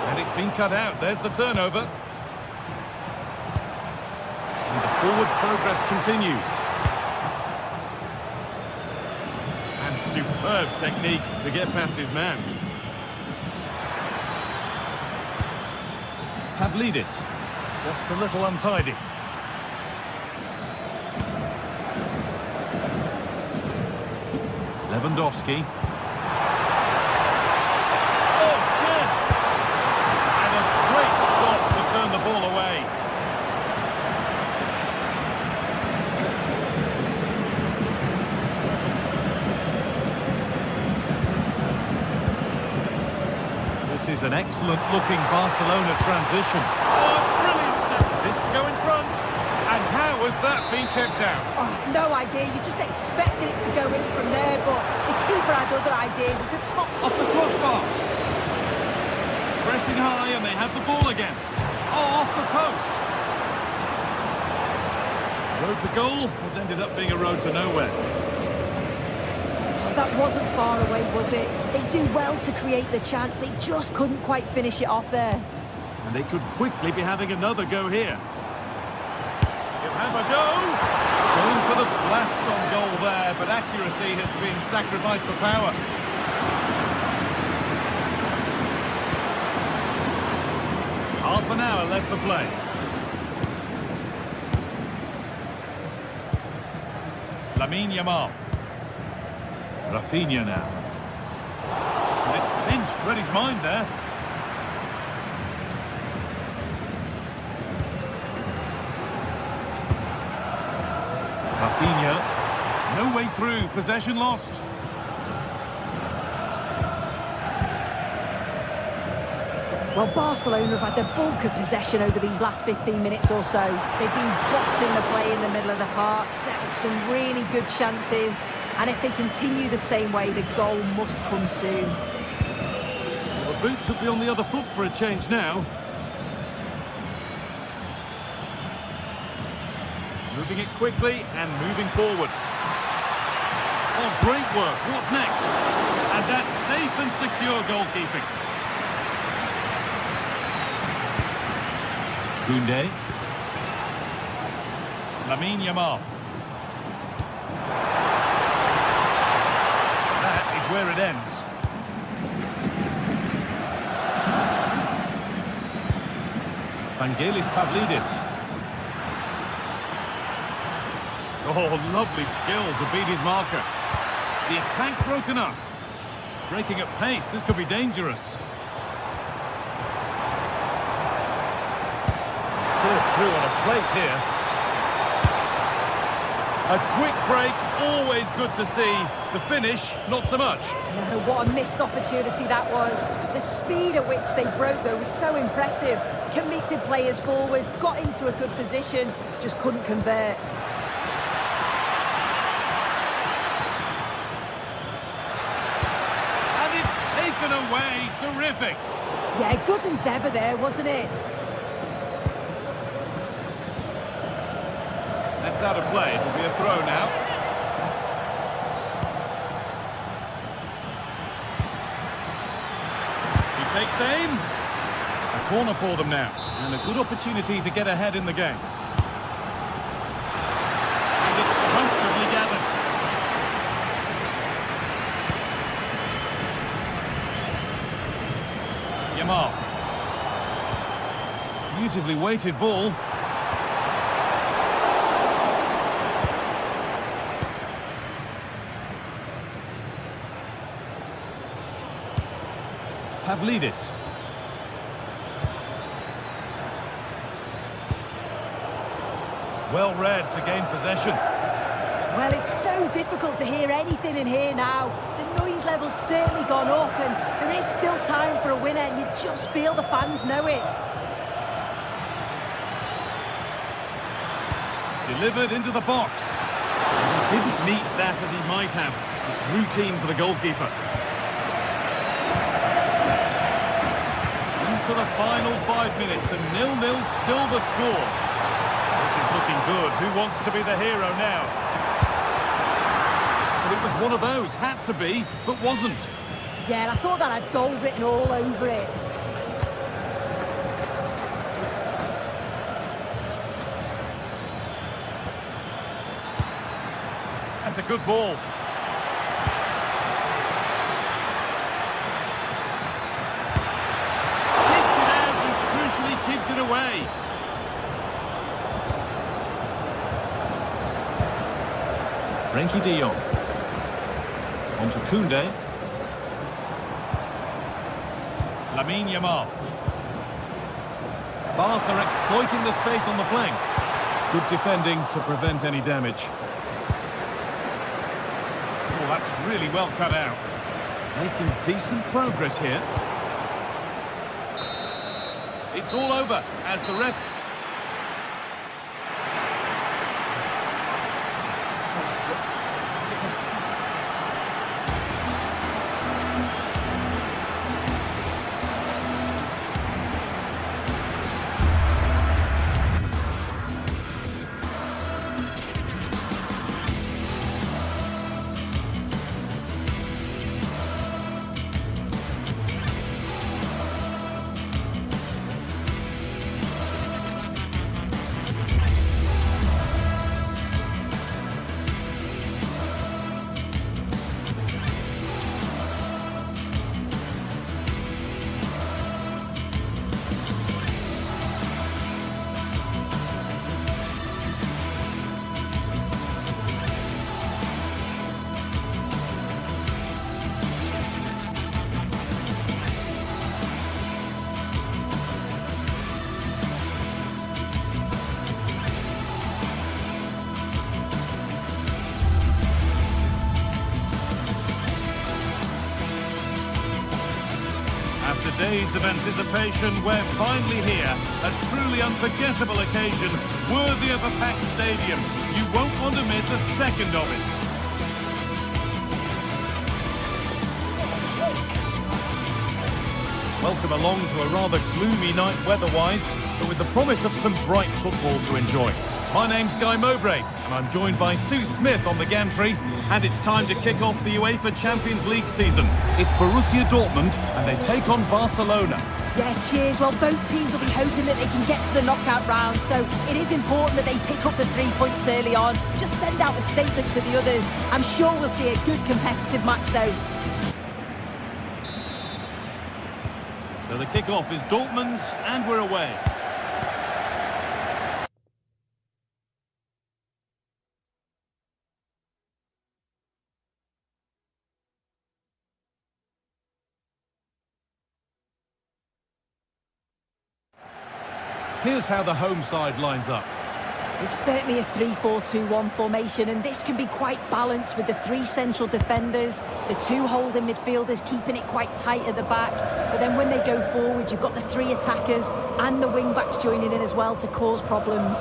And it's been cut out. There's the turnover. And the forward progress continues. And superb technique to get past his man. Pavlidis, just a little untidy. Lewandowski. Oh, chance! And a great stop to turn the ball away. This is an excellent-looking Barcelona transition. Oh, brilliant set. This to go in front. And how has that been kept out? Oh, no idea. You just expected it to go in from there, but the keeper had other ideas. It's a top... Off the crossbar. Pressing high, and they have the ball again. Oh, off the post. Road to goal has ended up being a road to nowhere. That wasn't far away, was it? They do well to create the chance. They just couldn't quite finish it off there. And they could quickly be having another go here. He'll have a go. Going for the blast on goal there, but accuracy has been sacrificed for power. Half an hour left for play. Lamine Yamal. Rafinha now. And it's pinched, read his mind there. Rafinha. No way through, possession lost. Well, Barcelona have had the bulk of possession over these last 15 minutes or so. They've been bossing the play in the middle of the park, set up some really good chances. And if they continue the same way, the goal must come soon. Well, the boot could be on the other foot for a change now. Moving it quickly and moving forward. Oh, great work. What's next? And that's safe and secure goalkeeping. Koundé. Lamine Yamal. That is where it ends. Pavlidis. Oh, lovely skill to beat his marker. The attack broken up. Breaking at pace, this could be dangerous. Served through on a plate here. A quick break, always good to see. The finish, not so much. No, what a missed opportunity that was. The speed at which they broke, though, was so impressive. Committed players forward, got into a good position, just couldn't convert. And it's taken away. Terrific. Yeah, good endeavour there, wasn't it? That's out of play. It'll be a throw now. He takes aim. A corner for them now. And a good opportunity to get ahead in the game. And it's comfortably gathered. Yamal. Beautifully weighted ball. Pavlidis. Well read to gain possession. Well, it's so difficult to hear anything in here now. The noise level's certainly gone up, and there is still time for a winner, and you just feel the fans know it. Delivered into the box. He didn't meet that as he might have. It's routine for the goalkeeper. Into the final 5 minutes, and 0-0 still the score. This is looking good. Who wants to be the hero now? But it was one of those. Had to be, but wasn't. Yeah, I thought that had goal written all over it. That's a good ball. Kicks it out and crucially keeps it away. Frenkie de Jong. On to Koundé. Lamine Yamal. Barca exploiting the space on the flank. Good defending to prevent any damage. Oh, that's really well cut out. Making decent progress here. It's all over as the ref... After days of anticipation, we're finally here. A truly unforgettable occasion, worthy of a packed stadium. You won't want to miss a second of it. Welcome along to a rather gloomy night weather-wise, but with the promise of some bright football to enjoy. My name's Guy Mowbray, and I'm joined by Sue Smith on the gantry, and it's time to kick off the UEFA Champions League season. It's Borussia Dortmund, and they take on Barcelona. Yeah, cheers. Well, both teams will be hoping that they can get to the knockout round, so it is important that they pick up the 3 points early on. Just send out a statement to the others. I'm sure we'll see a good competitive match, though. So the kick-off is Dortmund, and we're away. Here's how the home side lines up. It's certainly a 3-4-2-1 formation, and this can be quite balanced with the 3 central defenders, the 2 holding midfielders keeping it quite tight at the back. But then when they go forward, you've got the 3 attackers and the wing-backs joining in as well to cause problems.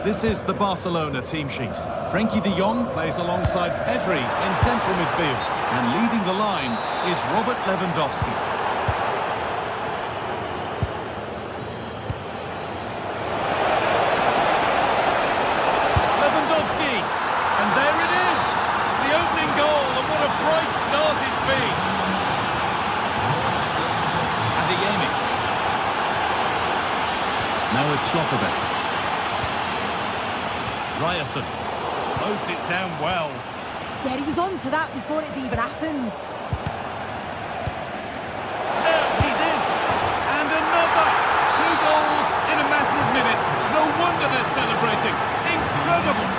This is the Barcelona team sheet. Frenkie de Jong plays alongside Pedri in central midfield. And leading the line is Robert Lewandowski. Lewandowski! And there it is! The opening goal, and what a bright start it's been! Adeyemi. Now it's Schlotterbeck. Ryerson closed it down well. Yeah, he was on to that before it even happened. Now he's in. And another. 2 goals in a matter of minutes. No wonder they're celebrating. Incredible.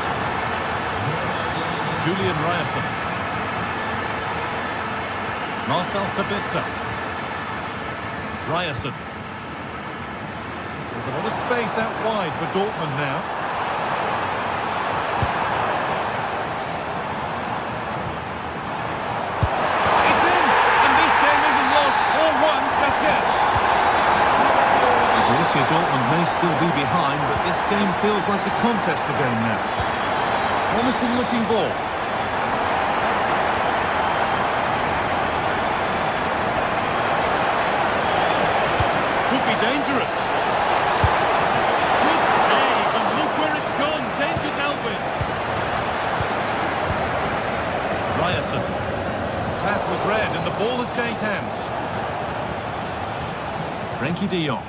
Julian Ryerson. Marcel Sabitzer. Ryerson. There's a lot of space out wide for Dortmund now. Dortmund may still be behind, but this game feels like a contest again now. Promising looking ball. Could be dangerous. Good save, and look where it's gone. Danger dealt with. Ryerson. Pass was read, and the ball has changed hands. Frenkie de Jong.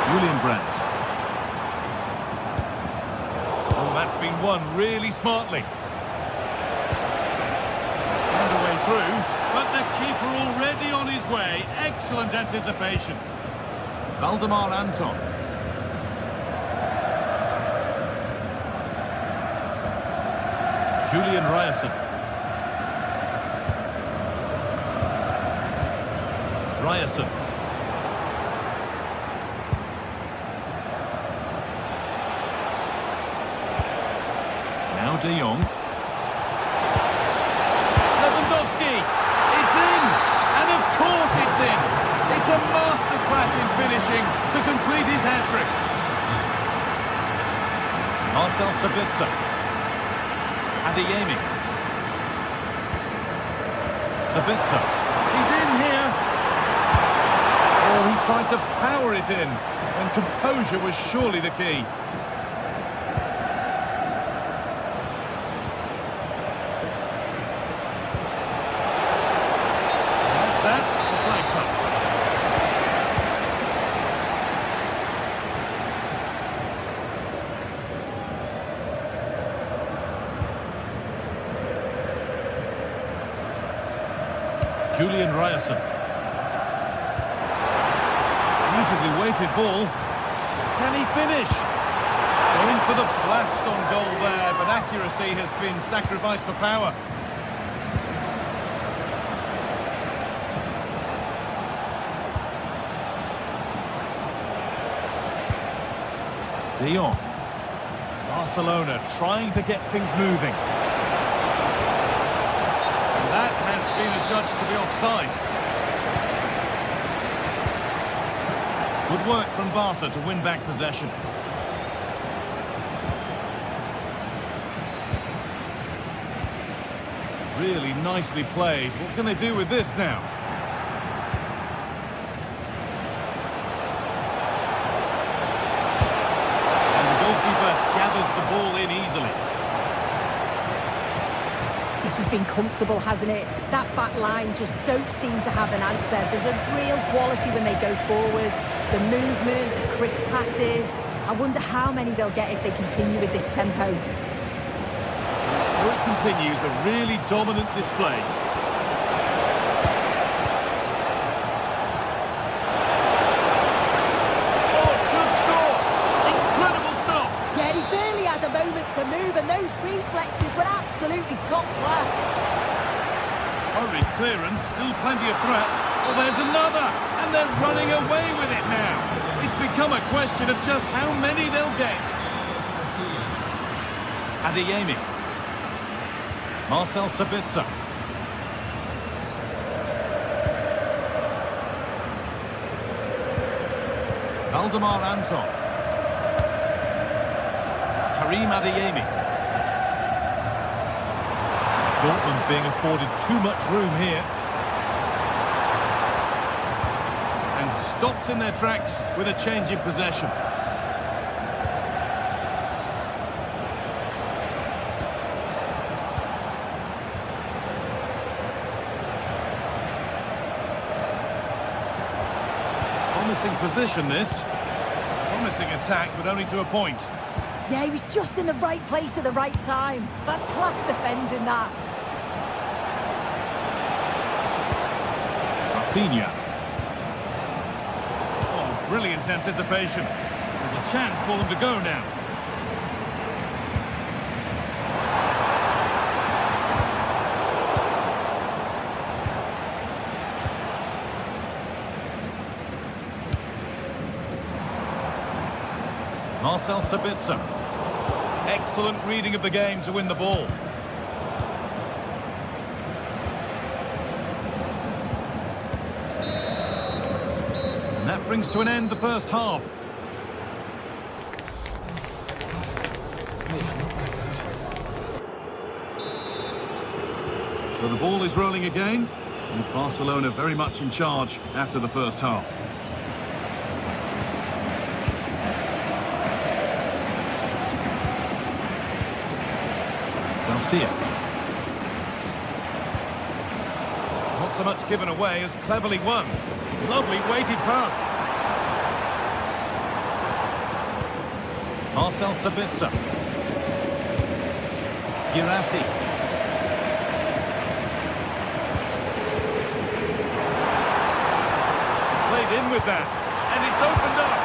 Julian Brandt. Oh, that's been won really smartly. Found a way through, but the keeper already on his way. Excellent anticipation. Valdemar Anton. Julian Ryerson. Ryerson. Now de Jong. Lewandowski! It's in! And of course it's in! It's a masterclass in finishing to complete his hat-trick. Marcel Sabitzer. Adeyemi. Sabitzer. He's in here! Oh, he tried to power it in, and composure was surely the key. Julian Ryerson. Beautifully weighted ball. Can he finish? Going for the blast on goal there, but accuracy has been sacrificed for power. De Jong. Barcelona trying to get things moving. That has been adjudged to be offside. Good work from Barca to win back possession. Really nicely played. What can they do with this now? And the goalkeeper gathers the ball in easily. This has been comfortable, hasn't it? That back line just don't seem to have an answer. There's a real quality when they go forward. The movement, the crisp passes. I wonder how many they'll get if they continue with this tempo. So it continues, a really dominant display. Oh, it should score! Incredible stop! Yeah, he barely had a moment to move, and those reflexes were absolutely top class. Hurried clearance, still plenty of threat. Oh, there's another, and they're running away with it now. It's become a question of just how many they'll get. Adeyemi. Marcel Sabitzer. Valdemar Anton. Karim Adeyemi. Dortmund being afforded too much room here. And stopped in their tracks with a change in possession. Promising position this. Promising attack, but only to a point. Yeah, he was just in the right place at the right time. That's class defending, that. Rafinha. Oh, brilliant anticipation. There's a chance for them to go now. Marcel Sabitzer. Excellent reading of the game to win the ball. And that brings to an end the first half. So the ball is rolling again, and Barcelona very much in charge after the first half. Garcia. Not so much given away as cleverly won. Lovely weighted pass. Marcel Sabitzer. Girassi. Played in with that, and it's opened up.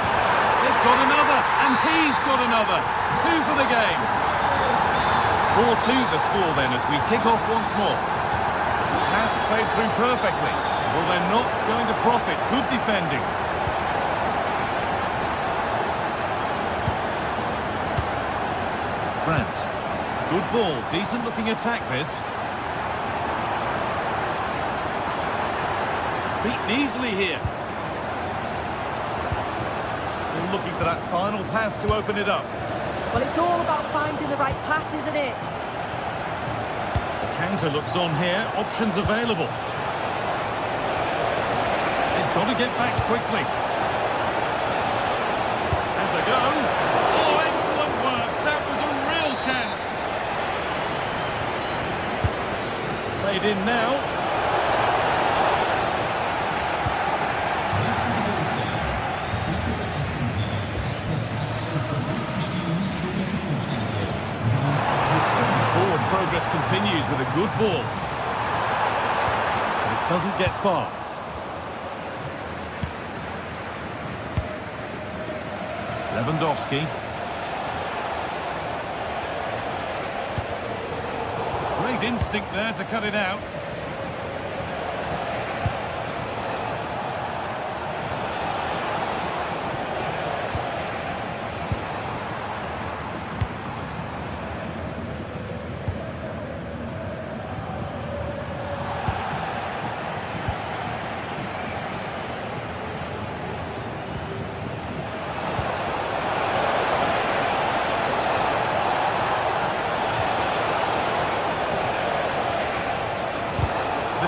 They've got another, and he's got another. 2 for the game. 4-2 the score then as we kick off once more. Pass played through perfectly. Well, they're not going to profit. Good defending. Brandt. Good ball. Decent looking attack this. Beaten easily here. Still looking for that final pass to open it up. Well, it's all about finding the right pass, isn't it? The counter looks on here. Options available. They've got to get back quickly. As they go. Oh, excellent work. That was a real chance. It's played in now. Progress continues with a good ball. But it doesn't get far. Lewandowski. Great instinct there to cut it out.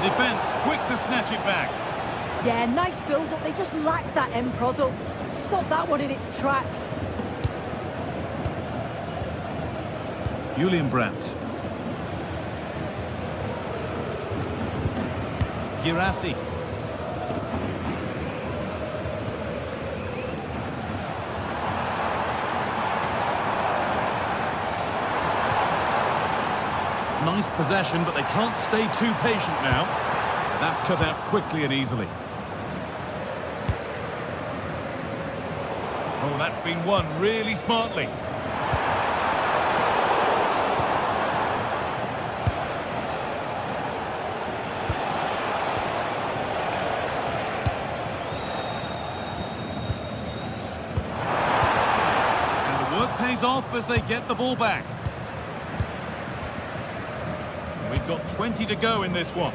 Defence quick to snatch it back. Yeah, nice build-up. They just lacked that end product. Stop that one in its tracks. Julian Brandt. Girassi. Nice possession, but they can't stay too patient now. That's cut out quickly and easily. Oh, that's been won really smartly. is off as they get the ball back. We've got 20 to go in this one.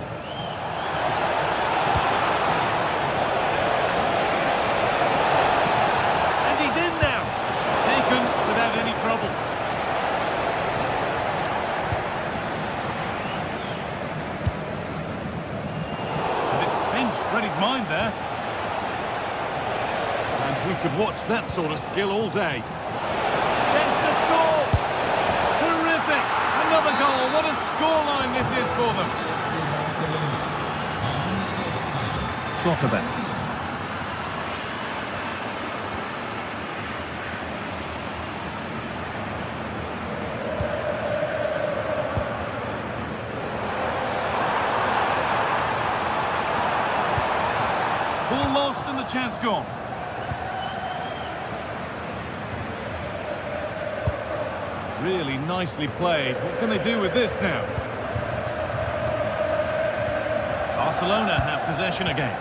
And he's in now. Taken without any trouble. And it's pinched Freddie's mind there. And we could watch that sort of skill all day. Chance to score! Terrific! Another goal. What a scoreline this is for them. Schlotterbeck. Ball lost and the chance gone. Really nicely played. What can they do with this now? Barcelona have possession again.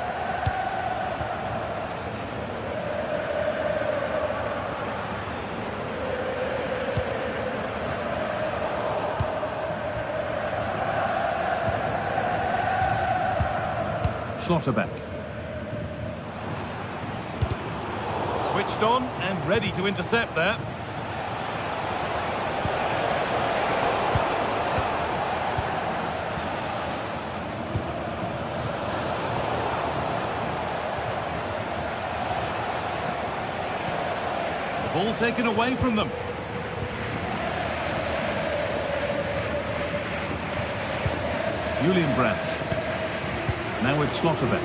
Schlotterbeck. Switched on and ready to intercept there. Ball taken away from them. Julian Brandt. Now with Schlotterbeck.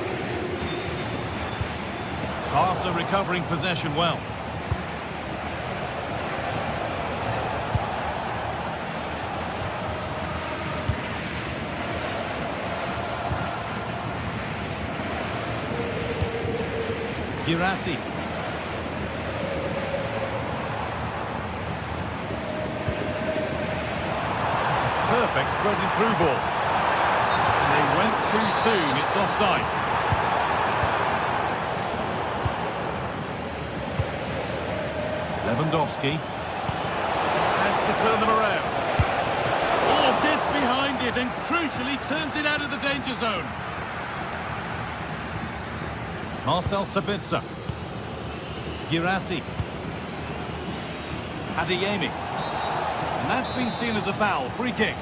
Barca recovering possession well. Girassi. Perfect threaded through ball. And they went too soon. It's offside. Lewandowski has to turn them around. All of this behind it and crucially turns it out of the danger zone. Marcel Sabitzer. Girassi. Adeyemi. And that's been seen as a foul. Free kick.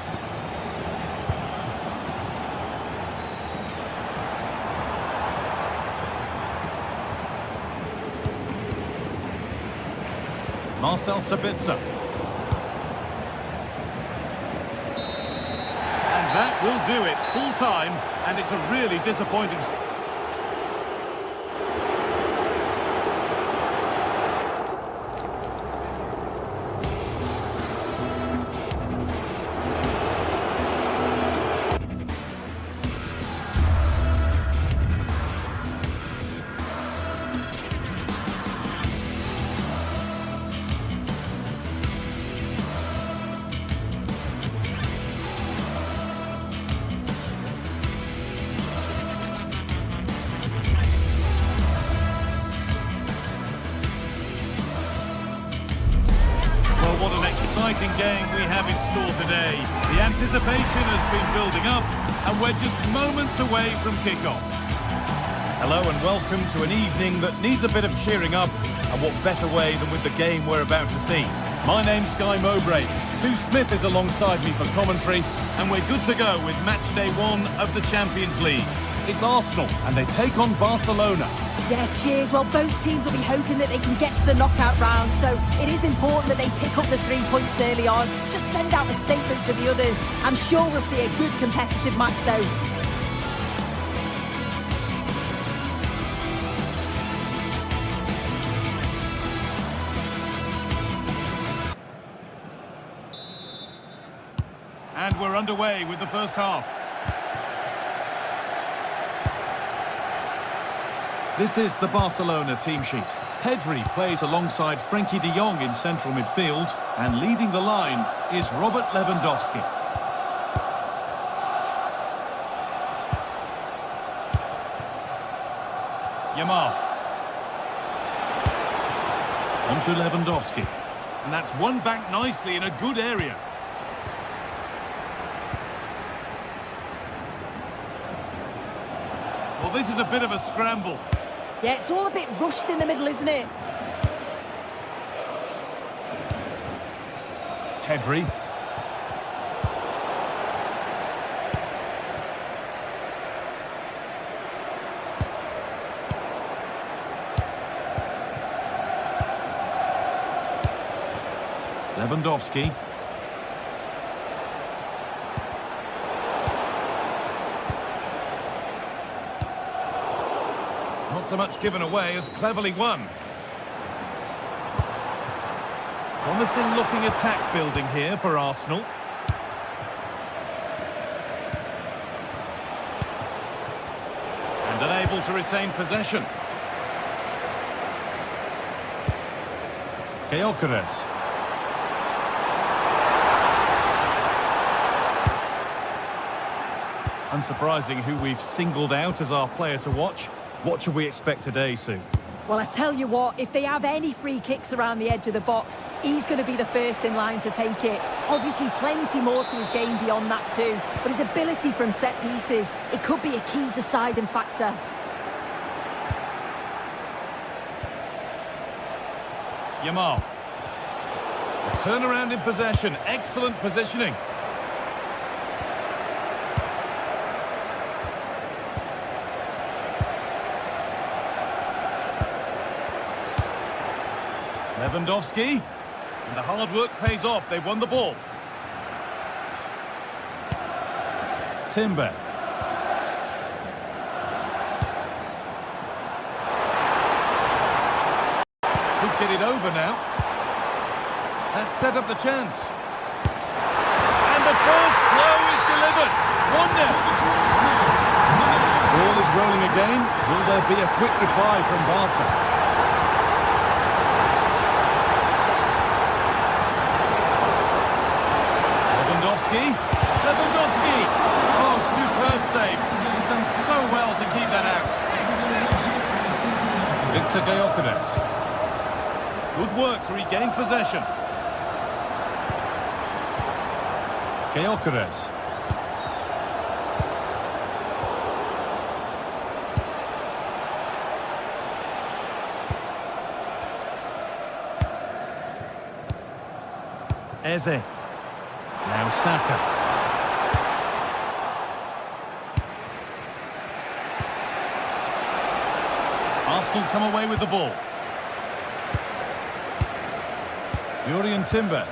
Marcel Sabitzer. And that will do it. Full time. And it's a really disappointing... What an exciting game we have in store today. The anticipation has been building up and we're just moments away from kickoff. Hello and welcome to an evening that needs a bit of cheering up, and what better way than with the game we're about to see. My name's Guy Mowbray. Sue Smith is alongside me for commentary, and we're good to go with match day 1 of the Champions League. It's Arsenal and they take on Barcelona. Yeah, cheers. Well, both teams will be hoping that they can get to the knockout round, so it is important that they pick up the 3 points early on. Just send out a statement to the others. I'm sure we'll see a good competitive match, though. And we're underway with the first half. This is the Barcelona team sheet. Pedri plays alongside Frenkie de Jong in central midfield, and leading the line is Robert Lewandowski. Yamal. Onto Lewandowski. And that's won back nicely in a good area. Well, this is a bit of a scramble. Yeah, it's all a bit rushed in the middle, isn't it? Pedri. Lewandowski. Not so much given away as cleverly won. Promising looking attack building here for Arsenal. And unable to retain possession. Gyökeres. Unsurprising who we've singled out as our player to watch. What should we expect today, Sue? Well, I tell you what, if they have any free kicks around the edge of the box, he's going to be the first in line to take it. Obviously, plenty more to his game beyond that too. But his ability from set pieces, it could be a key deciding factor. Yamal. Turnaround in possession. Excellent positioning. Lewandowski, and the hard work pays off. They've won the ball. Timber. Could get it over now. That set up the chance. And the first blow is delivered. 1-0. Ball is rolling again. Will there be a quick reply from Barca? Lewandowski! Oh, superb save. He's done so well to keep that out. Victor Gyökeres. Good work to regain possession. Gyökeres. Eze. Now Saka. Arsenal come away with the ball. Yuri Timber.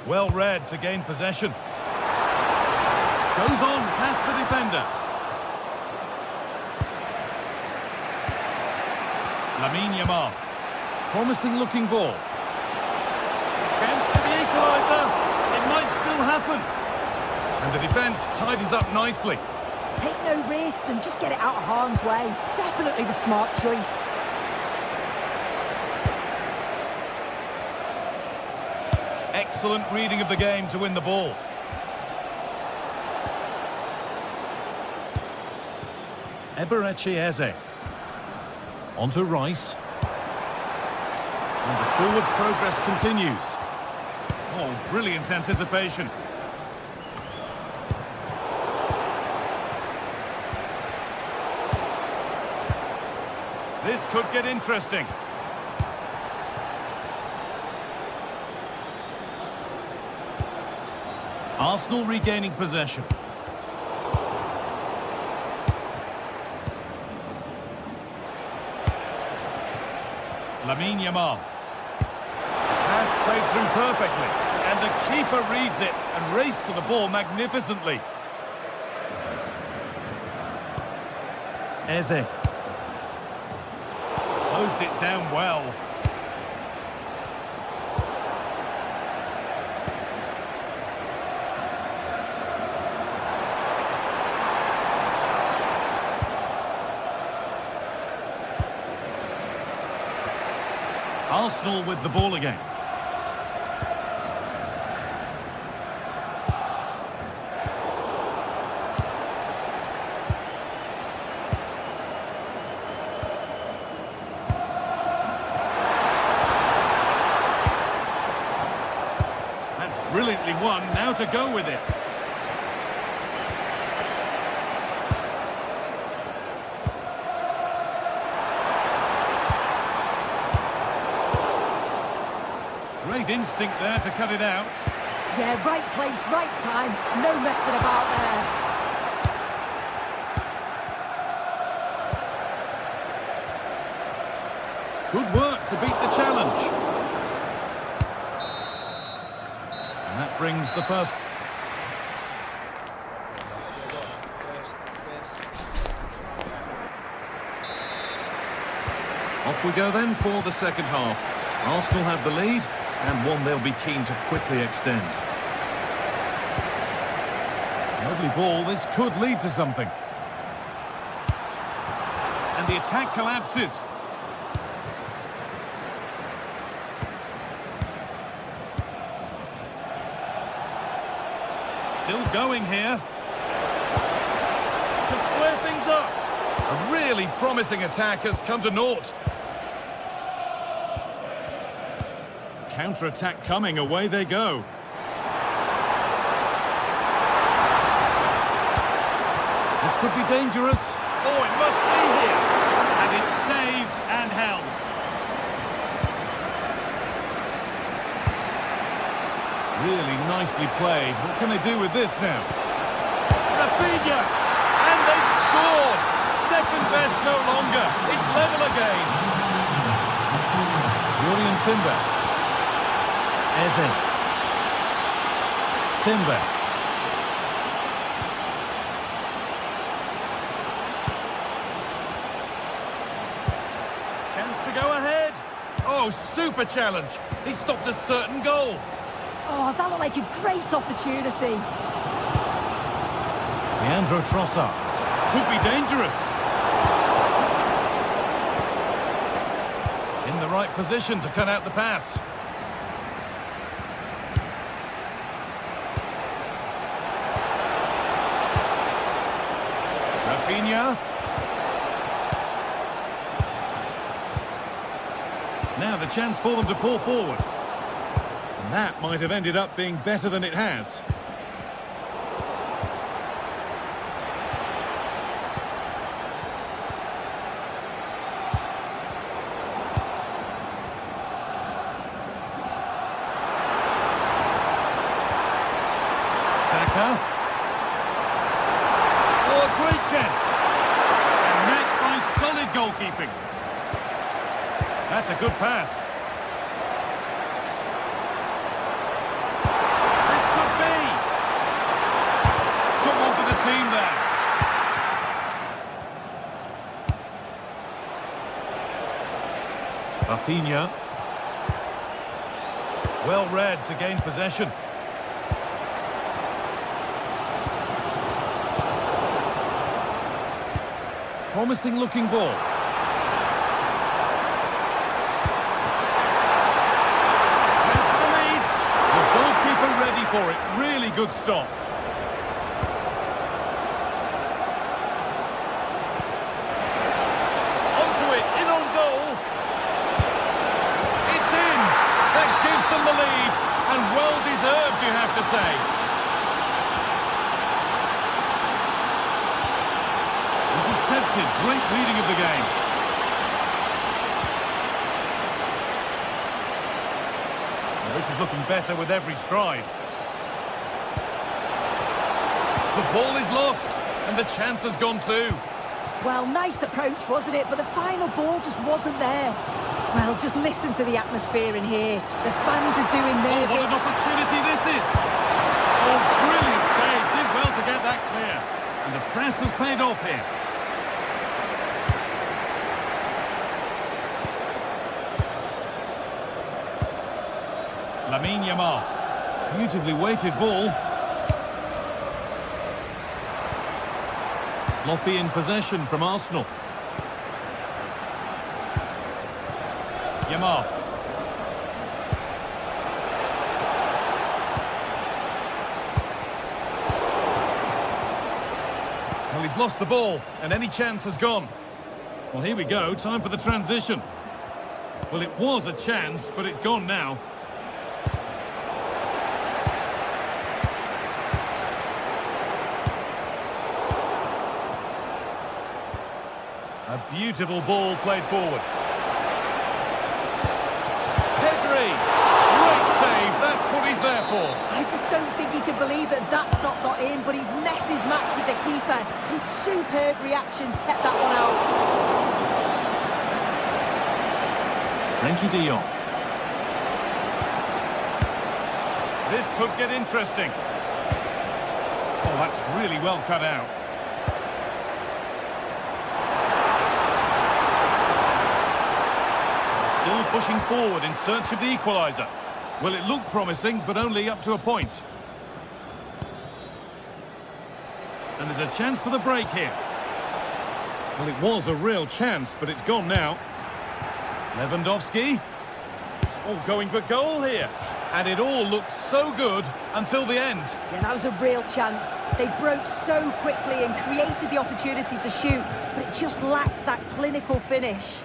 Well read to gain possession. Goes on past the defender. Yamal. Promising looking ball. Chance for the equaliser. It might still happen. And the defence tidies up nicely. Take no risk and just get it out of harm's way. Definitely the smart choice. Excellent reading of the game to win the ball. Eberechi Eze. On to Rice. And the forward progress continues. Oh, brilliant anticipation. This could get interesting. Arsenal regaining possession. Yamal. Pass played through perfectly, and the keeper reads it and raced to the ball magnificently. Eze. Closed it down well. Arsenal with the ball again. perfectly won. Now to go with it. Great instinct there to cut it out. Yeah, right place, right time. No messing about there. Good work to beat the challenge. And that brings the first. Off we go then for the second half. Arsenal have the lead, and one they'll be keen to quickly extend. Lovely ball, this could lead to something. And the attack collapses. Still going here. To square things up. A really promising attack has come to naught. Counter-attack coming, away they go. This could be dangerous. Oh, it must be here. And it's saved and held. Really nicely played. What can they do with this now? Rafinha! And they've scored! Second best no longer. It's level again. Julian Timber. Eze. Timber. Chance to go ahead. Oh, super challenge. He stopped a certain goal. Oh, that looked like a great opportunity. Leandro Trossard. Could be dangerous. In the right position to cut out the pass. Rafinha. Now the chance for them to pull forward. And that might have ended up being better than it has. Saka. Oh, a great chance. And met by solid goalkeeping. That's a good pass. This could be. Someone for the team there. Rafinha. Well read to gain possession. Promising looking ball. Chance for the lead. The goalkeeper ready for it. Really good stop. Onto it, in on goal. It's in. That gives them the lead. And well deserved, you have to say. Intercepted. Great reading of the game. Well, this is looking better with every stride. The ball is lost, and the chance has gone too. Well, nice approach, wasn't it? But the final ball just wasn't there. Well, just listen to the atmosphere in here. The fans are doing their What bit. an opportunity this is. Oh, brilliant save. Did well to get that clear. And the press has paid off here. Lamine Yamal. Beautifully weighted ball. Sloppy in possession from Arsenal. Yamal. Well, he's lost the ball, and any chance has gone. Well, here we go. Time for the transition. Well, it was a chance, but it's gone now. A beautiful ball played forward. Pedri! Great save, that's what he's there for. I just don't think he can believe that that's not got in, but he's met his match with the keeper. His superb reactions kept that one out. Frenkie de Jong. This could get interesting. Oh, that's really well cut out. Still pushing forward in search of the equaliser. Well, it looked promising, but only up to a point. And there's a chance for the break here. Well, it was a real chance, but it's gone now. Lewandowski. Oh, going for goal here. And it all looked so good until the end. Yeah, that was a real chance. They broke so quickly and created the opportunity to shoot, but it just lacked that clinical finish.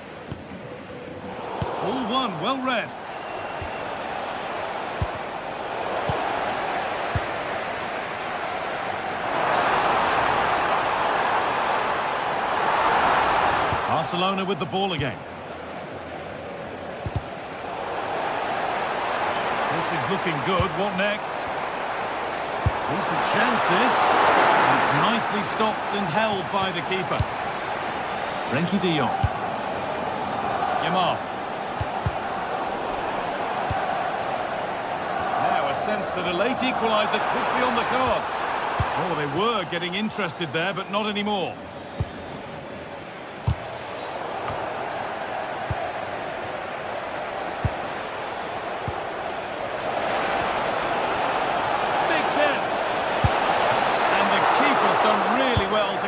All one, well read. Barcelona with the ball again. This is looking good. What next? Decent chance this. It's nicely stopped and held by the keeper. Frenkie de Jong. Yamal. Now a sense that a late equaliser could be on the cards. Oh, they were getting interested there, but not anymore.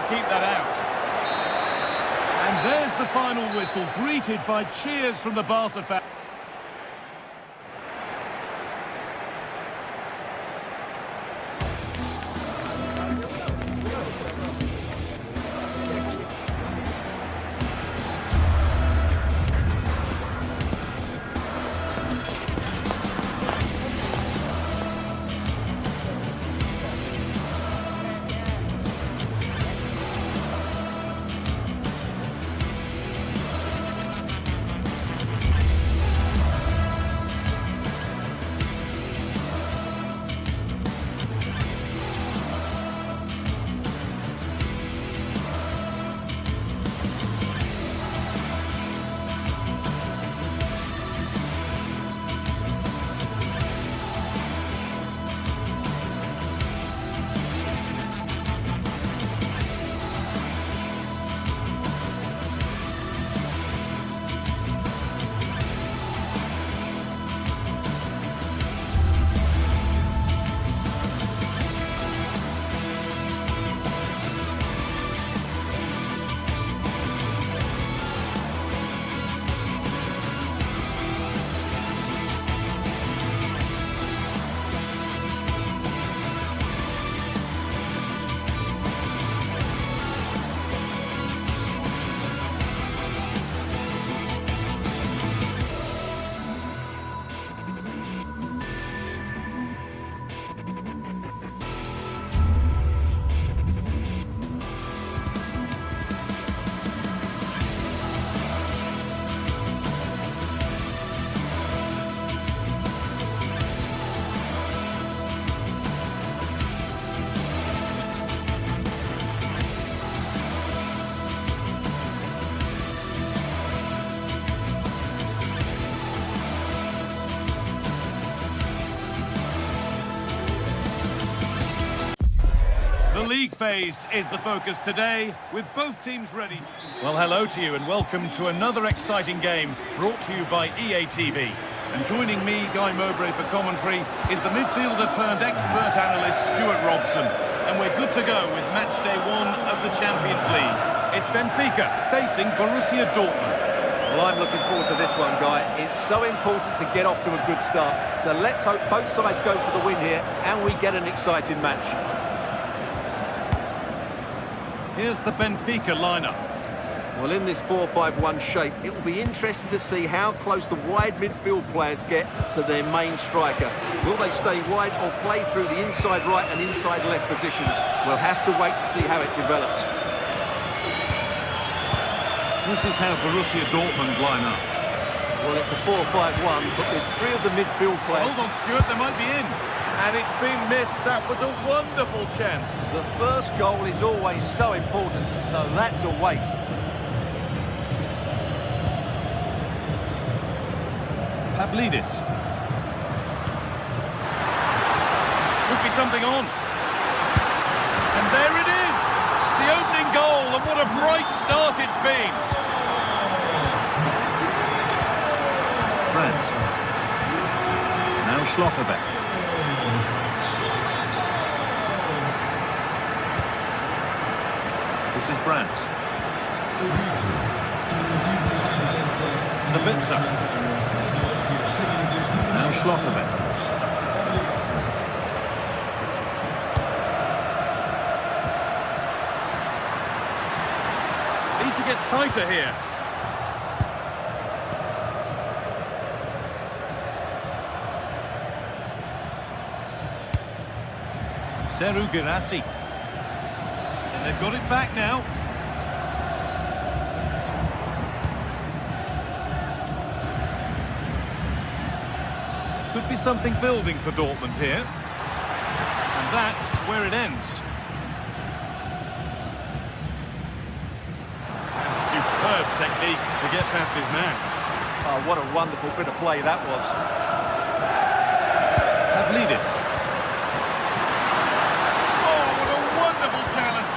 Keep that out. And there's the final whistle, greeted by cheers from the Barca fans. The league phase is the focus today, with both teams ready. Well, hello to you and welcome to another exciting game brought to you by EA TV. And joining me, Guy Mowbray, for commentary is the midfielder-turned-expert analyst Stuart Robson. And we're good to go with match day 1 of the Champions League. It's Benfica facing Borussia Dortmund. Well, I'm looking forward to this one, Guy. It's so important to get off to a good start. So let's hope both sides go for the win here and we get an exciting match. Here's the Benfica lineup. Well, in this 4-5-1 shape, it will be interesting to see how close the wide midfield players get to their main striker. Will they stay wide or play through the inside right and inside left positions? We'll have to wait to see how it develops. This is how Borussia Dortmund line up. Well, it's a 4-5-1, but with three of the midfield players. Hold on, Stuart, they might be in. And it's been missed. That was a wonderful chance. The first goal is always so important, so that's a waste. Pavlidis. Could be something on. And there it is! The opening goal, and what a bright start it's been. Brandt. Now Schlotterbeck. This is Brandt. Sabitzer. Now Schlotterbeck. Need to get tighter here. Seru Girassi. And they've got it back now. Could be something building for Dortmund here. And that's where it ends. And superb technique to get past his man. Oh, what a wonderful bit of play that was. Pavlidis. Oh, what a wonderful challenge.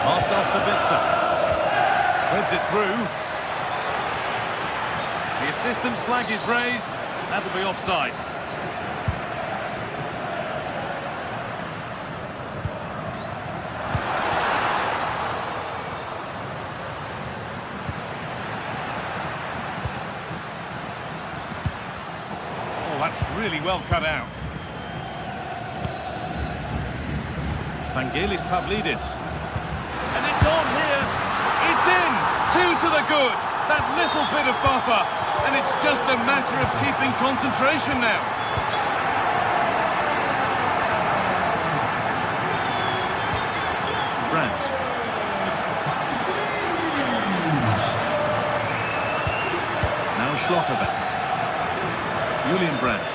Marcel Sabitzer. Threads it through. The assistant's flag is raised. That'll be offside. Oh, that's really well cut out. Vangelis Pavlidis. And it's on here. It's in. 2 to the good. That little bit of buffer. And it's just a matter of keeping concentration now. Brandt. Now Schlotterbeck. Julian Brandt.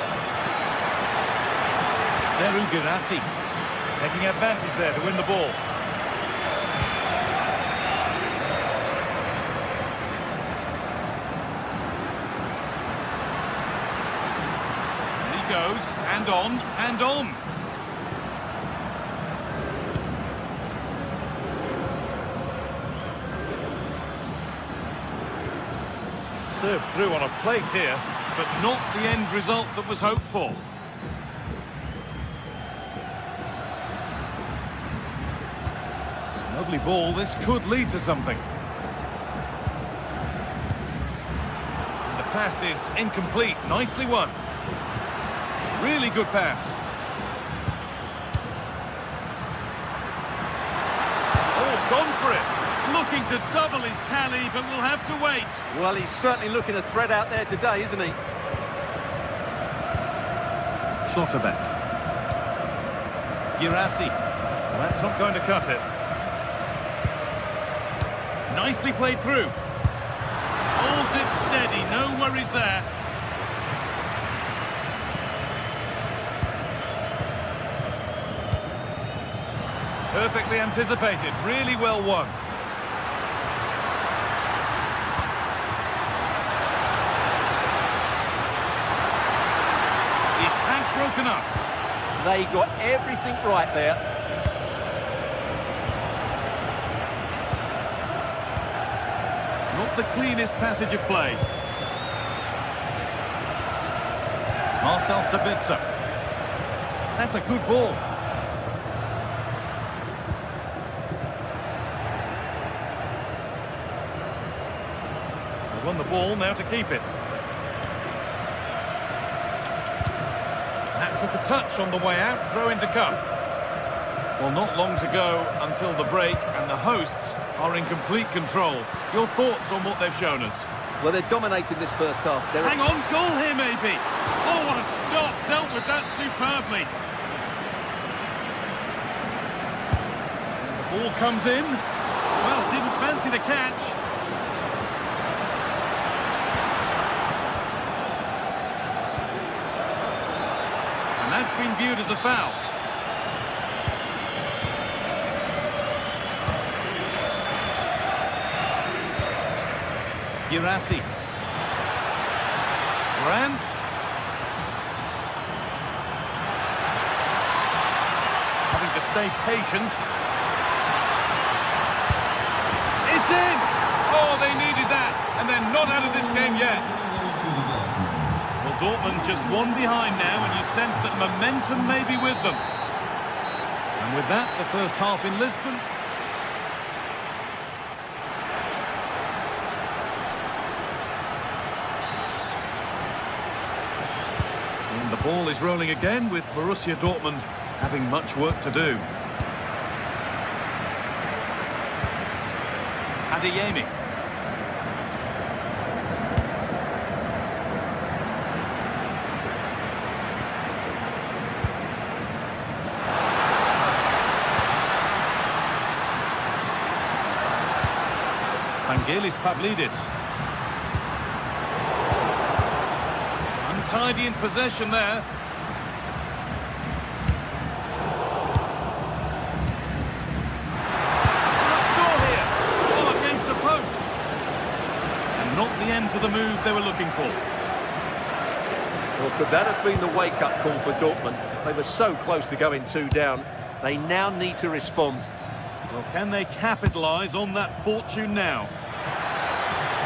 Seru Girassi. Taking advantage there to win the ball. Goes, and on, and on. Served through on a plate here, but not the end result that was hoped for. Lovely ball, this could lead to something. The pass is incomplete, nicely won. Really good pass. Oh, gone for it. Looking to double his tally, but we'll have to wait. Well, he's certainly looking a threat out there today, isn't he? Schlotterbeck. Girassi. Well, that's not going to cut it. Nicely played through. Holds it steady, no worries there. Perfectly anticipated, really well won. The attack broken up. They got everything right there. Not the cleanest passage of play. Marcel Sabitzer. That's a good ball. Won the ball, now to keep it. That took a touch on the way out, throw in to come. Well, not long to go until the break, and the hosts are in complete control. Your thoughts on what they've shown us? Well, they're dominating this first half. Hang on, goal here maybe. Oh, what a stop, dealt with that superbly. Ball comes in. Well, didn't fancy the catch. And that's been viewed as a foul. Girassi. Grant. Having to stay patient. It's in! Oh, they needed that, and they're not out of this game yet. Well, Dortmund just one behind now, and you sense that momentum may be with them. And with that, the first half in Lisbon. And the ball is rolling again with Borussia Dortmund having much work to do. Adeyemi. Vangelis Pavlidis. Untidy in possession there. To the move they were looking for. Well, could that have been the wake-up call for Dortmund? They were so close to going 2 down. They now need to respond. Well, can they capitalise on that fortune now?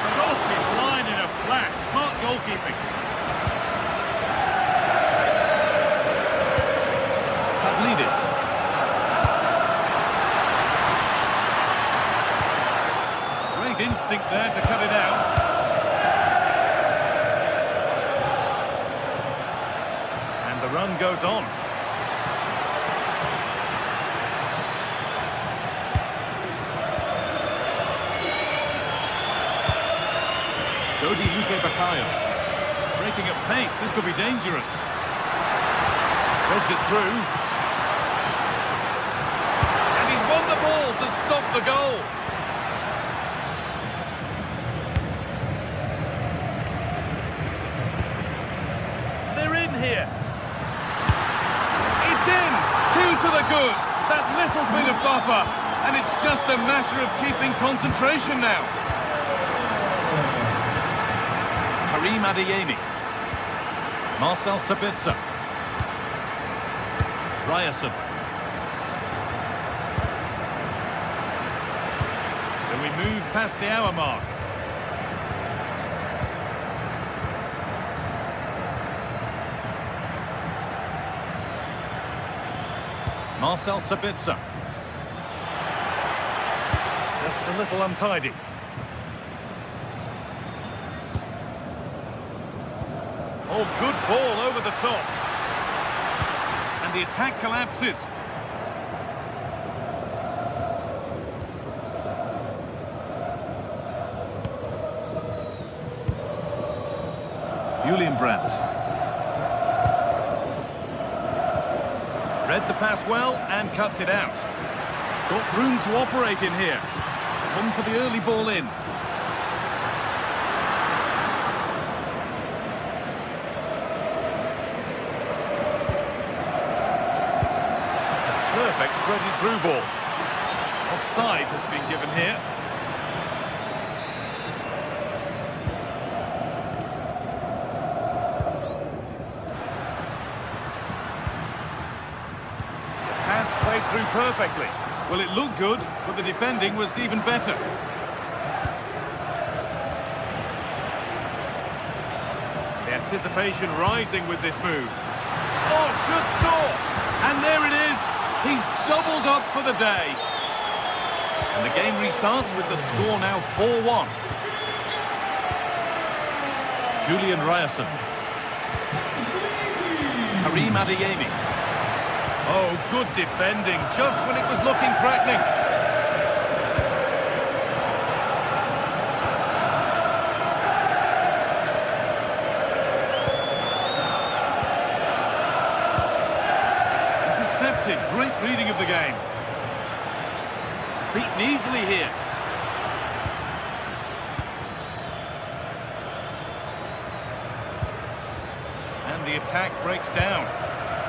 The goal is line in a flash. Smart goalkeeping. Pavlidis. Great instinct there to cut it out. The run goes on. Dodi Luque-Baccaio. Breaking at pace, this could be dangerous. Threads it through. And he's won the ball to stop the goal. They're in here. To the good, that little bit of buffer, and it's just a matter of keeping concentration now. Karim Adeyemi. Marcel Sabitzer. Ryerson. So we move past the hour mark. Marcel Sabitzer. Just a little untidy. Oh, good ball over the top. And the attack collapses. Julian Brandt. Read the pass well and cuts it out. Got room to operate in here. Come for the early ball in. It's a perfect threaded through ball. Offside has been given here. Through perfectly. Well, it looked good, but the defending was even better. The anticipation rising with this move. Oh, should score! And there it is. He's doubled up for the day. And the game restarts with the score now 4-1. Julian Ryerson. Karim Adeyemi. Oh, good defending, just when it was looking threatening. Intercepted, great reading of the game. beaten easily here. And the attack breaks down.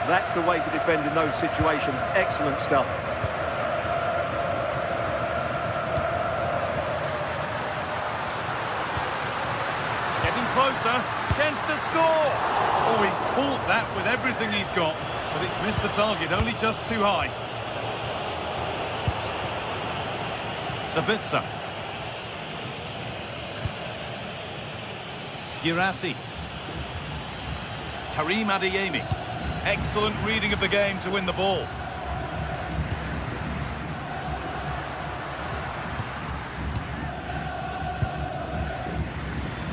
That's the way to defend in those situations. Excellent stuff. Getting closer. Chance to score. Oh, he caught that with everything he's got. But it's missed the target, only just too high. Sabitzer. Girassi. Karim Adeyemi. Excellent reading of the game to win the ball.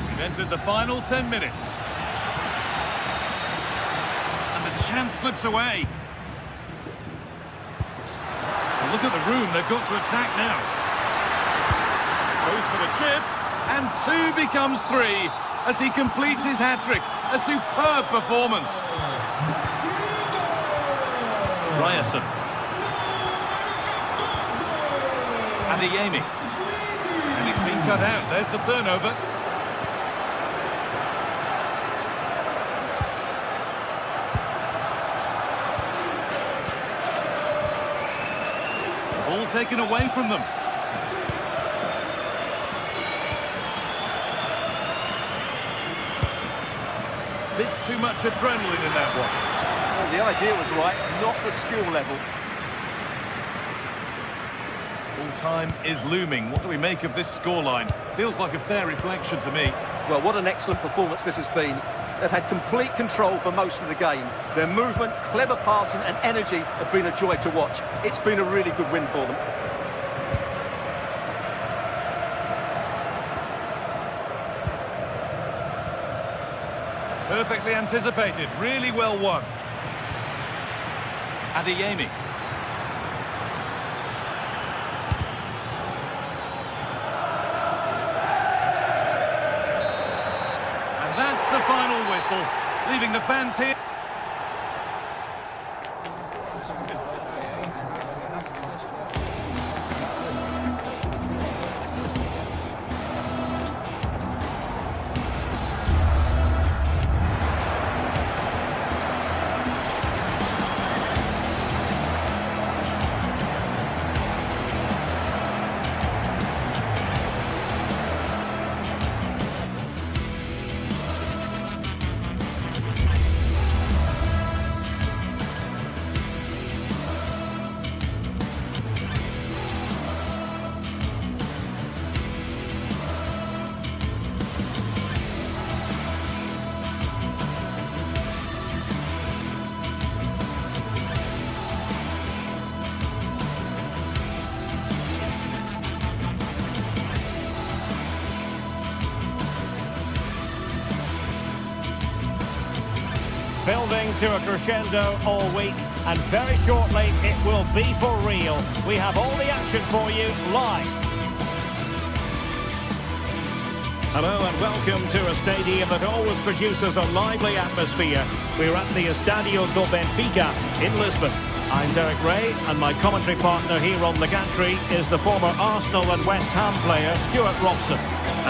We've entered the final 10 minutes. And the chance slips away. And look at the room they've got to attack now. Goes for the chip, and 2 becomes 3 as he completes his hat-trick. A superb performance. Ryerson. Adeyemi. And it's been cut out. There's the turnover. Ball taken away from them. Bit too much adrenaline in that one. Well, the idea was right, not the skill level. Full time is looming. What do we make of this scoreline? Feels like a fair reflection to me. Well, what an excellent performance this has been. They've had complete control for most of the game. Their movement, clever passing and energy have been a joy to watch. It's been a really good win for them. Perfectly anticipated, really well won. Adeyemi. And that's the final whistle, leaving the fans here. Building to a crescendo all week, and very shortly it will be for real. We have all the action for you live. Hello and welcome to a stadium that always produces a lively atmosphere. We're at the Estadio do Benfica in Lisbon. I'm Derek Ray, and my commentary partner here on the gantry is the former Arsenal and West Ham player Stuart Robson.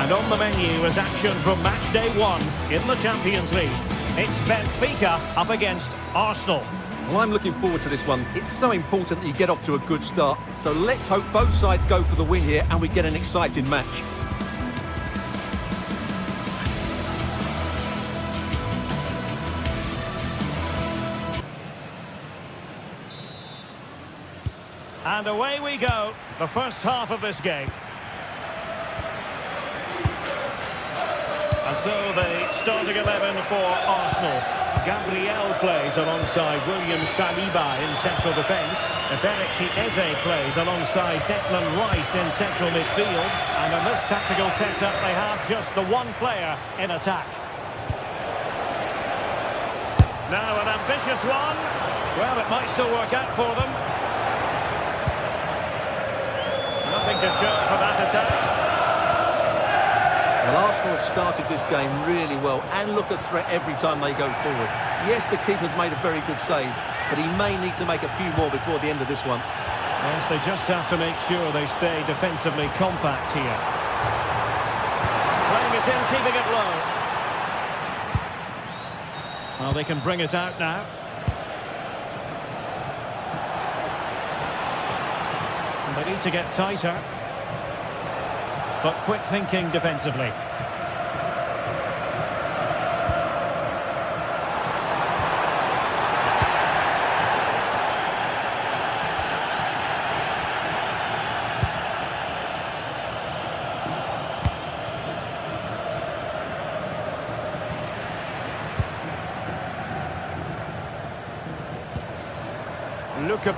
And on the menu is action from match day 1 in the Champions League. It's Benfica up against Arsenal. Well, I'm looking forward to this one. It's so important that you get off to a good start. So let's hope both sides go for the win here and we get an exciting match. And away we go, the first half of this game. And so the starting 11 for Arsenal. Gabriel plays alongside William Saliba in central defence. Eberici Eze plays alongside Declan Rice in central midfield. And in this tactical setup, they have just the one player in attack. Now an ambitious one. Well, it might still work out for them. Nothing to show for that attack. Well, Arsenal have started this game really well and look a threat every time they go forward. Yes, the keeper's made a very good save, but he may need to make a few more before the end of this one. Yes, they just have to make sure they stay defensively compact here. Playing it in, keeping it low. Well, they can bring it out now. And they need to get tighter. But quick thinking defensively.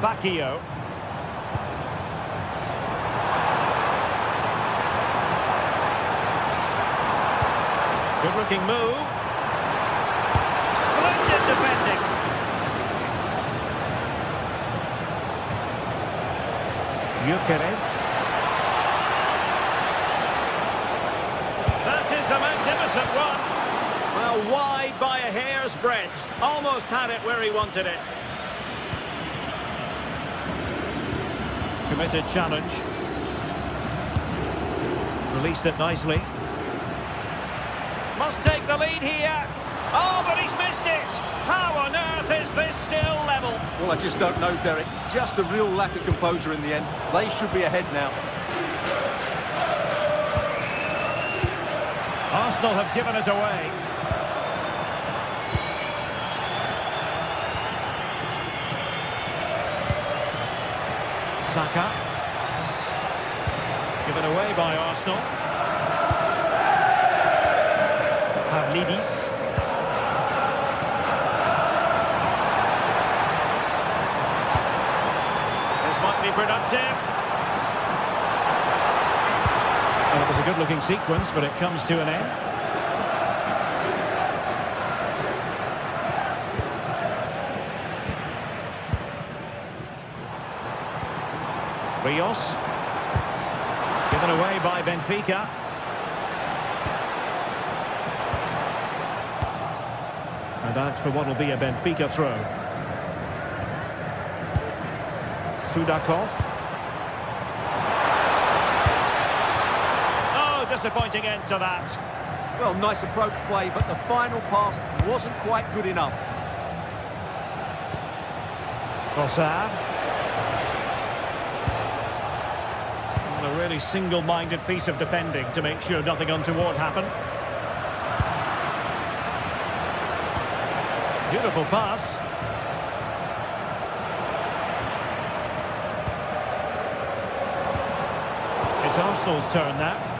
Bacchio. Good looking move. Splendid defending. Gyökeres. That is a magnificent run. Well, wide by a hair's breadth. Almost had it where he wanted it. Committed challenge. Released it nicely. Must take the lead here. Oh, but he's missed it. How on earth is this still level? Well, I just don't know, Derek. Just a real lack of composure in the end. They should be ahead now. Arsenal have given it away. Saka. Given away by Arsenal. Pavlidis. This might be productive. Well, it was a good-looking sequence, but it comes to an end. Rios, given away by Benfica. And that's for what will be a Benfica throw. Sudakov. Oh, disappointing end to that. Well, nice approach play, but the final pass wasn't quite good enough. Trossard. A really single-minded piece of defending to make sure nothing untoward happened. Beautiful pass. It's Arsenal's turn now.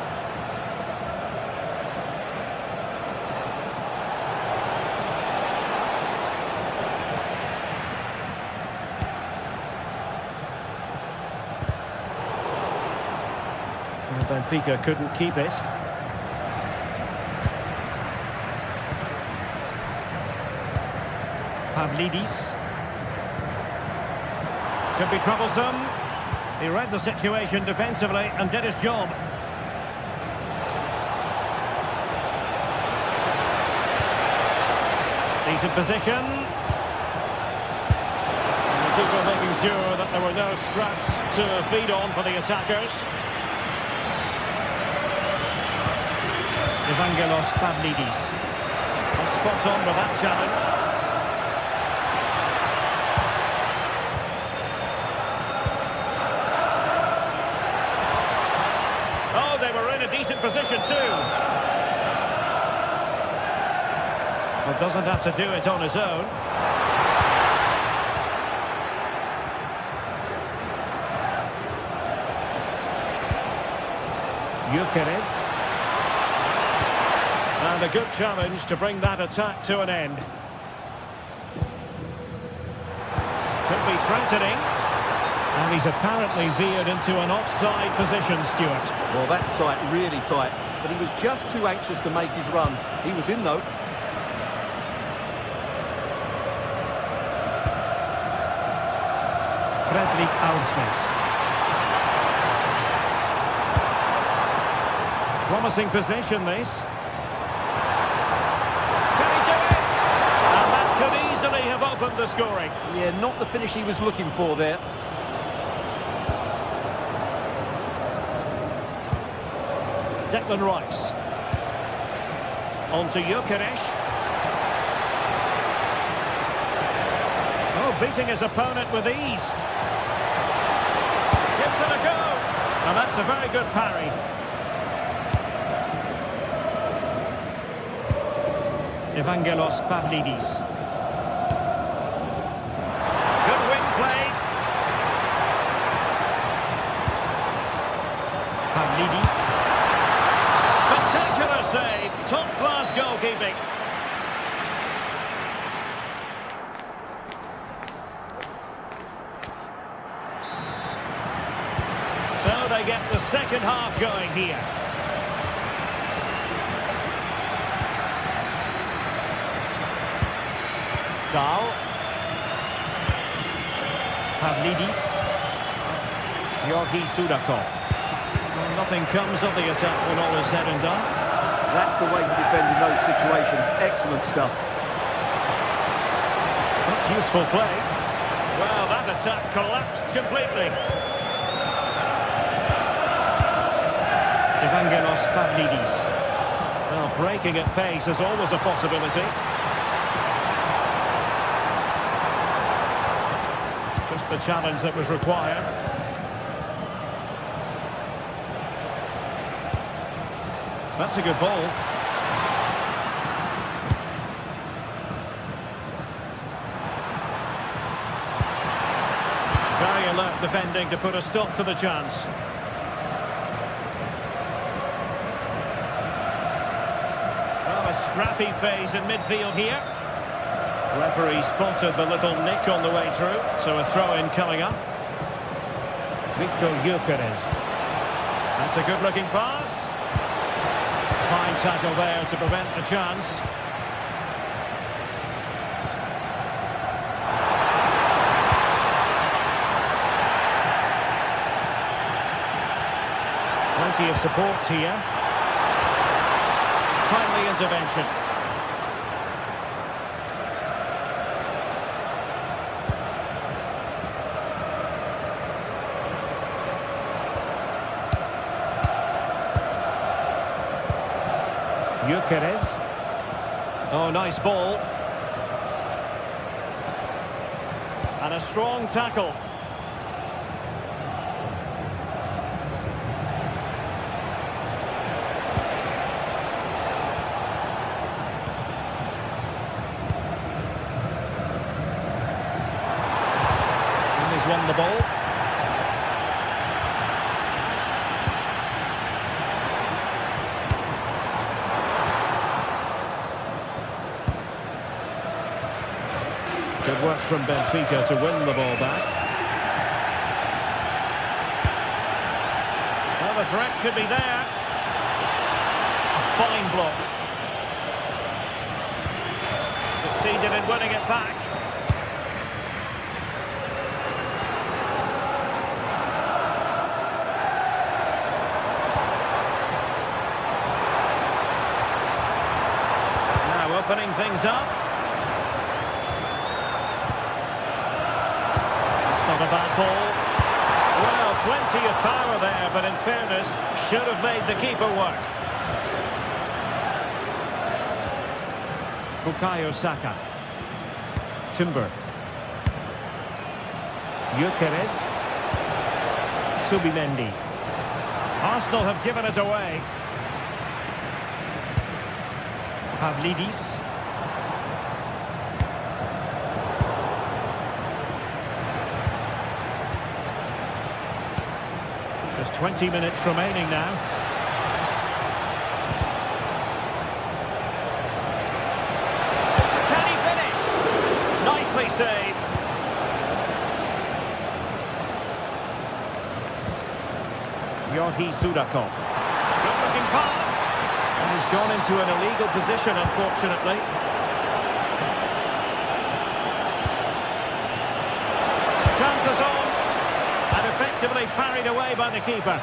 Benfica couldn't keep it. Pavlidis. Could be troublesome. He read the situation defensively and did his job. Decent position. And the keeper making sure that there were no scraps to feed on for the attackers. Evangelos Pavlidis. Spot on with that challenge. Oh, they were in a decent position too. But doesn't have to do it on his own. Gyökeres. And a good challenge to bring that attack to an end. Could be threatening. And he's apparently veered into an offside position, Stuart. Well, that's tight, really tight. But he was just too anxious to make his run. He was in, though. Fredrik Aursnes. Promising possession, this. Have opened the scoring. Yeah, not the finish he was looking for there. Declan Rice. On to Gyökeres. Oh, beating his opponent with ease. Gives it a go. And that's a very good parry. Evangelos Pavlidis. Good wing play. Pavlidis. Spectacular save. Top-class goalkeeping. So they get the second half going here. Dahl. Pavlidis. Georgi Sudakov. Well, nothing comes of the attack when all is said and done. That's the way to defend in those situations. Excellent stuff. That's useful play. Well, that attack collapsed completely. Evangelos Pavlidis. Well, breaking at pace is always a possibility. Just the challenge that was required. That's a good ball. Very alert defending to put a stop to the chance. Well, a scrappy phase in midfield here. Referee spotted the little nick on the way through, so a throw-in coming up. Victor Gyökeres. That's a good-looking pass. Fine tackle there to prevent the chance. Plenty of support here. Timely intervention. Gyökeres. Oh, nice ball. And a strong tackle. And he's won the ball. Good work from Benfica to win the ball back. Well, the threat could be there. A fine block. Succeeded in winning it back. Now opening things up. Not a bad ball. Well, plenty of power there, but in fairness, should have made the keeper work. Bukayo Saka. Timber. Gyökeres. Subimendi. Arsenal have given it away. Pavlidis. Just 20 minutes remaining now. Can he finish? Nicely saved. Georgi Sudakov. Good looking pass. And he's gone into an illegal position, unfortunately. Chances on. And effectively parried away by the keeper.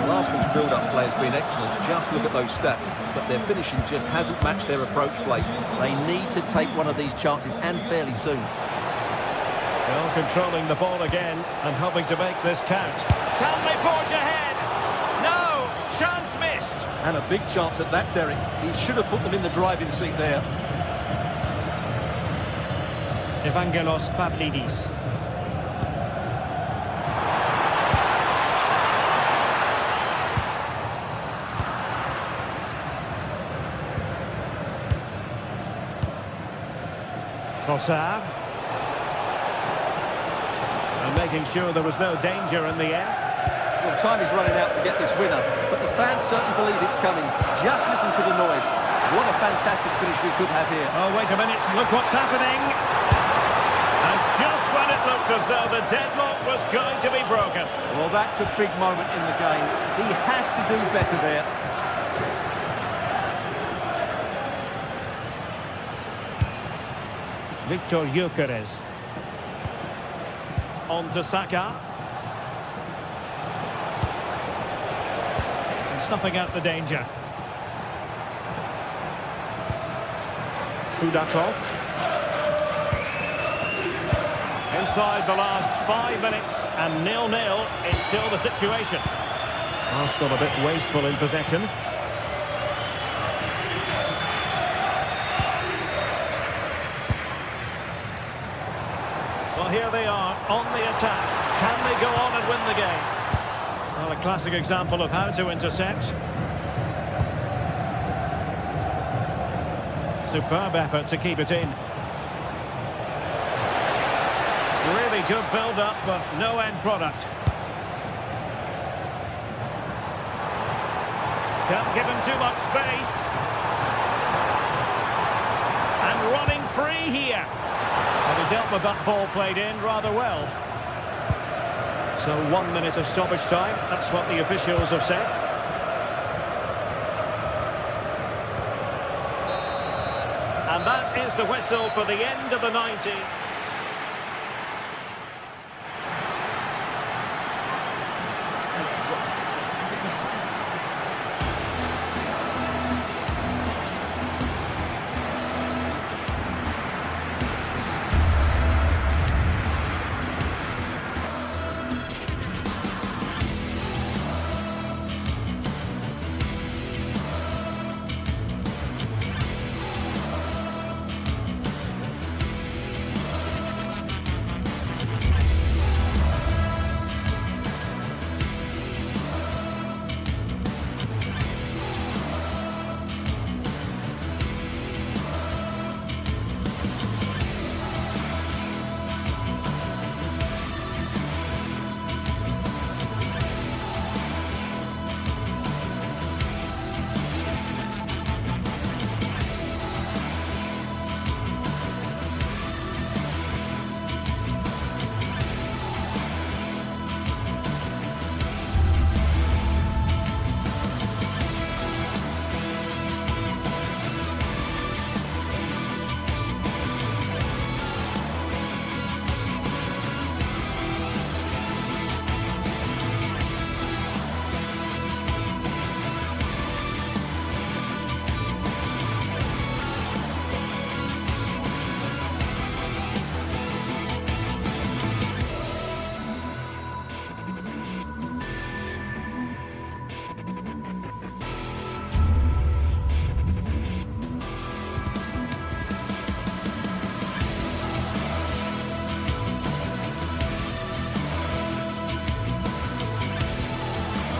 Well, Arsenal's build-up play has been excellent. Just look at those stats. But their finishing just hasn't matched their approach play. They need to take one of these chances, and fairly soon. Well, controlling the ball again and hoping to make this count. Can they forge ahead? No, chance missed. And a big chance at that, Derek. He should have put them in the driving seat there. Evangelos Pavlidis. Trossard. And making sure there was no danger in the end. Well, time is running out to get this winner, but the fans certainly believe it's coming. Just listen to the noise. What a fantastic finish we could have here. Oh, wait a minute, look what's happening. And just when it looked as though the deadlock was going to be broken. Well, that's a big moment in the game. He has to do better there. Victor Gyökeres. On to Saka. And snuffing out the danger. Sudakov. Inside the last 5 minutes, and 0-0 is still the situation. Arsenal a bit wasteful in possession. Well, here they are on the attack. Can they go on and win the game? Well, a classic example of how to intercept. Superb effort to keep it in. Really good build-up, but no end product. Can't give him too much space. And running free here. And he dealt with that ball played in rather well. So 1 minute of stoppage time. That's what the officials have said. And that is the whistle for the end of the 90.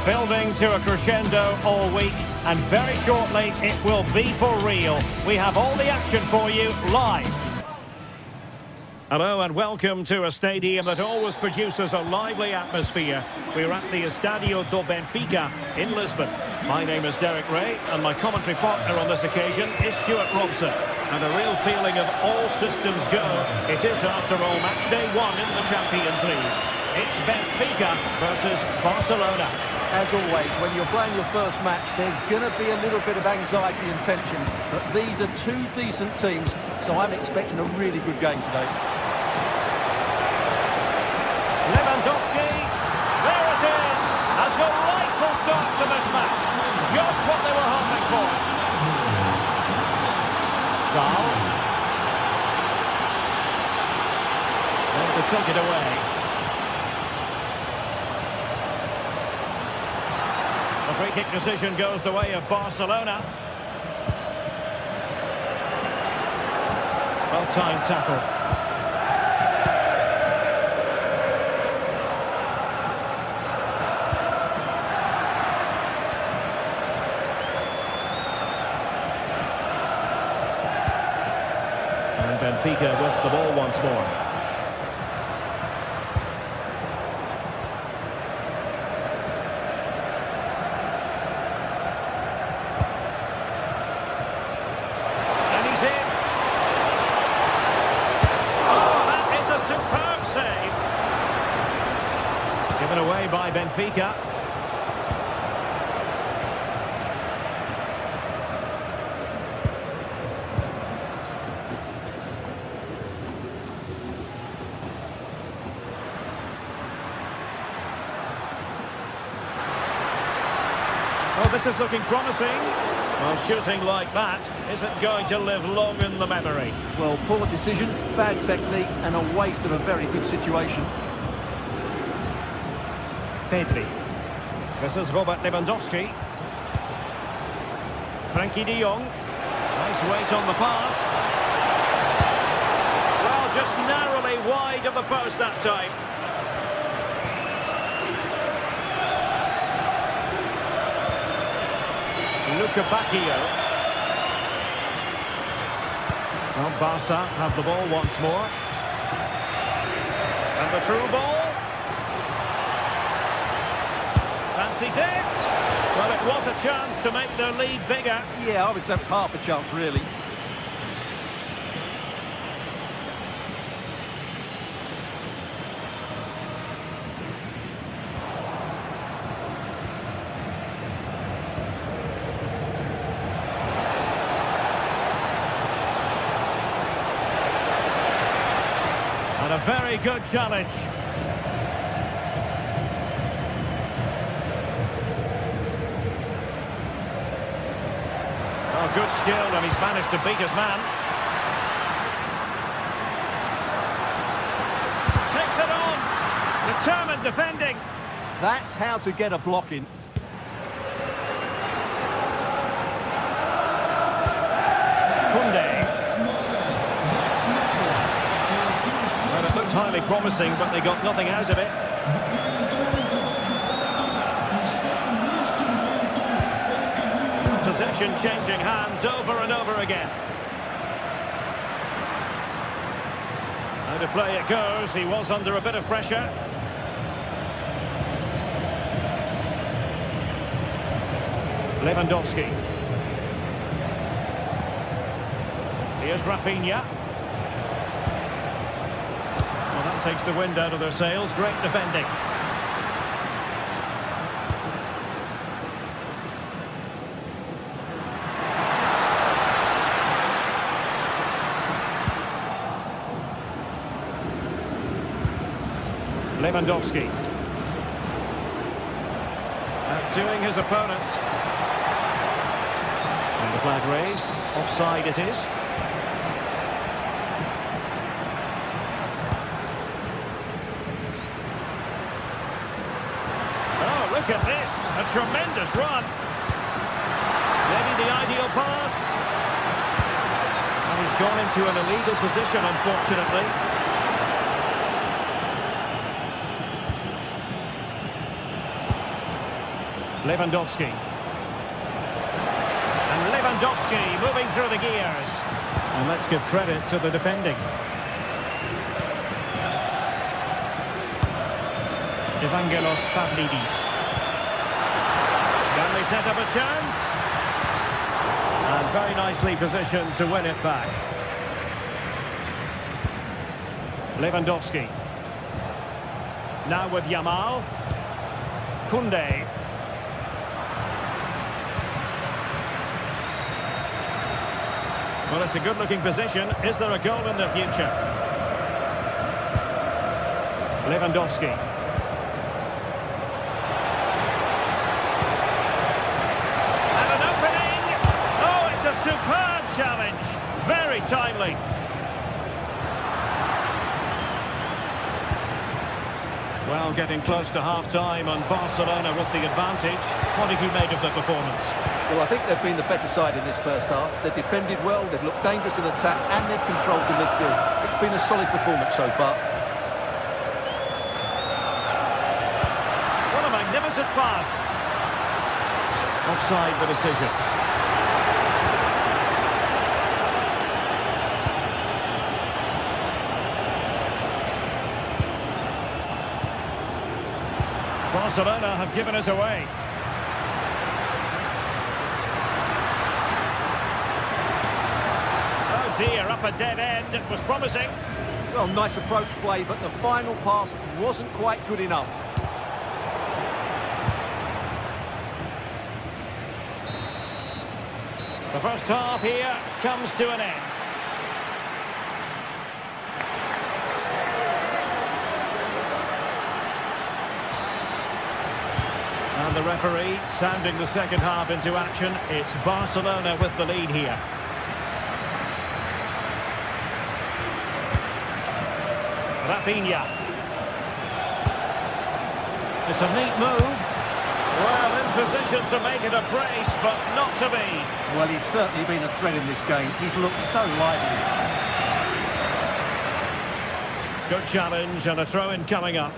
Building to a crescendo all week, and very shortly it will be for real. We have all the action for you live. Hello and welcome to a stadium that always produces a lively atmosphere. We're at the Estadio do Benfica in Lisbon. My name is Derek Ray, and my commentary partner on this occasion is Stuart Robson. And a real feeling of all systems go. It is, after all, match day 1 in the Champions League. It's Benfica versus Barcelona. As always, when you're playing your first match, there's going to be a little bit of anxiety and tension. But these are two decent teams, so I'm expecting a really good game today. Lewandowski, there it is! A delightful start to this match. Just what they were hoping for. Dahl. And to take it away. Free kick decision goes the way of Barcelona. Well-timed tackle. And Benfica with the ball once more. Given away by Benfica. Oh, this is looking promising. Well, shooting like that isn't going to live long in the memory. Well, poor decision, bad technique, and a waste of a very good situation. Pedri. This is Robert Lewandowski. Frankie de Jong. Nice weight on the pass. Well, just narrowly wide of the post that time. Luca Bacchio. Well, Barca have the ball once more. And the through ball. Fancies it. Well, it was a chance to make their lead bigger. Yeah, I would say it's half a chance, really. And a very good challenge. Oh, good skill, and he's managed to beat his man. Takes it on. Determined defending. That's how to get a block in. Koundé. Well, it looked highly promising, but they got nothing out of it. Possession changing hands over and over again. How to play it goes. He was under a bit of pressure. Lewandowski. Here's Rafinha. Well, that takes the wind out of their sails. Great defending. Lewandowski. Outdoing his opponent. And the flag raised. Offside it is. Oh, look at this. A tremendous run. Maybe the ideal pass. And he's gone into an illegal position, unfortunately. Lewandowski. And Lewandowski moving through the gears. And let's give credit to the defending. Evangelos Pavlidis. Can they set up a chance? And very nicely positioned to win it back. Lewandowski. Now with Yamal. Koundé. Well, it's a good-looking position. Is there a goal in the future? Lewandowski. And an opening! Oh, it's a superb challenge. Very timely. Well, getting close to half-time and Barcelona with the advantage. What have you made of the performance? Well, I think they've been the better side in this first half. They've defended well, they've looked dangerous in attack, and they've controlled the midfield. It's been a solid performance so far. What a magnificent pass. Offside the decision. Barcelona have given us away. Oh dear, up a dead end. It was promising. Well, nice approach play, but the final pass wasn't quite good enough. The first half here comes to an end. And the referee sounding the second half into action. It's Barcelona with the lead here. Rafinha. It's a neat move. Well, in position to make it a brace, but not to be. Well, he's certainly been a threat in this game. He's looked so lively. Good challenge and a throw-in coming up.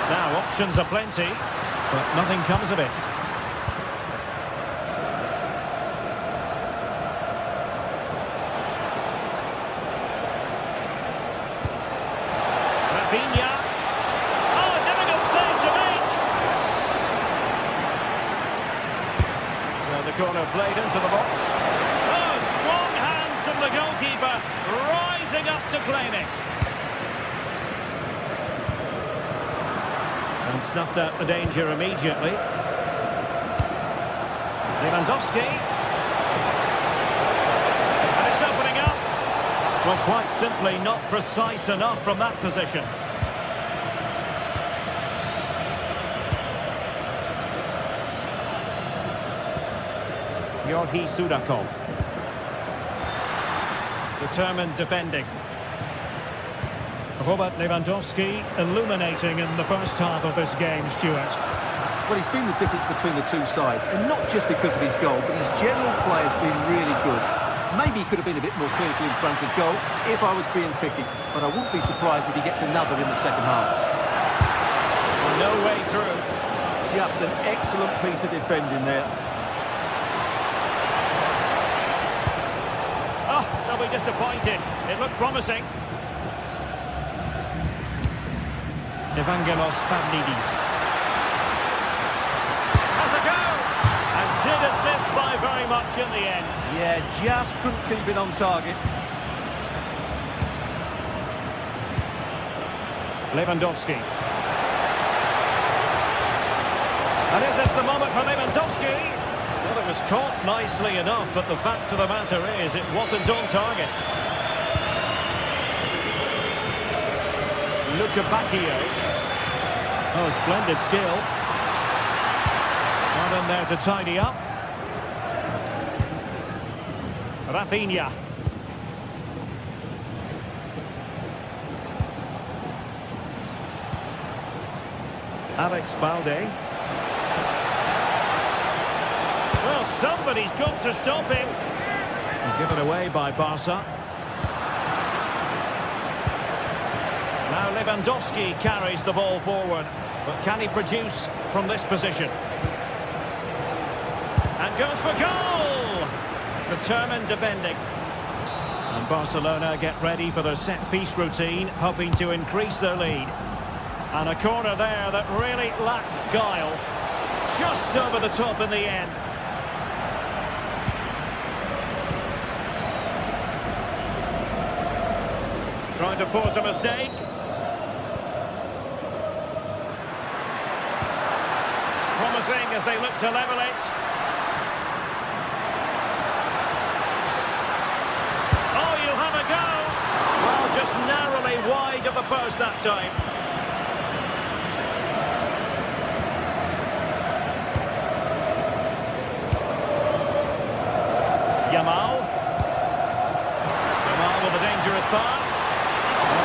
Now, options are plenty, but nothing comes of it. Rafinha. Oh, a difficult save to make. So the corner played into the box. Oh, strong hands from the goalkeeper, rising up to claim it. And snuffed out the danger immediately. Lewandowski. And it's opening up. Well, quite simply not precise enough from that position. Georgi Sudakov. Determined defending. Robert Lewandowski illuminating in the first half of this game, Stuart. Well, he's been the difference between the two sides, and not just because of his goal, but his general play has been really good. Maybe he could have been a bit more clinical in front of goal if I was being picky, but I wouldn't be surprised if he gets another in the second half. No way through. Just an excellent piece of defending there. Oh, they'll be disappointed. It looked promising. Evangelos Pavlidis. Has a go! And didn't miss by very much in the end. Yeah, just couldn't keep it on target. Lewandowski. And this is the moment for Lewandowski. Well, it was caught nicely enough, but the fact of the matter is it wasn't on target. Luka Bacchio. Oh, splendid skill. Not in there to tidy up. Rafinha. Alex Balde. Well, somebody's got to stop him. Given away by Barca. Now Lewandowski carries the ball forward, but can he produce from this position? And goes for goal! Determined defending. And Barcelona get ready for their set-piece routine, hoping to increase their lead. And a corner there that really lacked guile. Just over the top in the end. Trying to force a mistake. Promising as they look to level it. Oh, you'll have a go. Well, just narrowly wide of the post that time. Yamal. Yamal with a dangerous pass.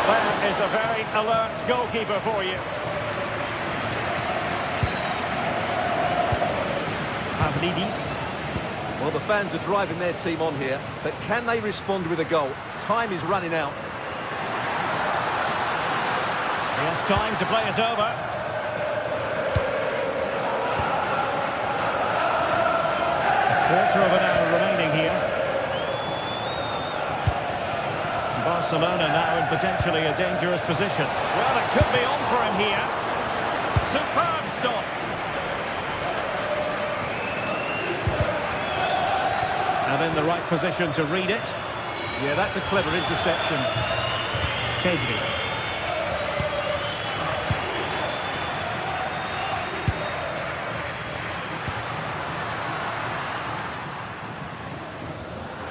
That is a very alert goalkeeper for you. Pavlidis. Well, the fans are driving their team on here, but can they respond with a goal? Time is running out. He has time to play it over. A quarter of an hour remaining here. Barcelona now in potentially a dangerous position. Well, it could be on for him here. Superb stop. And in the right position to read it. Yeah, that's a clever interception. Kedri.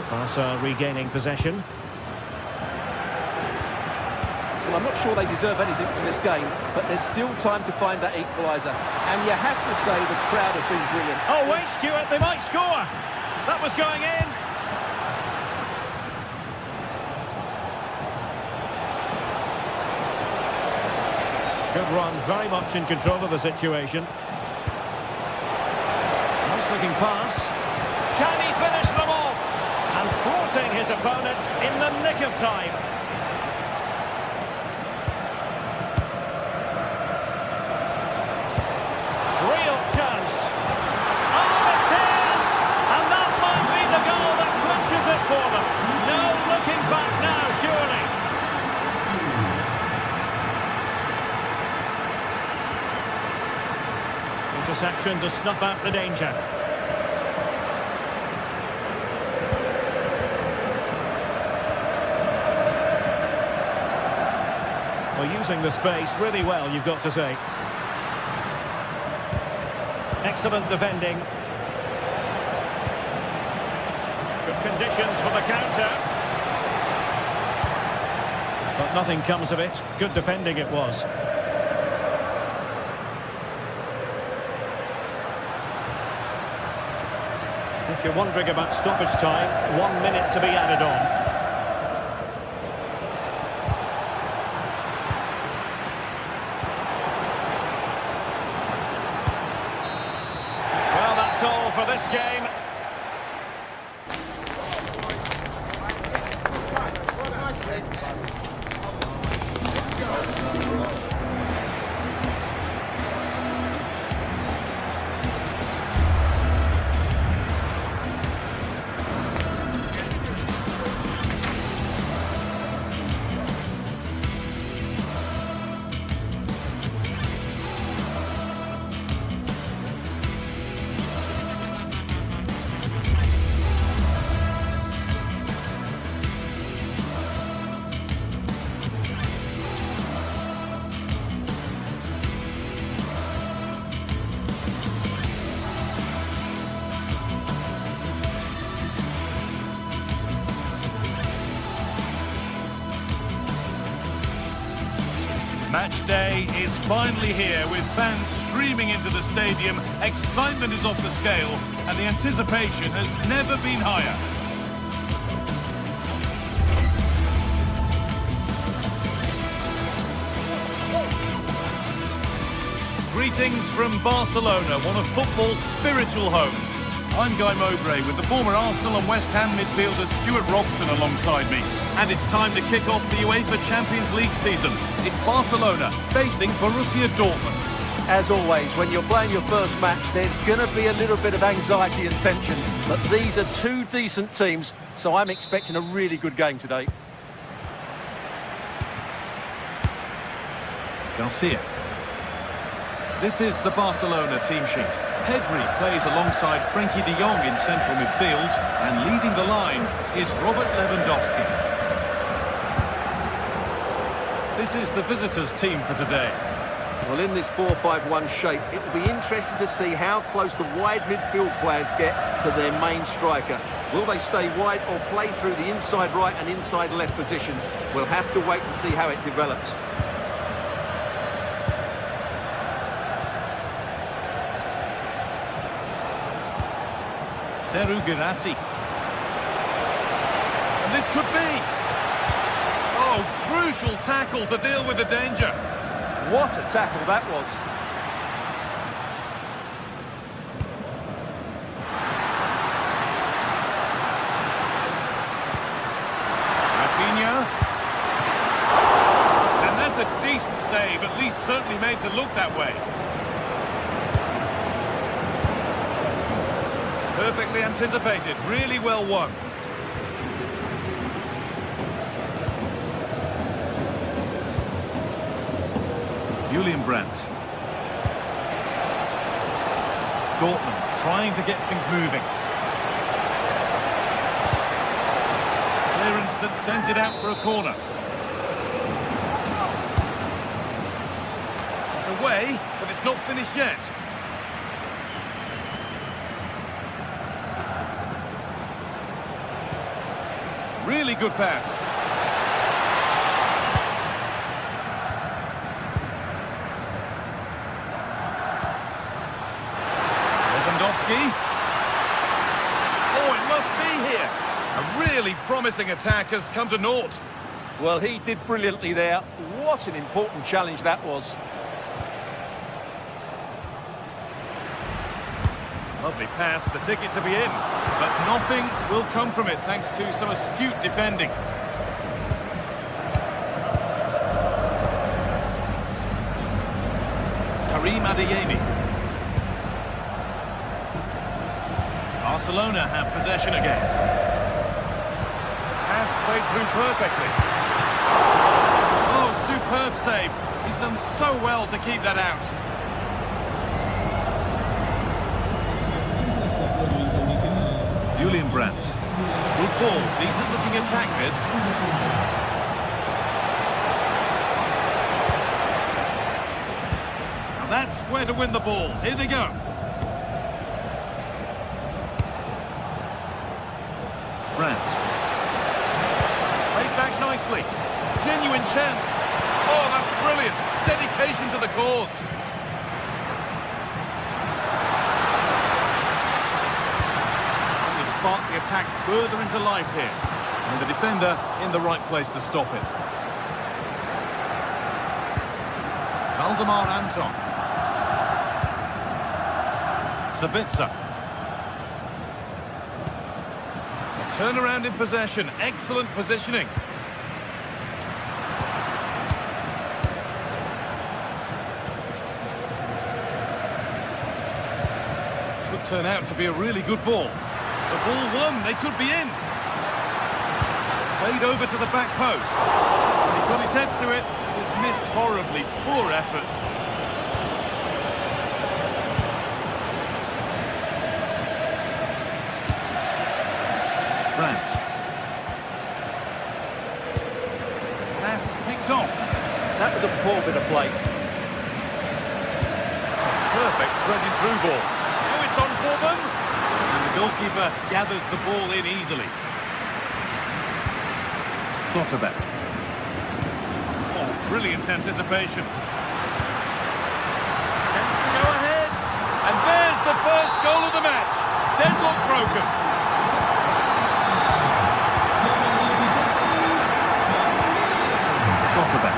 Barca regaining possession. Well, I'm not sure they deserve anything from this game, but there's still time to find that equaliser. And you have to say the crowd have been brilliant. Oh, wait, Stuart, they might score. That was going in. Good run, very much in control of the situation. Nice looking pass. Can he finish them off? And thwarting his opponent in the nick of time. Real chance. Oh, it's in! And that might be the goal that clinches it for them. No looking back now, surely. Interception to snuff out the danger. Well, using the space really well, you've got to say. Excellent defending. Good conditions for the counter. But nothing comes of it. Good defending it was. If you're wondering about stoppage time, 1 minute to be added on. Well, that's all for this game. Match day is finally here, with fans streaming into the stadium. Excitement is off the scale, and the anticipation has never been higher. Greetings from Barcelona, one of football's spiritual homes. I'm Guy Mowbray with the former Arsenal and West Ham midfielder Stuart Robson alongside me. And it's time to kick off the UEFA Champions League season. It's Barcelona facing Borussia Dortmund. As always, when you're playing your first match, there's going to be a little bit of anxiety and tension. But these are two decent teams, so I'm expecting a really good game today. Garcia. This is the Barcelona team sheet. Pedri plays alongside Frenkie de Jong in central midfield, and leading the line is Robert Lewandowski. This is the visitors' team for today. Well, in this 4-5-1 shape, it will be interesting to see how close the wide midfield players get to their main striker. Will they stay wide or play through the inside right and inside left positions? We'll have to wait to see how it develops. Seru Girassi. And this could be. Oh, crucial tackle to deal with the danger. What a tackle that was. And that's a decent save, at least certainly made to look that way. Perfectly anticipated, really well won. Julian Brandt. Dortmund trying to get things moving. Clearance that sends it out for a corner. It's away, but it's not finished yet. Really good pass. Lewandowski. Oh, it must be here. A really promising attack has come to naught. Well, he did brilliantly there. What an important challenge that was. Lovely pass, the ticket to be in. But nothing will come from it thanks to some astute defending. Karim Adeyemi. Barcelona have possession again. Pass played through perfectly. Oh, superb save. He's done so well to keep that out. Julian Brandt. Good ball, decent looking attack this. Now that's where to win the ball. Here they go. Brandt. Played back nicely. Genuine chance. Oh, that's brilliant. Dedication to the cause. Spark the attack further into life here. And the defender in the right place to stop it. Valdemar Anton. Sabitzer. A turnaround in possession. Excellent positioning. Could turn out to be a really good ball. The ball won, they could be in. Played over to the back post. He got his head to it, it was missed horribly. Poor effort. Brandt. Pass picked off. That was a poor bit of play. It's a perfect threaded through ball. Oh, it's on for them. And the goalkeeper gathers the ball in easily. Slotterbeck. Oh, brilliant anticipation. Chance to go ahead. And there's the first goal of the match. Deadlock broken. Slotterbeck.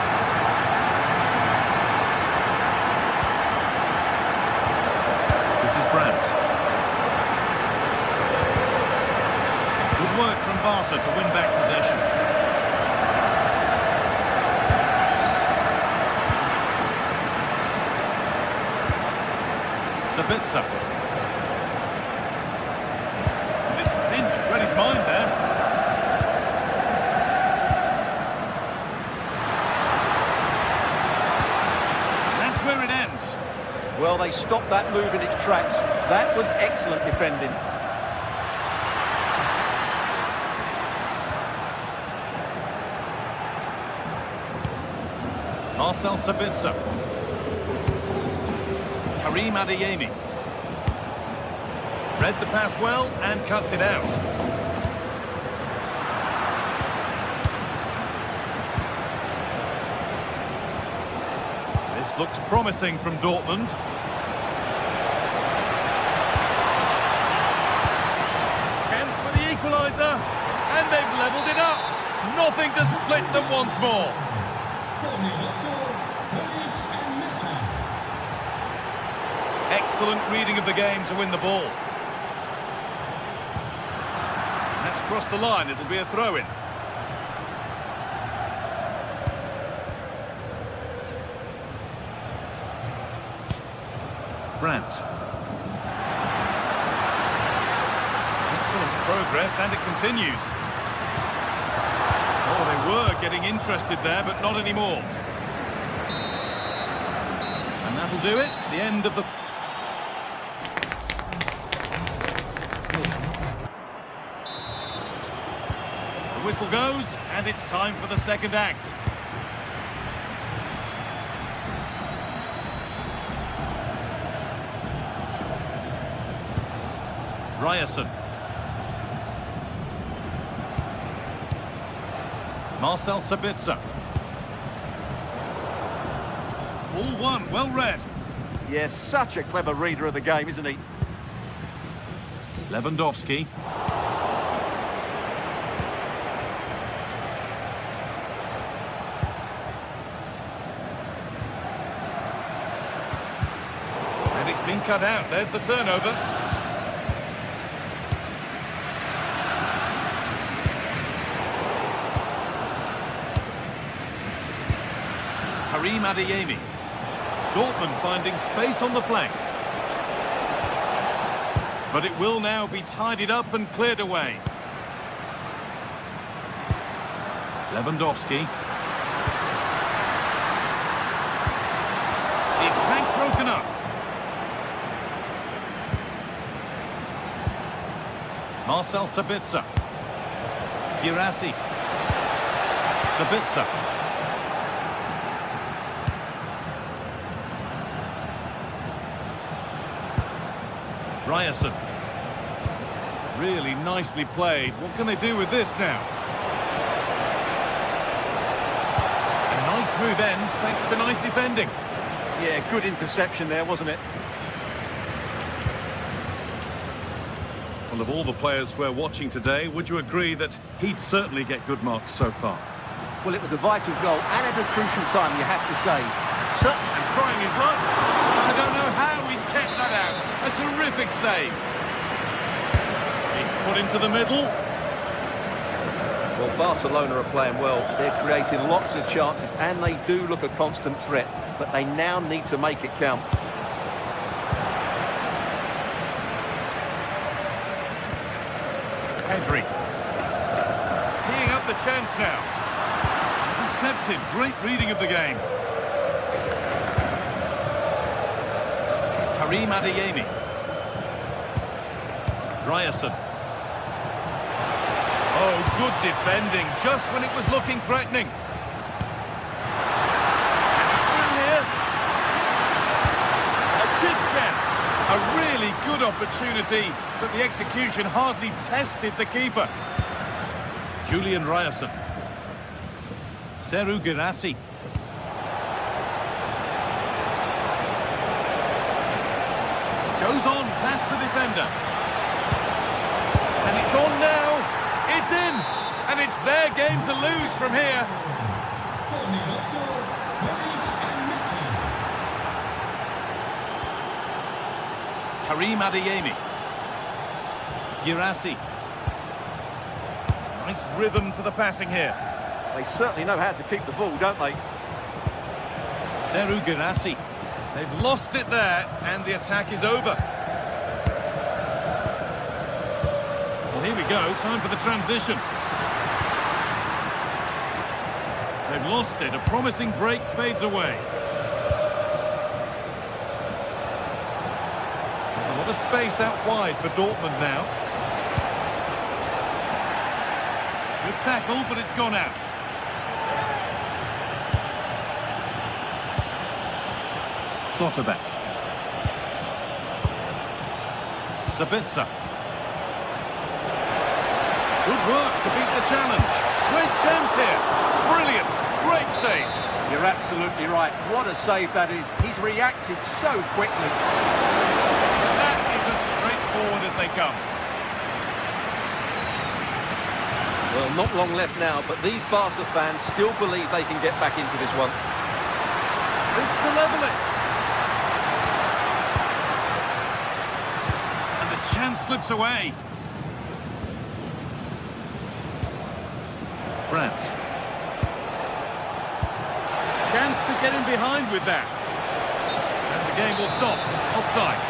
This is Brandt. Good work from Barca to win back possession. Sabitzer. And it's pinched, read his mind there. And that's where it ends. Well, they stopped that move in its tracks. That was excellent defending. Marcel Sabitzer. Karim Adeyemi. Read the pass well and cuts it out. This looks promising from Dortmund. Chance for the equaliser. And they've levelled it up. Nothing to split them once more. Excellent reading of the game to win the ball. That's crossed the line. It'll be a throw-in. Brandt. Excellent progress, and it continues. Oh, they were getting interested there, but not anymore. And that'll do it. The end of the... The whistle goes, and it's time for the second act. Ryerson. Marcel Sabitzer. All one, well read. Yes, such a clever reader of the game, isn't he? Lewandowski. And it's been cut out. There's the turnover. Karim Adeyemi. Dortmund finding space on the flank. But it will now be tidied up and cleared away. Lewandowski. The attack broken up. Marcel Sabitzer. Girassi. Sabitzer. Ryerson. Really nicely played. What can they do with this now? A nice move ends thanks to nice defending. Yeah, good interception there, wasn't it? Well, of all the players we're watching today, would you agree that he'd certainly get good marks so far? Well, it was a vital goal and at a crucial time, you have to say. And trying his luck. I don't know how he's kept that out. A terrific save. It's put into the middle. Well, Barcelona are playing well. They're creating lots of chances and they do look a constant threat. But they now need to make it count. Pedri. Teeing up the chance now. Intercepted. Great reading of the game. Karim Adeyemi. Ryerson. Oh, good defending, just when it was looking threatening. And he's through here. A chip chance. A really good opportunity, but the execution hardly tested the keeper. Julian Ryerson. Serhou Guirassy. Goes on past the defender. And it's on now. It's in. And it's their game to lose from here. Karim Adeyemi. Guirassy. Nice rhythm to the passing here. They certainly know how to keep the ball, don't they? Serhou Guirassy. They've lost it there, and the attack is over. Well, here we go. Time for the transition. They've lost it. A promising break fades away. A lot of space out wide for Dortmund now. Good tackle, but it's gone out. Slotterbeck. Sabitzer. Good work to beat the challenge. Great chance here. Brilliant. Great save. You're absolutely right. What a save that is. He's reacted so quickly. That is as straightforward as they come. Well, not long left now, but these Barca fans still believe they can get back into this one. This to level it. And the chance slips away. Brandt. Chance to get in behind with that. And the game will stop. Offside.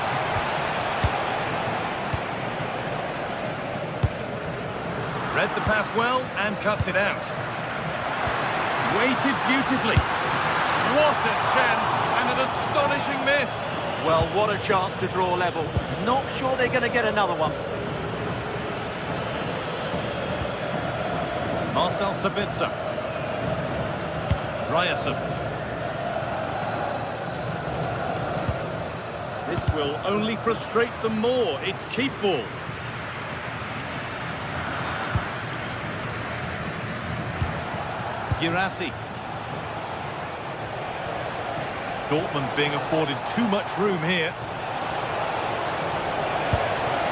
Read the pass well and cuts it out. Waited beautifully. What a chance and an astonishing miss. Well, what a chance to draw level. Not sure they're going to get another one. Marcel Sabitzer. Ryerson. This will only frustrate them more. It's keep ball. Girassi. Dortmund being afforded too much room here.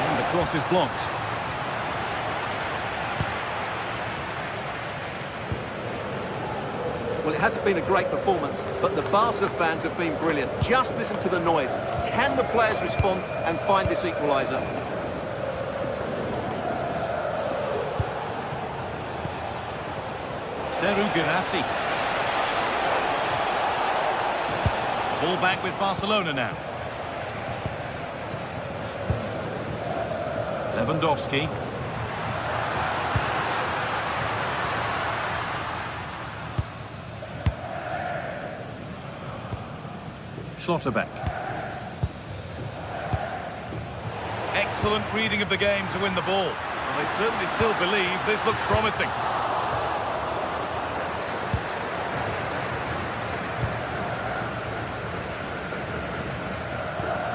And the cross is blocked. Well, it hasn't been a great performance, but the Barca fans have been brilliant. Just listen to the noise. Can the players respond and find this equaliser? Serhou Guirassy. Ball back with Barcelona now. Lewandowski. Schlotterbeck. Excellent reading of the game to win the ball. Well, they certainly still believe this looks promising.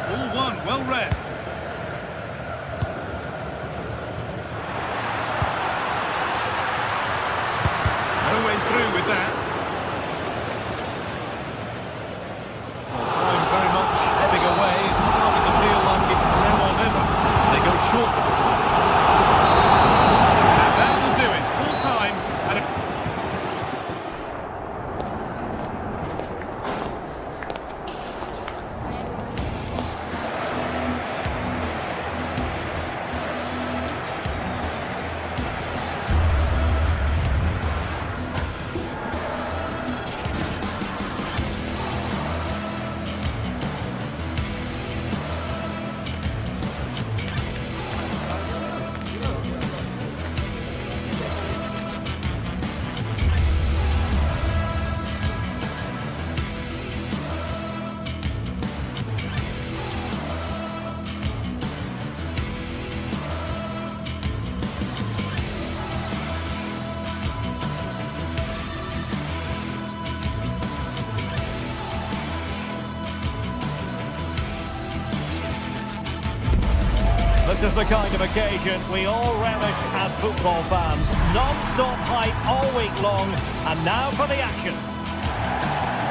Ball one, well read. No way through with that. This is the kind of occasion we all relish as football fans. Non-stop hype all week long, and now for the action.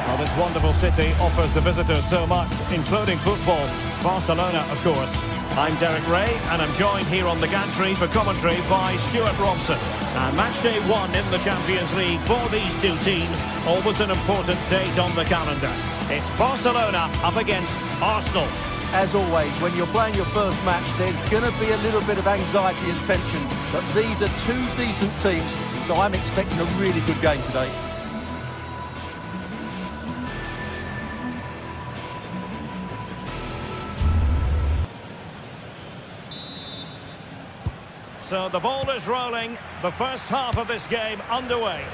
Well, this wonderful city offers the visitors so much, including football. Barcelona, of course. I'm Derek Ray, and I'm joined here on the gantry for commentary by Stuart Robson. And match day one in the Champions League for these two teams. Always an important date on the calendar. It's Barcelona up against Arsenal. As always, when you're playing your first match, there's going to be a little bit of anxiety and tension. But these are two decent teams, so I'm expecting a really good game today. So the ball is rolling. The first half of this game underway.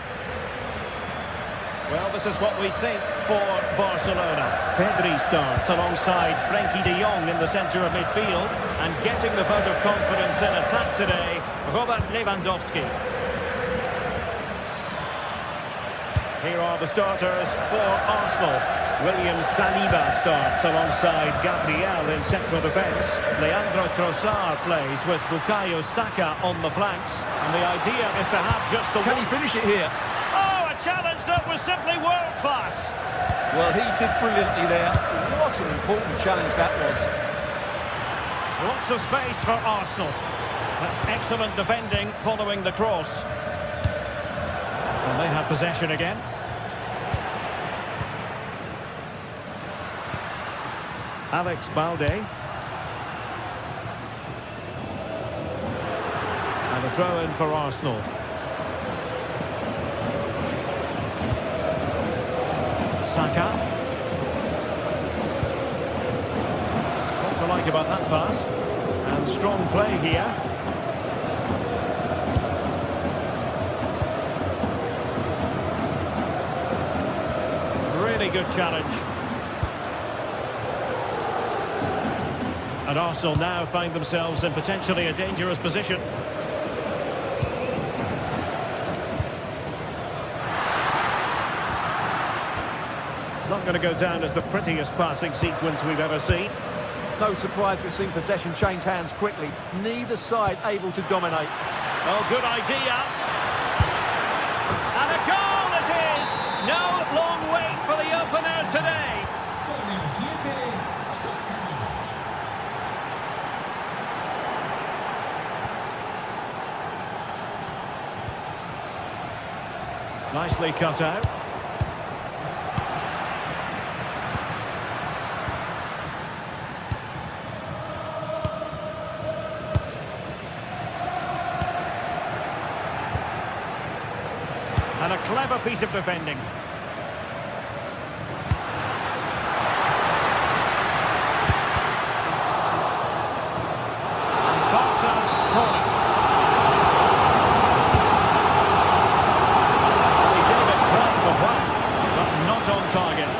Well, this is what we think for Barcelona. Pedri starts alongside Frenkie de Jong in the centre of midfield, and getting the vote of confidence in attack today, Robert Lewandowski. Here are the starters for Arsenal. William Saliba starts alongside Gabriel in central defence. Leandro Trossard plays with Bukayo Saka on the flanks. And the idea is to have just the Can he finish it here? Oh, a challenge that was simply world-class. Well, he did brilliantly there. What an important challenge that was. Lots of space for Arsenal. That's excellent defending following the cross. And they have possession again. Alex Balde. And a throw in for Arsenal. Saka. What to like about that pass? And strong play here. Really good challenge. And Arsenal now find themselves in potentially a dangerous position. It's not going to go down as the prettiest passing sequence we've ever seen. No surprise we've seen possession change hands quickly. Neither side able to dominate. Oh, good idea. And a goal it is! No long wait for the opener today. Nicely cut out. And a clever piece of defending. And Barca's corner. He gave it quite the whack, but not on target.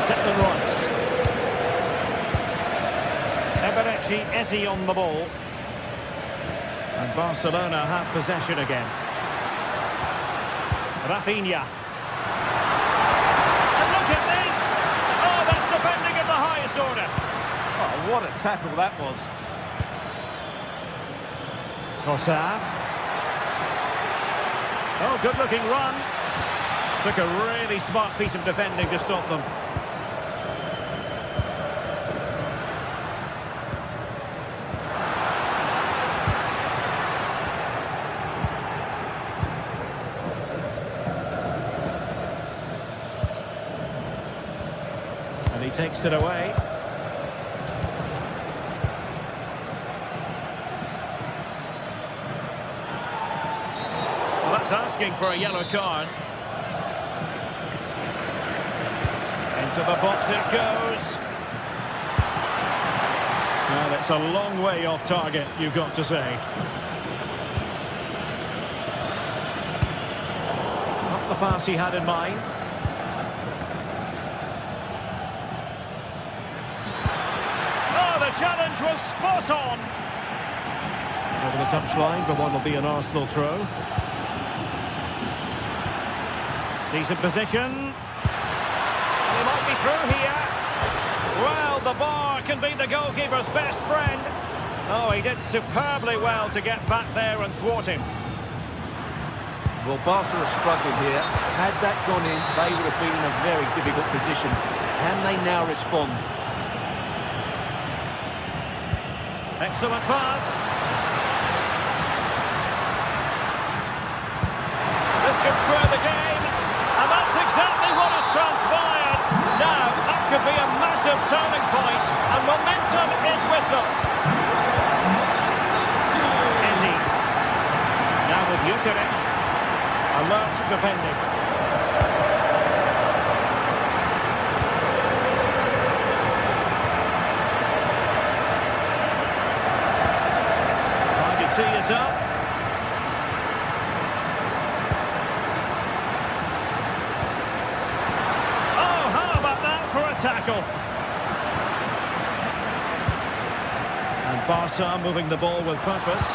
Declan Rice. Eberechi Eze on the ball. And Barcelona have possession again. Rafinha. And look at this! Oh, that's defending of the highest order. Oh, what a tackle that was. Trossard. Oh, good-looking run. Took a really smart piece of defending to stop them. And he takes it away. Well, that's asking for a yellow card. Into the box it goes. Well, that's a long way off target, you've got to say. Not the pass he had in mind. Oh, the challenge was spot on. Over the touchline, but one will be an Arsenal throw. Decent position. He might be through here. Well, the bar can be the goalkeeper's best friend. Oh, he did superbly well to get back there and thwart him. Well, Barca are struggling here. Had that gone in, they would have been in a very difficult position. Can they now respond? Excellent pass. This could square the game. And that's exactly what has transpired. Now, that could be a massive turning point, and momentum is with them. Eze. Now with Jukic. Alert defending. Trying to tee it up. Tackle. And Barca moving the ball with purpose.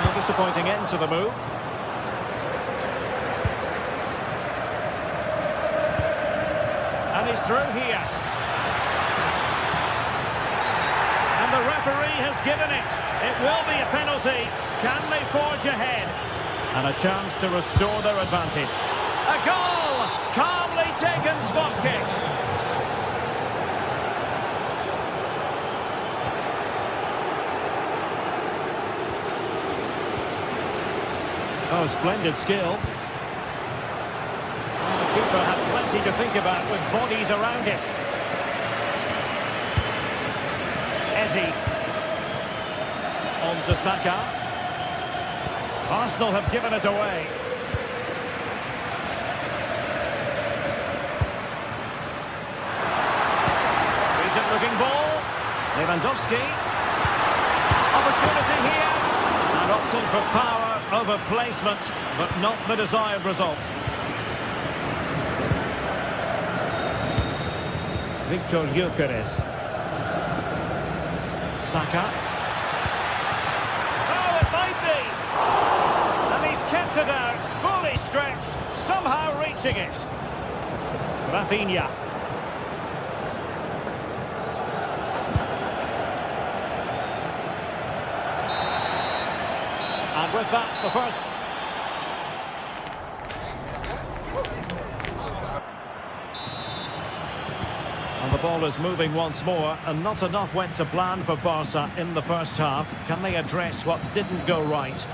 No disappointing end to the move. And he's through here. And the referee has given it. It will be a penalty. Can they forge ahead? And a chance to restore their advantage. A goal! Calmly taken spot kick. Oh, splendid skill. The keeper had plenty to think about with bodies around him. Eze. On to Saka. Arsenal have given it away. Decent-looking ball. Lewandowski. Opportunity here. And opting for power over placement, but not the desired result. Victor Gyökeres. Saka. Oh, it might be! And he's kept it out, fully stretched, somehow reaching it. Rafinha. And with that, the first... And the ball is moving once more, and not enough went to plan for Barca in the first half. Can they address what didn't go right?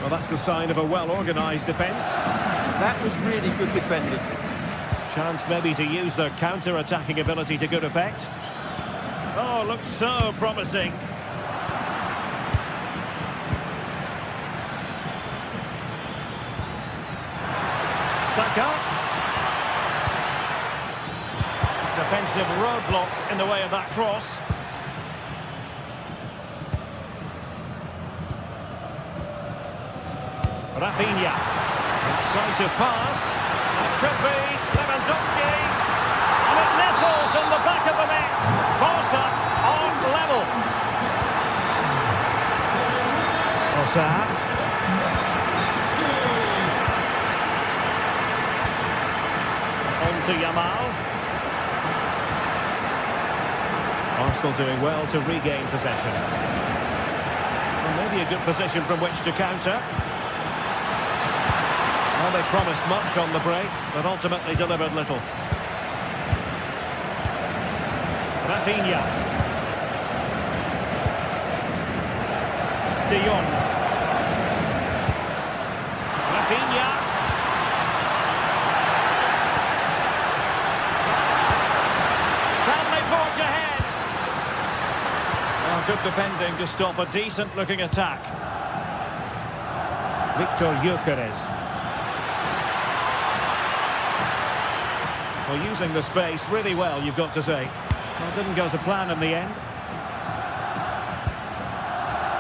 Well, that's the sign of a well-organised defence. That was really good defending. Chance maybe to use their counter-attacking ability to good effect. Oh, looks so promising. Saka. Defensive roadblock in the way of that cross. Rafinha. Incisive pass. And it could be Lewandowski. And it nestles in the back of the net. Barca on level. Osa. On to Yamal. Arsenal doing well to regain possession. Well, maybe a good position from which to counter. Well, they promised much on the break, but ultimately delivered little. Rafinha. De Jong. Rafinha. Can they forge ahead? Good defending to stop a decent-looking attack. Victor Gyökeres. Well, using the space really well, you've got to say. Well, it didn't go to plan in the end.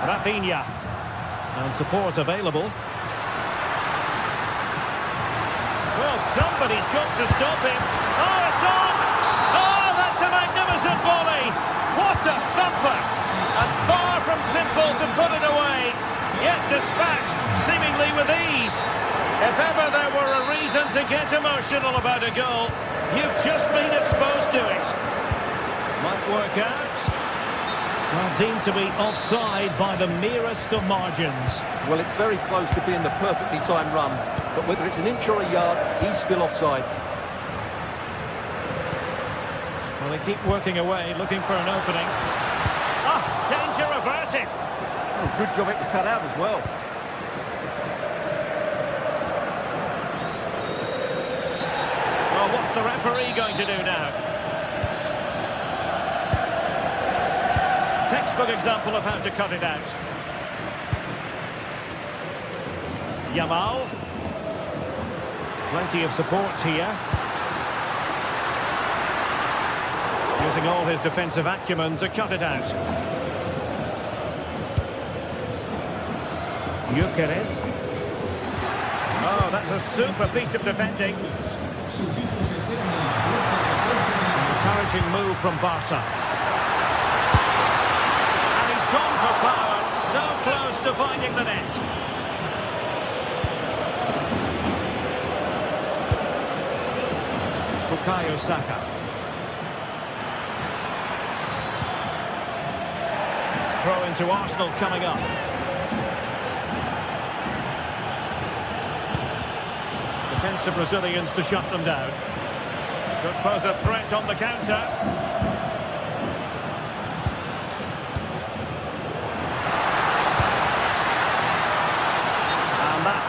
Rafinha. And support available. Well, somebody's got to stop him. Oh, it's on! Oh, that's a magnificent volley! What a thumper! And far from simple to put it away, yet dispatched seemingly with ease. If ever there were a reason to get emotional about a goal, you've just been exposed to it. Might work out. Well, deemed to be offside by the merest of margins. Well, it's very close to being the perfectly timed run, but whether it's an inch or a yard, he's still offside. Well, they keep working away, looking for an opening. Ah, danger averted. Oh, good job it was cut out as well. Well, what's the referee going to do now? Textbook example of how to cut it out. Yamal. Plenty of support here. Using all his defensive acumen to cut it out. Gyökeres. Oh, that's a super piece of defending. Encouraging move from Barca. And he's gone for power. So close to finding the net. Bukayo Saka. Throw into Arsenal coming up. Defensive Brazilians to shut them down. Could pose a threat on the counter.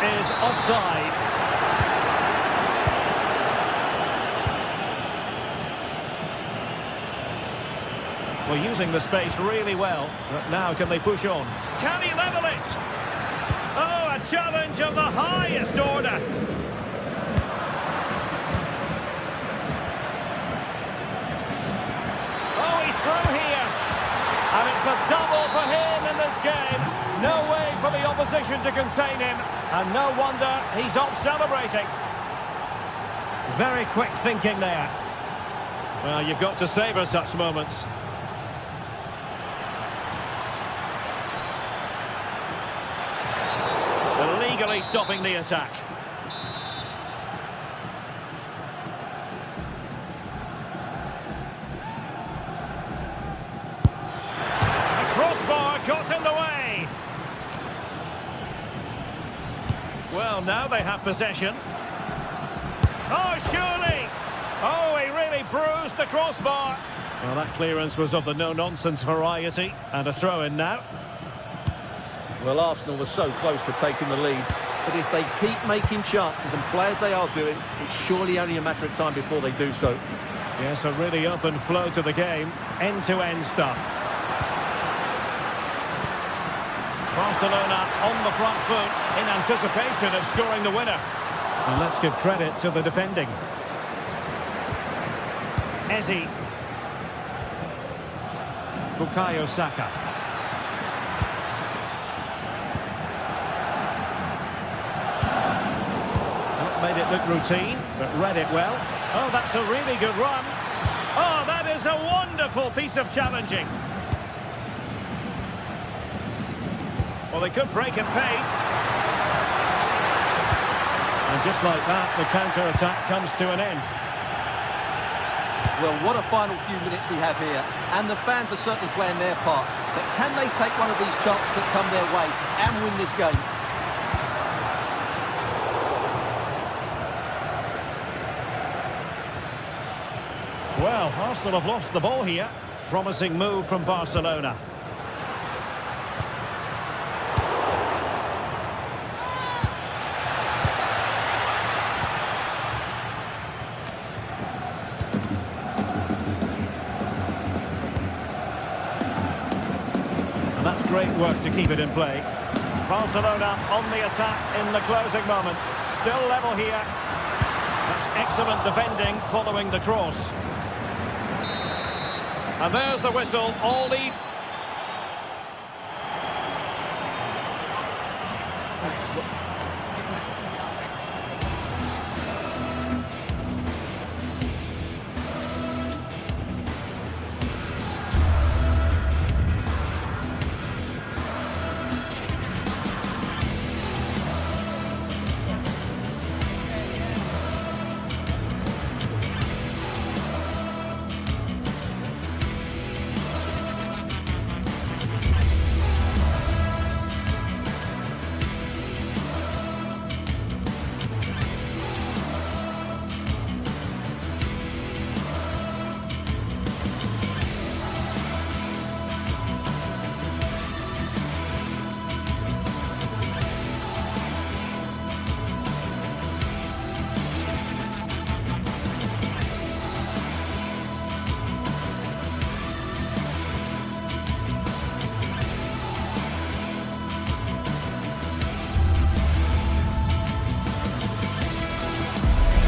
is offside. Well, using the space really well. But now can they push on? Can he level it? Oh, a challenge of the highest order. Oh, he's through here. And it's a double for him in this game. No way for the opposition to contain him. And no wonder he's off celebrating. Very quick thinking there. Well, you've got to savour such moments. Illegally stopping the attack. The crossbar got in the way. Well, now they have possession. Oh, surely! Oh, he really bruised the crossbar. Well, that clearance was of the no-nonsense variety. And a throw-in now. Well, Arsenal were so close to taking the lead, but if they keep making chances and play as they are doing, it's surely only a matter of time before they do so. Yes, a really open flow to the game. End-to-end stuff. Barcelona on the front foot in anticipation of scoring the winner. And let's give credit to the defending. Eze. Bukayo Saka. Made it look routine, but read it well. Oh, that's a really good run. Oh, that is a wonderful piece of challenging. Well, they could break at pace. And just like that, the counter-attack comes to an end. Well, what a final few minutes we have here. And the fans are certainly playing their part. But can they take one of these chances that come their way and win this game? Well, Arsenal have lost the ball here. Promising move from Barcelona. And that's great work to keep it in play. Barcelona on the attack in the closing moments. Still level here. That's excellent defending following the cross. And there's the whistle, all lead.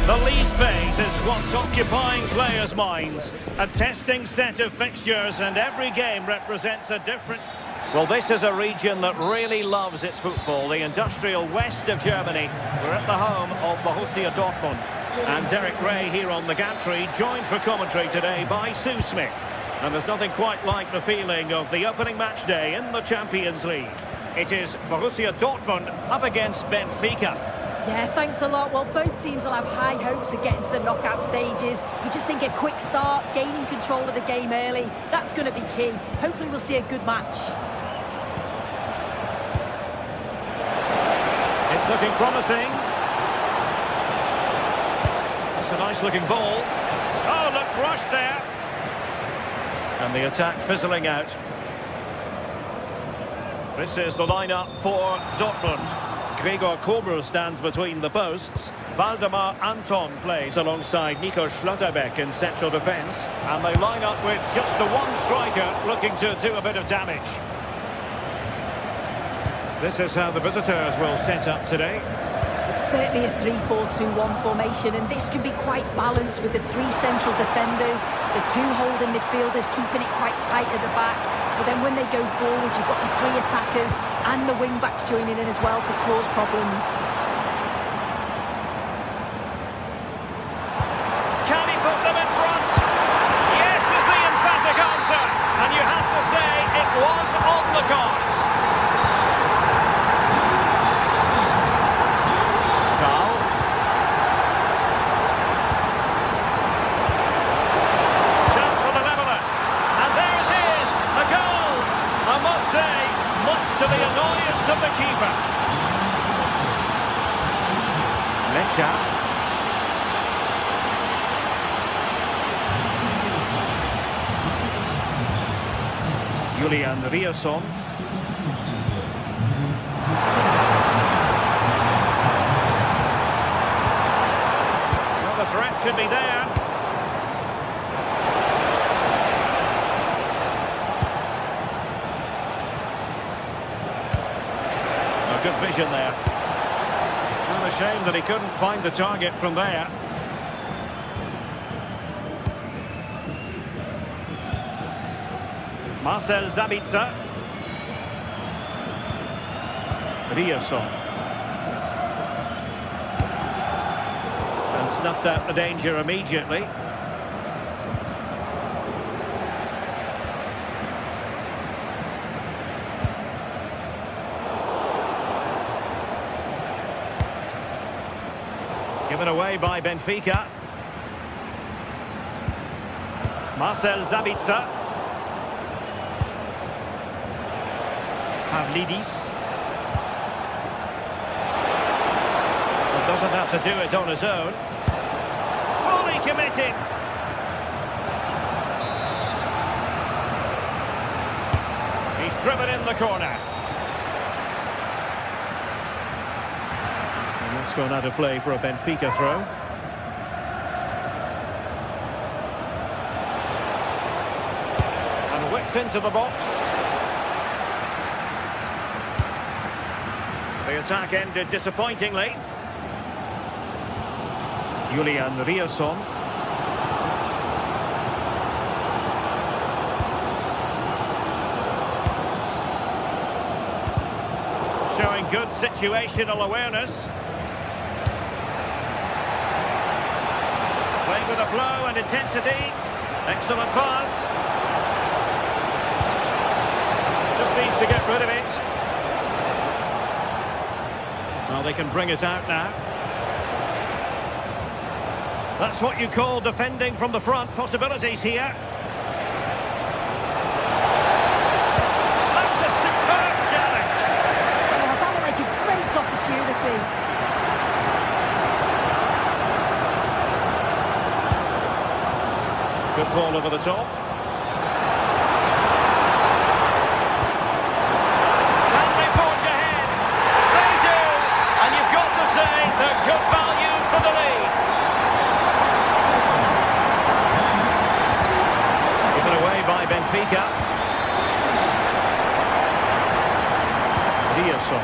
The league phase is what's occupying players' minds. A testing set of fixtures, and every game represents a different... Well, this is a region that really loves its football, the industrial west of Germany. We're at the home of Borussia Dortmund. And Derek Ray here on the gantry, joined for commentary today by Sue Smith. And there's nothing quite like the feeling of the opening match day in the Champions League. It is Borussia Dortmund up against Benfica. Yeah, thanks a lot. Well, both teams will have high hopes of getting to the knockout stages. You just think a quick start, gaining control of the game early, that's going to be key. Hopefully we'll see a good match. It's looking promising. It's a nice looking ball. Oh, look, rushed there. And the attack fizzling out. This is the lineup for Dortmund. Gregor Kobel stands between the posts. Valdemar Anton plays alongside Nico Schlotterbeck in central defence. And they line up with just the one striker looking to do a bit of damage. This is how the visitors will set up today. It's certainly a 3-4-2-1 formation, and this can be quite balanced with the three central defenders, the two holding midfielders keeping it quite tight at the back. But then when they go forward, you've got the three attackers and the wing-backs joining in as well to cause problems. Can he put them in front? Yes is the emphatic answer. And you have to say it was on the cards. To the annoyance of the keeper. Lecha. Julian Riasson. Well, the threat could be there. Good vision there. Well, a shame that he couldn't find the target from there. Marcel Sabitzer. Riasson. And snuffed out the danger immediately. Given away by Benfica. Marcel Sabitzer. Pavlidis. But doesn't have to do it on his own. Fully committed. He's driven in the corner. Gone out of play for a Benfica throw. And whipped into the box. The attack ended disappointingly. Julian Riasson. Showing good situational awareness. Playing with a flow and intensity. Excellent pass. Just needs to get rid of it. Well, they can bring it out now. That's what you call defending from the front. Possibilities here. That's a superb challenge. Oh, that will make a great opportunity. Good ball over the top. Can they forge ahead? They do! And you've got to say they're good value for the lead. Given away by Benfica. Riasson.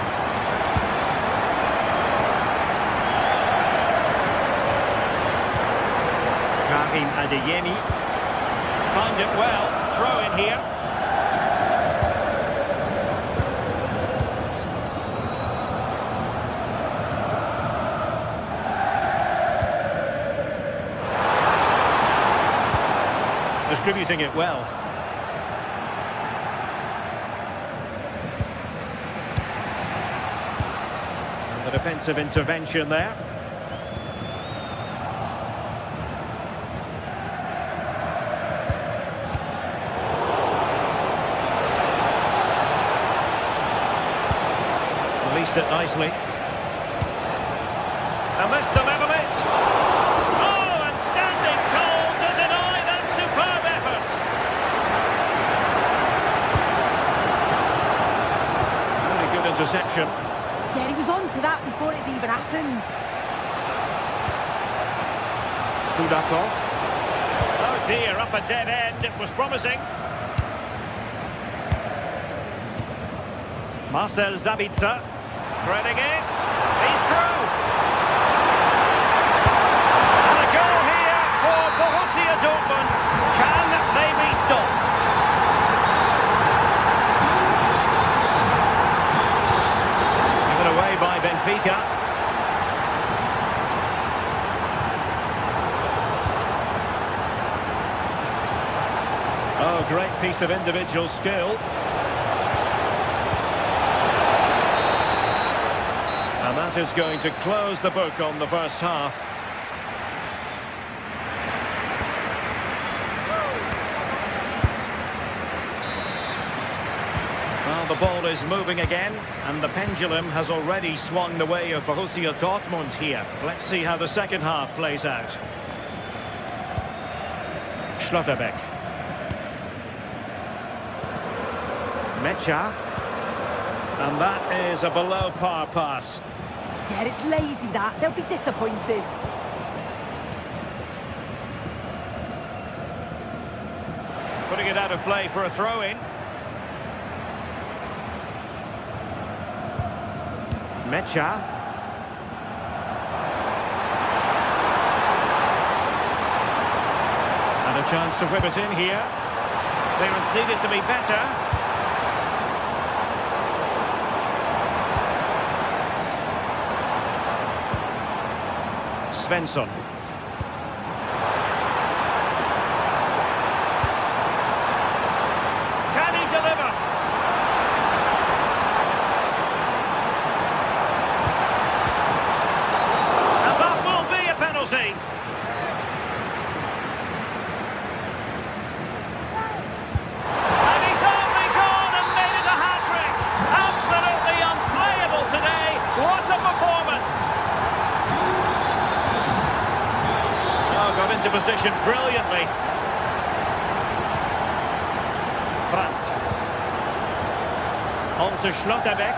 Karim Adeyemi. Timed it well. Throw in here. Distributing it well. And the defensive intervention there. Released it nicely. And this to level it. Oh, and standing tall to deny that superb effort. Really good interception. Yeah, he was on to that. even happened. Sudakov. Oh dear, up a dead end. It was promising. Marcel Sabitzer. Threading it. He's through. And a goal here for Borussia Dortmund. Can they be stopped? Given away by Benfica. Oh, great piece of individual skill. And that is going to close the book on the first half. Well, the ball is moving again, and the pendulum has already swung the way of Borussia Dortmund here. Let's see how the second half plays out. Schlotterbeck. Mecha. And that is a below par pass. Yeah, it's lazy that. They'll be disappointed. Putting it out of play for a throw-in. Mecha. And a chance to whip it in here. Clearance needed to be better. Svensson. Can he deliver? And that will be a penalty. And he's only gone and made it a hat-trick. Absolutely unplayable today. What a performance. Got into position brilliantly. Brandt. On to Schlotterbeck.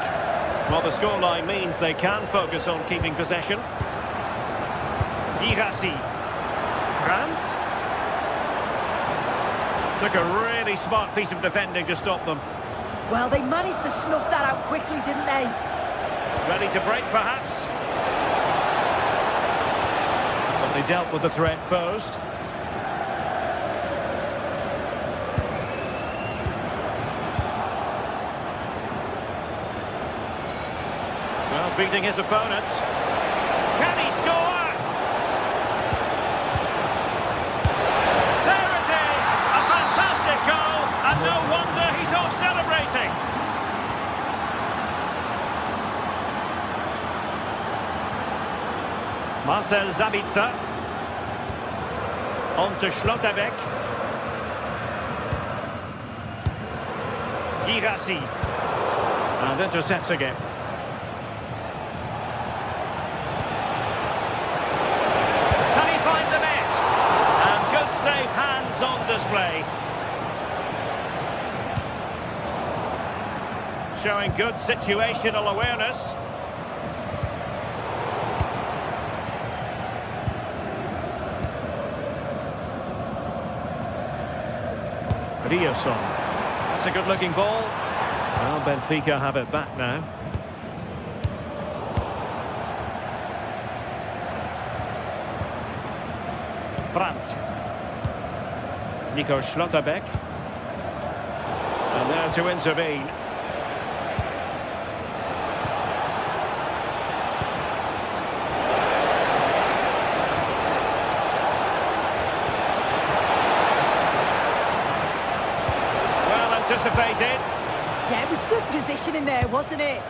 Well, the scoreline means they can focus on keeping possession. Girassi. Brandt. Took a really smart piece of defending to stop them. Well, they managed to snuff that out quickly, didn't they? Ready to break, perhaps? They dealt with the threat posed. Well, beating his opponent. Can he score? There it is! A fantastic goal, and no wonder he's off celebrating. Marcel Sabitzer. On to Schlotterbeck. Girassi. And intercepts again. Can he find the net? And good safe hands on display. Showing good situational awareness. That's a good-looking ball. Well, Benfica have it back now. Brandt. Nico Schlotterbeck. And there to intervene. Anticipated. Yeah, it was good positioning there, wasn't it?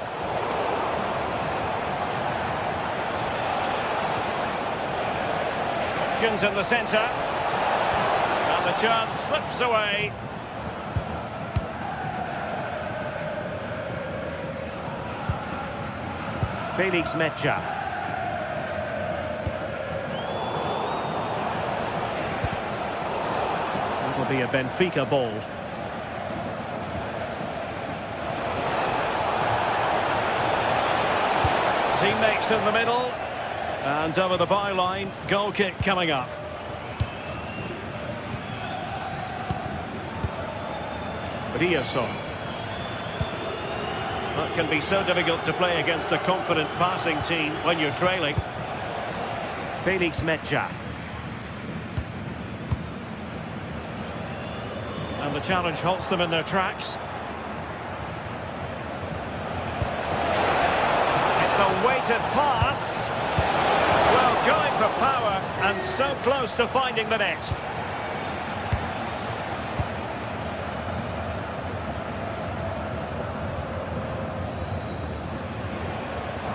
Options in the centre. And the chance slips away. Felix Mecha. That will be a Benfica ball. Teammates in the middle. And over the byline, goal kick coming up. Rioson. That can be so difficult to play against a confident passing team when you're trailing. Felix Metja. And the challenge halts them in their tracks. It's a weighted pass. Well, going for power and so close to finding the net.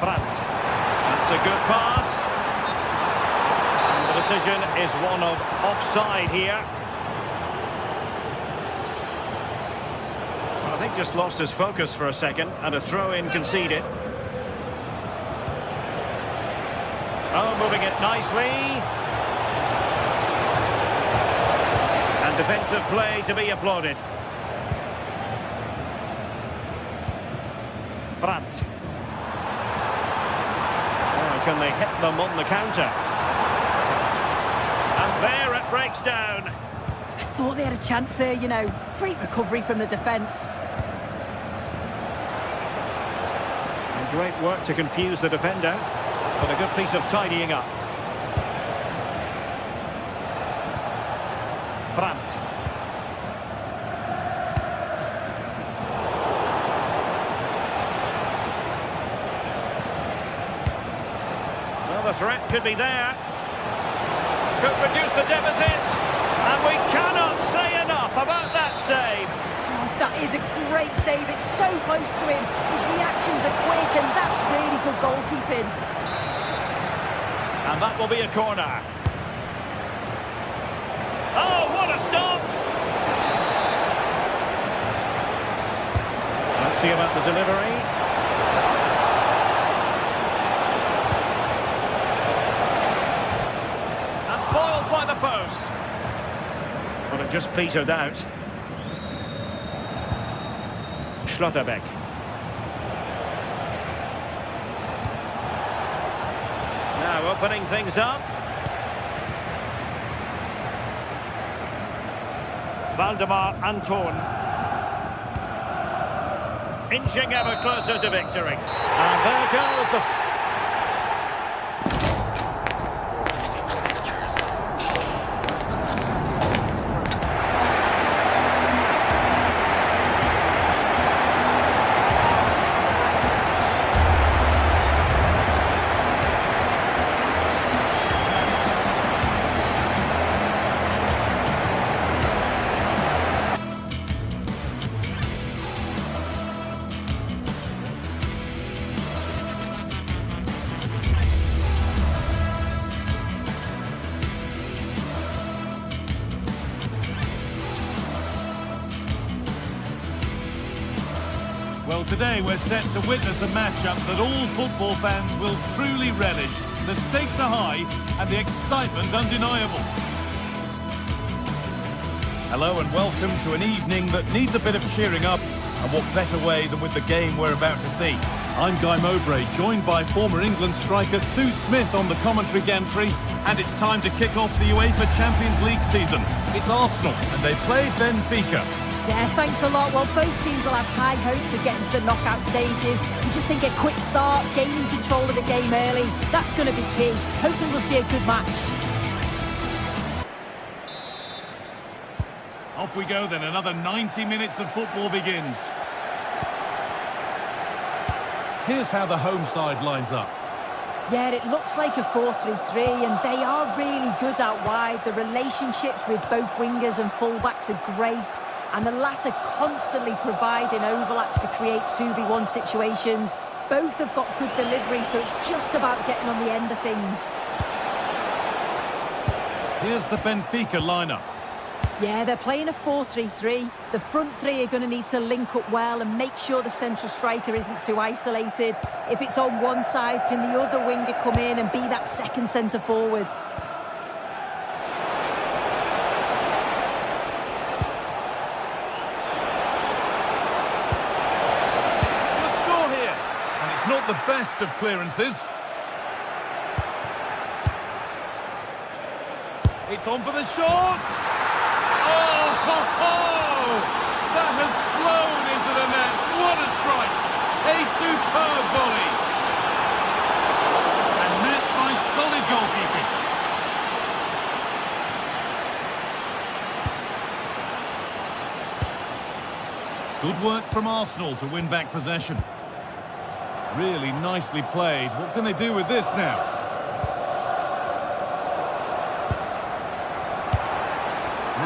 Brandt. That's a good pass. And the decision is one of offside here. Well, I think just lost his focus for a second and a throw-in conceded. Oh, moving it nicely. And defensive play to be applauded. Brandt. Can they hit them on the counter? And there it breaks down. I thought they had a chance there, you know. Great recovery from the defence. And great work to confuse the defender, but a good piece of tidying up. Brandt. The threat could be there. Could reduce the deficit. And we cannot say enough about that save. Oh, that is a great save. It's so close to him. His reactions are quick, and that's really good goalkeeping. And that will be a corner. Oh, what a stop! Let's see about the delivery. By the post. But it just petered out. Schlotterbeck. Now opening things up. Valdemar Anton. Inching ever closer to victory. And there goes the... Well, today we're set to witness a matchup that all football fans will truly relish. The stakes are high and the excitement undeniable. Hello and welcome to an evening that needs a bit of cheering up, and what better way than with the game we're about to see. I'm Guy Mowbray, joined by former England striker Sue Smith on the commentary gantry, and it's time to kick off the UEFA Champions League season. It's Arsenal and they play Benfica. Yeah, thanks a lot. Well, both teams will have high hopes of getting to the knockout stages. You just think a quick start, gaining control of the game early, that's going to be key. Hopefully we'll see a good match. Off we go then, another 90 minutes of football begins. Here's how the home side lines up. Yeah, it looks like a 4-3-3, and they are really good out wide. The relationships with both wingers and fullbacks are great, and the latter constantly providing overlaps to create 2v1 situations. Both have got good delivery, so it's just about getting on the end of things. Here's the Benfica lineup. Yeah, they're playing a 4-3-3. The front three are going to need to link up well and make sure the central striker isn't too isolated. If it's on one side, can the other winger come in and be that second centre forward? the best of clearances. It's on for the shot! Oh, ho, ho! That has flown into the net. What a strike! A superb volley. And met by solid goalkeeping. Good work from Arsenal to win back possession. Really nicely played. What can they do with this now?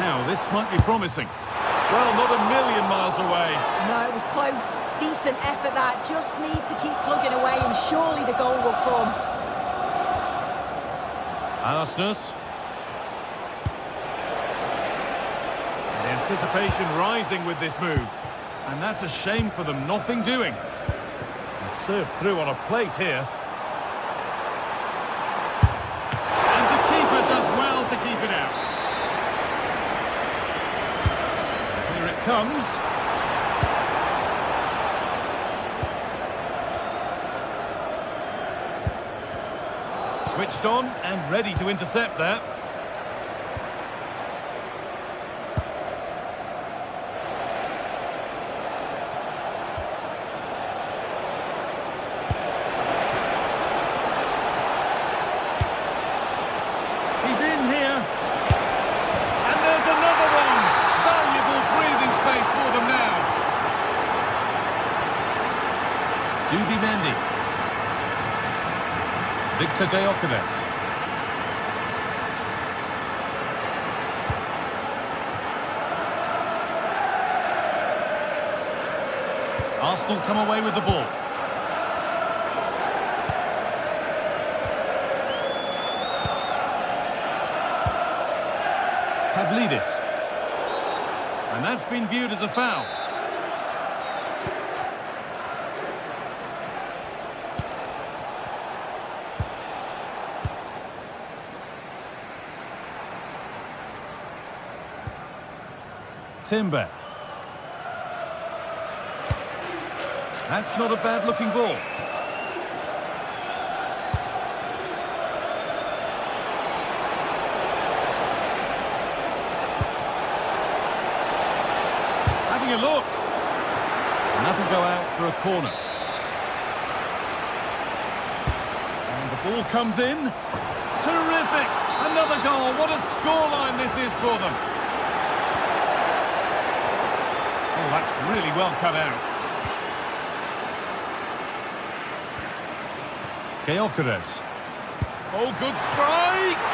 Now, this might be promising. Well, not a million miles away. No, it was close. Decent effort that. Just need to keep plugging away and surely the goal will come. Arsenal. The anticipation rising with this move. And that's a shame for them, nothing doing. And served through on a plate here. And the keeper does well to keep it out. Here it comes. Switched on and ready to intercept that. He's in here. And there's another one. Valuable breathing space for them now. Zubimendi. Victor Gyökeres. Arsenal come away with the ball. Pavlidis. And that's been viewed as a foul. Timber. That's not a bad-looking ball. Having a look. And that'll go out for a corner. And the ball comes in. Terrific! Another goal. What a scoreline this is for them. Oh, that's really well cut out. Gyökeres. Oh, good strike!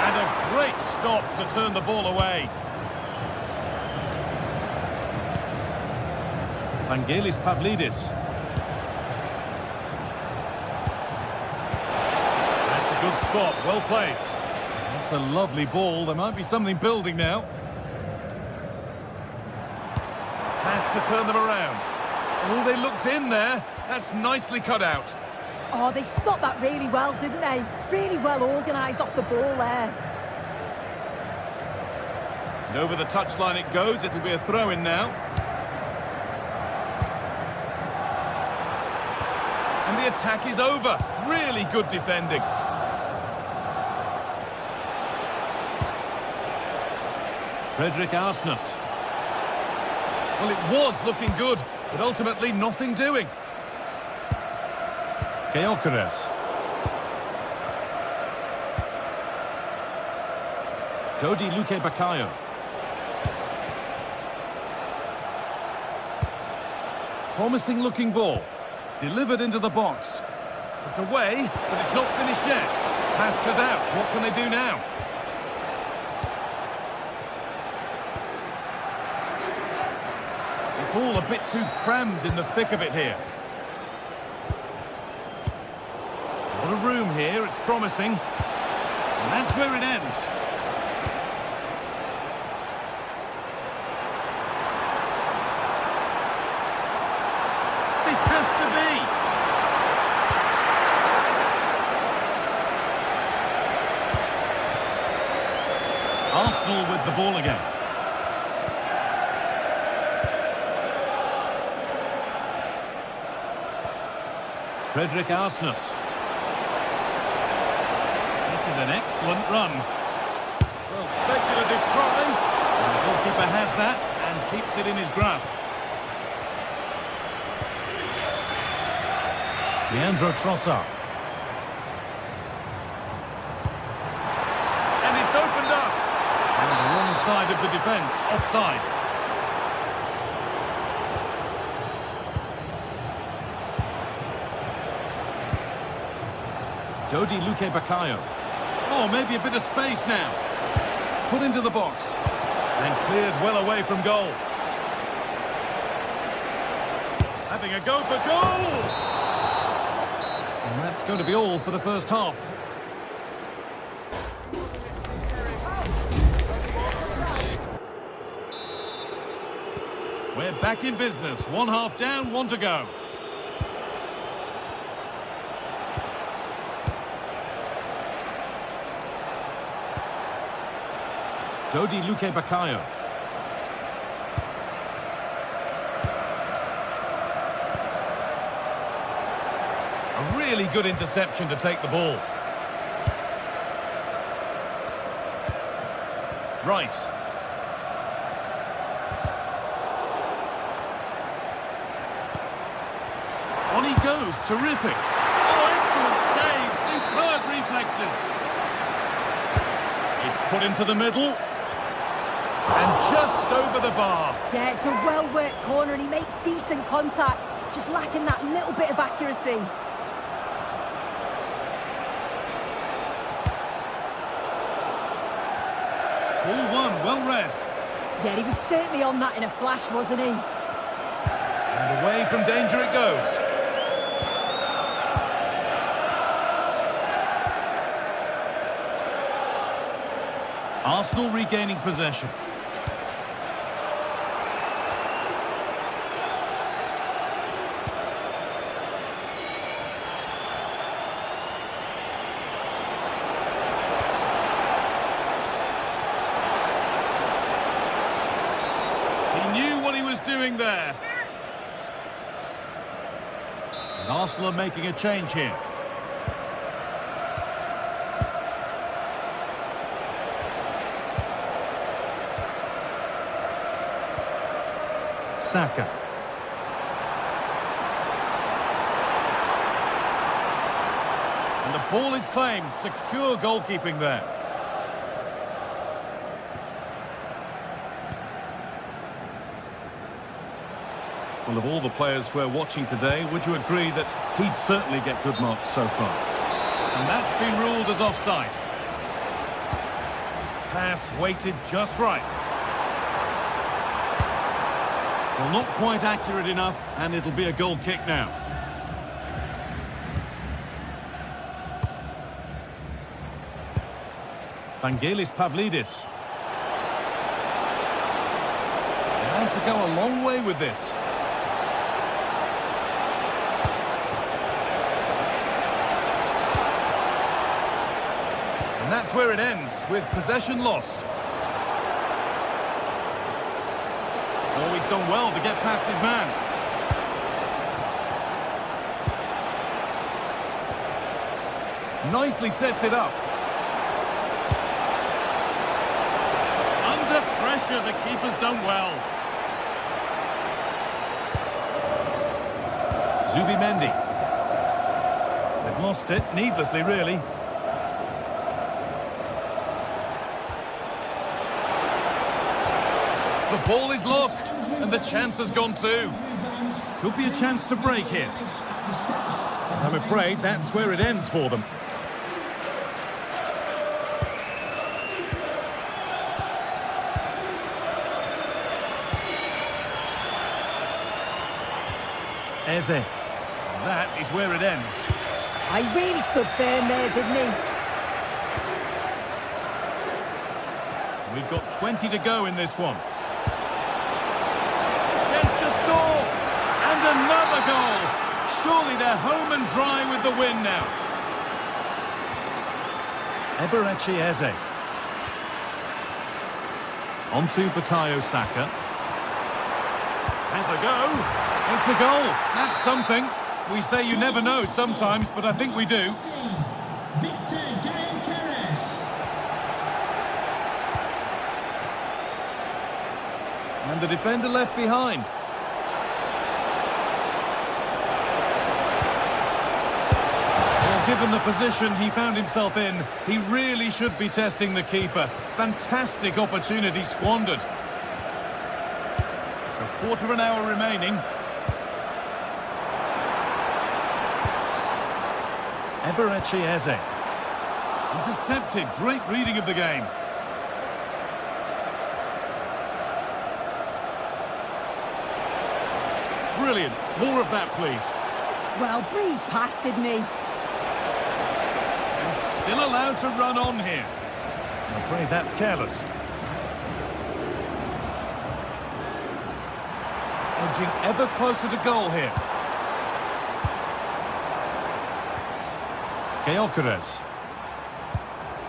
And a great stop to turn the ball away. Vangelis Pavlidis. That's a good spot, well played. That's a lovely ball, there might be something building now. Has to turn them around. Oh, they looked in there. That's nicely cut out. Oh, they stopped that really well, didn't they? Really well organised off the ball there. And over the touchline it goes. It'll be a throw-in now. And the attack is over. Really good defending. Frederick Arsnes. Well, it was looking good, but ultimately nothing doing. Gyökeres. Dodi Luque Bakayo. Promising looking ball. Delivered into the box. It's away, but it's not finished yet. Pass cut out. What can they do now? It's all a bit too crammed in the thick of it here. What a room here, it's promising. And that's where it ends. This has to be. Arsenal with the ball again. Frederick Arsness. This is an excellent run. Well, speculative try. And the goalkeeper has that and keeps it in his grasp. Leandro Trossard. And it's opened up. On the wrong side of the defence, offside. Dodi Luque Baccaio. Oh, maybe a bit of space now. Put into the box. And cleared well away from goal. Having a go for goal! And that's going to be all for the first half. We're back in business. 1 half down, 1 to go. Dodi Luque Baccaio. A really good interception to take the ball. Rice. On he goes, terrific. Oh, excellent save, superb reflexes. It's put into the middle. And just over the bar. Yeah, it's a well-worked corner and he makes decent contact, just lacking that little bit of accuracy. Ball one, well read. Yeah, he was certainly on that in a flash, wasn't he? And away from danger it goes. Arsenal regaining possession. He knew what he was doing there. And Arsenal are making a change here. Saka. And the ball is claimed. Secure goalkeeping there. Well, of all the players we're watching today, would you agree that he'd certainly get good marks so far? And that's been ruled as offside. Pass weighted just right. Well, not quite accurate enough, and it'll be a goal kick now. Vangelis Pavlidis. Now to go a long way with this. And that's where it ends, with possession lost. Oh, he's done well to get past his man. Nicely sets it up. Under pressure, the keeper's done well. Zubimendi. They've lost it, needlessly really. The ball is lost, and the chance has gone too. Could be a chance to break here. I'm afraid that's where it ends for them. Eze. That is where it ends. I really stood firm there, didn't he? We've got 20 to go in this one. Chance to score! And another goal! Surely they're home and dry with the win now. Eberechi Eze. On to Bukayo Saka. Has a go. It's a goal. That's something. We say you never know sometimes, but I think we do. And the defender left behind. Well, given the position he found himself in, he really should be testing the keeper. Fantastic opportunity squandered. So quarter of an hour remaining. Eberechi Eze. Intercepted. Great reading of the game. Brilliant. More of that, please. Well, breezed past, didn't he? And still allowed to run on here. I'm afraid that's careless. Edging ever closer to goal here. Gyökeres.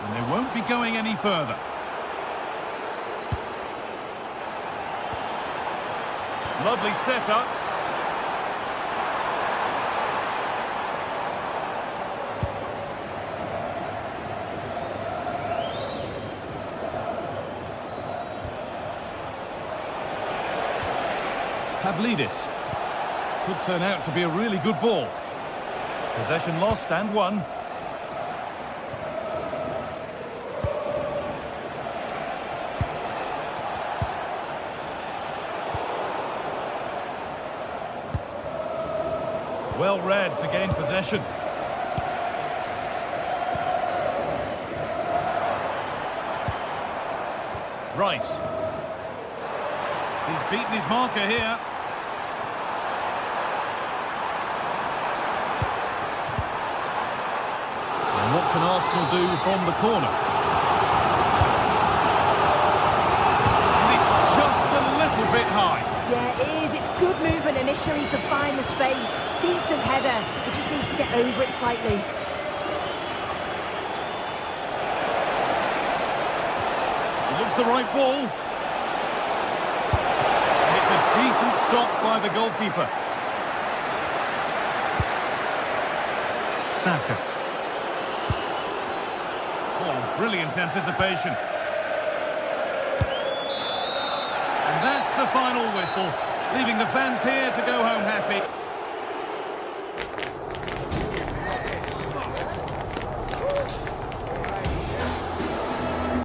And they won't be going any further. Lovely setup. Pavlidis. Could turn out to be a really good ball. Possession lost and won. Well read to gain possession. Rice. He's beaten his marker here. And what can Arsenal do from the corner? And it's just a little bit high. Yeah, it is. It's good movement initially to find the space. Decent header. It just needs to get over it slightly. Looks the right ball. And it's a decent stop by the goalkeeper. Saka. Oh, brilliant anticipation. And that's the final whistle, leaving the fans here to go home happy.